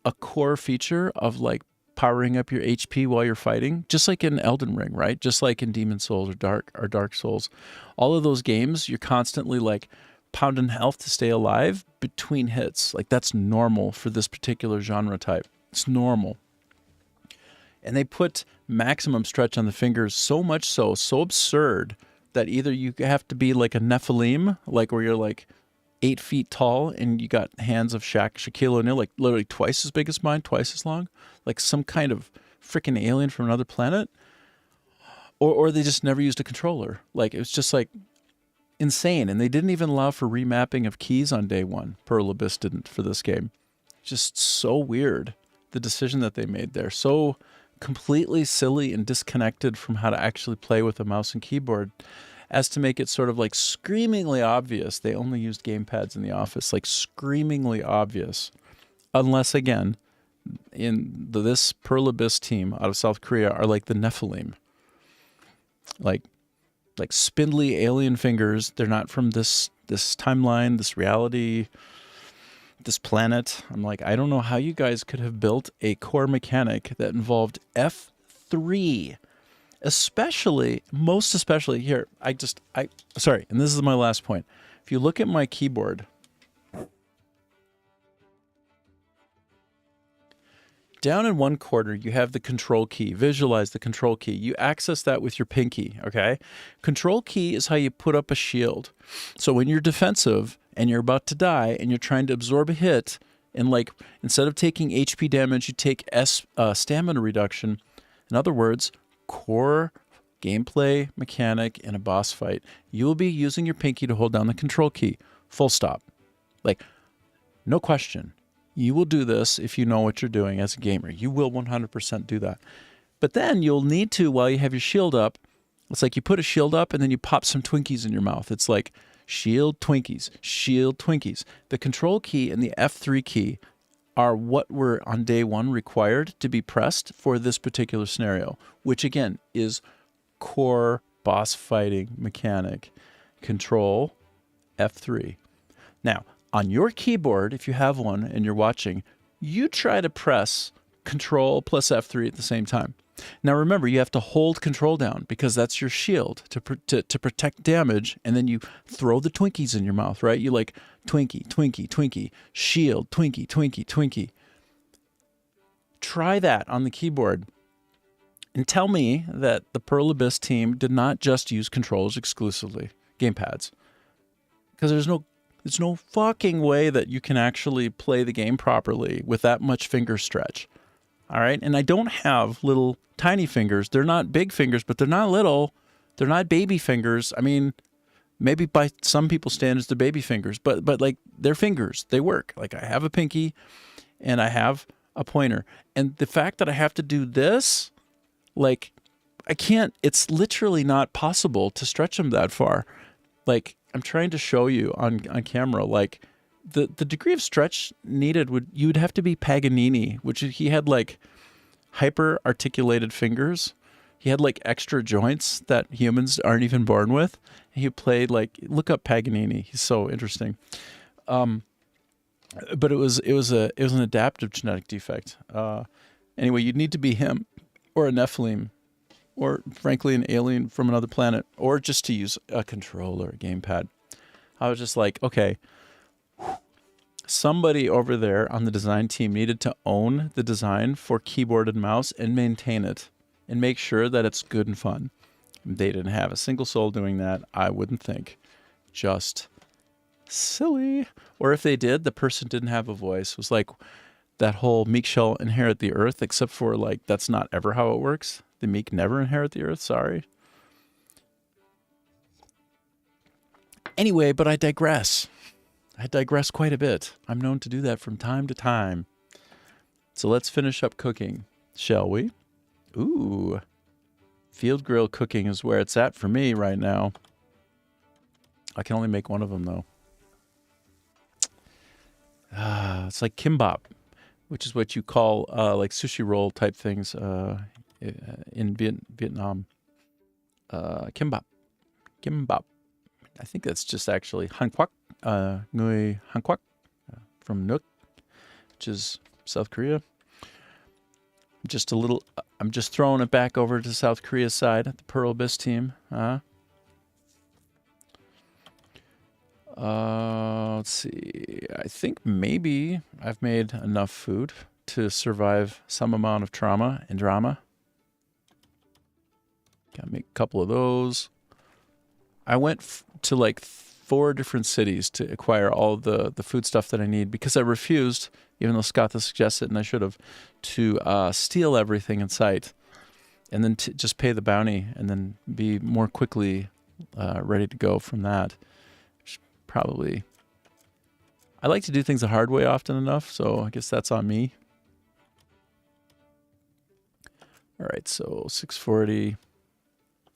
S1: a core feature of like powering up your HP while you're fighting, just like in Elden Ring, right? Just like in Demon Souls or Dark Souls. All of those games, you're constantly like pounding health to stay alive between hits. Like that's normal for this particular genre type. It's normal. And they put maximum stretch on the fingers so much so absurd that either you have to be like a Nephilim, like where you're like 8 feet tall and you got hands of Shaquille O'Neal, like literally twice as big as mine, twice as long, like some kind of freaking alien from another planet, or they just never used a controller. Like it was just like insane. And they didn't even allow for remapping of keys on day one. Pearl Abyss didn't for this game. Just so weird, the decision that they made there. So completely silly and disconnected from how to actually play with a mouse and keyboard, as to make it sort of like screamingly obvious they only used gamepads in the office, like screamingly obvious. Unless, again, in this Pearl Abyss team out of South Korea are like the Nephilim. Like spindly alien fingers. They're not from this timeline, this reality, this planet. I'm like, I don't know how you guys could have built a core mechanic that involved F3. Most especially here, sorry, and this is my last point. If you look at my keyboard, down in one corner, you have the control key. Visualize the control key. You access that with your pinky, okay? Control key is how you put up a shield. So when you're defensive and you're about to die and you're trying to absorb a hit, and like instead of taking HP damage, you take stamina reduction. In other words, core gameplay mechanic in a boss fight, you will be using your pinky to hold down the control key. Full stop. Like, no question. You will do this if you know what you're doing as a gamer. You will 100% do that. But then you'll need to, while you have your shield up, it's like you put a shield up and then you pop some Twinkies in your mouth. It's like shield Twinkies, shield Twinkies. The control key and the F3 key are what were on day one required to be pressed for this particular scenario, which again is core boss fighting mechanic. Control F3. Now, on your keyboard, if you have one and you're watching, you try to press Control plus F3 at the same time. Now remember, you have to hold Control down because that's your shield to protect damage, and then you throw the Twinkies in your mouth, right? You like Twinkie, Twinkie, Twinkie, shield, Twinkie, Twinkie, Twinkie. Try that on the keyboard and tell me that the Pearl Abyss team did not just use controllers exclusively, gamepads. Because there's no fucking way that you can actually play the game properly with that much finger stretch. All right? And I don't have little tiny fingers. They're not big fingers, but they're not little. They're not baby fingers. I mean, maybe by some people's standards, they're baby fingers, but like they're fingers. They work. Like I have a pinky and I have a pointer. And the fact that I have to do this, like I can't, it's literally not possible to stretch them that far. Like I'm trying to show you on camera, like the degree of stretch needed you'd have to be Paganini, which he had like hyper articulated fingers. he had like extra joints that humans aren't even born with. He played like, look up Paganini. He's so interesting. But it was an adaptive genetic defect. Anyway, you'd need to be him or a Nephilim or frankly an alien from another planet or just to use a controller, a gamepad. I was just like, okay, somebody over there on the design team needed to own the design for keyboard and mouse and maintain it and make sure that it's good and fun. They didn't have a single soul doing that, I wouldn't think. Just silly. Or if they did, the person didn't have a voice. It was like that whole meek shall inherit the earth, except for like that's not ever how it works. The meek never inherit the earth, sorry. Anyway, but I digress. I digress quite a bit. I'm known to do that from time to time. So let's finish up cooking, shall we? Ooh. Field grill cooking is where it's at for me right now. I can only make one of them, though. It's like kimbap, which is what you call like sushi roll type things in Vietnam. Kimbap. Kimbap. I think that's just actually Hàn Quốc, Người Hàn Quốc from Nuuk, which is South Korea. I'm just throwing it back over to South Korea's side, the Pearl Abyss team. Let's see. I think maybe I've made enough food to survive some amount of trauma and drama. Gotta make a couple of those. I went to like 4 different cities to acquire all the food stuff that I need because I refused, even though Scotha suggested, and I should have, to steal everything in sight and then just pay the bounty and then be more quickly ready to go from that. Probably. I like to do things the hard way often enough, so I guess that's on me. All right, so 640.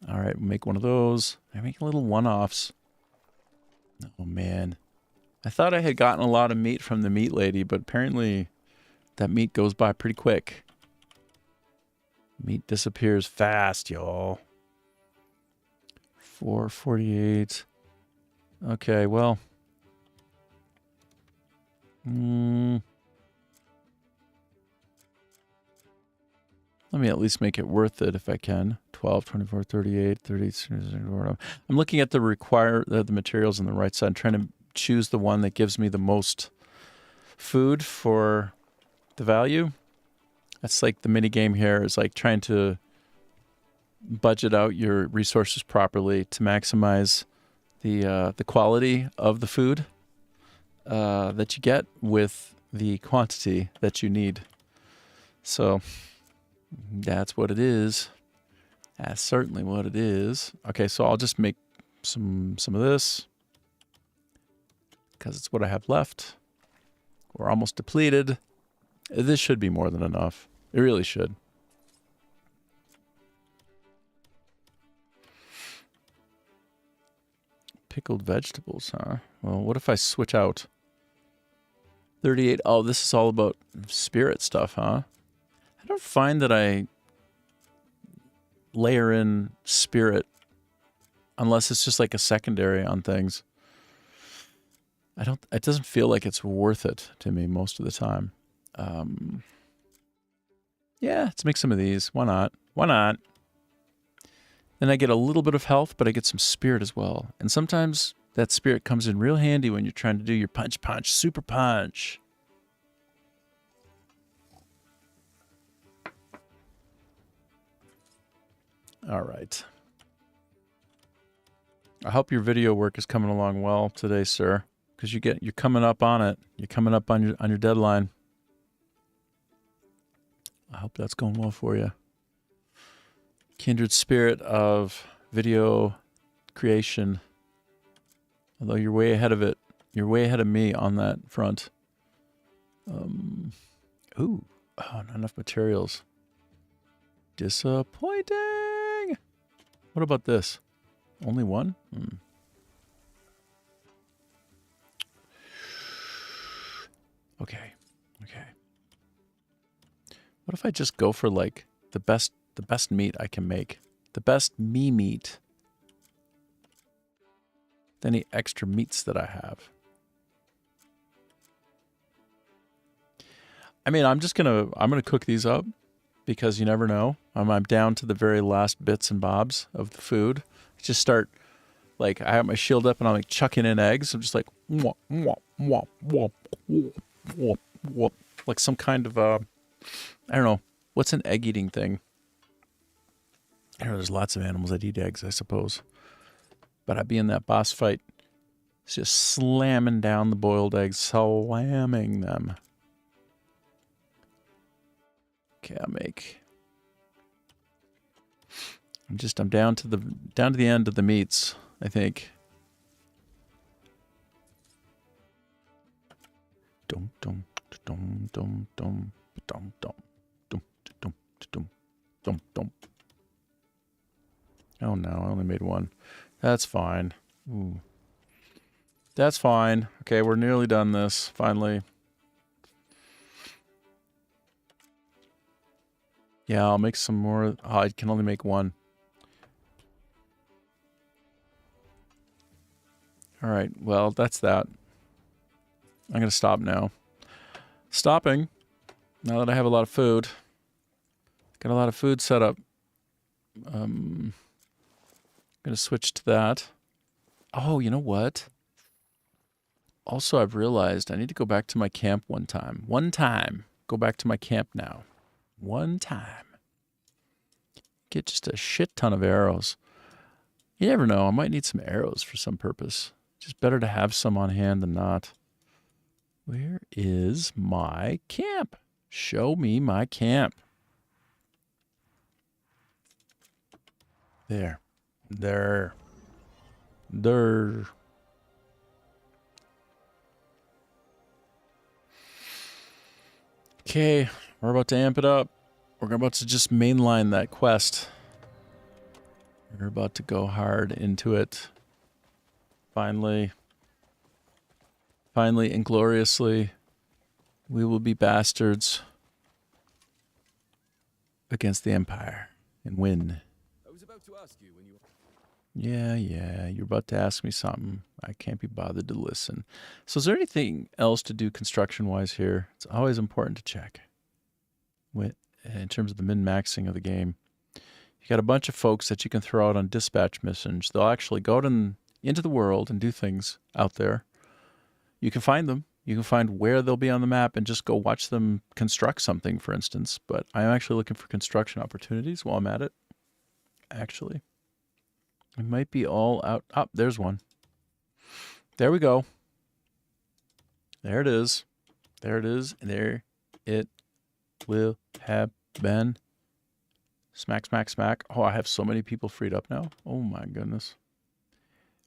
S1: All right, we'll make one of those. I make little one-offs. Oh, man. I thought I had gotten a lot of meat from the meat lady, but apparently that meat goes by pretty quick. Meat disappears fast, y'all. 448. Okay, well. Let me at least make it worth it if I can. 12, 24, 38, 30. I'm looking at the materials on the right side, trying to choose the one that gives me the most food for the value. That's like the mini game here is like trying to budget out your resources properly to maximize the quality of the food that you get with the quantity that you need. So that's what it is. That's certainly what it is. Okay, so I'll just make some of this because it's what I have left. We're almost depleted. This should be more than enough. It really should. Pickled vegetables, huh? Well, what if I switch out 38? Oh, this is all about spirit stuff, huh? I don't find that I layer in spirit unless it's just like a secondary on things. It doesn't feel like it's worth it to me most of the time. Yeah, let's make some of these. Why not? Why not? Then I get a little bit of health, but I get some spirit as well. And sometimes that spirit comes in real handy when you're trying to do your punch, super punch. All right. I hope your video work is coming along well today, sir, because you're coming up on it. You're coming up on your deadline. I hope that's going well for you. Kindred spirit of video creation. Although you're way ahead of it. You're way ahead of me on that front. Not enough materials. Disappointing. What about this? Only one? Okay. What if I just go for like the best the best meat I can make. The best me meat. With any extra meats that I have. I mean, I'm gonna cook these up because you never know. I'm down to the very last bits and bobs of the food. Just start, like, I have my shield up and I'm like chucking in eggs. I'm just like, womp, womp, womp, womp, womp, womp, womp. Like some kind of, I don't know, what's an egg eating thing? I don't know, there's lots of animals that eat eggs, I suppose. But I'd be in that boss fight, just slamming down the boiled eggs, slamming them. Okay, I'm down to the end of the meats, I think. Dum dum dum dum dum dum dum dum dum dum dum dum. Oh no, I only made one. That's fine. Ooh. That's fine. Okay, we're nearly done this, finally. Yeah, I'll make some more. Oh, I can only make one. All right, well, that's that. I'm going to stop now. Stopping. Now that I have a lot of food. Got a lot of food set up. I'm going to switch to that. Oh, you know what? Also, I've realized I need to go back to my camp one time. One time. Go back to my camp now. One time. Get just a shit ton of arrows. You never know. I might need some arrows for some purpose. Just better to have some on hand than not. Where is my camp? Show me my camp. There. There. There. Okay, we're about to amp it up. We're about to just mainline that quest. We're about to go hard into it. Finally and gloriously, we will be bastards against the Empire and win.
S10: I was about to ask you when you...
S1: Yeah, you're about to ask me something. I can't be bothered to listen. So is there anything else to do construction-wise here? It's always important to check. In terms of the min-maxing of the game. You got a bunch of folks that you can throw out on dispatch missions. They'll actually go out into the world and do things out there. You can find them. You can find where they'll be on the map and just go watch them construct something, for instance. But I'm actually looking for construction opportunities while I'm at it. Actually. It might be all out. Oh, there's one. There we go. There it is. There it is. And there it will have been. Smack, smack, smack. Oh, I have so many people freed up now. Oh, my goodness.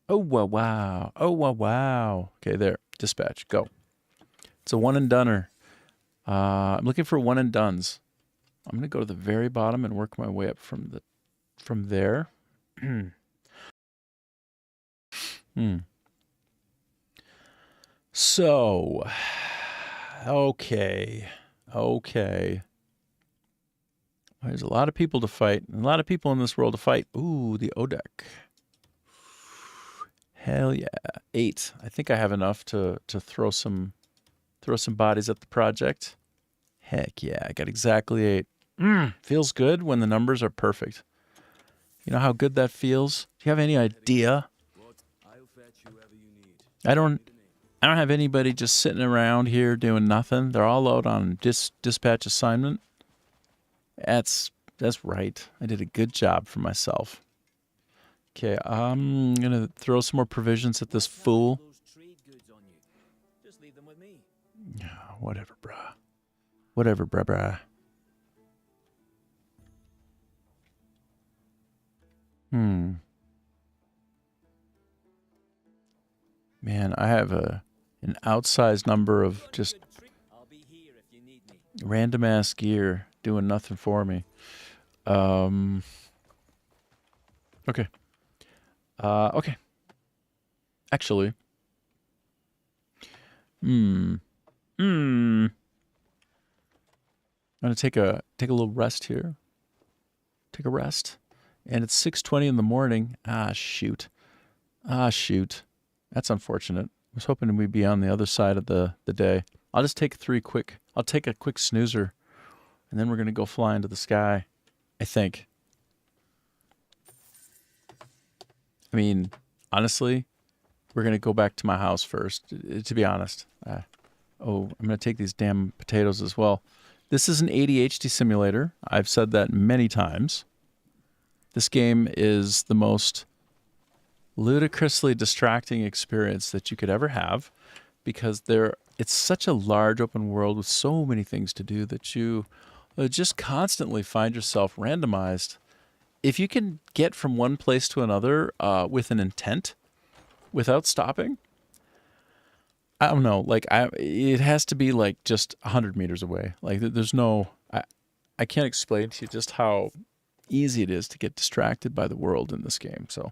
S1: Oh, wow, wow. Oh, wow, wow. Okay, there. Dispatch. Go. It's a one and doneer. I'm looking for one and dones. I'm going to go to the very bottom and work my way up from there. So, okay. There's a lot of people to fight, and a lot of people in this world to fight. Ooh, the Odek. Hell yeah. 8. I think I have enough to throw some bodies at the project. Heck yeah, I got exactly 8. Feels good when the numbers are perfect. You know how good that feels? Do you have any idea? I don't have anybody just sitting around here doing nothing. They're all out on dispatch assignment. That's right. I did a good job for myself. Okay, I'm gonna throw some more provisions at this fool. Yeah, whatever, bruh. Whatever, bruh. Man, I have an outsized number of just random ass gear doing nothing for me. Okay. Okay. Actually. I'm gonna take a little rest here. take a rest. And it's 6:20 in the morning. Ah, shoot. That's unfortunate. I was hoping we'd be on the other side of the day. I'll just take I'll take a quick snoozer, and then we're going to go fly into the sky, I think. I mean, honestly, we're going to go back to my house first, to be honest. I'm going to take these damn potatoes as well. This is an ADHD simulator. I've said that many times. This game is the most ludicrously distracting experience that you could ever have because it's such a large open world with so many things to do that you just constantly find yourself randomized. If you can get from one place to another with an intent without stopping, I don't know, like it has to be like just 100 meters away. Like there's no, I can't explain to you just how easy it is to get distracted by the world in this game. So,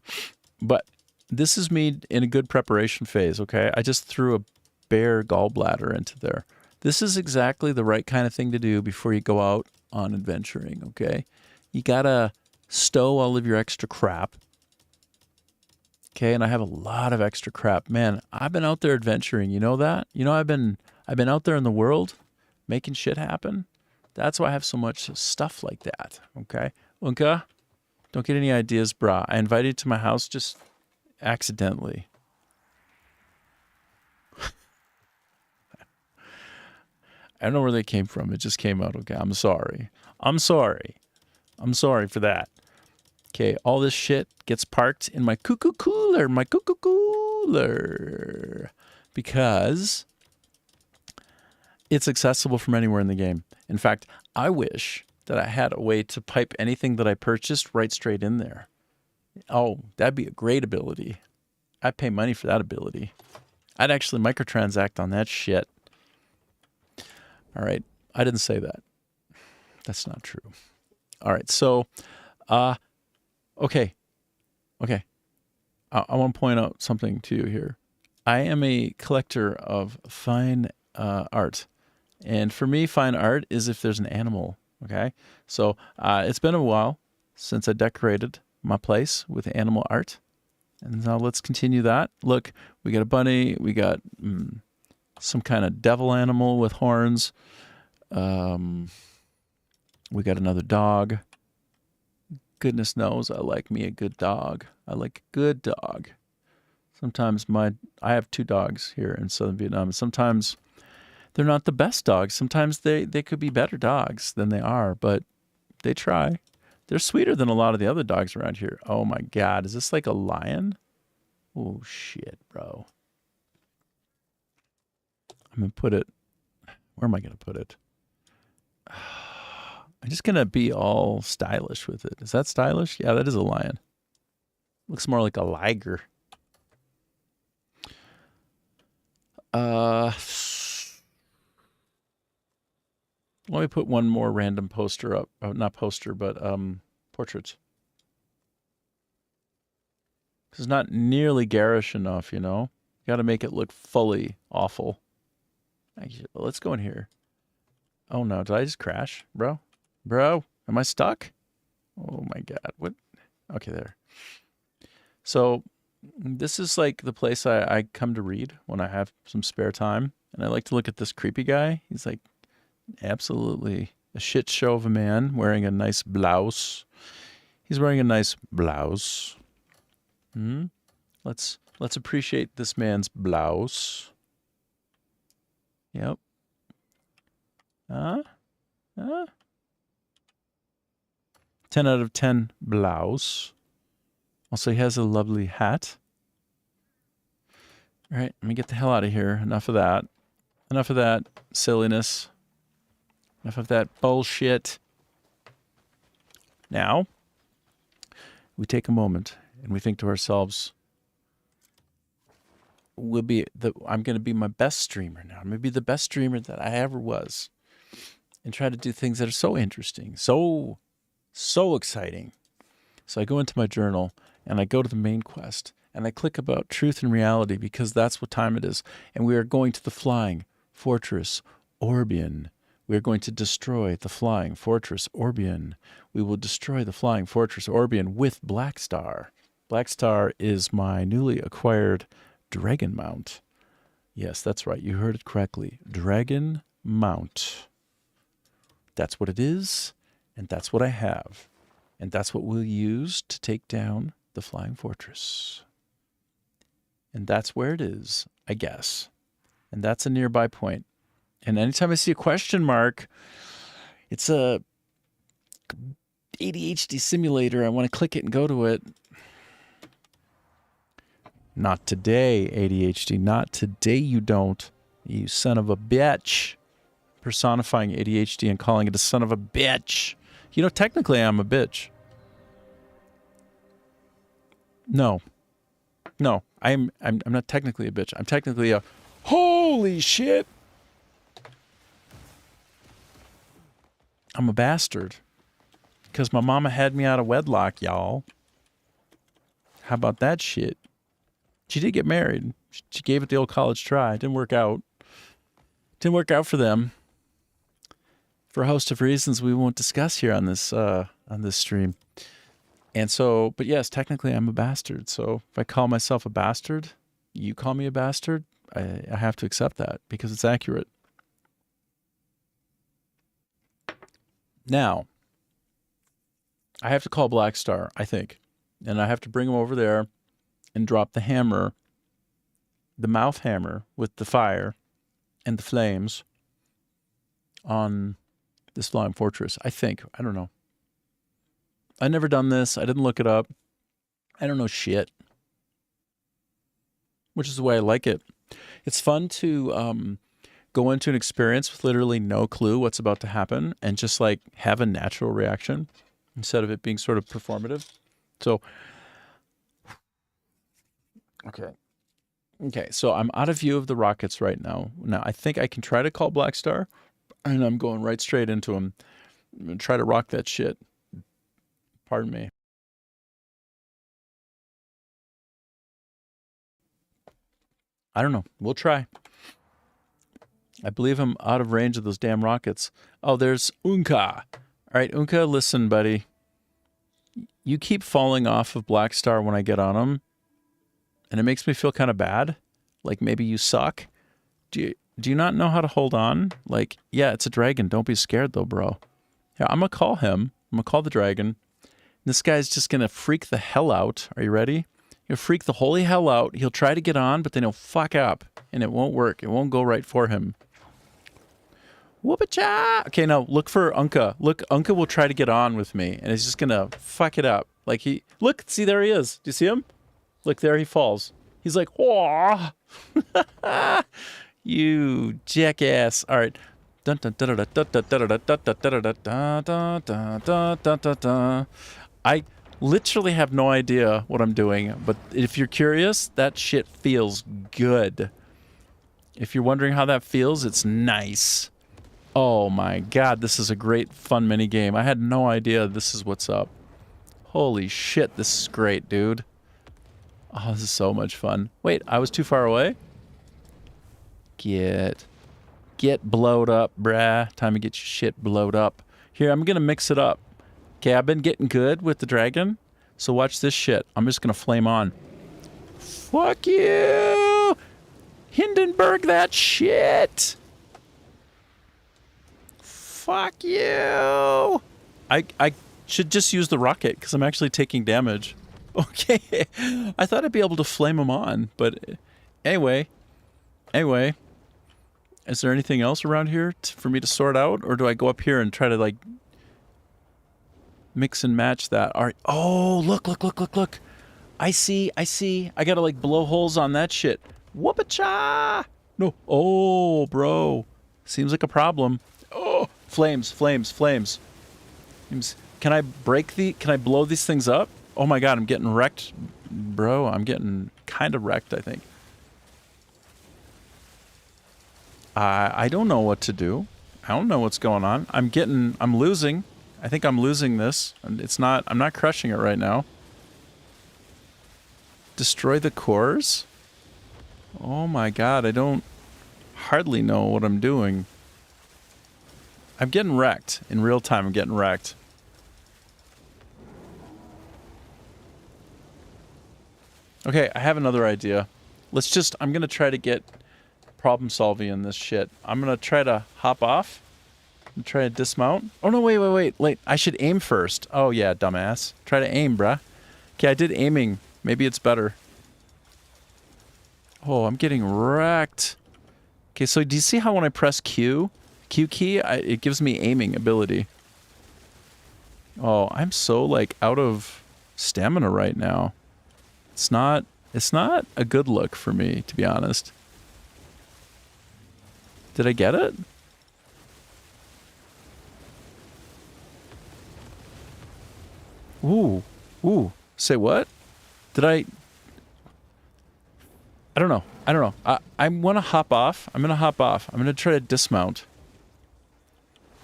S1: but this is me in a good preparation phase, okay? I just threw a bare gallbladder into there. This is exactly the right kind of thing to do before you go out on adventuring, okay? You gotta stow all of your extra crap. Okay, and I have a lot of extra crap. Man, I've been out there adventuring, you know that? You know, I've been out there in the world making shit happen. That's why I have so much stuff like that, okay? Unka, don't get any ideas, brah. I invited you to my house just accidentally. I don't know where they came from. It just came out, okay? I'm sorry. I'm sorry for that. Okay, all this shit gets parked in my cuckoo cooler, because it's accessible from anywhere in the game. In fact, I wish that I had a way to pipe anything that I purchased right straight in there. Oh, that'd be a great ability. I'd pay money for that ability. I'd actually microtransact on that shit. All right, I didn't say that. That's not true. All right, so, okay. I want to point out something to you here. I am a collector of fine art. And for me, fine art is if there's an animal, okay? So it's been a while since I decorated my place with animal art. And now let's continue that. Look, we got a bunny. We got some kind of devil animal with horns. We got another dog. Goodness knows I like me a good dog. I like a good dog. Sometimes I have 2 dogs here in southern Vietnam. Sometimes they're not the best dogs. Sometimes they could be better dogs than they are, but they try. They're sweeter than a lot of the other dogs around here. Oh my God, is this like a lion? Oh shit, bro. I'm gonna put it, where am I gonna put it? I'm just gonna be all stylish with it. Is that stylish? Yeah, that is a lion. Looks more like a liger. Let me put one more random poster up. Oh, not poster, but portraits. This is not nearly garish enough, you know? You gotta make it look fully awful. Actually, let's go in here. Oh no, did I just crash? Bro, am I stuck? Oh my God, what? Okay, there. So this is like the place I come to read when I have some spare time. And I like to look at this creepy guy. He's like absolutely a shit show of a man wearing a nice blouse. He's wearing a nice blouse. Let's appreciate this man's blouse. Yep. 10 out of 10 blouse. Also, he has a lovely hat. All right, let me get the hell out of here. Enough of that. Enough of that silliness. Enough of that bullshit. Now, we take a moment and we think to ourselves, I'm going to be my best streamer now. I'm going to be the best streamer that I ever was. And try to do things that are so interesting, so exciting. So I go into my journal and I go to the main quest and I click about truth and reality because that's what time it is. And we are going to the Flying Fortress Orbion, We're going to destroy the Flying Fortress Orbion. We will destroy the Flying Fortress Orbion with Blackstar. Blackstar is my newly acquired dragon mount. Yes, that's right. You heard it correctly. Dragon mount. That's what it is, and that's what I have. And that's what we'll use to take down the Flying Fortress. And that's where it is, I guess. And that's a nearby point. And anytime I see a question mark, it's a ADHD simulator. I want to click it and go to it. Not today, ADHD. Not today you don't. You son of a bitch. Personifying ADHD and calling it a son of a bitch. You know, technically I'm a bitch. No. No, I'm not technically a bitch. I'm technically a holy shit. I'm a bastard. Because my mama had me out of wedlock, y'all. How about that shit? She did get married. She gave it the old college try. It didn't work out. Didn't work out for them. For a host of reasons we won't discuss here on this stream. And so, but yes, technically I'm a bastard. So if I call myself a bastard, you call me a bastard, I have to accept that because it's accurate. Now, I have to call Blackstar, I think. And I have to bring him over there and drop the hammer, the mouth hammer with the fire and the flames on this Flying Fortress. I think. I don't know. I've never done this. I didn't look it up. I don't know shit. Which is the way I like it. It's fun to go into an experience with literally no clue what's about to happen and just like have a natural reaction instead of it being sort of performative. So, okay, so I'm out of view of the rockets right now. Now, I think I can try to call Blackstar, and I'm going right straight into him. I'm going to try to rock that shit. Pardon me. I don't know. We'll try. I believe I'm out of range of those damn rockets. Oh, there's Unka. All right, Unka, listen, buddy. You keep falling off of Blackstar when I get on him, and it makes me feel kind of bad. Like maybe you suck. Do you not know how to hold on? Like, yeah, it's a dragon. Don't be scared, though, bro. Yeah, I'm going to call him. I'm going to call the dragon. This guy's just going to freak the hell out. Are you ready? He'll freak the holy hell out. He'll try to get on, but then he'll fuck up, and it won't work. It won't go right for him. Whoop-a-cha! Okay, now look for Unka. Look, Unka will try to get on with me, and he's just going to fuck it up. Like look, see, there he is. Do you see him? Look, there he falls. He's like, "Whoa!" You jackass. All right. I literally have no idea what I'm doing, but if you're curious, that shit feels good. If you're wondering how that feels, it's nice. Oh my god, this is a great fun mini game. I had no idea this is what's up. Holy shit, this is great, dude. Oh, this is so much fun. Wait, I was too far away? Get blowed up, brah. Time to get your shit blowed up. Here, I'm gonna mix it up. Okay, I've been getting good with the dragon, so watch this shit. I'm just gonna flame on. Fuck you! Hindenburg that shit! Fuck you! I should just use the rocket, because I'm actually taking damage. Okay, I thought I'd be able to flame him on, but anyway. Is there anything else around here for me to sort out, or do I go up here and try to, like, mix and match that? All right. Oh, look. I see. I gotta, like, blow holes on that shit. Whoop-a-cha! No. Oh, bro. Seems like a problem. Oh, flames. Can I blow these things up? Oh my god, I'm getting wrecked. Bro, I'm getting kind of wrecked, I think. I don't know what to do. I don't know what's going on. I'm losing. I think I'm losing this. I'm not crushing it right now. Destroy the cores? Oh my god, I don't hardly know what I'm doing. I'm getting wrecked. In real time, I'm getting wrecked. Okay, I have another idea. I'm going to try to get problem solving in this shit. I'm going to try to hop off and try to dismount. Oh, no, wait. I should aim first. Oh, yeah, dumbass. Try to aim, bruh. Okay, I did aiming. Maybe it's better. Oh, I'm getting wrecked. Okay, so do you see how when I press Q key, it gives me aiming ability. Oh, I'm so, like, out of stamina right now. It's not a good look for me, to be honest. Did I get it? Ooh. Say what? Did I don't know. I want to hop off. I'm going to hop off. I'm going to try to dismount.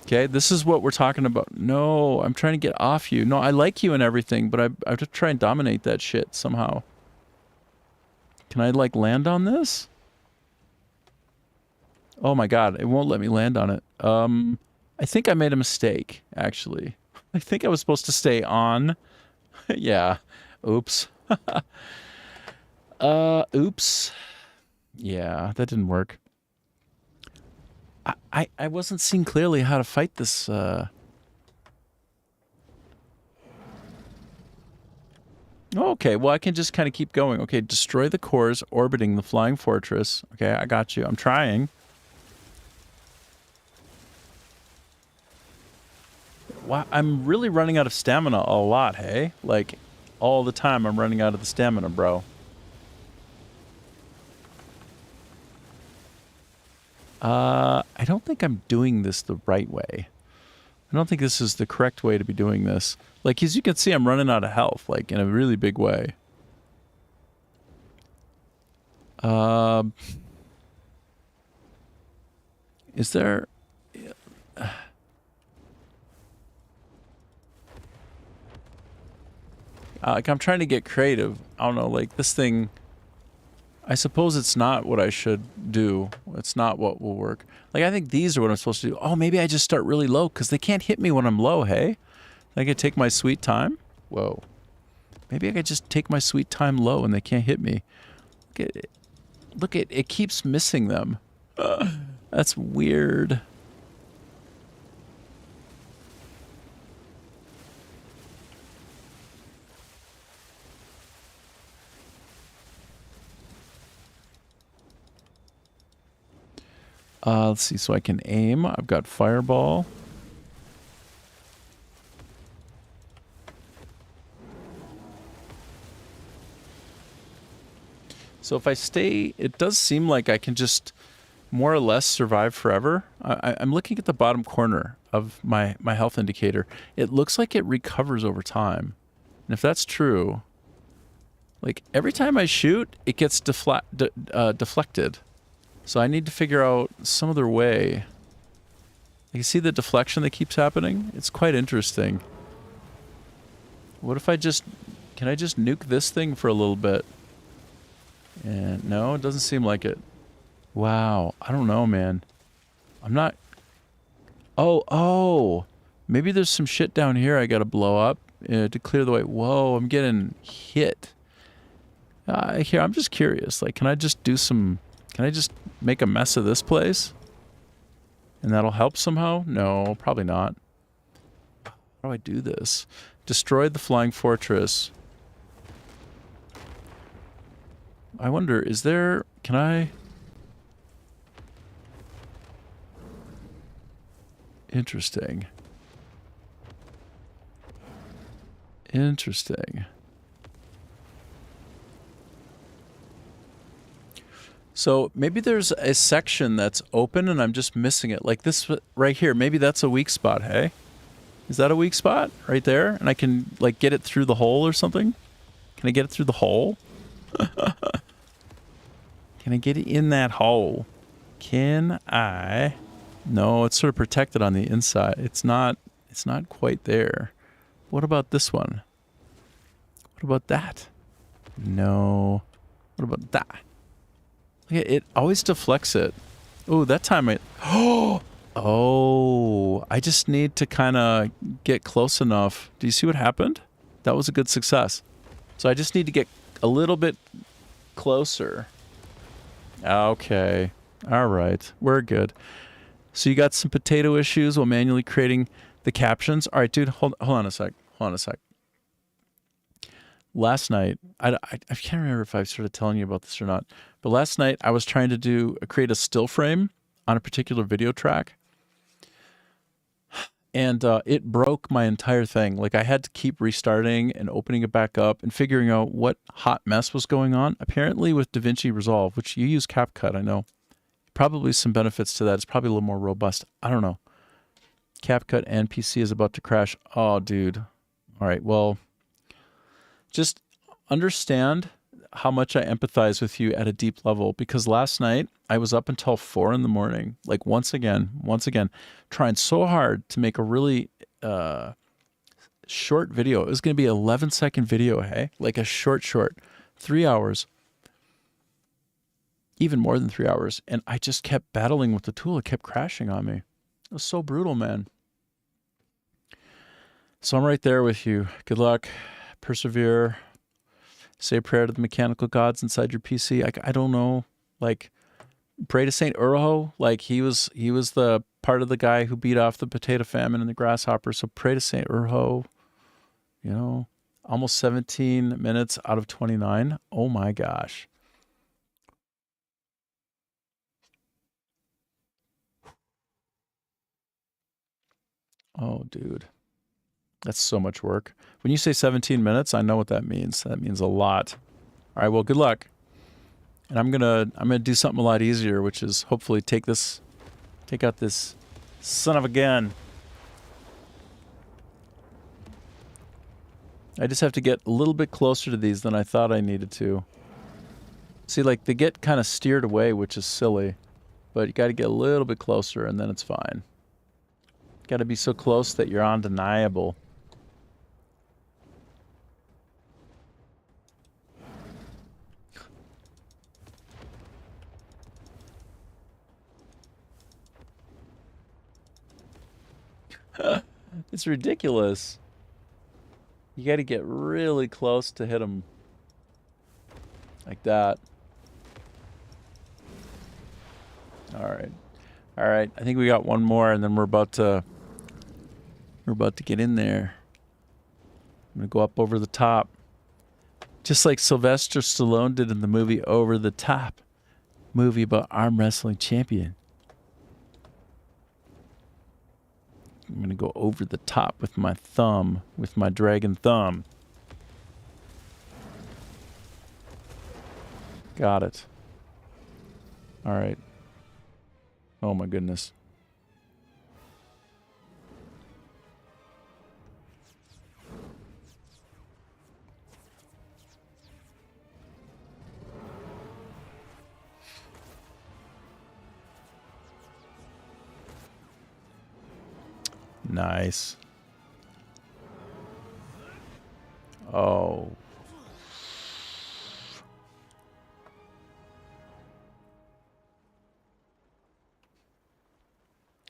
S1: Okay, this is what we're talking about. No, I'm trying to get off you. No, I like you and everything, but I have to try and dominate that shit somehow. Can I, like, land on this? Oh my god, it won't let me land on it. I think I made a mistake, actually. I think I was supposed to stay on. Yeah. Oops. Oops. Yeah, that didn't work. I wasn't seeing clearly how to fight this, Okay, well, I can just kind of keep going. Okay, destroy the cores orbiting the flying fortress. Okay, I got you. I'm trying. Wow, I'm really running out of stamina a lot, hey? Like, all the time I'm running out of the stamina, bro. I don't think I'm doing this the right way. I don't think this is the correct way to be doing this. Like, as you can see, I'm running out of health, like, in a really big way. Is there... like, I'm trying to get creative. I don't know, like, this thing... I suppose it's not what I should do. It's not what will work. Like, I think these are what I'm supposed to do. Oh, maybe I just start really low, because they can't hit me when I'm low, hey? I could take my sweet time. Whoa. Maybe I could just take my sweet time low and they can't hit me. Look at it keeps missing them. That's weird. Let's see, so I can aim. I've got fireball. So if I stay, it does seem like I can just more or less survive forever. I'm looking at the bottom corner of my health indicator. It looks like it recovers over time. And if that's true, like every time I shoot, it gets deflected. So I need to figure out some other way. You see the deflection that keeps happening? It's quite interesting. What if I just... Can I just nuke this thing for a little bit? And no, it doesn't seem like it. Wow. I don't know, man. I'm not... Oh! Maybe there's some shit down here I gotta blow up to clear the way. Whoa, I'm getting hit. Here, I'm just curious. Like, can I just do some... Can I just make a mess of this place? And that'll help somehow? No, probably not. How do I do this? Destroy the flying fortress. I wonder, is there... Can I... Interesting. Interesting. So maybe there's a section that's open and I'm just missing it. Like this right here. Maybe that's a weak spot, hey? Is that a weak spot? Right there? And I can like get it through the hole or something? Can I get it through the hole? Can I get it in that hole? Can I? No, it's sort of protected on the inside. It's not quite there. What about this one? What about that? No. What about that? It always deflects it. Oh, that time it... Oh! Oh, I just need to kind of get close enough. Do you see what happened? That was a good success. So I just need to get a little bit closer. Okay. All right. We're good. So you got some potato issues while manually creating the captions. All right, dude, hold on a sec. Hold on a sec. Last night, I can't remember if I started telling you about this or not, but last night I was trying to create a still frame on a particular video track, and it broke my entire thing. Like, I had to keep restarting and opening it back up and figuring out what hot mess was going on. Apparently with DaVinci Resolve, which you use CapCut, I know, probably some benefits to that. It's probably a little more robust. I don't know. CapCut and PC is about to crash. Oh, dude. All right, well, just understand how much I empathize with you at a deep level, because last night I was up until 4 a.m, like once again, trying so hard to make a really short video. It was going to be an 11-second video, hey? Like a short, 3 hours, even more than 3 hours. And I just kept battling with the tool. It kept crashing on me. It was so brutal, man. So I'm right there with you. Good luck. Persevere. Say a prayer to the mechanical gods inside your PC. I don't know. Like, pray to Saint Urho. Like, he was the part of the guy who beat off the potato famine and the grasshopper. So pray to Saint Urho. You know, almost 17 minutes out of 29. Oh my gosh. Oh, dude. That's so much work. When you say 17 minutes, I know what that means. That means a lot. All right, well, good luck. And I'm gonna do something a lot easier, which is hopefully take out this son of a gun. I just have to get a little bit closer to these than I thought I needed to. See, like, they get kind of steered away, which is silly, but you got to get a little bit closer and then it's fine. Got to be so close that you're undeniable. It's ridiculous. You got to get really close to hit them like that. All right. All right. I think we got one more, and then we're about to get in there. I'm going to go up over the top. Just like Sylvester Stallone did in the movie Over the Top. Movie about arm wrestling champion. I'm going to go over the top with my thumb, with my dragon thumb. Got it. All right. Oh my goodness. Nice. Oh.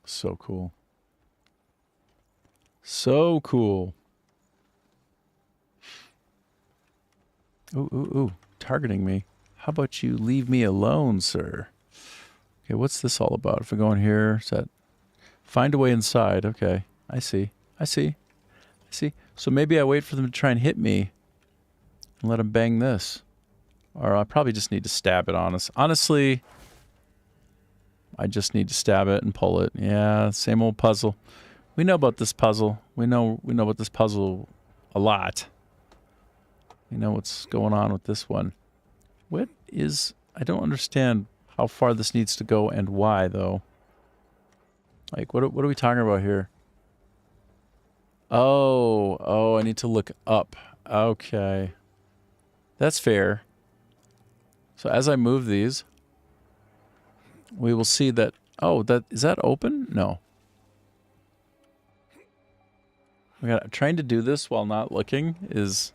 S1: So cool. So cool. Ooh, ooh, ooh. Targeting me. How about you leave me alone, sir? Okay, what's this all about? If I go in here, is that... Find a way inside. Okay, I see. I see. I see. So maybe I wait for them to try and hit me and let them bang this. Or I probably just need to stab it, honestly, I just need to stab it and pull it. Yeah, same old puzzle. We know about this puzzle. We know about this puzzle a lot. We know what's going on with this one. What is... I don't understand how far this needs to go and why, though. Like, what are we talking about here? Oh, I need to look up. Okay. That's fair. So as I move these, we will see that... Oh, is that open? No. Trying to do this while not looking is...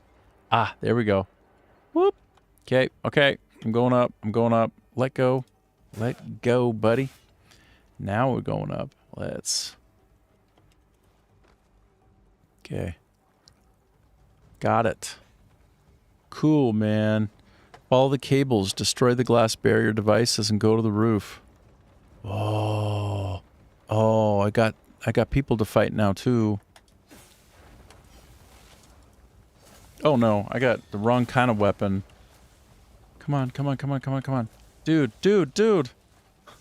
S1: Ah, there we go. Whoop. Okay, okay. I'm going up. I'm going up. Let go. Let go, buddy. Now we're going up. Let's... Okay. Got it. Cool, man. Follow the cables, destroy the glass barrier devices, and go to the roof. Oh. Oh, I got people to fight now, too. Oh, no. I got the wrong kind of weapon. Come on, come on, come on, come on, come on. Dude.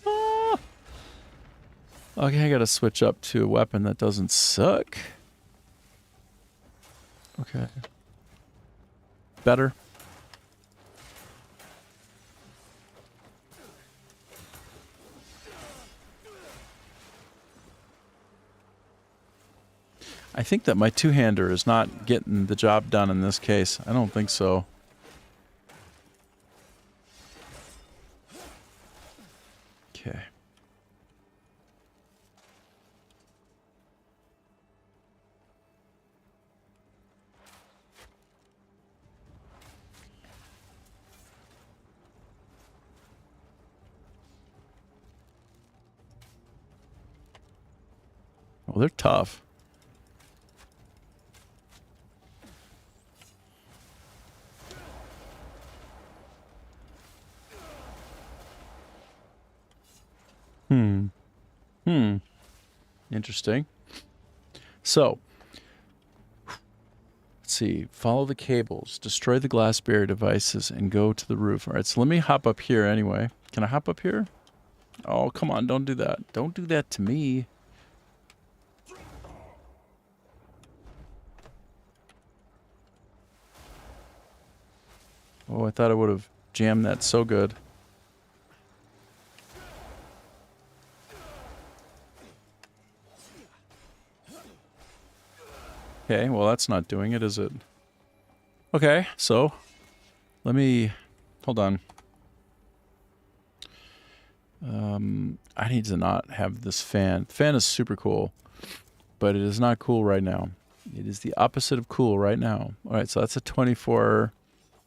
S1: Ah. Okay, I gotta switch up to a weapon that doesn't suck. Okay. Better. I think that my two-hander is not getting the job done in this case. I don't think so. Okay. Well, they're tough. Interesting. So, let's see. Follow the cables, destroy the glass barrier devices, and go to the roof. All right, so let me hop up here anyway. Can I hop up here? Oh, come on. Don't do that. Don't do that to me. Oh, I thought I would have jammed that so good. Okay, well that's not doing it, is it? Okay, so let me hold on. I need to not have this fan. The fan is super cool, but it is not cool right now. It is the opposite of cool right now. All right, so that's a 24.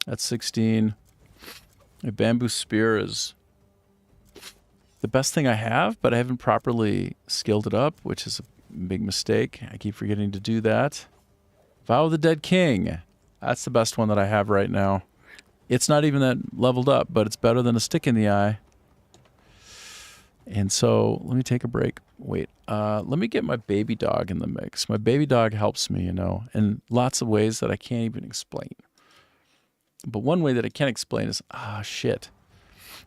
S1: That's 16. A bamboo spear is the best thing I have, but I haven't properly skilled it up, which is a big mistake. I keep forgetting to do that. Vow of the Dead King. That's the best one that I have right now. It's not even that leveled up, but it's better than a stick in the eye. And so, let me take a break. Wait, let me get my baby dog in the mix. My baby dog helps me, you know, in lots of ways that I can't even explain. But one way that I can't explain is, shit,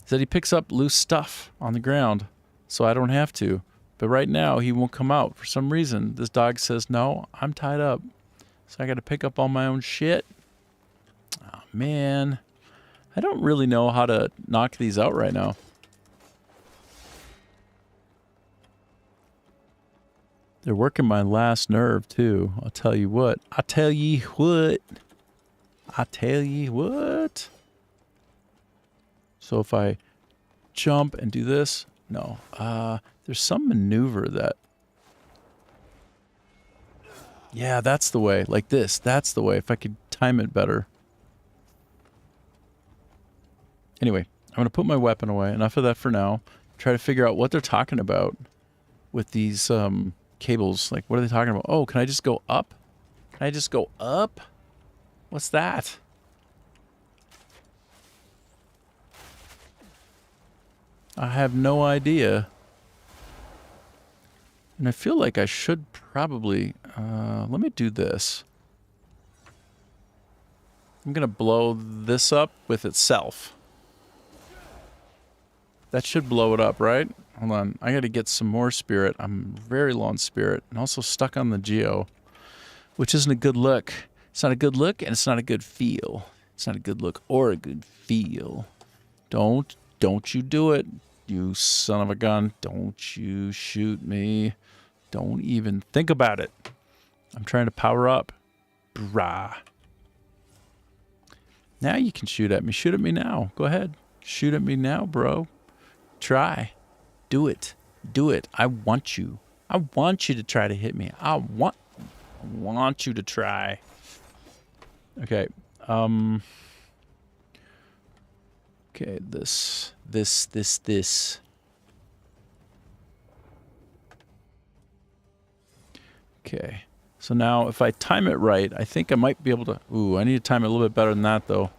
S1: is that he picks up loose stuff on the ground, so I don't have to. But right now, he won't come out. For some reason, this dog says, no, I'm tied up. So I got to pick up all my own shit. Oh, man. I don't really know how to knock these out right now. They're working my last nerve, too. I'll tell you what. I'll tell ye what. I tell ye what. So if I jump and do this, no. There's some maneuver that. Yeah, that's the way. Like this. That's the way. If I could time it better. Anyway, I'm going to put my weapon away. Enough of that for now. Try to figure out what they're talking about with these cables. Like, what are they talking about? Oh, can I just go up? Can I just go up? What's that? I have no idea. And I feel like I should probably... let me do this. I'm going to blow this up with itself. That should blow it up, right? Hold on. I got to get some more spirit. I'm very low on spirit. And also stuck on the Geo. Which isn't a good look. It's not a good look, and it's not a good feel. It's not a good look or a good feel. Don't you do it, you son of a gun. Don't you shoot me. Don't even think about it. I'm trying to power up. Brah. Now you can shoot at me. Shoot at me now. Go ahead. Shoot at me now, bro. Try. Do it. Do it. I want you. I want you to try to hit me. I want you to try. Okay. Okay, this. Okay. So now if I time it right, I think I might be able to... Ooh, I need to time it a little bit better than that, though.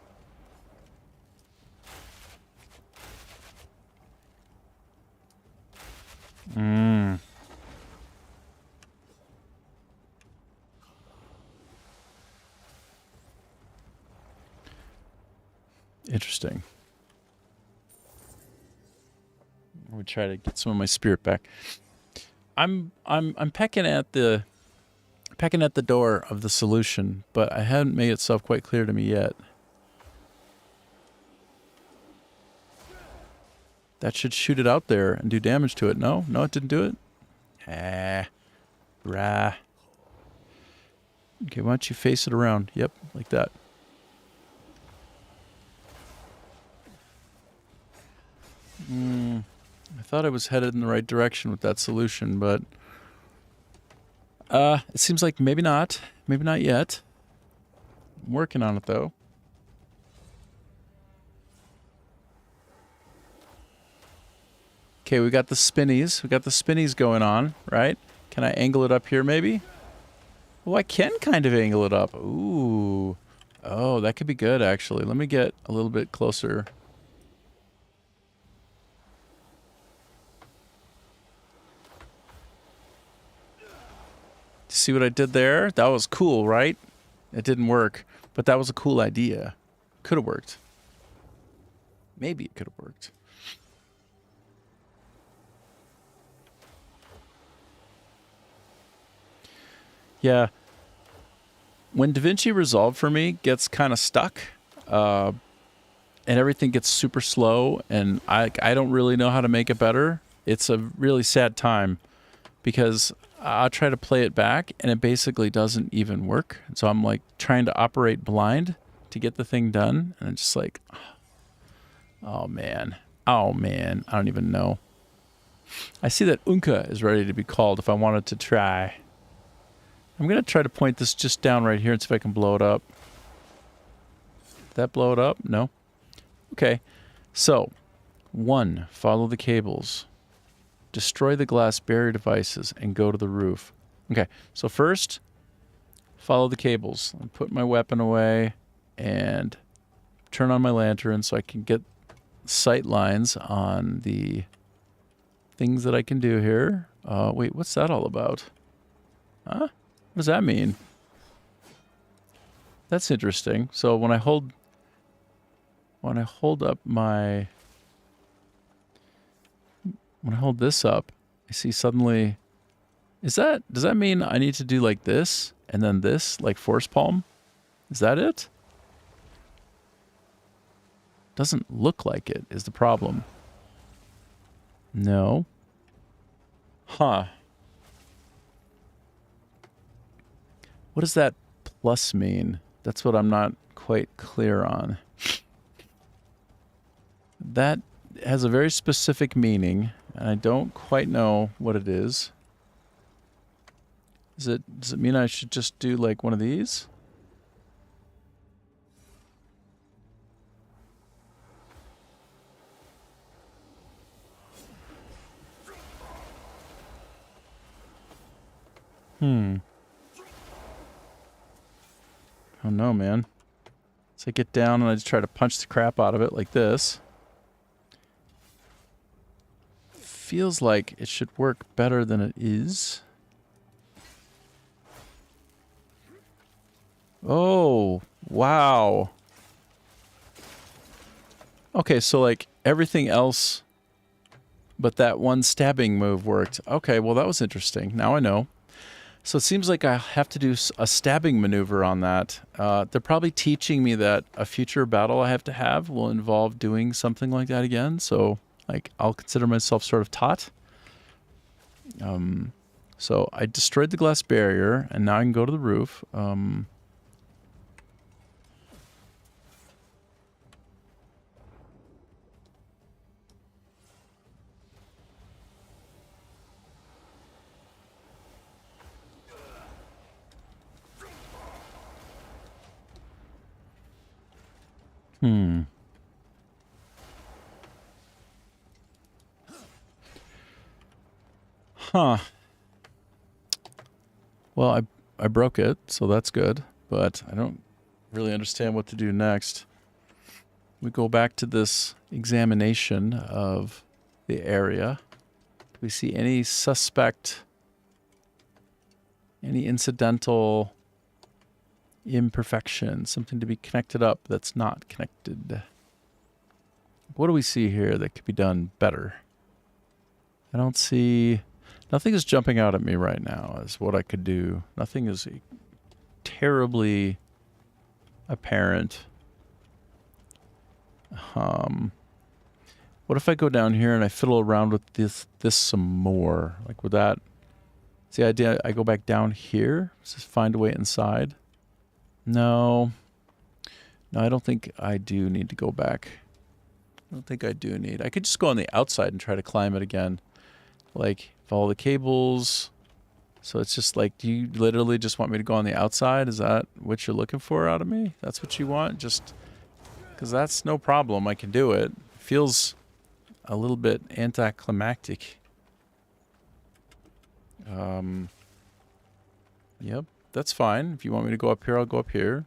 S1: Interesting. I'm gonna try to get some of my spirit back. I'm pecking at the door of the solution, but I haven't made itself quite clear to me yet. That should shoot it out there and do damage to it. No, it didn't do it. Rah. Okay, why don't you face it around? Yep, like that. I thought I was headed in the right direction with that solution, but it seems like maybe not. Maybe not yet. I'm working on it, though. Okay, we got the spinnies. We got the spinnies going on, right? Can I angle it up here, maybe? Oh, I can kind of angle it up. Ooh. Oh, that could be good, actually. Let me get a little bit closer. See what I did there? That was cool, right? It didn't work, but that was a cool idea. Could have worked. Maybe it could have worked. Yeah. When DaVinci Resolve for me gets kind of stuck, and everything gets super slow, and I don't really know how to make it better, it's a really sad time, because I'll try to play it back, and it basically doesn't even work. So I'm like trying to operate blind to get the thing done, and it's just like, oh man, I don't even know. I see that Unka is ready to be called if I wanted to try. I'm going to try to point this just down right here and see if I can blow it up. Did that blow it up? No. Okay. So, 1, follow the cables. Destroy the glass barrier devices and go to the roof. Okay, so first, follow the cables. I'll put my weapon away and turn on my lantern so I can get sight lines on the things that I can do here. Wait, what's that all about? Huh? What does that mean? That's interesting. So when I hold up my... When I hold this up, I see suddenly... does that mean I need to do like this and then this, like force palm? Is that it? Doesn't look like it is the problem. No. Huh. What does that plus mean? That's what I'm not quite clear on. That has a very specific meaning, and I don't quite know what it is. Does it mean I should just do like one of these? Oh no, man. So I get down and I just try to punch the crap out of it like this. Feels like it should work better than it is. Oh, wow. Okay, so like everything else but that one stabbing move worked. Okay, well that was interesting. Now I know. So it seems like I have to do a stabbing maneuver on that. They're probably teaching me that a future battle I have to have will involve doing something like that again. So like I'll consider myself sort of taught. So I destroyed the glass barrier, and now I can go to the roof. Huh. Well, I broke it, so that's good. But I don't really understand what to do next. We go back to this examination of the area. Do we see any suspect, any incidental imperfection, something to be connected up that's not connected? What do we see here that could be done better? I don't see... Nothing is jumping out at me right now as what I could do. Nothing is terribly apparent. What if I go down here and I fiddle around with this some more? Like, would that... It's the idea I go back down here, just find a way inside. No. No, I don't think I do need to go back. I don't think I do need... I could just go on the outside and try to climb it again. Like, follow the cables. So it's just like, do you literally just want me to go on the outside? Is that what you're looking for out of me? That's what you want? Just... Because that's no problem. I can do it. Feels a little bit anticlimactic. Yep, that's fine. If you want me to go up here, I'll go up here.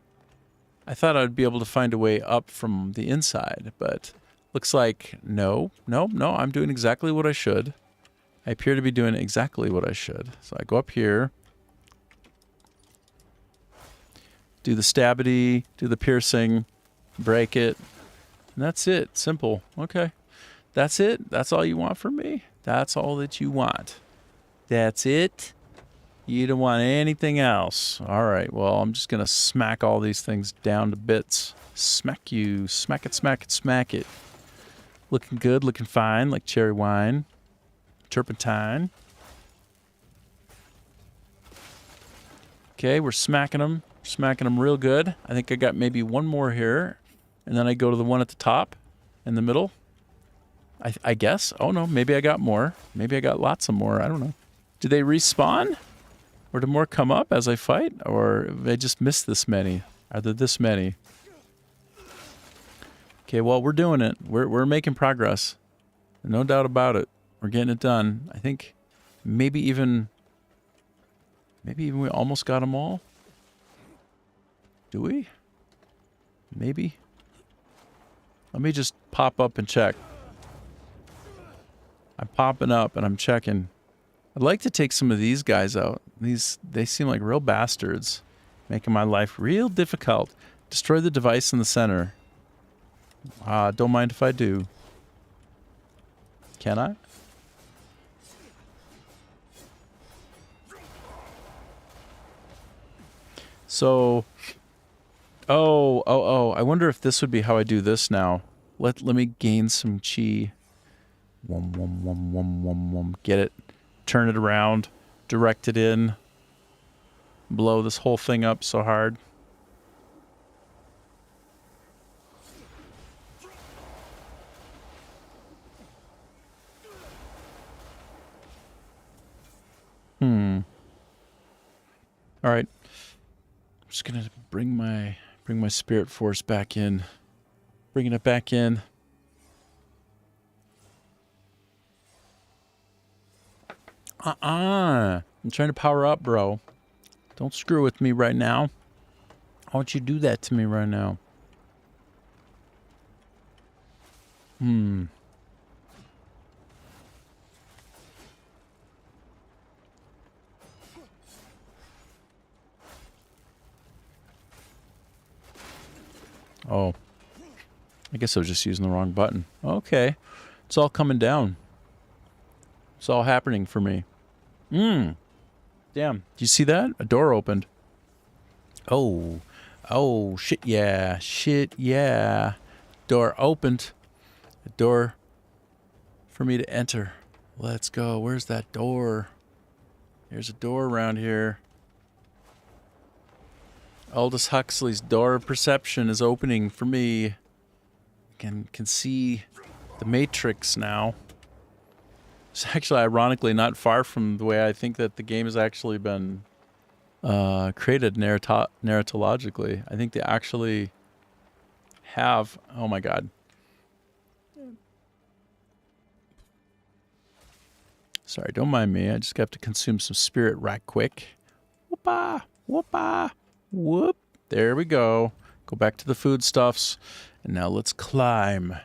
S1: I thought I'd be able to find a way up from the inside, but looks like no, I'm doing exactly what I should. I appear to be doing exactly what I should. So I go up here, do the stabbity, do the piercing, break it, and that's it. Simple. Okay. That's it? That's all you want from me? That's all that you want? That's it? You don't want anything else. All right, well, I'm just going to smack all these things down to bits. Smack you. Smack it, smack it, smack it. Looking good, looking fine, like cherry wine. Turpentine. Okay, we're smacking them. Smacking them real good. I think I got maybe one more here. And then I go to the one at the top in the middle. I guess. Oh, no, maybe I got more. Maybe I got lots of more. I don't know. Do they respawn? Or do more come up as I fight? Or have I just missed this many? Are there this many? Okay, well, we're doing it. We're making progress. No doubt about it. We're getting it done. I think maybe even we almost got them all. Do we? Maybe. Let me just pop up and check. I'm popping up and I'm checking. I'd like to take some of these guys out. They seem like real bastards, making my life real difficult. Destroy the device in the center. Don't mind if I do. Can I? So, oh, I wonder if this would be how I do this now. Let me gain some chi. Get it. Turn it around. Direct it in. Blow this whole thing up so hard. All right. I'm just gonna bring my spirit force back in. Bringing it back in. I'm trying to power up, bro. Don't screw with me right now. Why don't you do that to me right now? Oh. I guess I was just using the wrong button. Okay. It's all coming down. It's all happening for me. Damn. Do you see that? A door opened. Oh. Oh, shit yeah. Shit yeah. Door opened. A door for me to enter. Let's go. Where's that door? There's a door around here. Aldous Huxley's door of perception is opening for me. Can see the Matrix now. It's actually, ironically, not far from the way I think that the game has actually been created narratologically. I think they actually have... Oh, my God. Sorry, don't mind me. I just have to consume some spirit right quick. Whoop Whoopa! Whoopa! Whoop! There we go. Go back to the foodstuffs. And now let's climb.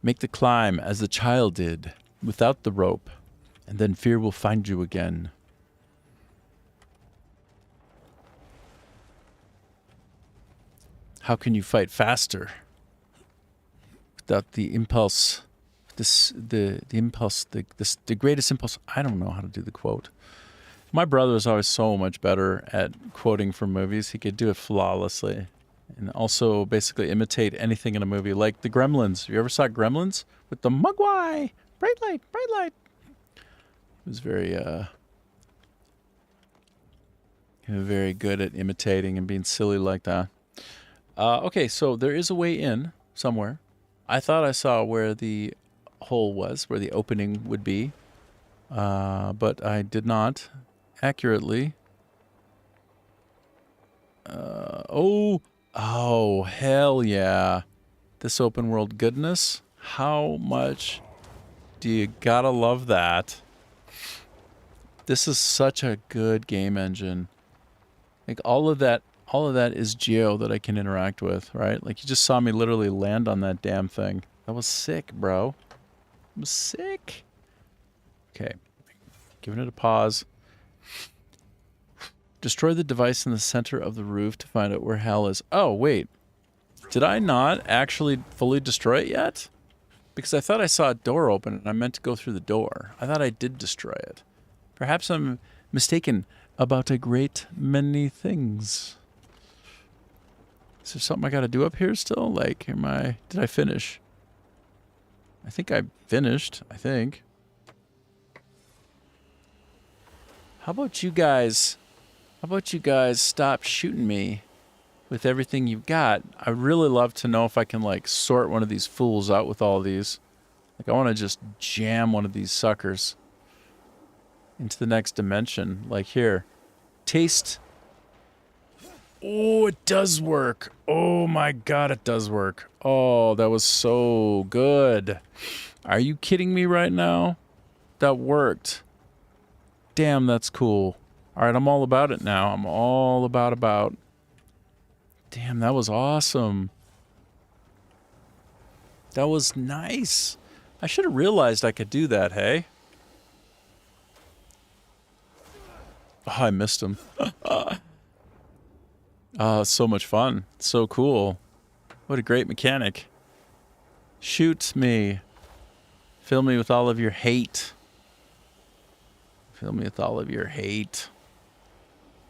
S1: Make the climb as the child did, without the rope. And then fear will find you again. How can you fight faster? Without the impulse, the greatest impulse. I don't know how to do the quote. My brother was always so much better at quoting from movies. He could do it flawlessly. And also basically imitate anything in a movie. Like the Gremlins. You ever saw Gremlins? With the Mugwai! Bright light, bright light! He was very good at imitating and being silly like that. Okay, so there is a way in somewhere. I thought I saw where the hole was, where the opening would be. But I did not accurately. Oh, hell yeah. This open world goodness. How much do you gotta love that? This is such a good game engine. Like all of that is Geo that I can interact with, right? Like you just saw me literally land on that damn thing. That was sick, bro. It was sick. Okay. Giving it a pause. Destroy the device in the center of the roof to find out where Hal is. Oh, wait. Did I not actually fully destroy it yet? Because I thought I saw a door open and I meant to go through the door. I thought I did destroy it. Perhaps I'm mistaken about a great many things. Is there something I got to do up here still? Like, did I finish? I think I finished, I think. How about you guys stop shooting me with everything you've got? I'd really love to know if I can, like, sort one of these fools out with all these. Like, I want to just jam one of these suckers into the next dimension. Like, here. Taste. Oh, it does work. Oh, my God, it does work. Oh, that was so good. Are you kidding me right now? That worked. Damn, that's cool. All right, I'm all about it now. I'm all about. Damn, that was awesome. That was nice. I should have realized I could do that, hey? Oh, I missed him. Oh, it's so much fun. So cool. What a great mechanic. Shoot me. Fill me with all of your hate. Fill me with all of your hate.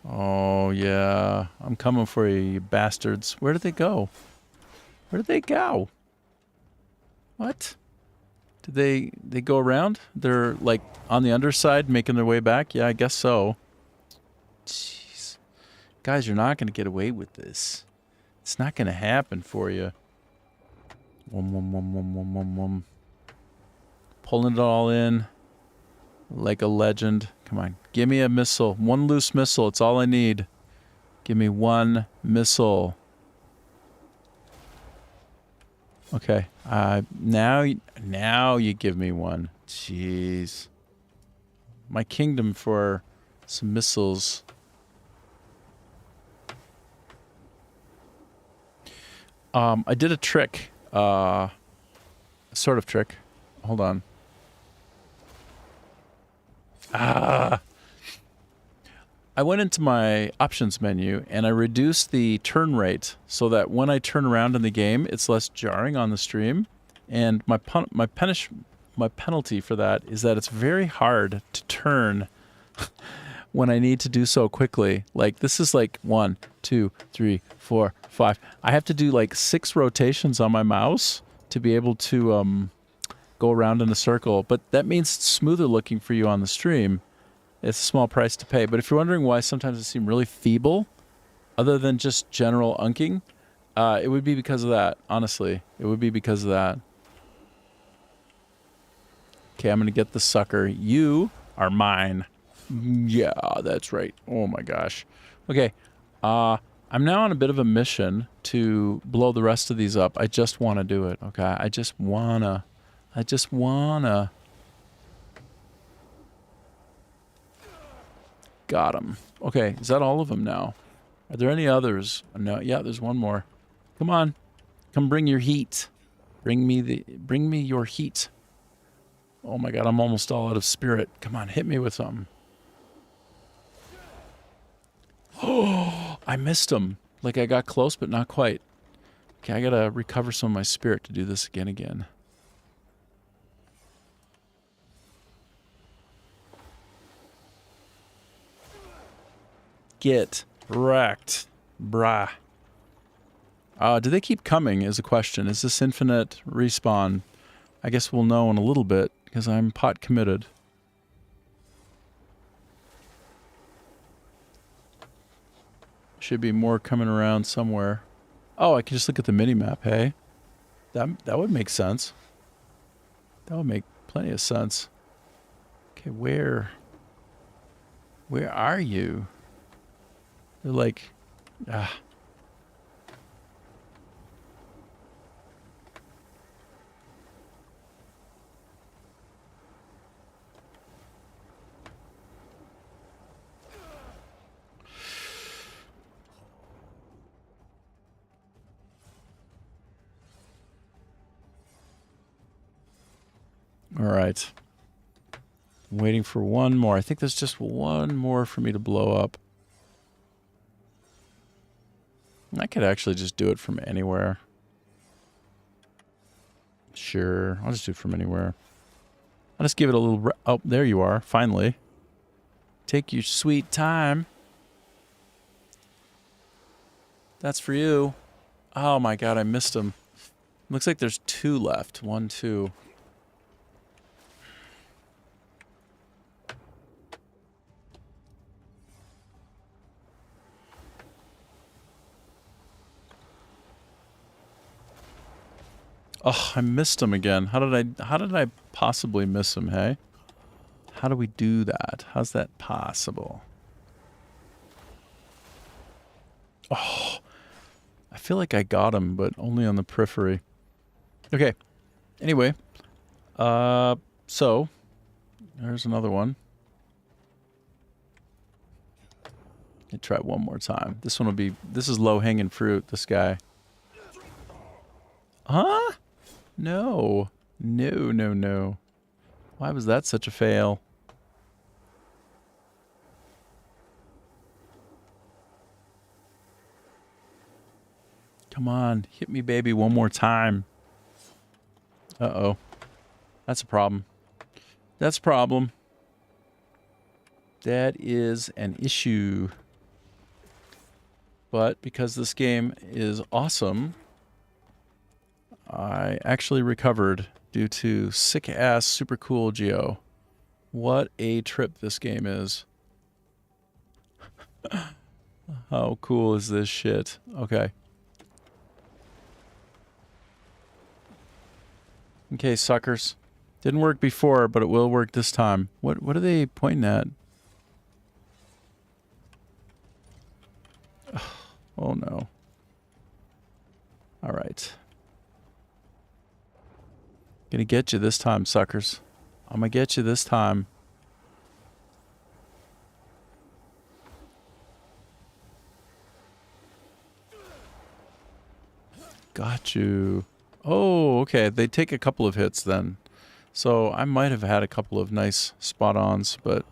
S1: Oh, yeah. I'm coming for you, you bastards. Where did they go? Where did they go? What? Did they go around? They're, like, on the underside, making their way back? Yeah, I guess so. Jeez. Guys, you're not going to get away with this. It's not going to happen for you. Pulling it all in. Like a legend. Come on. Give me a missile. One loose missile. It's all I need. Give me one missile. Okay. Now you give me one. Jeez. My kingdom for some missiles. I did a trick. A sort of trick. Hold on. I went into my options menu and I reduced the turn rate so that when I turn around in the game, it's less jarring on the stream. And my penalty for that is that it's very hard to turn when I need to do so quickly. Like this is like 1, 2, 3, 4, 5. I have to do like 6 rotations on my mouse to be able to go around in a circle, but that means it's smoother looking for you on the stream. It's a small price to pay. But if you're wondering why sometimes it seems really feeble, other than just general unking, it would be because of that. Honestly, it would be because of that. Okay, I'm gonna get the sucker. You are mine. Yeah, that's right. Oh my gosh. Okay, I'm now on a bit of a mission to blow the rest of these up. I just want to do it. Okay, I just wanna. Got him. Okay, is that all of them now? Are there any others? No, yeah, there's one more. Come on. Come bring your heat. Bring me your heat. Oh my god, I'm almost all out of spirit. Come on, hit me with something. Oh, I missed him. Like I got close, but not quite. Okay, I gotta recover some of my spirit to do this again. Get wrecked, brah. Do they keep coming is a question. Is this infinite respawn? I guess we'll know in a little bit, because I'm pot committed. Should be more coming around somewhere. Oh, I can just look at the mini-map, hey? That would make sense. That would make plenty of sense. Okay, where are you? They're like, all right. I'm waiting for one more. I think there's just one more for me to blow up. I could actually just do it from anywhere. Sure, I'll just do it from anywhere. I'll just give it a little... Oh, there you are, finally. Take your sweet time. That's for you. Oh my god, I missed him. Looks like there's 2 left. 1, 2. Oh, I missed him again. How did I possibly miss him, hey? How do we do that? How's that possible? Oh, I feel like I got him, but only on the periphery. Okay. Anyway, so there's another one. Let me try one more time. This one will be, this is low-hanging fruit, this guy. Huh? No. No, no, no. Why was that such a fail? Come on, hit me, baby, one more time. Uh-oh. That's a problem. That's a problem. That is an issue. But because this game is awesome, I actually recovered due to sick-ass super cool Geo. What a trip this game is. How cool is this shit? Okay. Okay, suckers. Didn't work before, but it will work this time. What are they pointing at? Oh no. All right. Gonna get you this time, suckers. I'm gonna get you this time. Got you. Oh, okay. They take a couple of hits then. So I might have had a couple of nice spot-ons, but...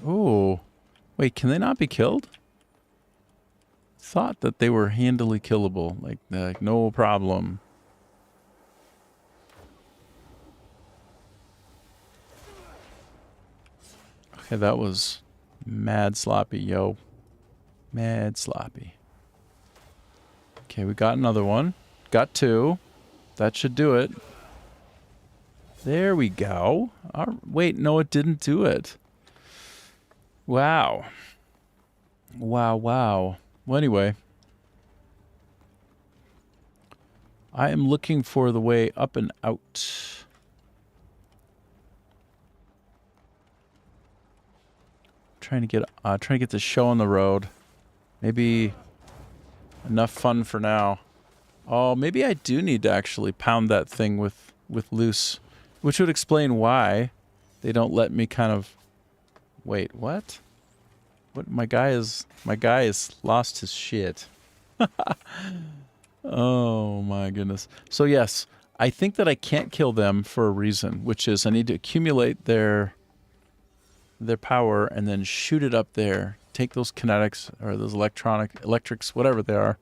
S1: Oh. Wait, can they not be killed? Thought that they were handily killable. Like no problem. Okay, that was mad sloppy, yo. Mad sloppy. Okay, we got another one. Got 2. That should do it. There we go. Wait, no, it didn't do it. Wow. Wow, wow. Well, anyway. I am looking for the way up and out. Trying to get the show on the road. Maybe enough fun for now. Oh, maybe I do need to actually pound that thing with loose, which would explain why they don't let me kind of. Wait, what? What? My guy is lost his shit. Oh my goodness. So yes, I think that I can't kill them for a reason, which is I need to accumulate their power and then shoot it up there. Take those kinetics or those electrics, whatever they are,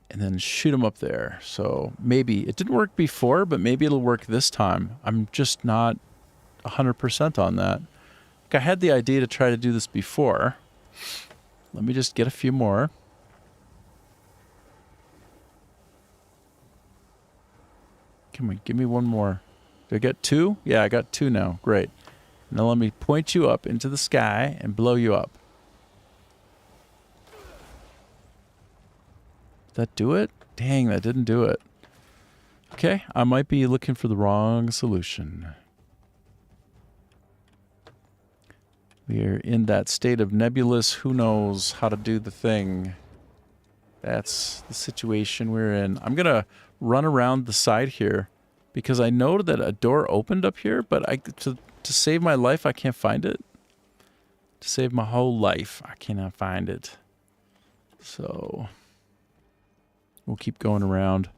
S1: and then shoot them up there. So maybe it didn't work before, but maybe it'll work this time. I'm just not 100% on that. I had the idea to try to do this before. Let me just get a few more. Come on, give me one more. Did I get 2? Yeah, I got 2 now. Great. Now let me point you up into the sky and blow you up. Did that do it? Dang, that didn't do it. Okay, I might be looking for the wrong solution. We're in that state of nebulous, who knows how to do the thing. That's the situation we're in. I'm going to run around the side here because I know that a door opened up here, but to save my life, I can't find it. To save my whole life, I cannot find it. So we'll keep going around.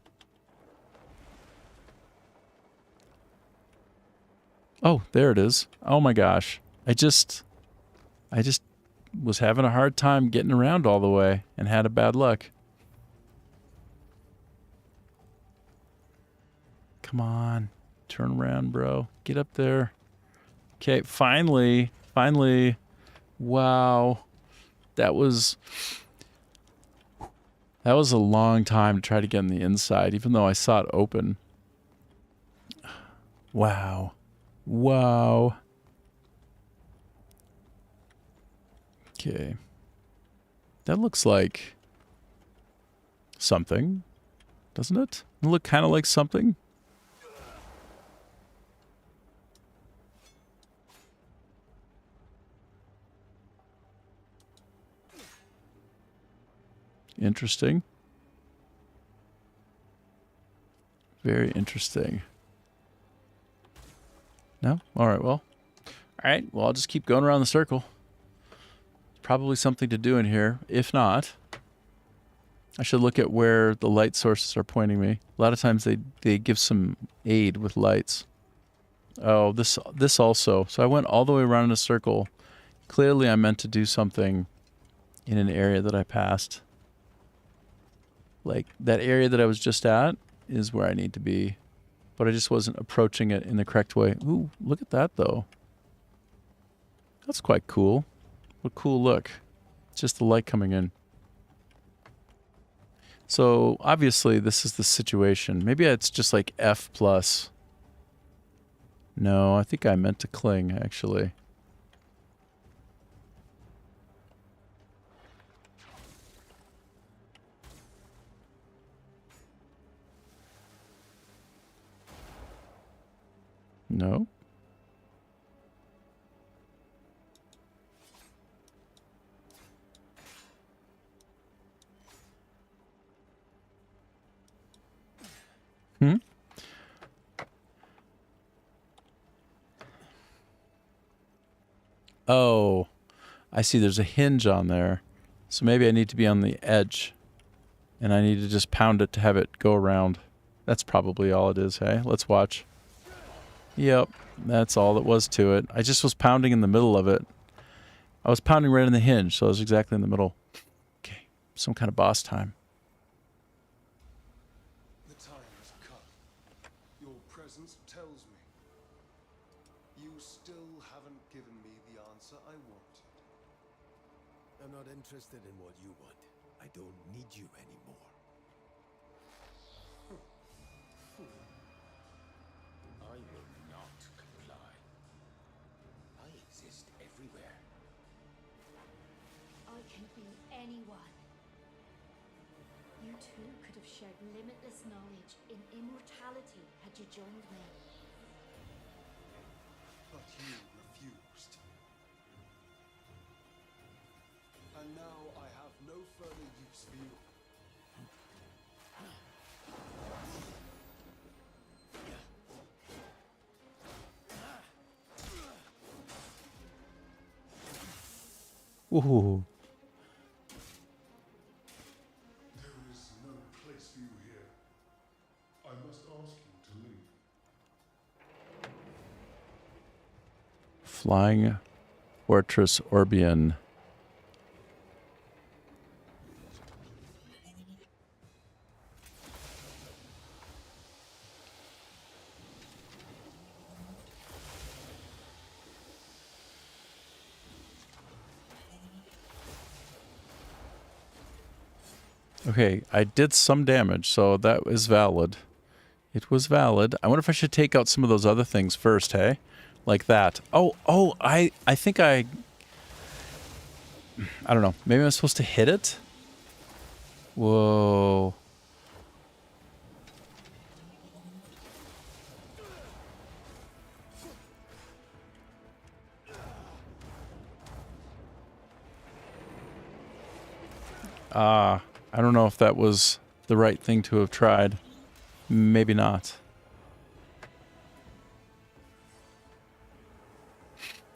S1: Oh, there it is. Oh my gosh. I just was having a hard time getting around all the way and had a bad luck. Come on. Turn around, bro. Get up there. Okay, finally. Wow. That was a long time to try to get on the inside, even though I saw it open. Wow. Okay. That looks like something, doesn't it? It look kind of like something. Interesting. Very interesting. No? All right, well. All right, well, I'll just keep going around the circle. Probably something to do in here. If not, I should look at where the light sources are pointing me. A lot of times they give some aid with lights. Oh, this also. So I went all the way around in a circle. Clearly I meant to do something in an area that I passed. Like that area that I was just at is where I need to be. But I just wasn't approaching it in the correct way. Ooh, look at that though. That's quite cool. What a cool look. It's just the light coming in. So obviously this is the situation. Maybe it's just like F+. No, I think I meant to cling actually. No. Oh, I see there's a hinge on there. So maybe I need to be on the edge. And I need to just pound it to have it go around. That's probably all it is, hey? Let's watch. Yep, that's all that was to it. I just was pounding in the middle of it. I was pounding right in the hinge, so I was exactly in the middle. Okay, some kind of boss time.
S11: The time has come. Your presence tells me. You still haven't given me the answer I wanted.
S12: I'm not interested in what you want. I don't need you anymore.
S11: I will not comply.
S12: I exist everywhere.
S4: I can be anyone. You too could have shared limitless knowledge in immortality had you joined me.
S11: But you refused. And now I have no further use for you.
S1: Ooh.
S11: There is no place for you here. I must ask you to leave.
S1: Flying Fortress Orbian. Okay, I did some damage, so that was valid. It was valid. I wonder if I should take out some of those other things first, hey? Like that. Oh, I think I don't know. Maybe I'm supposed to hit it? Whoa. I don't know if that was the right thing to have tried. Maybe not.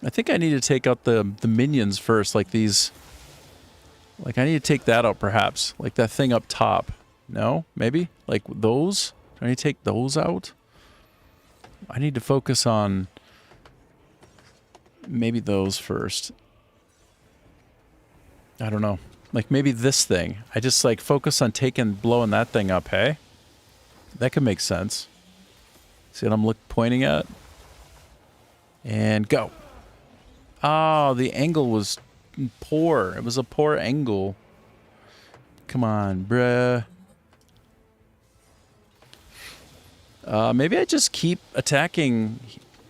S1: I think I need to take out the minions first, like these. Like, I need to take that out, perhaps. Like that thing up top. No? Maybe? Like those? Do I need to take those out? I need to focus on maybe those first. I don't know. Like maybe this thing. I just like focus on blowing that thing up, hey? That could make sense. See what I'm pointing at? And go. Oh, the angle was poor. It was a poor angle. Come on, bruh. Maybe I just keep attacking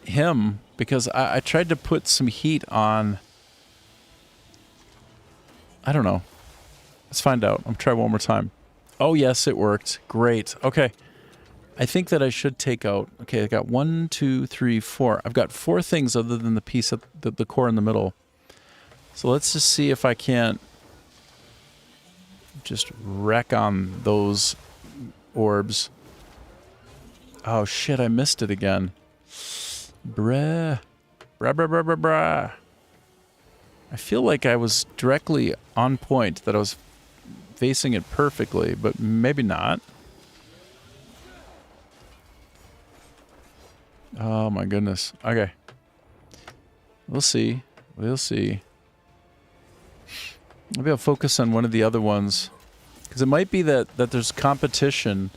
S1: him because I tried to put some heat on. I don't know. Let's find out. I'm try one more time. Oh, yes, it worked. Great. Okay. I think that I should take out... Okay, I got 1, 2, 3, 4. I've got 4 things other than the piece of the core in the middle. So let's just see if I can't just wreck on those orbs. Oh, shit, I missed it again. Bruh. Bruh. I feel like I was directly on point, that I was facing it perfectly, but maybe not. Oh my goodness. Okay. We'll see. We'll see. Maybe I'll focus on one of the other ones. Because it might be that there's competition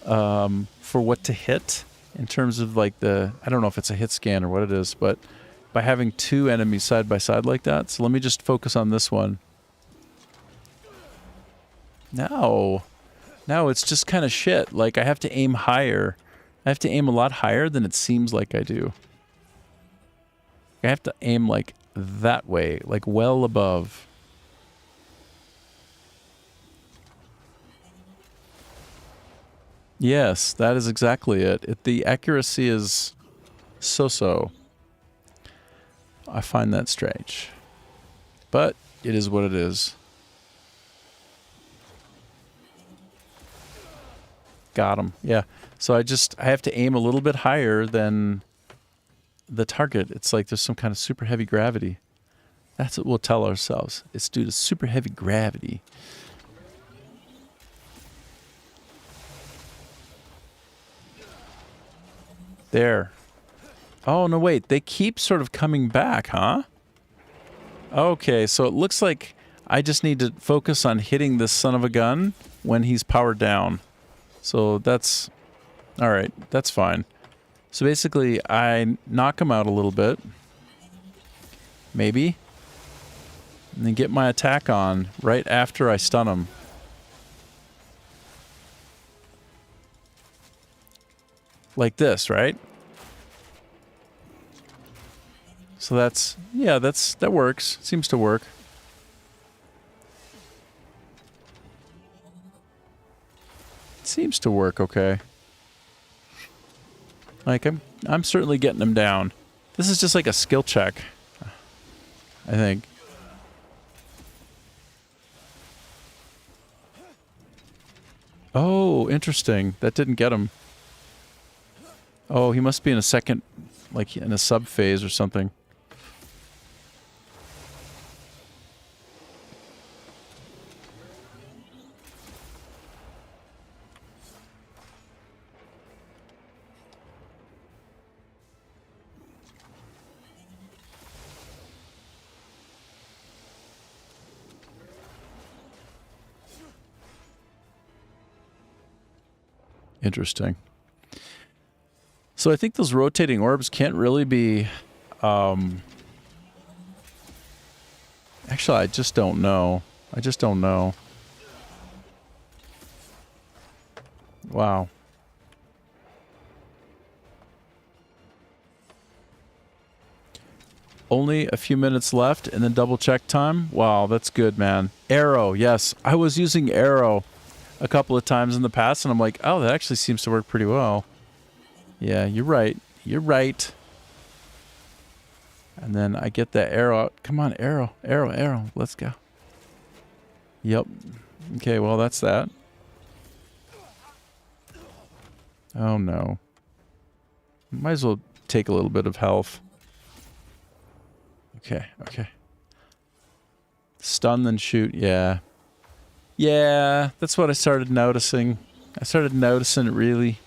S1: for what to hit in terms of like the... I don't know if it's a hit scan or what it is, but by having 2 enemies side by side like that. So let me just focus on this one. No. No, it's just kind of shit. Like, I have to aim higher. I have to aim a lot higher than it seems like I do. I have to aim, like, that way. Like, well above. Yes, that is exactly it. The accuracy is so-so. I find that strange. But it is what it is. Got him. Yeah. So I have to aim a little bit higher than the target. It's like there's some kind of super heavy gravity. That's what we'll tell ourselves. It's due to super heavy gravity. There. Oh, no, wait. They keep sort of coming back, huh? Okay, so it looks like I just need to focus on hitting this son of a gun when he's powered down. So that's... Alright, that's fine. So basically, I knock him out a little bit. Maybe. And then get my attack on right after I stun him. Like this, right? So that's... Yeah, that works. Seems to work. Seems to work okay. Like, I'm certainly getting him down. This is just like a skill check, I think. Oh, interesting. That didn't get him. Oh, he must be in a second, like in a sub phase or something. Interesting. So I think those rotating orbs can't really be... Actually, I just don't know. I just don't know. Wow. Only a few minutes left and then double check time. Wow, that's good, man. Arrow, yes. I was using arrow a couple of times in the past and I'm like, oh, that actually seems to work pretty well. Yeah, you're right. You're right. And then I get that arrow out. Come on, arrow, arrow, arrow. Let's go. Yep. Okay, well, that's that. Oh, no. Might as well take a little bit of health. Okay, okay. Stun, then shoot, yeah. Yeah, that's what I started noticing. I started noticing it, really.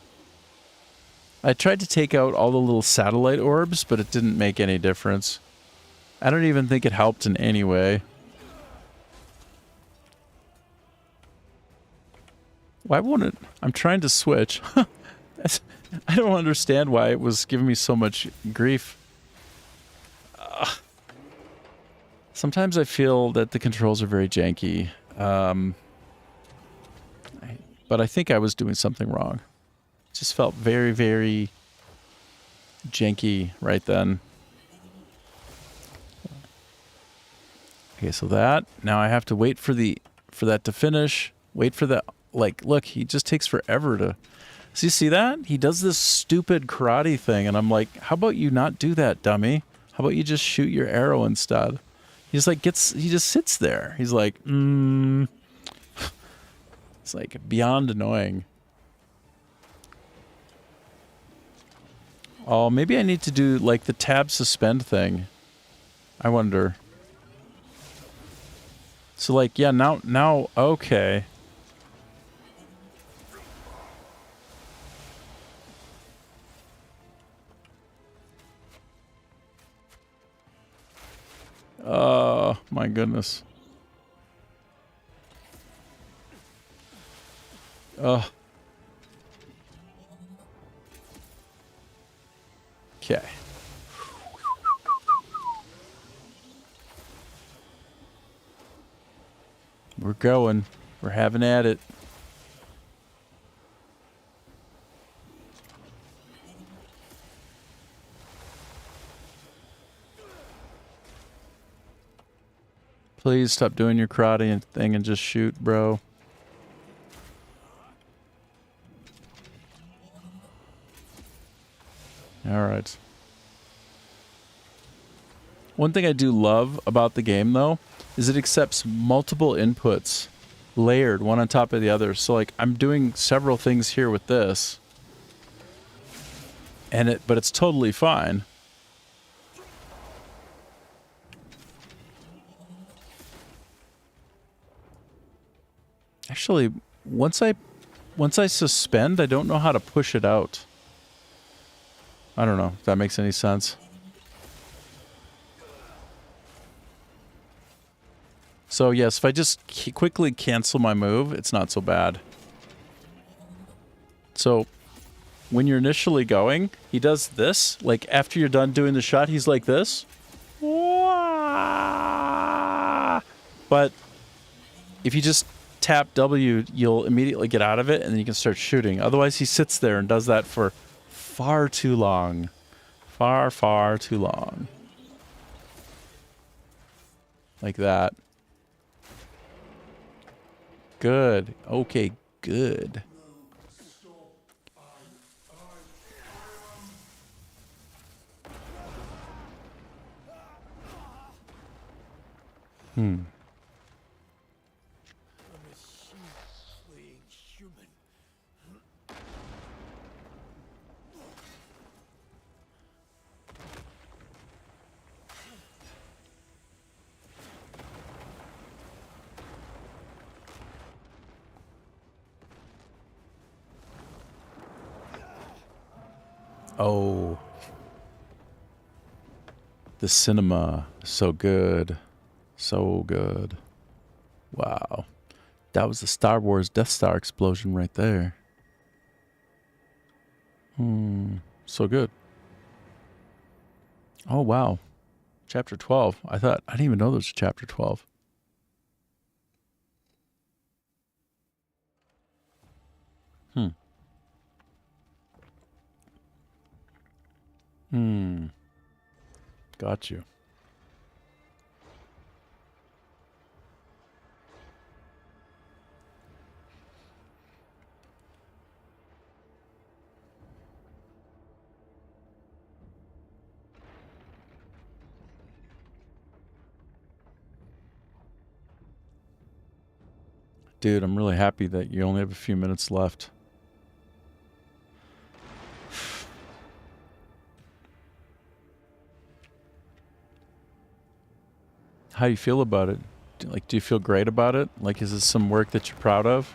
S1: I tried to take out all the little satellite orbs, but it didn't make any difference. I don't even think it helped in any way. Why won't it? I'm trying to switch. I don't understand why it was giving me so much grief. Sometimes I feel that the controls are very janky. But I think I was doing something wrong. It just felt very, very janky right then. Okay, so that. Now I have to wait for that to finish. Wait for that. Like, look, he just takes forever to... So you see that? He does this stupid karate thing, and I'm like, how about you not do that, dummy? How about you just shoot your arrow instead? He's like, he just sits there. He's like, It's like beyond annoying. Oh, maybe I need to do like the tab suspend thing. I wonder. So like, yeah, now, okay. Oh, my goodness. Oh. Okay. We're going. We're having at it. Please stop doing your karate thing and just shoot, bro. All right. One thing I do love about the game, though, is it accepts multiple inputs, layered, one on top of the other. So, like, I'm doing several things here with this, but it's totally fine. Actually, once I suspend, I don't know how to push it out. I don't know if that makes any sense. So yes, if I just quickly cancel my move, it's not so bad. So when you're initially going, he does this. Like after you're done doing the shot, he's like this. But if you just tap W, you'll immediately get out of it and then you can start shooting. Otherwise, he sits there and does that for far too long. Far, far too long. Like that. Good. Okay, good. Oh. The cinema. So good. So good. Wow. That was the Star Wars Death Star explosion right there. So good. Oh, wow. Chapter 12. I didn't even know there was a chapter 12. Got you. Dude, I'm really happy that you only have a few minutes left. How do you feel about it? Do you feel great about it? Like, is this some work that you're proud of?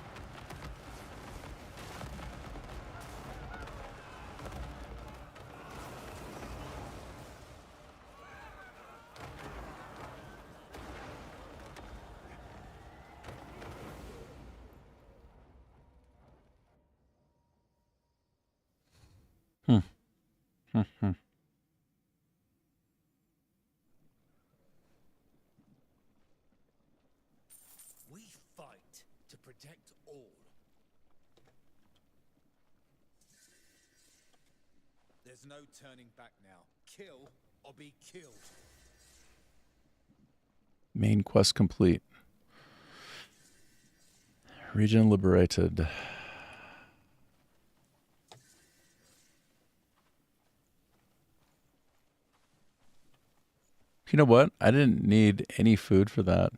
S12: We fight to protect all. There's no turning back now. Kill or be killed.
S1: Main quest complete. Region liberated. You know what? I didn't need any food for that.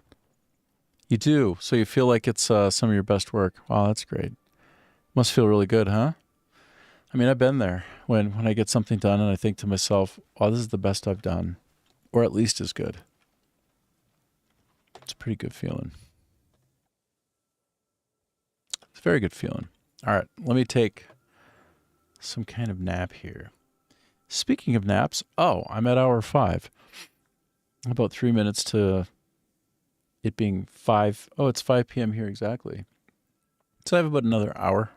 S1: You do, so you feel like it's some of your best work. Wow, that's great. Must feel really good, huh? I mean, I've been there when I get something done and I think to myself, "Oh, this is the best I've done," or at least as good. It's a pretty good feeling. It's a very good feeling. All right, let me take some kind of nap here. Speaking of naps, I'm at hour 5. About 3 minutes to it being 5. Oh, it's 5 p.m. here exactly. So I have about another hour.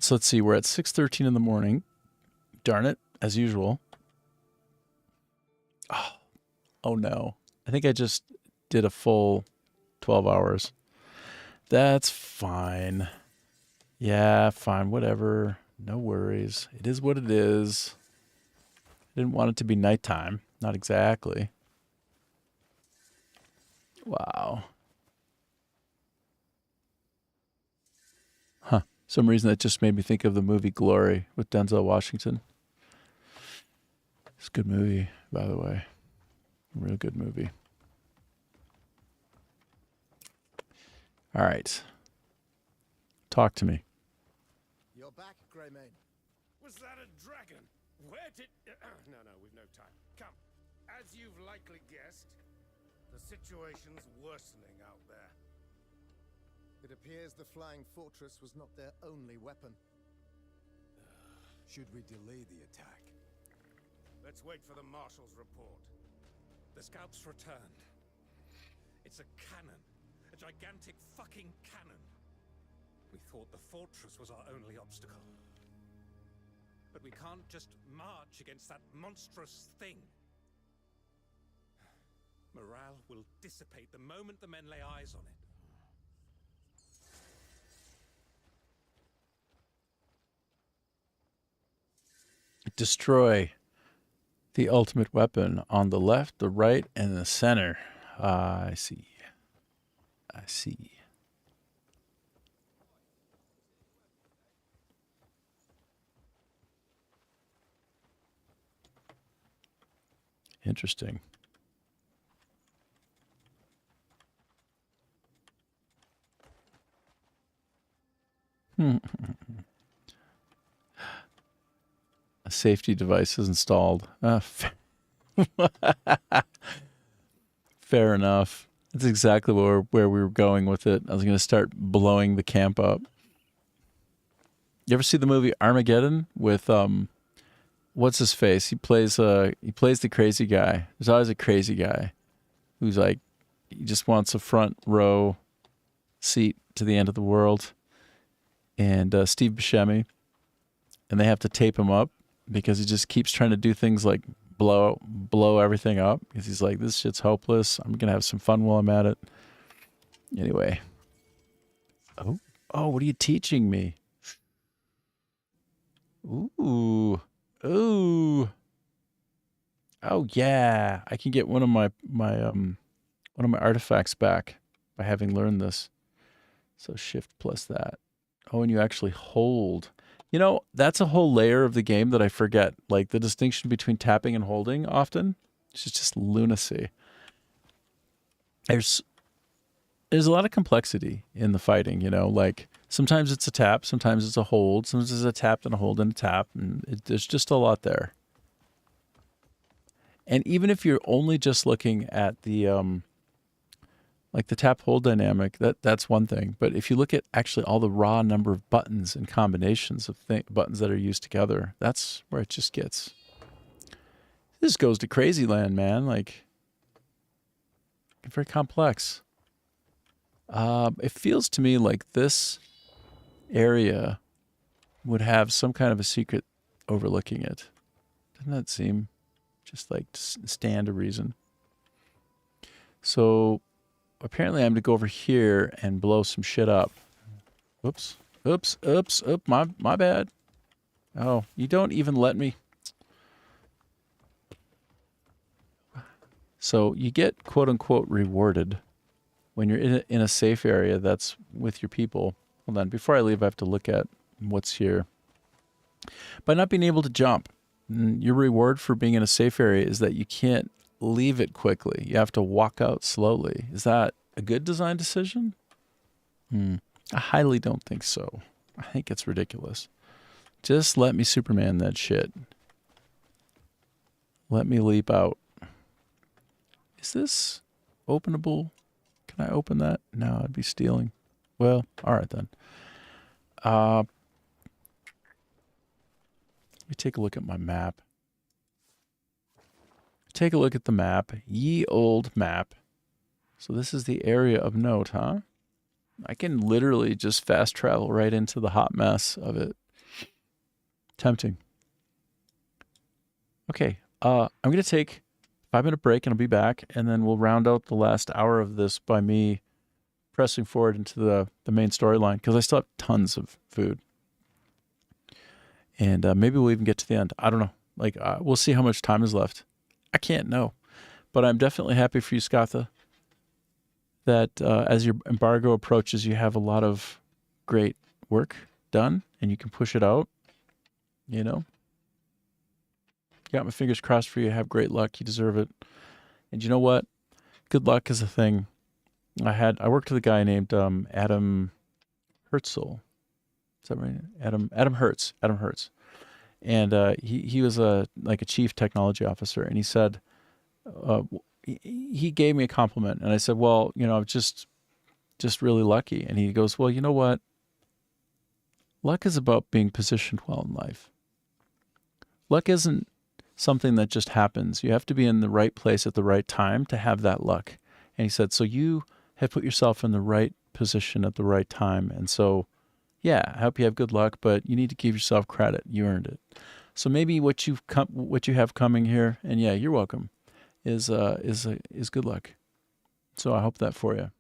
S1: So let's see, we're at 6:13 in the morning. Darn it, as usual. Oh no. I think I just did a full 12 hours. That's fine. Yeah, fine, whatever. No worries. It is what it is. I didn't want it to be nighttime. Not exactly. Wow. Huh. Some reason that just made me think of the movie Glory with Denzel Washington. It's a good movie, by the way. Real good movie. All right. Talk to me.
S12: You're back, Greymane.
S11: Was that a dragon? Where did... no, we've no time. Come. As you've likely guessed, the situation's worsening out there.
S12: It appears the flying fortress was not their only weapon. Should we delay the attack?
S11: Let's wait for the Marshal's report.
S3: The scouts returned. It's a cannon. A gigantic fucking cannon. We thought the fortress was our only obstacle. But we can't just march against that monstrous thing. Morale will dissipate the moment the men lay eyes on it.
S1: Destroy the ultimate weapon on the left, the right, and the center. I see. I see. Interesting. A safety device is installed. Fair enough. That's exactly where we were going with it. I was going to start blowing the camp up. You ever see the movie Armageddon with what's his face? He plays the crazy guy. There's always a crazy guy who's like he just wants a front row seat to the end of the world. And Steve Buscemi. and they have to tape him up because he just keeps trying to do things like blow everything up because he's like, this shit's hopeless. I'm gonna have some fun while I'm at it. Anyway. Oh, what are you teaching me? Ooh. Oh yeah, I can get one of my artifacts back by having learned this. So shift plus that. Oh, and you actually hold. You know, that's a whole layer of the game that I forget. Like the distinction between tapping and holding often. It's just lunacy. There's a lot of complexity in the fighting, you know, like sometimes it's a tap, sometimes it's a hold, sometimes it's a tap and a hold and a tap, and there's just a lot there. And even if you're only just looking at the like the tap hold dynamic, that's one thing. But if you look at actually all the raw number of buttons and combinations of buttons that are used together, that's where it just gets. This goes to crazy land, man. Like, very complex. It feels to me like this area would have some kind of a secret overlooking it. Doesn't that seem just like to stand to reason? So apparently I'm to go over here and blow some shit up. Oops. My bad. Oh, you don't even let me. So you get quote unquote rewarded when you're in a safe area that's with your people. Hold on, before I leave, I have to look at what's here. By not being able to jump, your reward for being in a safe area is that you can't leave it quickly. You have to walk out slowly. Is that a good design decision? I highly don't think so. I think it's ridiculous. Just let me Superman that shit. Let me leap out. Is this openable? Can I open that? No, I'd be stealing. Well, all right then. Let me take a look at my map. Take a look at the map. Ye old map. So this is the area of note, huh? I can literally just fast travel right into the hot mess of it. Tempting. Okay, I'm going to take a 5-minute break and I'll be back, and then we'll round out the last hour of this by me pressing forward into the main storyline, because I still have tons of food. And maybe we'll even get to the end. I don't know. Like, we'll see how much time is left. I can't know. But I'm definitely happy for you, Skatha, that as your embargo approaches, you have a lot of great work done and you can push it out. You know? Got my fingers crossed for you. Have great luck. You deserve it. And you know what? Good luck is a thing. I worked with a guy named Adam Hertzel. Is that right? Adam Hertz. Adam Hertz. And he was a chief technology officer, and he said he gave me a compliment, and I said, well, you know, I'm just really lucky. And he goes, well, you know what? Luck is about being positioned well in life. Luck isn't something that just happens. You have to be in the right place at the right time to have that luck. And he said, so you have put yourself in the right position at the right time. And so, yeah, I hope you have good luck, but you need to give yourself credit. You earned it. So maybe what you have coming here, and yeah, you're welcome, is good luck. So I hope that for you.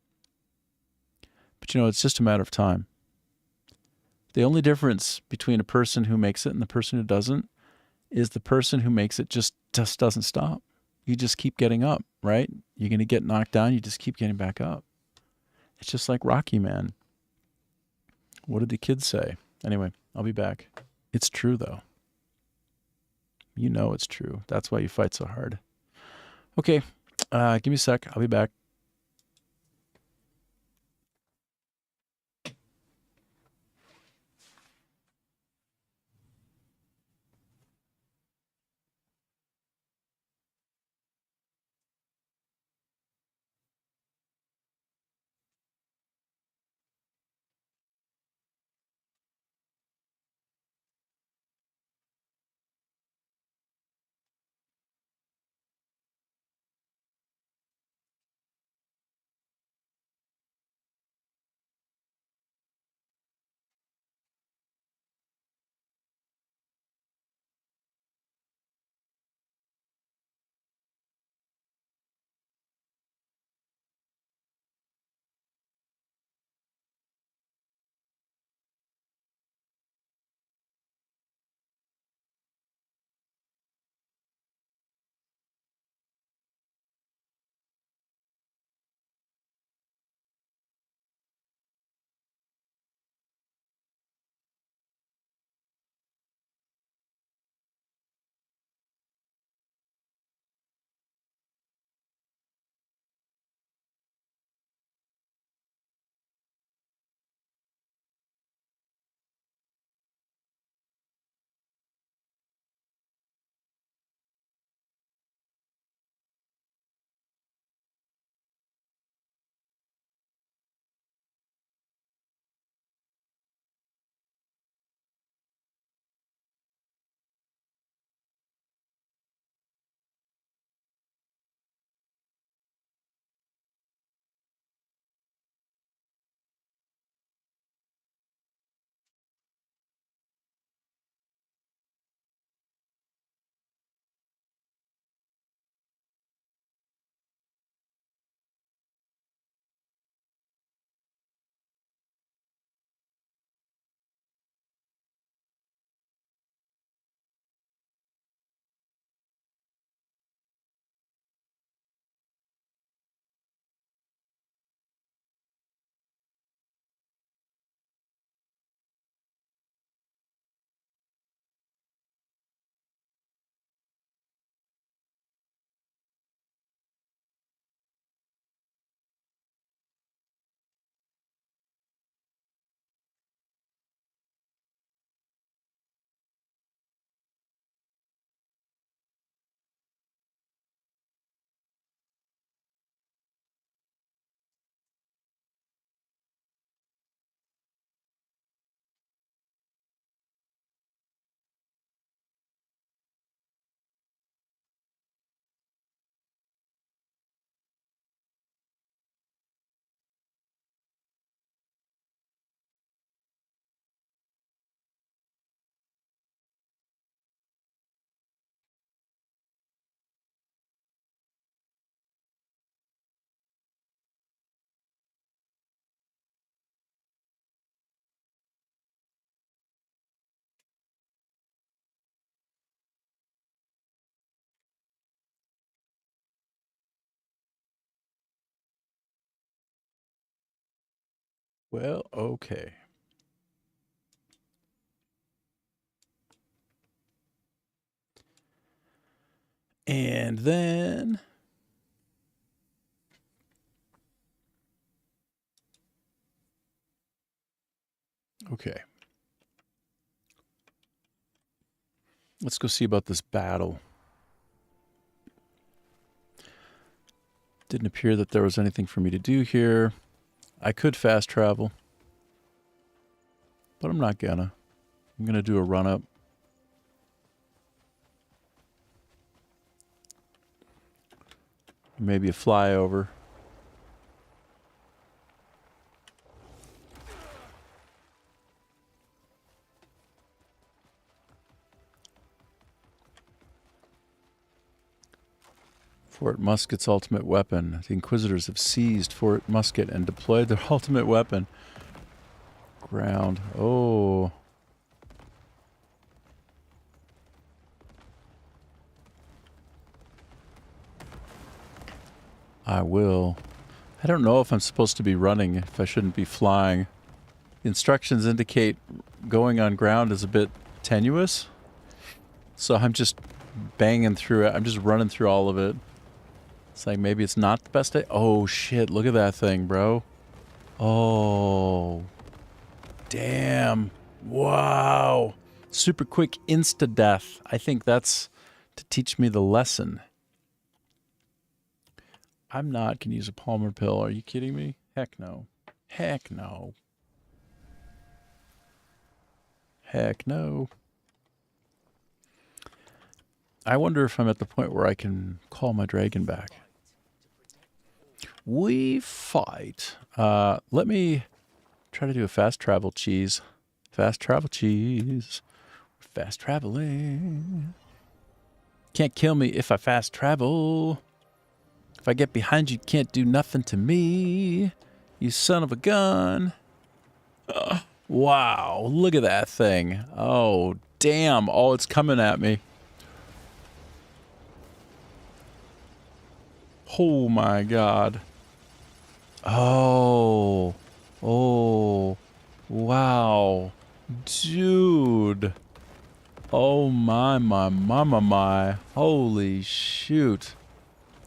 S1: But you know, it's just a matter of time. The only difference between a person who makes it and the person who doesn't is the person who makes it just doesn't stop. You just keep getting up, right? You're going to get knocked down. You just keep getting back up. It's just like Rocky, man. What did the kids say? Anyway, I'll be back. It's true, though. You know it's true. That's why you fight so hard. Okay, give me a sec. I'll be back. Well, okay. And then okay. Let's go see about this battle. Didn't appear that there was anything for me to do here. I could fast travel, but I'm not gonna. I'm gonna do a run up. Maybe a flyover. Fort Musket's ultimate weapon. The Inquisitors have seized Fort Musket and deployed their ultimate weapon. Ground. Oh. I will. I don't know if I'm supposed to be running, if I shouldn't be flying. The instructions indicate going on ground is a bit tenuous. So I'm just banging through it. I'm just running through all of it. It's like maybe it's not the best day. Oh shit, look at that thing, bro. Oh. Damn. Wow. Super quick insta-death. I think that's to teach me the lesson. I'm not going to use a Palmer pill. Are you kidding me? Heck no. Heck no. Heck no. I wonder if I'm at the point where I can call my dragon back. We fight. Let me try to do a fast travel cheese. Fast travel cheese. Fast traveling. Can't kill me if I fast travel. If I get behind you, can't do nothing to me. You son of a gun. Wow, look at that thing. Oh, damn. Oh, it's coming at me. Oh my god. Oh. Oh. Wow. Dude. Oh my. Holy shoot.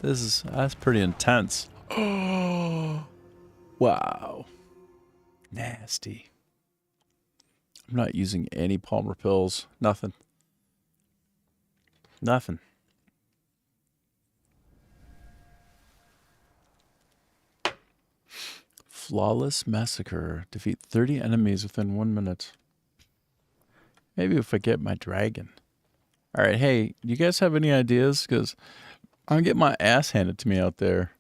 S1: That's pretty intense. Wow. Nasty. I'm not using any Palmer pills. Nothing. Nothing. Flawless Massacre. Defeat 30 enemies within 1 minute. Maybe if I get my dragon. Alright, hey, do you guys have any ideas? Because I'm getting my ass handed to me out there.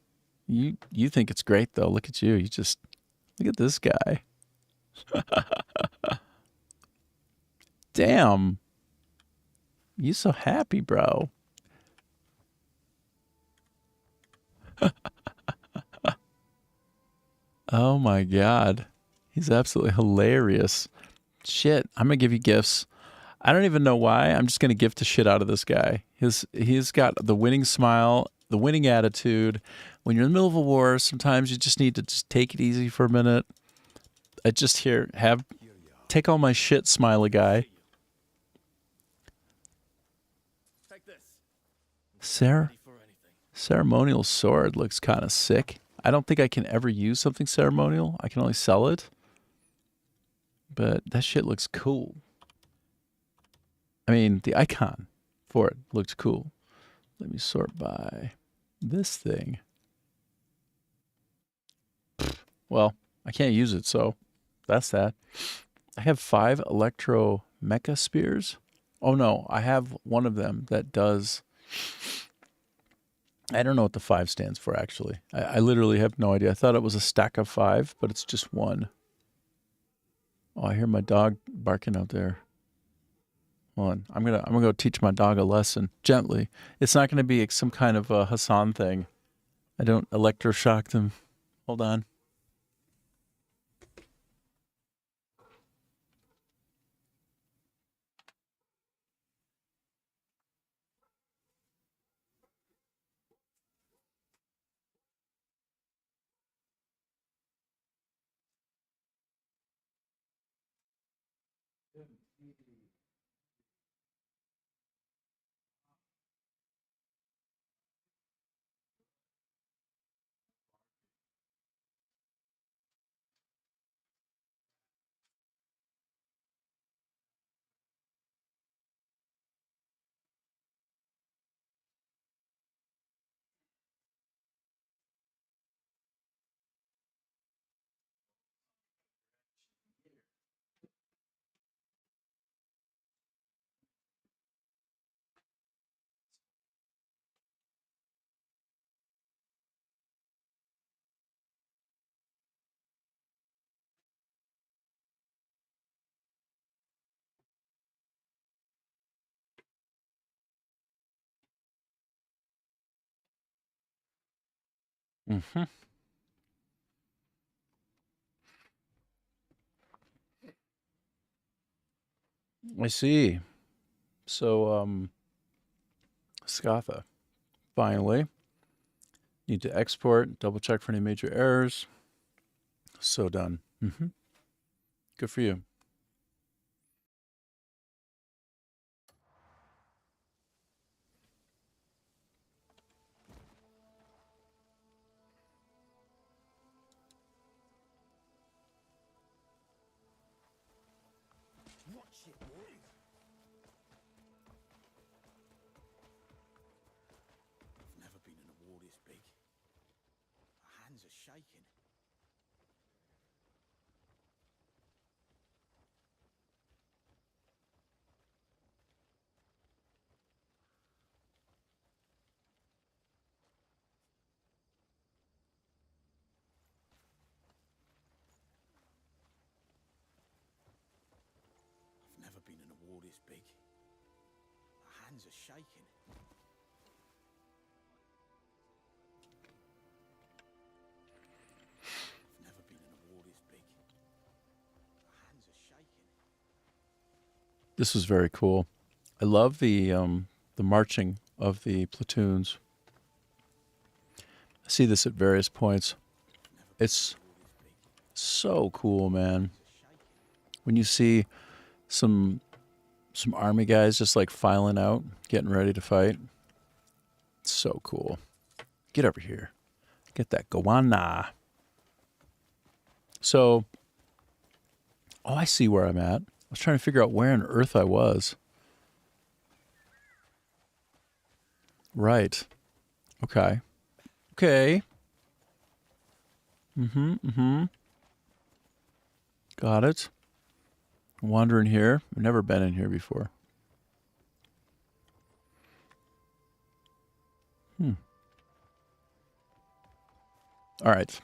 S1: You think it's great, though. Look at you. You just... Look at this guy. Damn. You so happy, bro. Oh my god. He's absolutely hilarious. Shit, I'm gonna give you gifts. I don't even know why. I'm just gonna gift the shit out of this guy. He's got the winning smile, the winning attitude. When you're in the middle of a war, sometimes you just need to just take it easy for a minute. Take all my shit, smiley guy. Ceremonial sword looks kind of sick. I don't think I can ever use something ceremonial. I can only sell it. But that shit looks cool. I mean, the icon for it looks cool. Let me sort by this thing. Well, I can't use it, so that's that. I have 5 electro mecha spears. Oh no, I have one of them that does... I don't know what the 5 stands for, actually. I literally have no idea. I thought it was a stack of 5, but it's just 1. Oh, I hear my dog barking out there. Hold on. I'm gonna go teach my dog a lesson gently. It's not gonna be some kind of a Hassan thing. I don't electroshock them. Hold on. Mm-hmm. I see. So, Scatha, finally. Need to export, double check for any major errors. So done. Mm-hmm. Good for you.
S12: Watch it, boy. I've never been in a war this big. My hands are shaking. I've never been in a war this big. My hands are shaking. I've never been in a war this big. My hands are shaking.
S1: This was very cool. I love the marching of the platoons. I see this at various points. It's so cool, man. When you see some army guys just like filing out, getting ready to fight. It's so cool. Get over here. Get that goanna. So, oh, I see where I'm at. I was trying to figure out where on earth I was. Right. Okay. Okay. Got it. Wandering here. I've never been in here before. All right.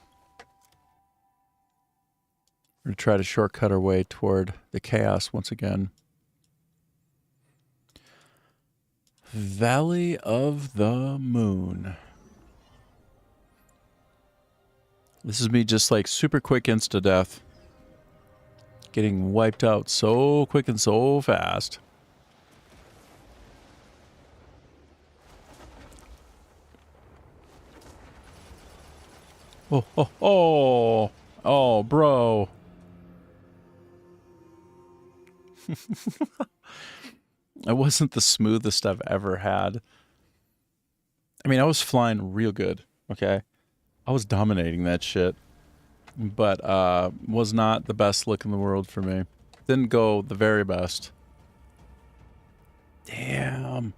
S1: We're going to try to shortcut our way toward the chaos once again. Valley of the Moon. This is me just like super quick insta-death. Getting wiped out so quick and so fast. Oh, oh, oh. Oh, bro. It wasn't the smoothest I've ever had. I mean, I was flying real good, okay? I was dominating that shit. But was not the best look in the world for me. Didn't go the very best. Damn.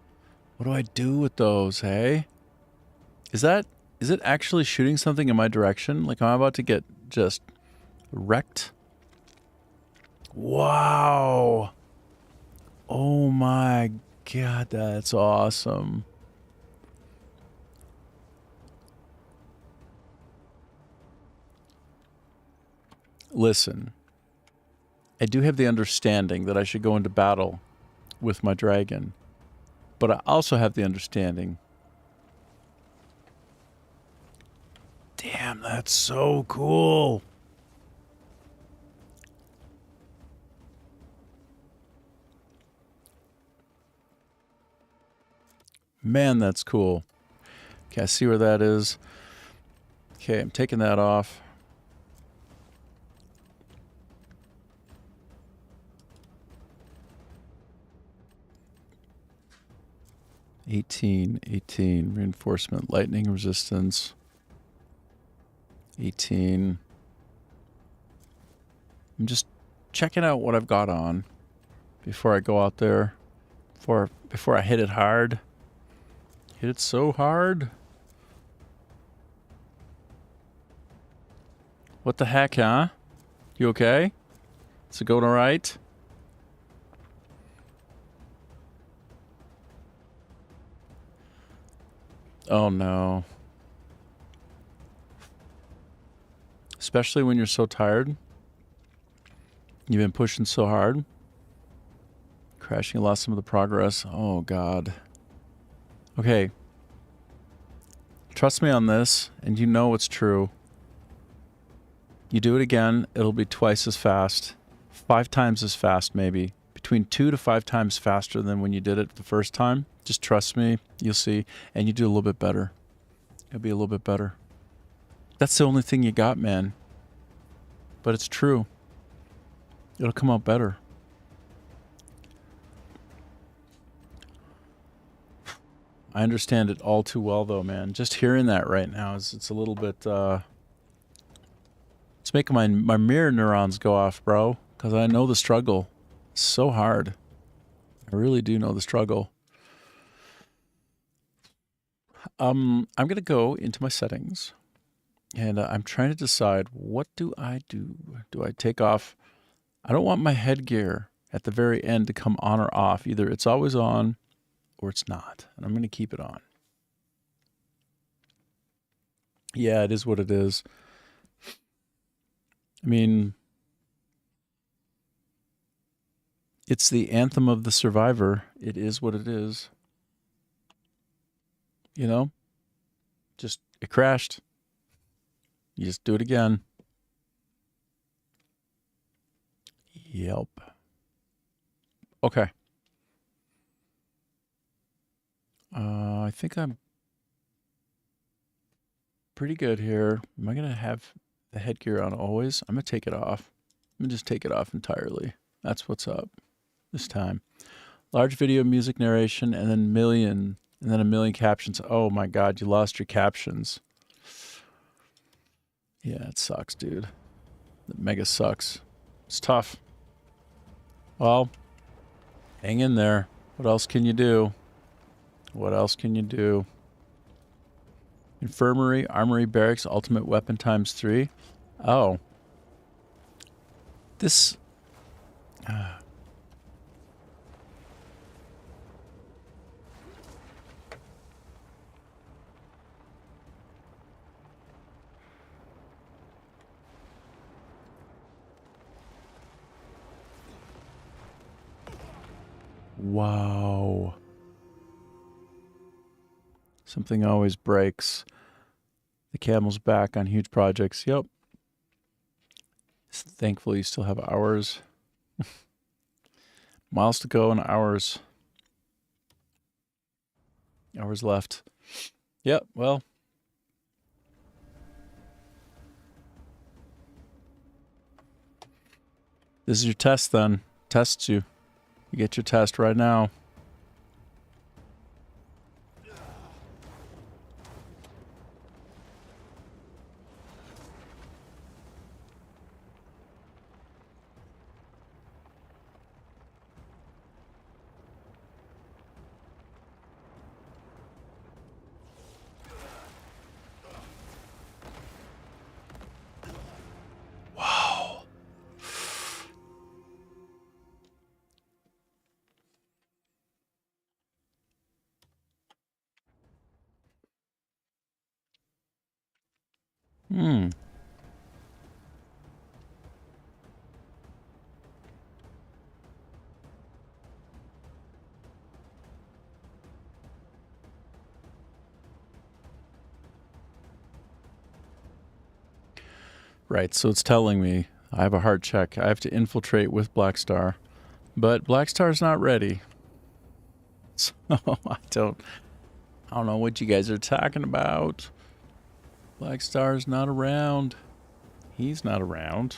S1: What do I do with those, hey? Is it actually shooting something in my direction? Like, am I about to get just wrecked? Wow. Oh my god, that's awesome. Listen, I do have the understanding that I should go into battle with my dragon, but I also have the understanding. Damn, that's so cool. Man, that's cool. Okay, I see where that is. Okay, I'm taking that off. 18, 18. Reinforcement, lightning resistance. 18. I'm just checking out what I've got on before I go out there. Before I hit it hard. Hit it so hard. What the heck, huh? You okay? Is it going all right? Oh no. Especially when you're so tired. You've been pushing so hard. Crashing, lost some of the progress. Oh God. Okay. Trust me on this, and you know it's true. You do it again, it'll be twice as fast. 5 times as fast, maybe. Between 2 to 5 times faster than when you did it the first time. Just trust me, you'll see. And you do a little bit better. It'll be a little bit better. That's the only thing you got, man. But it's true. It'll come out better. I understand it all too well, though, man. Just hearing that right now it's a little bit... It's making my mirror neurons go off, bro. Because I know the struggle. It's so hard. I really do know the struggle. I'm going to go into my settings. And I'm trying to decide, what do I do? Do I take off? I don't want my headgear at the very end to come on or off. Either it's always on or it's not. And I'm going to keep it on. Yeah, it is what it is. I mean, it's the anthem of the survivor. It is what it is. You know? Just, it crashed. You just do it again. Yep. Okay. I think I'm pretty good here. Am I going to have the headgear on always? I'm going to take it off. I'm going to just take it off entirely. That's what's up this time. Large video, music narration, and then a million captions. Oh my God, you lost your captions. Yeah, it sucks, dude. It mega sucks. It's tough. Well, hang in there. What else can you do? What else can you do? Infirmary, armory, barracks, ultimate weapon ×3. Oh. This... Wow. Something always breaks. The camel's back on huge projects. Yep. Thankfully, you still have hours. Miles to go and hours. Hours left. Yep, well. This is your test then. Tests you. You get your test right now. Wow. Right, so it's telling me I have a hard check. I have to infiltrate with Blackstar. But Blackstar's not ready. So I don't know what you guys are talking about. Blackstar's not around. He's not around.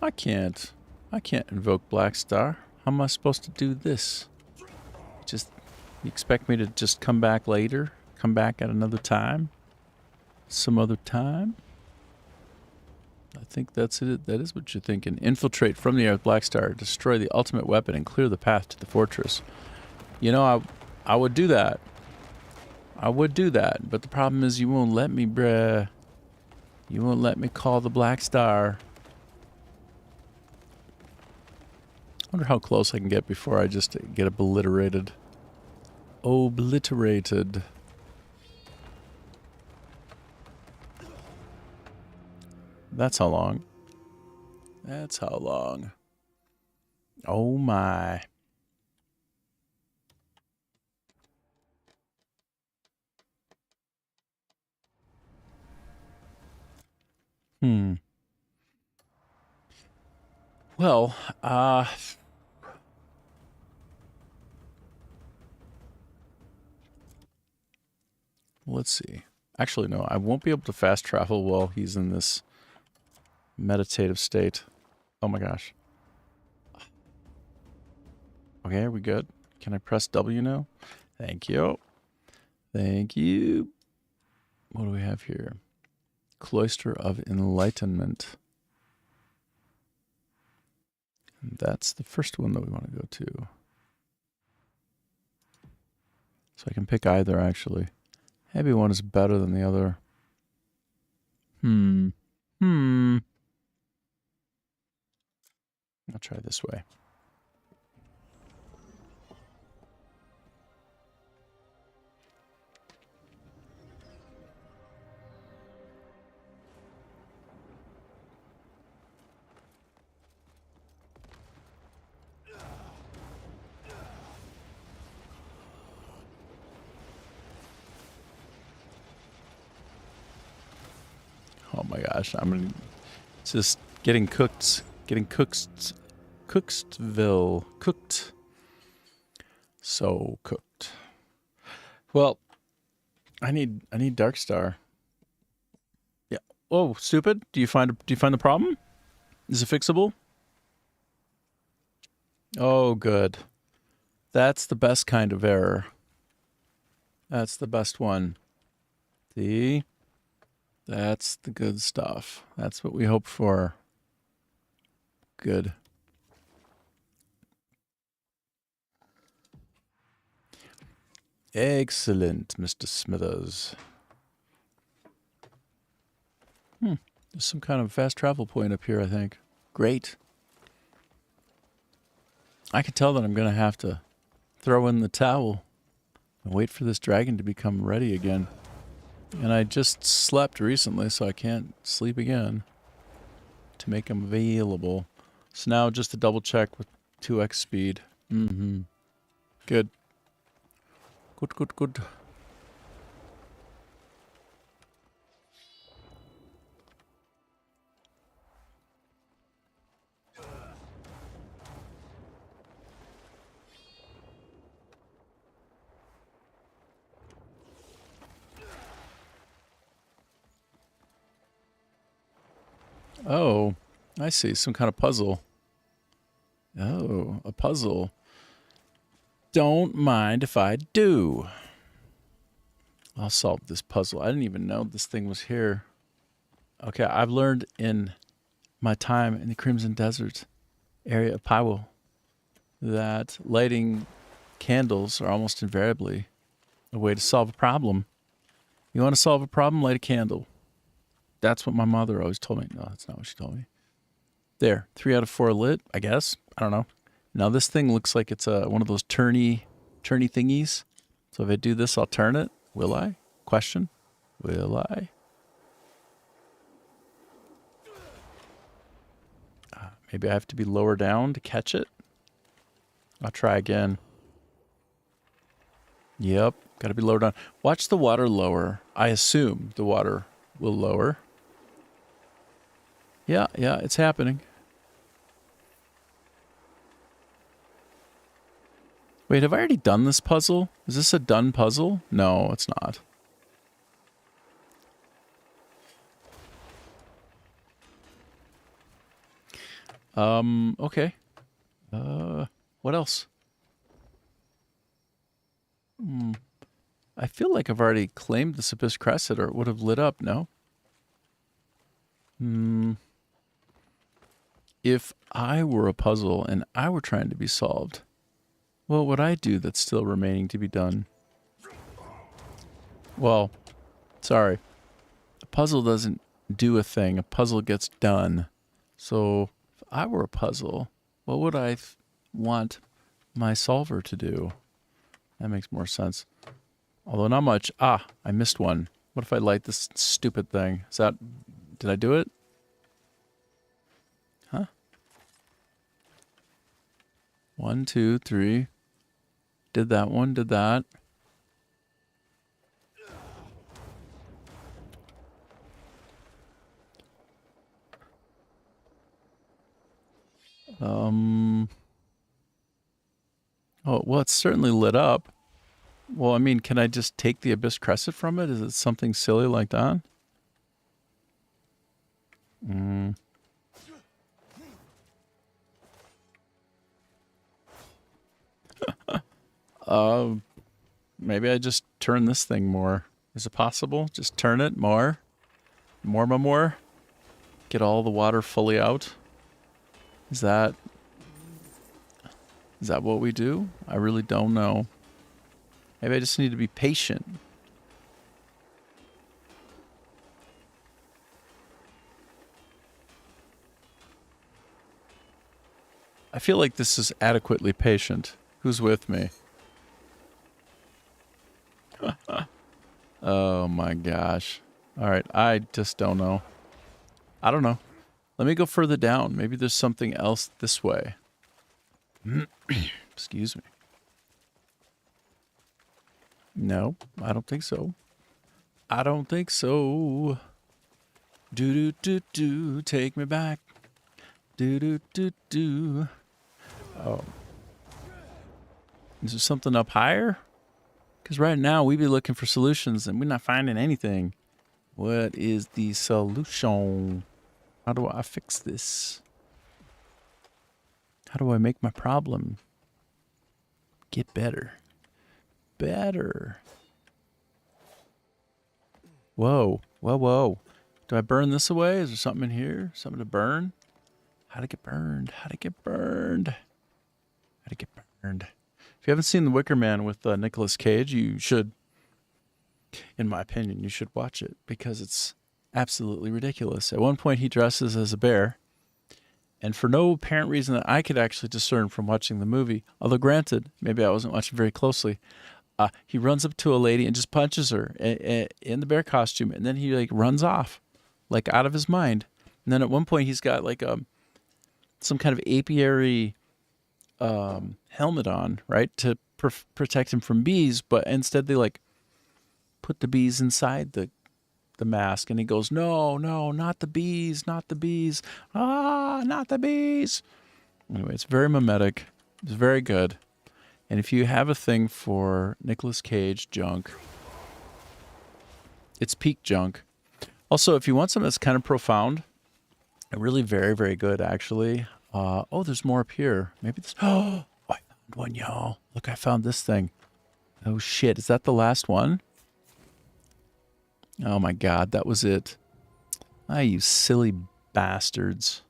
S1: I can't invoke Black Star. How am I supposed to do this? Just, you expect me to just come back later? Come back at another time? Some other time? I think that's it. That is what you're thinking. Infiltrate from the air with Black Star, destroy the ultimate weapon, and clear the path to the fortress. You know, I would do that. I would do that, but the problem is you won't let me, bruh. You won't let me call the Black Star. I wonder how close I can get before I just get obliterated. Obliterated. That's how long. That's how long. Oh my. Well, let's see. Actually, no, I won't be able to fast travel while he's in this meditative state. Oh my gosh. Okay, are we good? Can I press W now? Thank you. Thank you. What do we have here? Cloister of Enlightenment. And that's the first one that we want to go to. So I can pick either, actually. Maybe one is better than the other. I'll try this way. Oh my gosh, I'm just getting cooked. Getting cooked. Cookstville. Cooked. So cooked. Well, I need Darkstar. Yeah. Oh, stupid. Do you find the problem? Is it fixable? Oh, good. That's the best kind of error. That's the best one. See? That's the good stuff. That's what we hope for. Good. Excellent, Mr. Smithers. There's some kind of fast travel point up here, I think. Great. I could tell that I'm going to have to throw in the towel and wait for this dragon to become ready again. And I just slept recently, so I can't sleep again to make him available. So now just to double check with 2x speed. Good. Good. Oh, I see. Some kind of puzzle. Oh, a puzzle. Don't mind if I do. I'll solve this puzzle. I didn't even know this thing was here. Okay, I've learned in my time in the Crimson Desert area of Pywell that lighting candles are almost invariably a way to solve a problem. You want to solve a problem? Light a candle. That's what my mother always told me. No, that's not what she told me. There, 3 out of 4 lit, I guess. I don't know. Now this thing looks like it's one of those turny thingies. So if I do this, I'll turn it. Will I? Question. Will I? Maybe I have to be lower down to catch it. I'll try again. Yep, got to be lower down. Watch the water lower. I assume the water will lower. Yeah, it's happening. Wait, have I already done this puzzle? Is this a done puzzle? No, it's not. Okay. What else? I feel like I've already claimed this Abyss Crescent, or it would have lit up, no? If I were a puzzle and I were trying to be solved, what would I do that's still remaining to be done? Well, sorry. A puzzle doesn't do a thing. A puzzle gets done. So if I were a puzzle, what would I want my solver to do? That makes more sense. Although not much. I missed one. What if I light this stupid thing? Did I do it? Huh? 1, 2, 3. Did that one, did that. Oh, well, it's certainly lit up. Well, I mean, can I just take the Abyss Crescent from it? Is it something silly like that? Maybe I just turn this thing more. Is it possible? Just turn it more? More? Get all the water fully out? Is that what we do? I really don't know. Maybe I just need to be patient. I feel like this is adequately patient. Who's with me? Oh my gosh. All right, I just don't know. I don't know. Let me go further down. Maybe there's something else this way. Excuse me. No, I don't think so. I don't think so. Do, take me back. Do. Oh. Is there something up higher? Because right now we be looking for solutions and we're not finding anything. What is the solution? How do I fix this? How do I make my problem get better? Whoa. Do I burn this away? Is there something in here? Something to burn? How to get burned? If you haven't seen The Wicker Man with Nicolas Cage, you should, in my opinion, you should watch it because it's absolutely ridiculous. At one point, he dresses as a bear, and for no apparent reason that I could actually discern from watching the movie, although granted, maybe I wasn't watching very closely, he runs up to a lady and just punches her in the bear costume, and then he runs off, out of his mind. And then at one point, he's got some kind of apiary helmet on, right, to protect him from bees, but instead they put the bees inside the mask, and he goes, no, not the bees, not the bees. Anyway, it's very mimetic. It's very good. And if you have a thing for Nicolas Cage junk, it's peak junk. Also, if you want something that's kind of profound, really very, very good, actually. There's more up here. Maybe this. Oh, I found one, y'all. Look, I found this thing. Oh, shit. Is that the last one? Oh, my God. That was it. You silly bastards.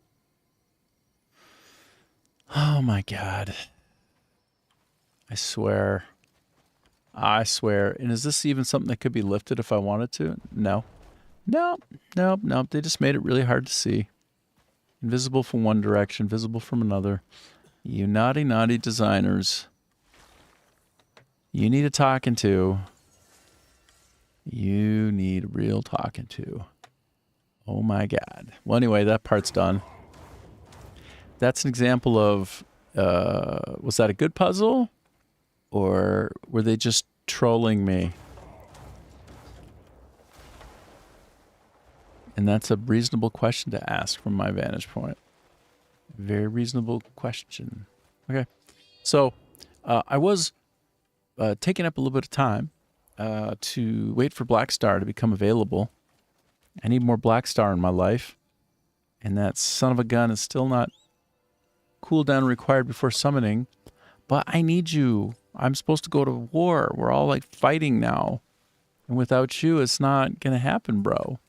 S1: Oh, my God. I swear. And is this even something that could be lifted if I wanted to? No. Nope. They just made it really hard to see. Invisible from one direction, visible from another. You naughty designers. You need a talking to. You need real talking to. Oh my God. Well, anyway, that part's done. That's an example of, was that a good puzzle? Or were they just trolling me? And that's a reasonable question to ask from my vantage point. Very reasonable question. Okay. So I was taking up a little bit of time to wait for Black Star to become available. I need more Black Star in my life. And that son of a gun is still not cooldown required before summoning, but I need you. I'm supposed to go to war. We're all like fighting now. And without you, it's not going to happen, bro.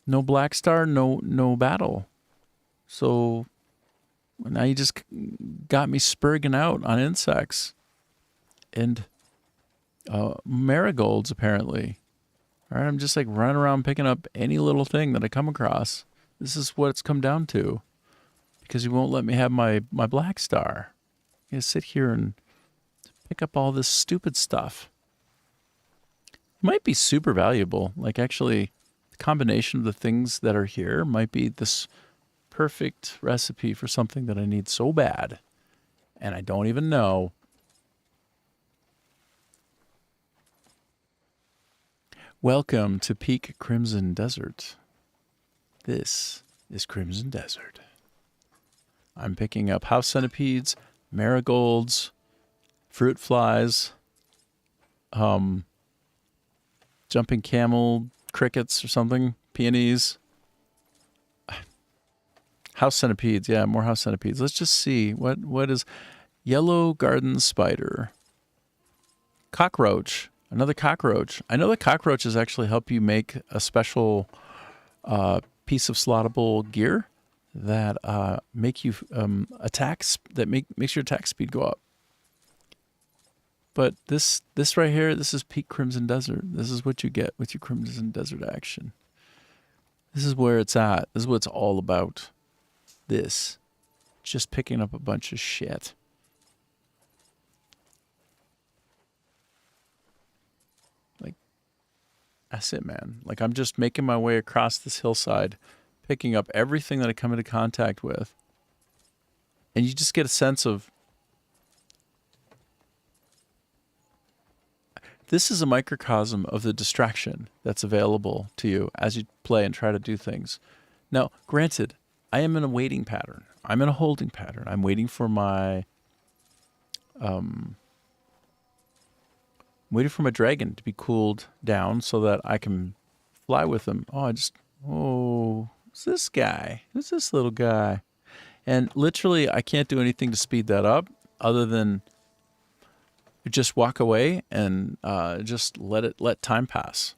S1: No Black Star, no battle. So now you just got me spurging out on insects and marigolds, apparently. All right, I'm just like running around picking up any little thing that I come across. This is what it's come down to, because you won't let me have my Black Star. You gotta sit here and pick up all this stupid stuff. It might be super valuable. Like, actually, the combination of the things that are here might be this perfect recipe for something that I need so bad, and I don't even know. Welcome to Peak Crimson Desert. This is Crimson Desert. I'm picking up house centipedes, marigolds, fruit flies, jumping camel crickets or something, peonies. House centipedes, yeah, more house centipedes. Let's just see what is yellow garden spider. Cockroach, another cockroach. I know that cockroaches actually help you make a special piece of slottable gear that make you attacks that makes your attack speed go up. But this right here, this is Peak Crimson Desert. This is what you get with your Crimson Desert action. This is where it's at. This is what it's all about. This. Just picking up a bunch of shit. Like, that's it, man. Like, I'm just making my way across this hillside, picking up everything that I come into contact with. And you just get a sense of, this is a microcosm of the distraction that's available to you as you play and try to do things. Now, granted, I am in a waiting pattern. I'm in a holding pattern. I'm waiting for my dragon to be cooled down so that I can fly with him. Who's this guy? Who's this little guy? And literally, I can't do anything to speed that up other than just walk away and just let time pass.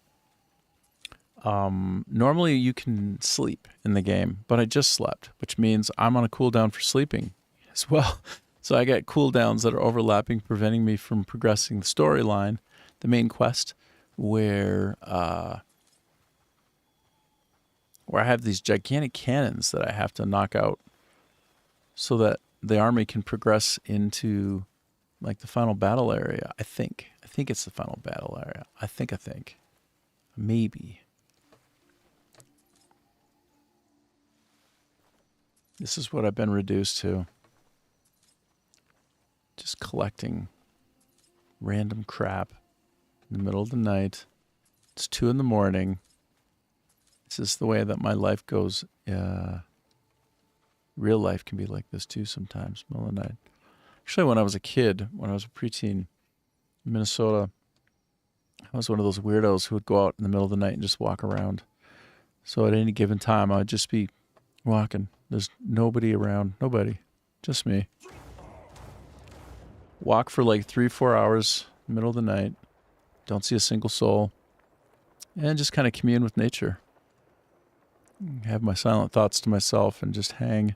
S1: Normally you can sleep in the game, but I just slept, which means I'm on a cooldown for sleeping as well. So I got cooldowns that are overlapping, preventing me from progressing the storyline, the main quest, where I have these gigantic cannons that I have to knock out so that the army can progress into like the final battle area. I think it's the final battle area. I think. Maybe. This is what I've been reduced to. Just collecting random crap in the middle of the night. It's 2 a.m. This is the way that my life goes. Real life can be like this too sometimes, middle of the night. Actually, when I was a kid, when I was a preteen in Minnesota, I was one of those weirdos who would go out in the middle of the night and just walk around. So at any given time, I'd just be walking. There's nobody around. Nobody. Just me. Walk for like 3-4 hours in the middle of the night. Don't see a single soul. And just kind of commune with nature. Have my silent thoughts to myself and just hang.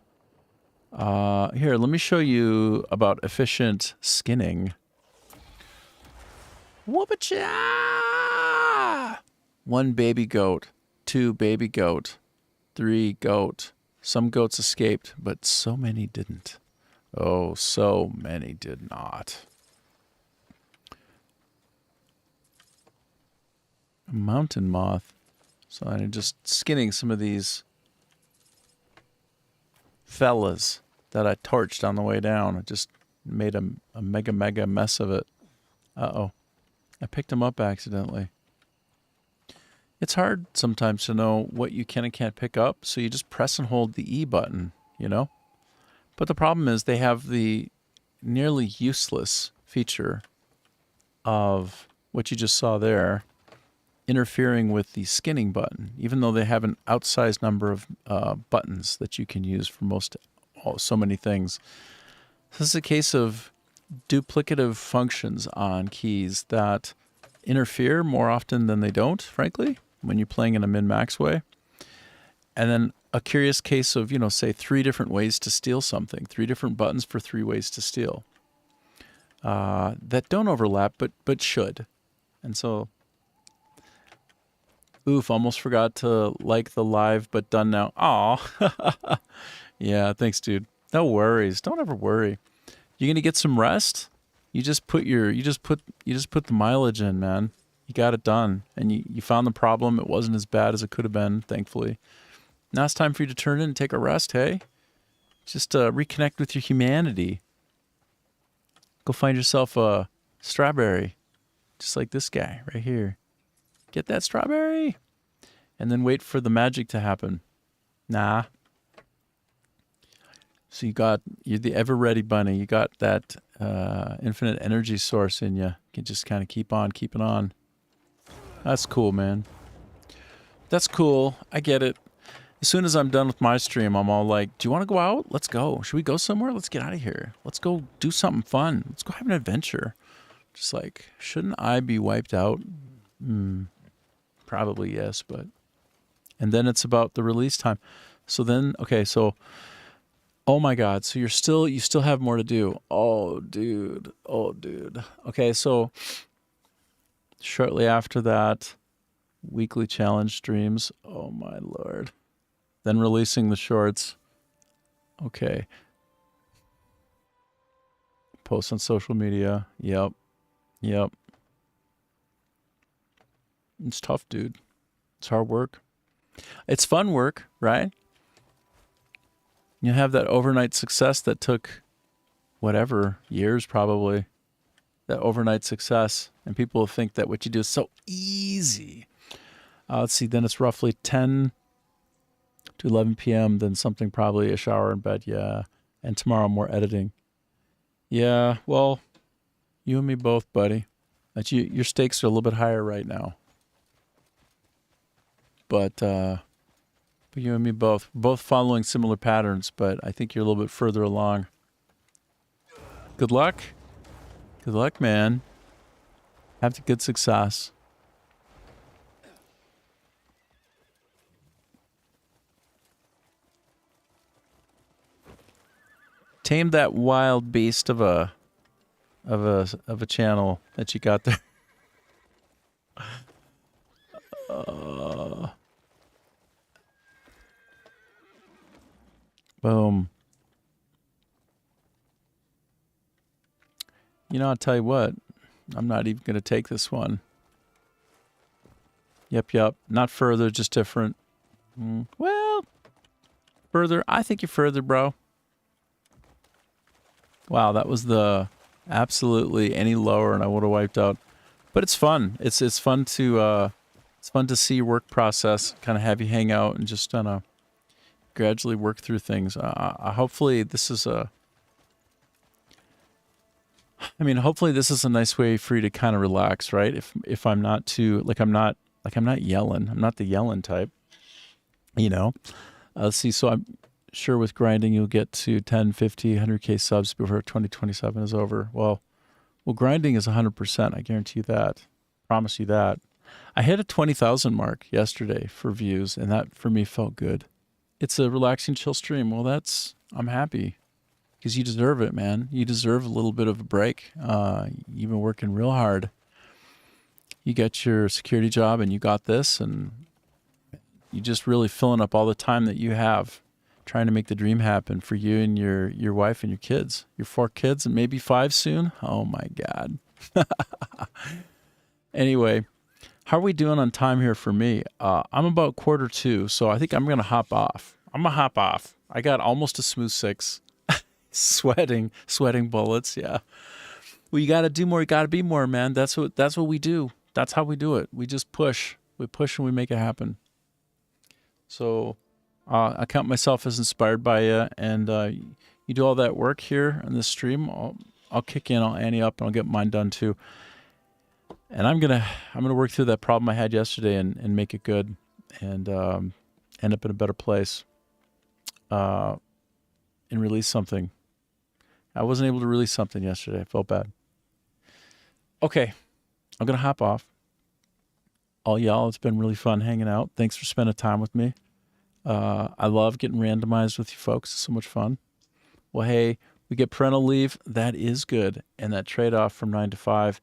S1: Here, let me show you about efficient skinning. Whoop-a-cha! 1 baby goat. 2 baby goat. 3 goat. Some goats escaped, but so many didn't. Oh, so many did not. A mountain moth. So I'm just skinning some of these fellas that I torched on the way down. I just made a mega mess of it. Uh-oh. I picked them up accidentally. It's hard sometimes to know what you can and can't pick up, so you just press and hold the E button, you know? But the problem is they have the nearly useless feature of what you just saw there, interfering with the skinning button, even though they have an outsized number of buttons that you can use for most so many things. This is a case of duplicative functions on keys that interfere more often than they don't, frankly, when you're playing in a min-max way. And then a curious case of, say 3 different ways to steal something, 3 different buttons for 3 ways to steal. That don't overlap, but should. And so, oof, almost forgot to like the live, but done now. Aw. Yeah, thanks, dude. No worries. Don't ever worry. You're gonna get some rest. You just put the mileage in, man. You got it done, and you found the problem. It wasn't as bad as it could have been, thankfully. Now it's time for you to turn in and take a rest. Hey, just reconnect with your humanity. Go find yourself a strawberry, just like this guy right here. Get that strawberry, and then wait for the magic to happen. Nah. So you're the ever-ready bunny. You got that infinite energy source in you. You can just kind of keep on keeping on. That's cool, man. That's cool. I get it. As soon as I'm done with my stream, I'm all like, do you want to go out? Let's go. Should we go somewhere? Let's get out of here. Let's go do something fun. Let's go have an adventure. Just like, shouldn't I be wiped out? Probably yes, but... And then it's about the release time. So then, okay, so... Oh my God, so you still have more to do. Oh, dude. Okay, so shortly after that, weekly challenge streams. Oh my Lord. Then releasing the shorts. Okay. Post on social media. Yep. It's tough, dude. It's hard work. It's fun work, right? You have that overnight success that took whatever, years probably. That overnight success. And people think that what you do is so easy. Let's see, then it's roughly 10 to 11 p.m. Then something, probably a shower in bed, yeah. And tomorrow more editing. Yeah, well, you and me both, buddy. Your stakes are a little bit higher right now. But you and me both. We're both following similar patterns, but I think you're a little bit further along. Good luck. Good luck, man. Have the good success. Tame that wild beast of a channel that you got there. Boom. I'll tell you what. I'm not even going to take this one. Yep. Not further, just different. Well, further. I think you're further, bro. Wow, that was the absolutely any lower and I would have wiped out. But it's fun. It's fun to see your work process, kind of have you hang out and just gradually work through things. Hopefully this is hopefully this is a nice way for you to kind of relax, right? If I'm not too, I'm not yelling. I'm not the yelling type, Let's see. So I'm sure with grinding, you'll get to 10, 50, 100K subs before 2027 is over. Well, grinding is 100%. I guarantee you that. Promise you that. I hit a 20,000 mark yesterday for views, and that for me felt good. It's a relaxing, chill stream. Well, I'm happy because you deserve it, man. You deserve a little bit of a break. You've been working real hard. You got your security job and you got this, and you just really filling up all the time that you have trying to make the dream happen for you and your wife and your kids, your 4 kids and maybe 5 soon. Oh my God. Anyway, how are we doing on time here for me? I'm about 1:45, so I think I'm going to hop off. I got almost a smooth 6. sweating bullets. Yeah. Well, you got to do more. You got to be more, man. That's what we do. That's how we do it. We just push. We push and we make it happen. So I count myself as inspired by you, and you do all that work here on this stream. I'll kick in, I'll ante up, and I'll get mine done too. And I'm gonna work through that problem I had yesterday and make it good, and end up in a better place. In and release something. I wasn't able to release something yesterday. I felt bad. Okay, I'm going to hop off. All y'all, it's been really fun hanging out. Thanks for spending time with me. I love getting randomized with you folks. It's so much fun. Well, hey, we get parental leave. That is good. And that trade-off from 9 to 5,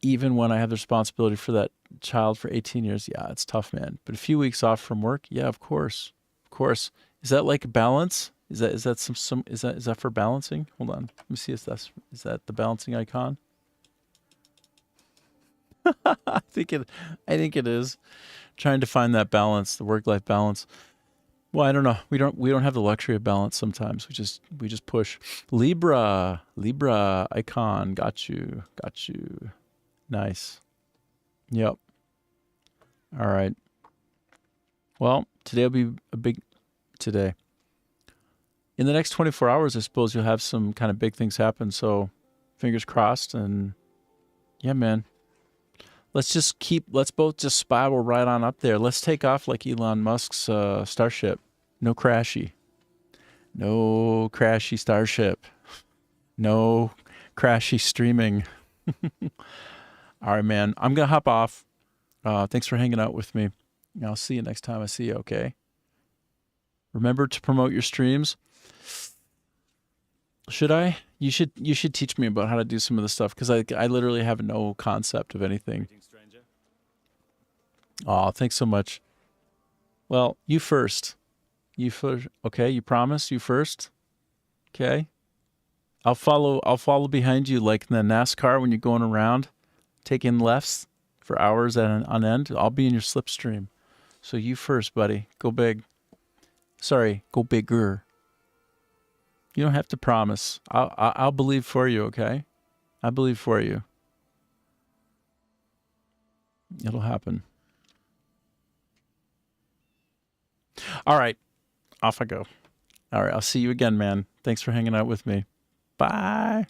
S1: even when I have the responsibility for that child for 18 years, yeah, it's tough, man. But a few weeks off from work, yeah, of course. Of course. Is that like a balance? Is that for balancing? Hold on. Let me see if is that the balancing icon? I think it is. Trying to find that balance, the work-life balance. Well, I don't know. We don't have the luxury of balance sometimes. We just push. Libra icon. Got you. Nice. Yep. All right. Well, today will be a big today. In the next 24 hours, I suppose you'll have some kind of big things happen. So fingers crossed. And yeah, man. Let's both just spiral right on up there. Let's take off like Elon Musk's Starship. No crashy Starship. No crashy streaming. All right, man. I'm going to hop off. Thanks for hanging out with me. I'll see you next time I see you, okay? Remember to promote your streams. Should I? You should teach me about how to do some of the stuff, because I literally have no concept of anything. Oh, thanks so much. Well, you first. Okay, you promise? You first? Okay. I'll follow behind you like in the NASCAR when you're going around, taking lefts for hours on end. I'll be in your slipstream. So you first, buddy. Go big. Sorry, go bigger. You don't have to promise. I'll believe for you, okay? I believe for you. It'll happen. All right. Off I go. All right. I'll see you again, man. Thanks for hanging out with me. Bye.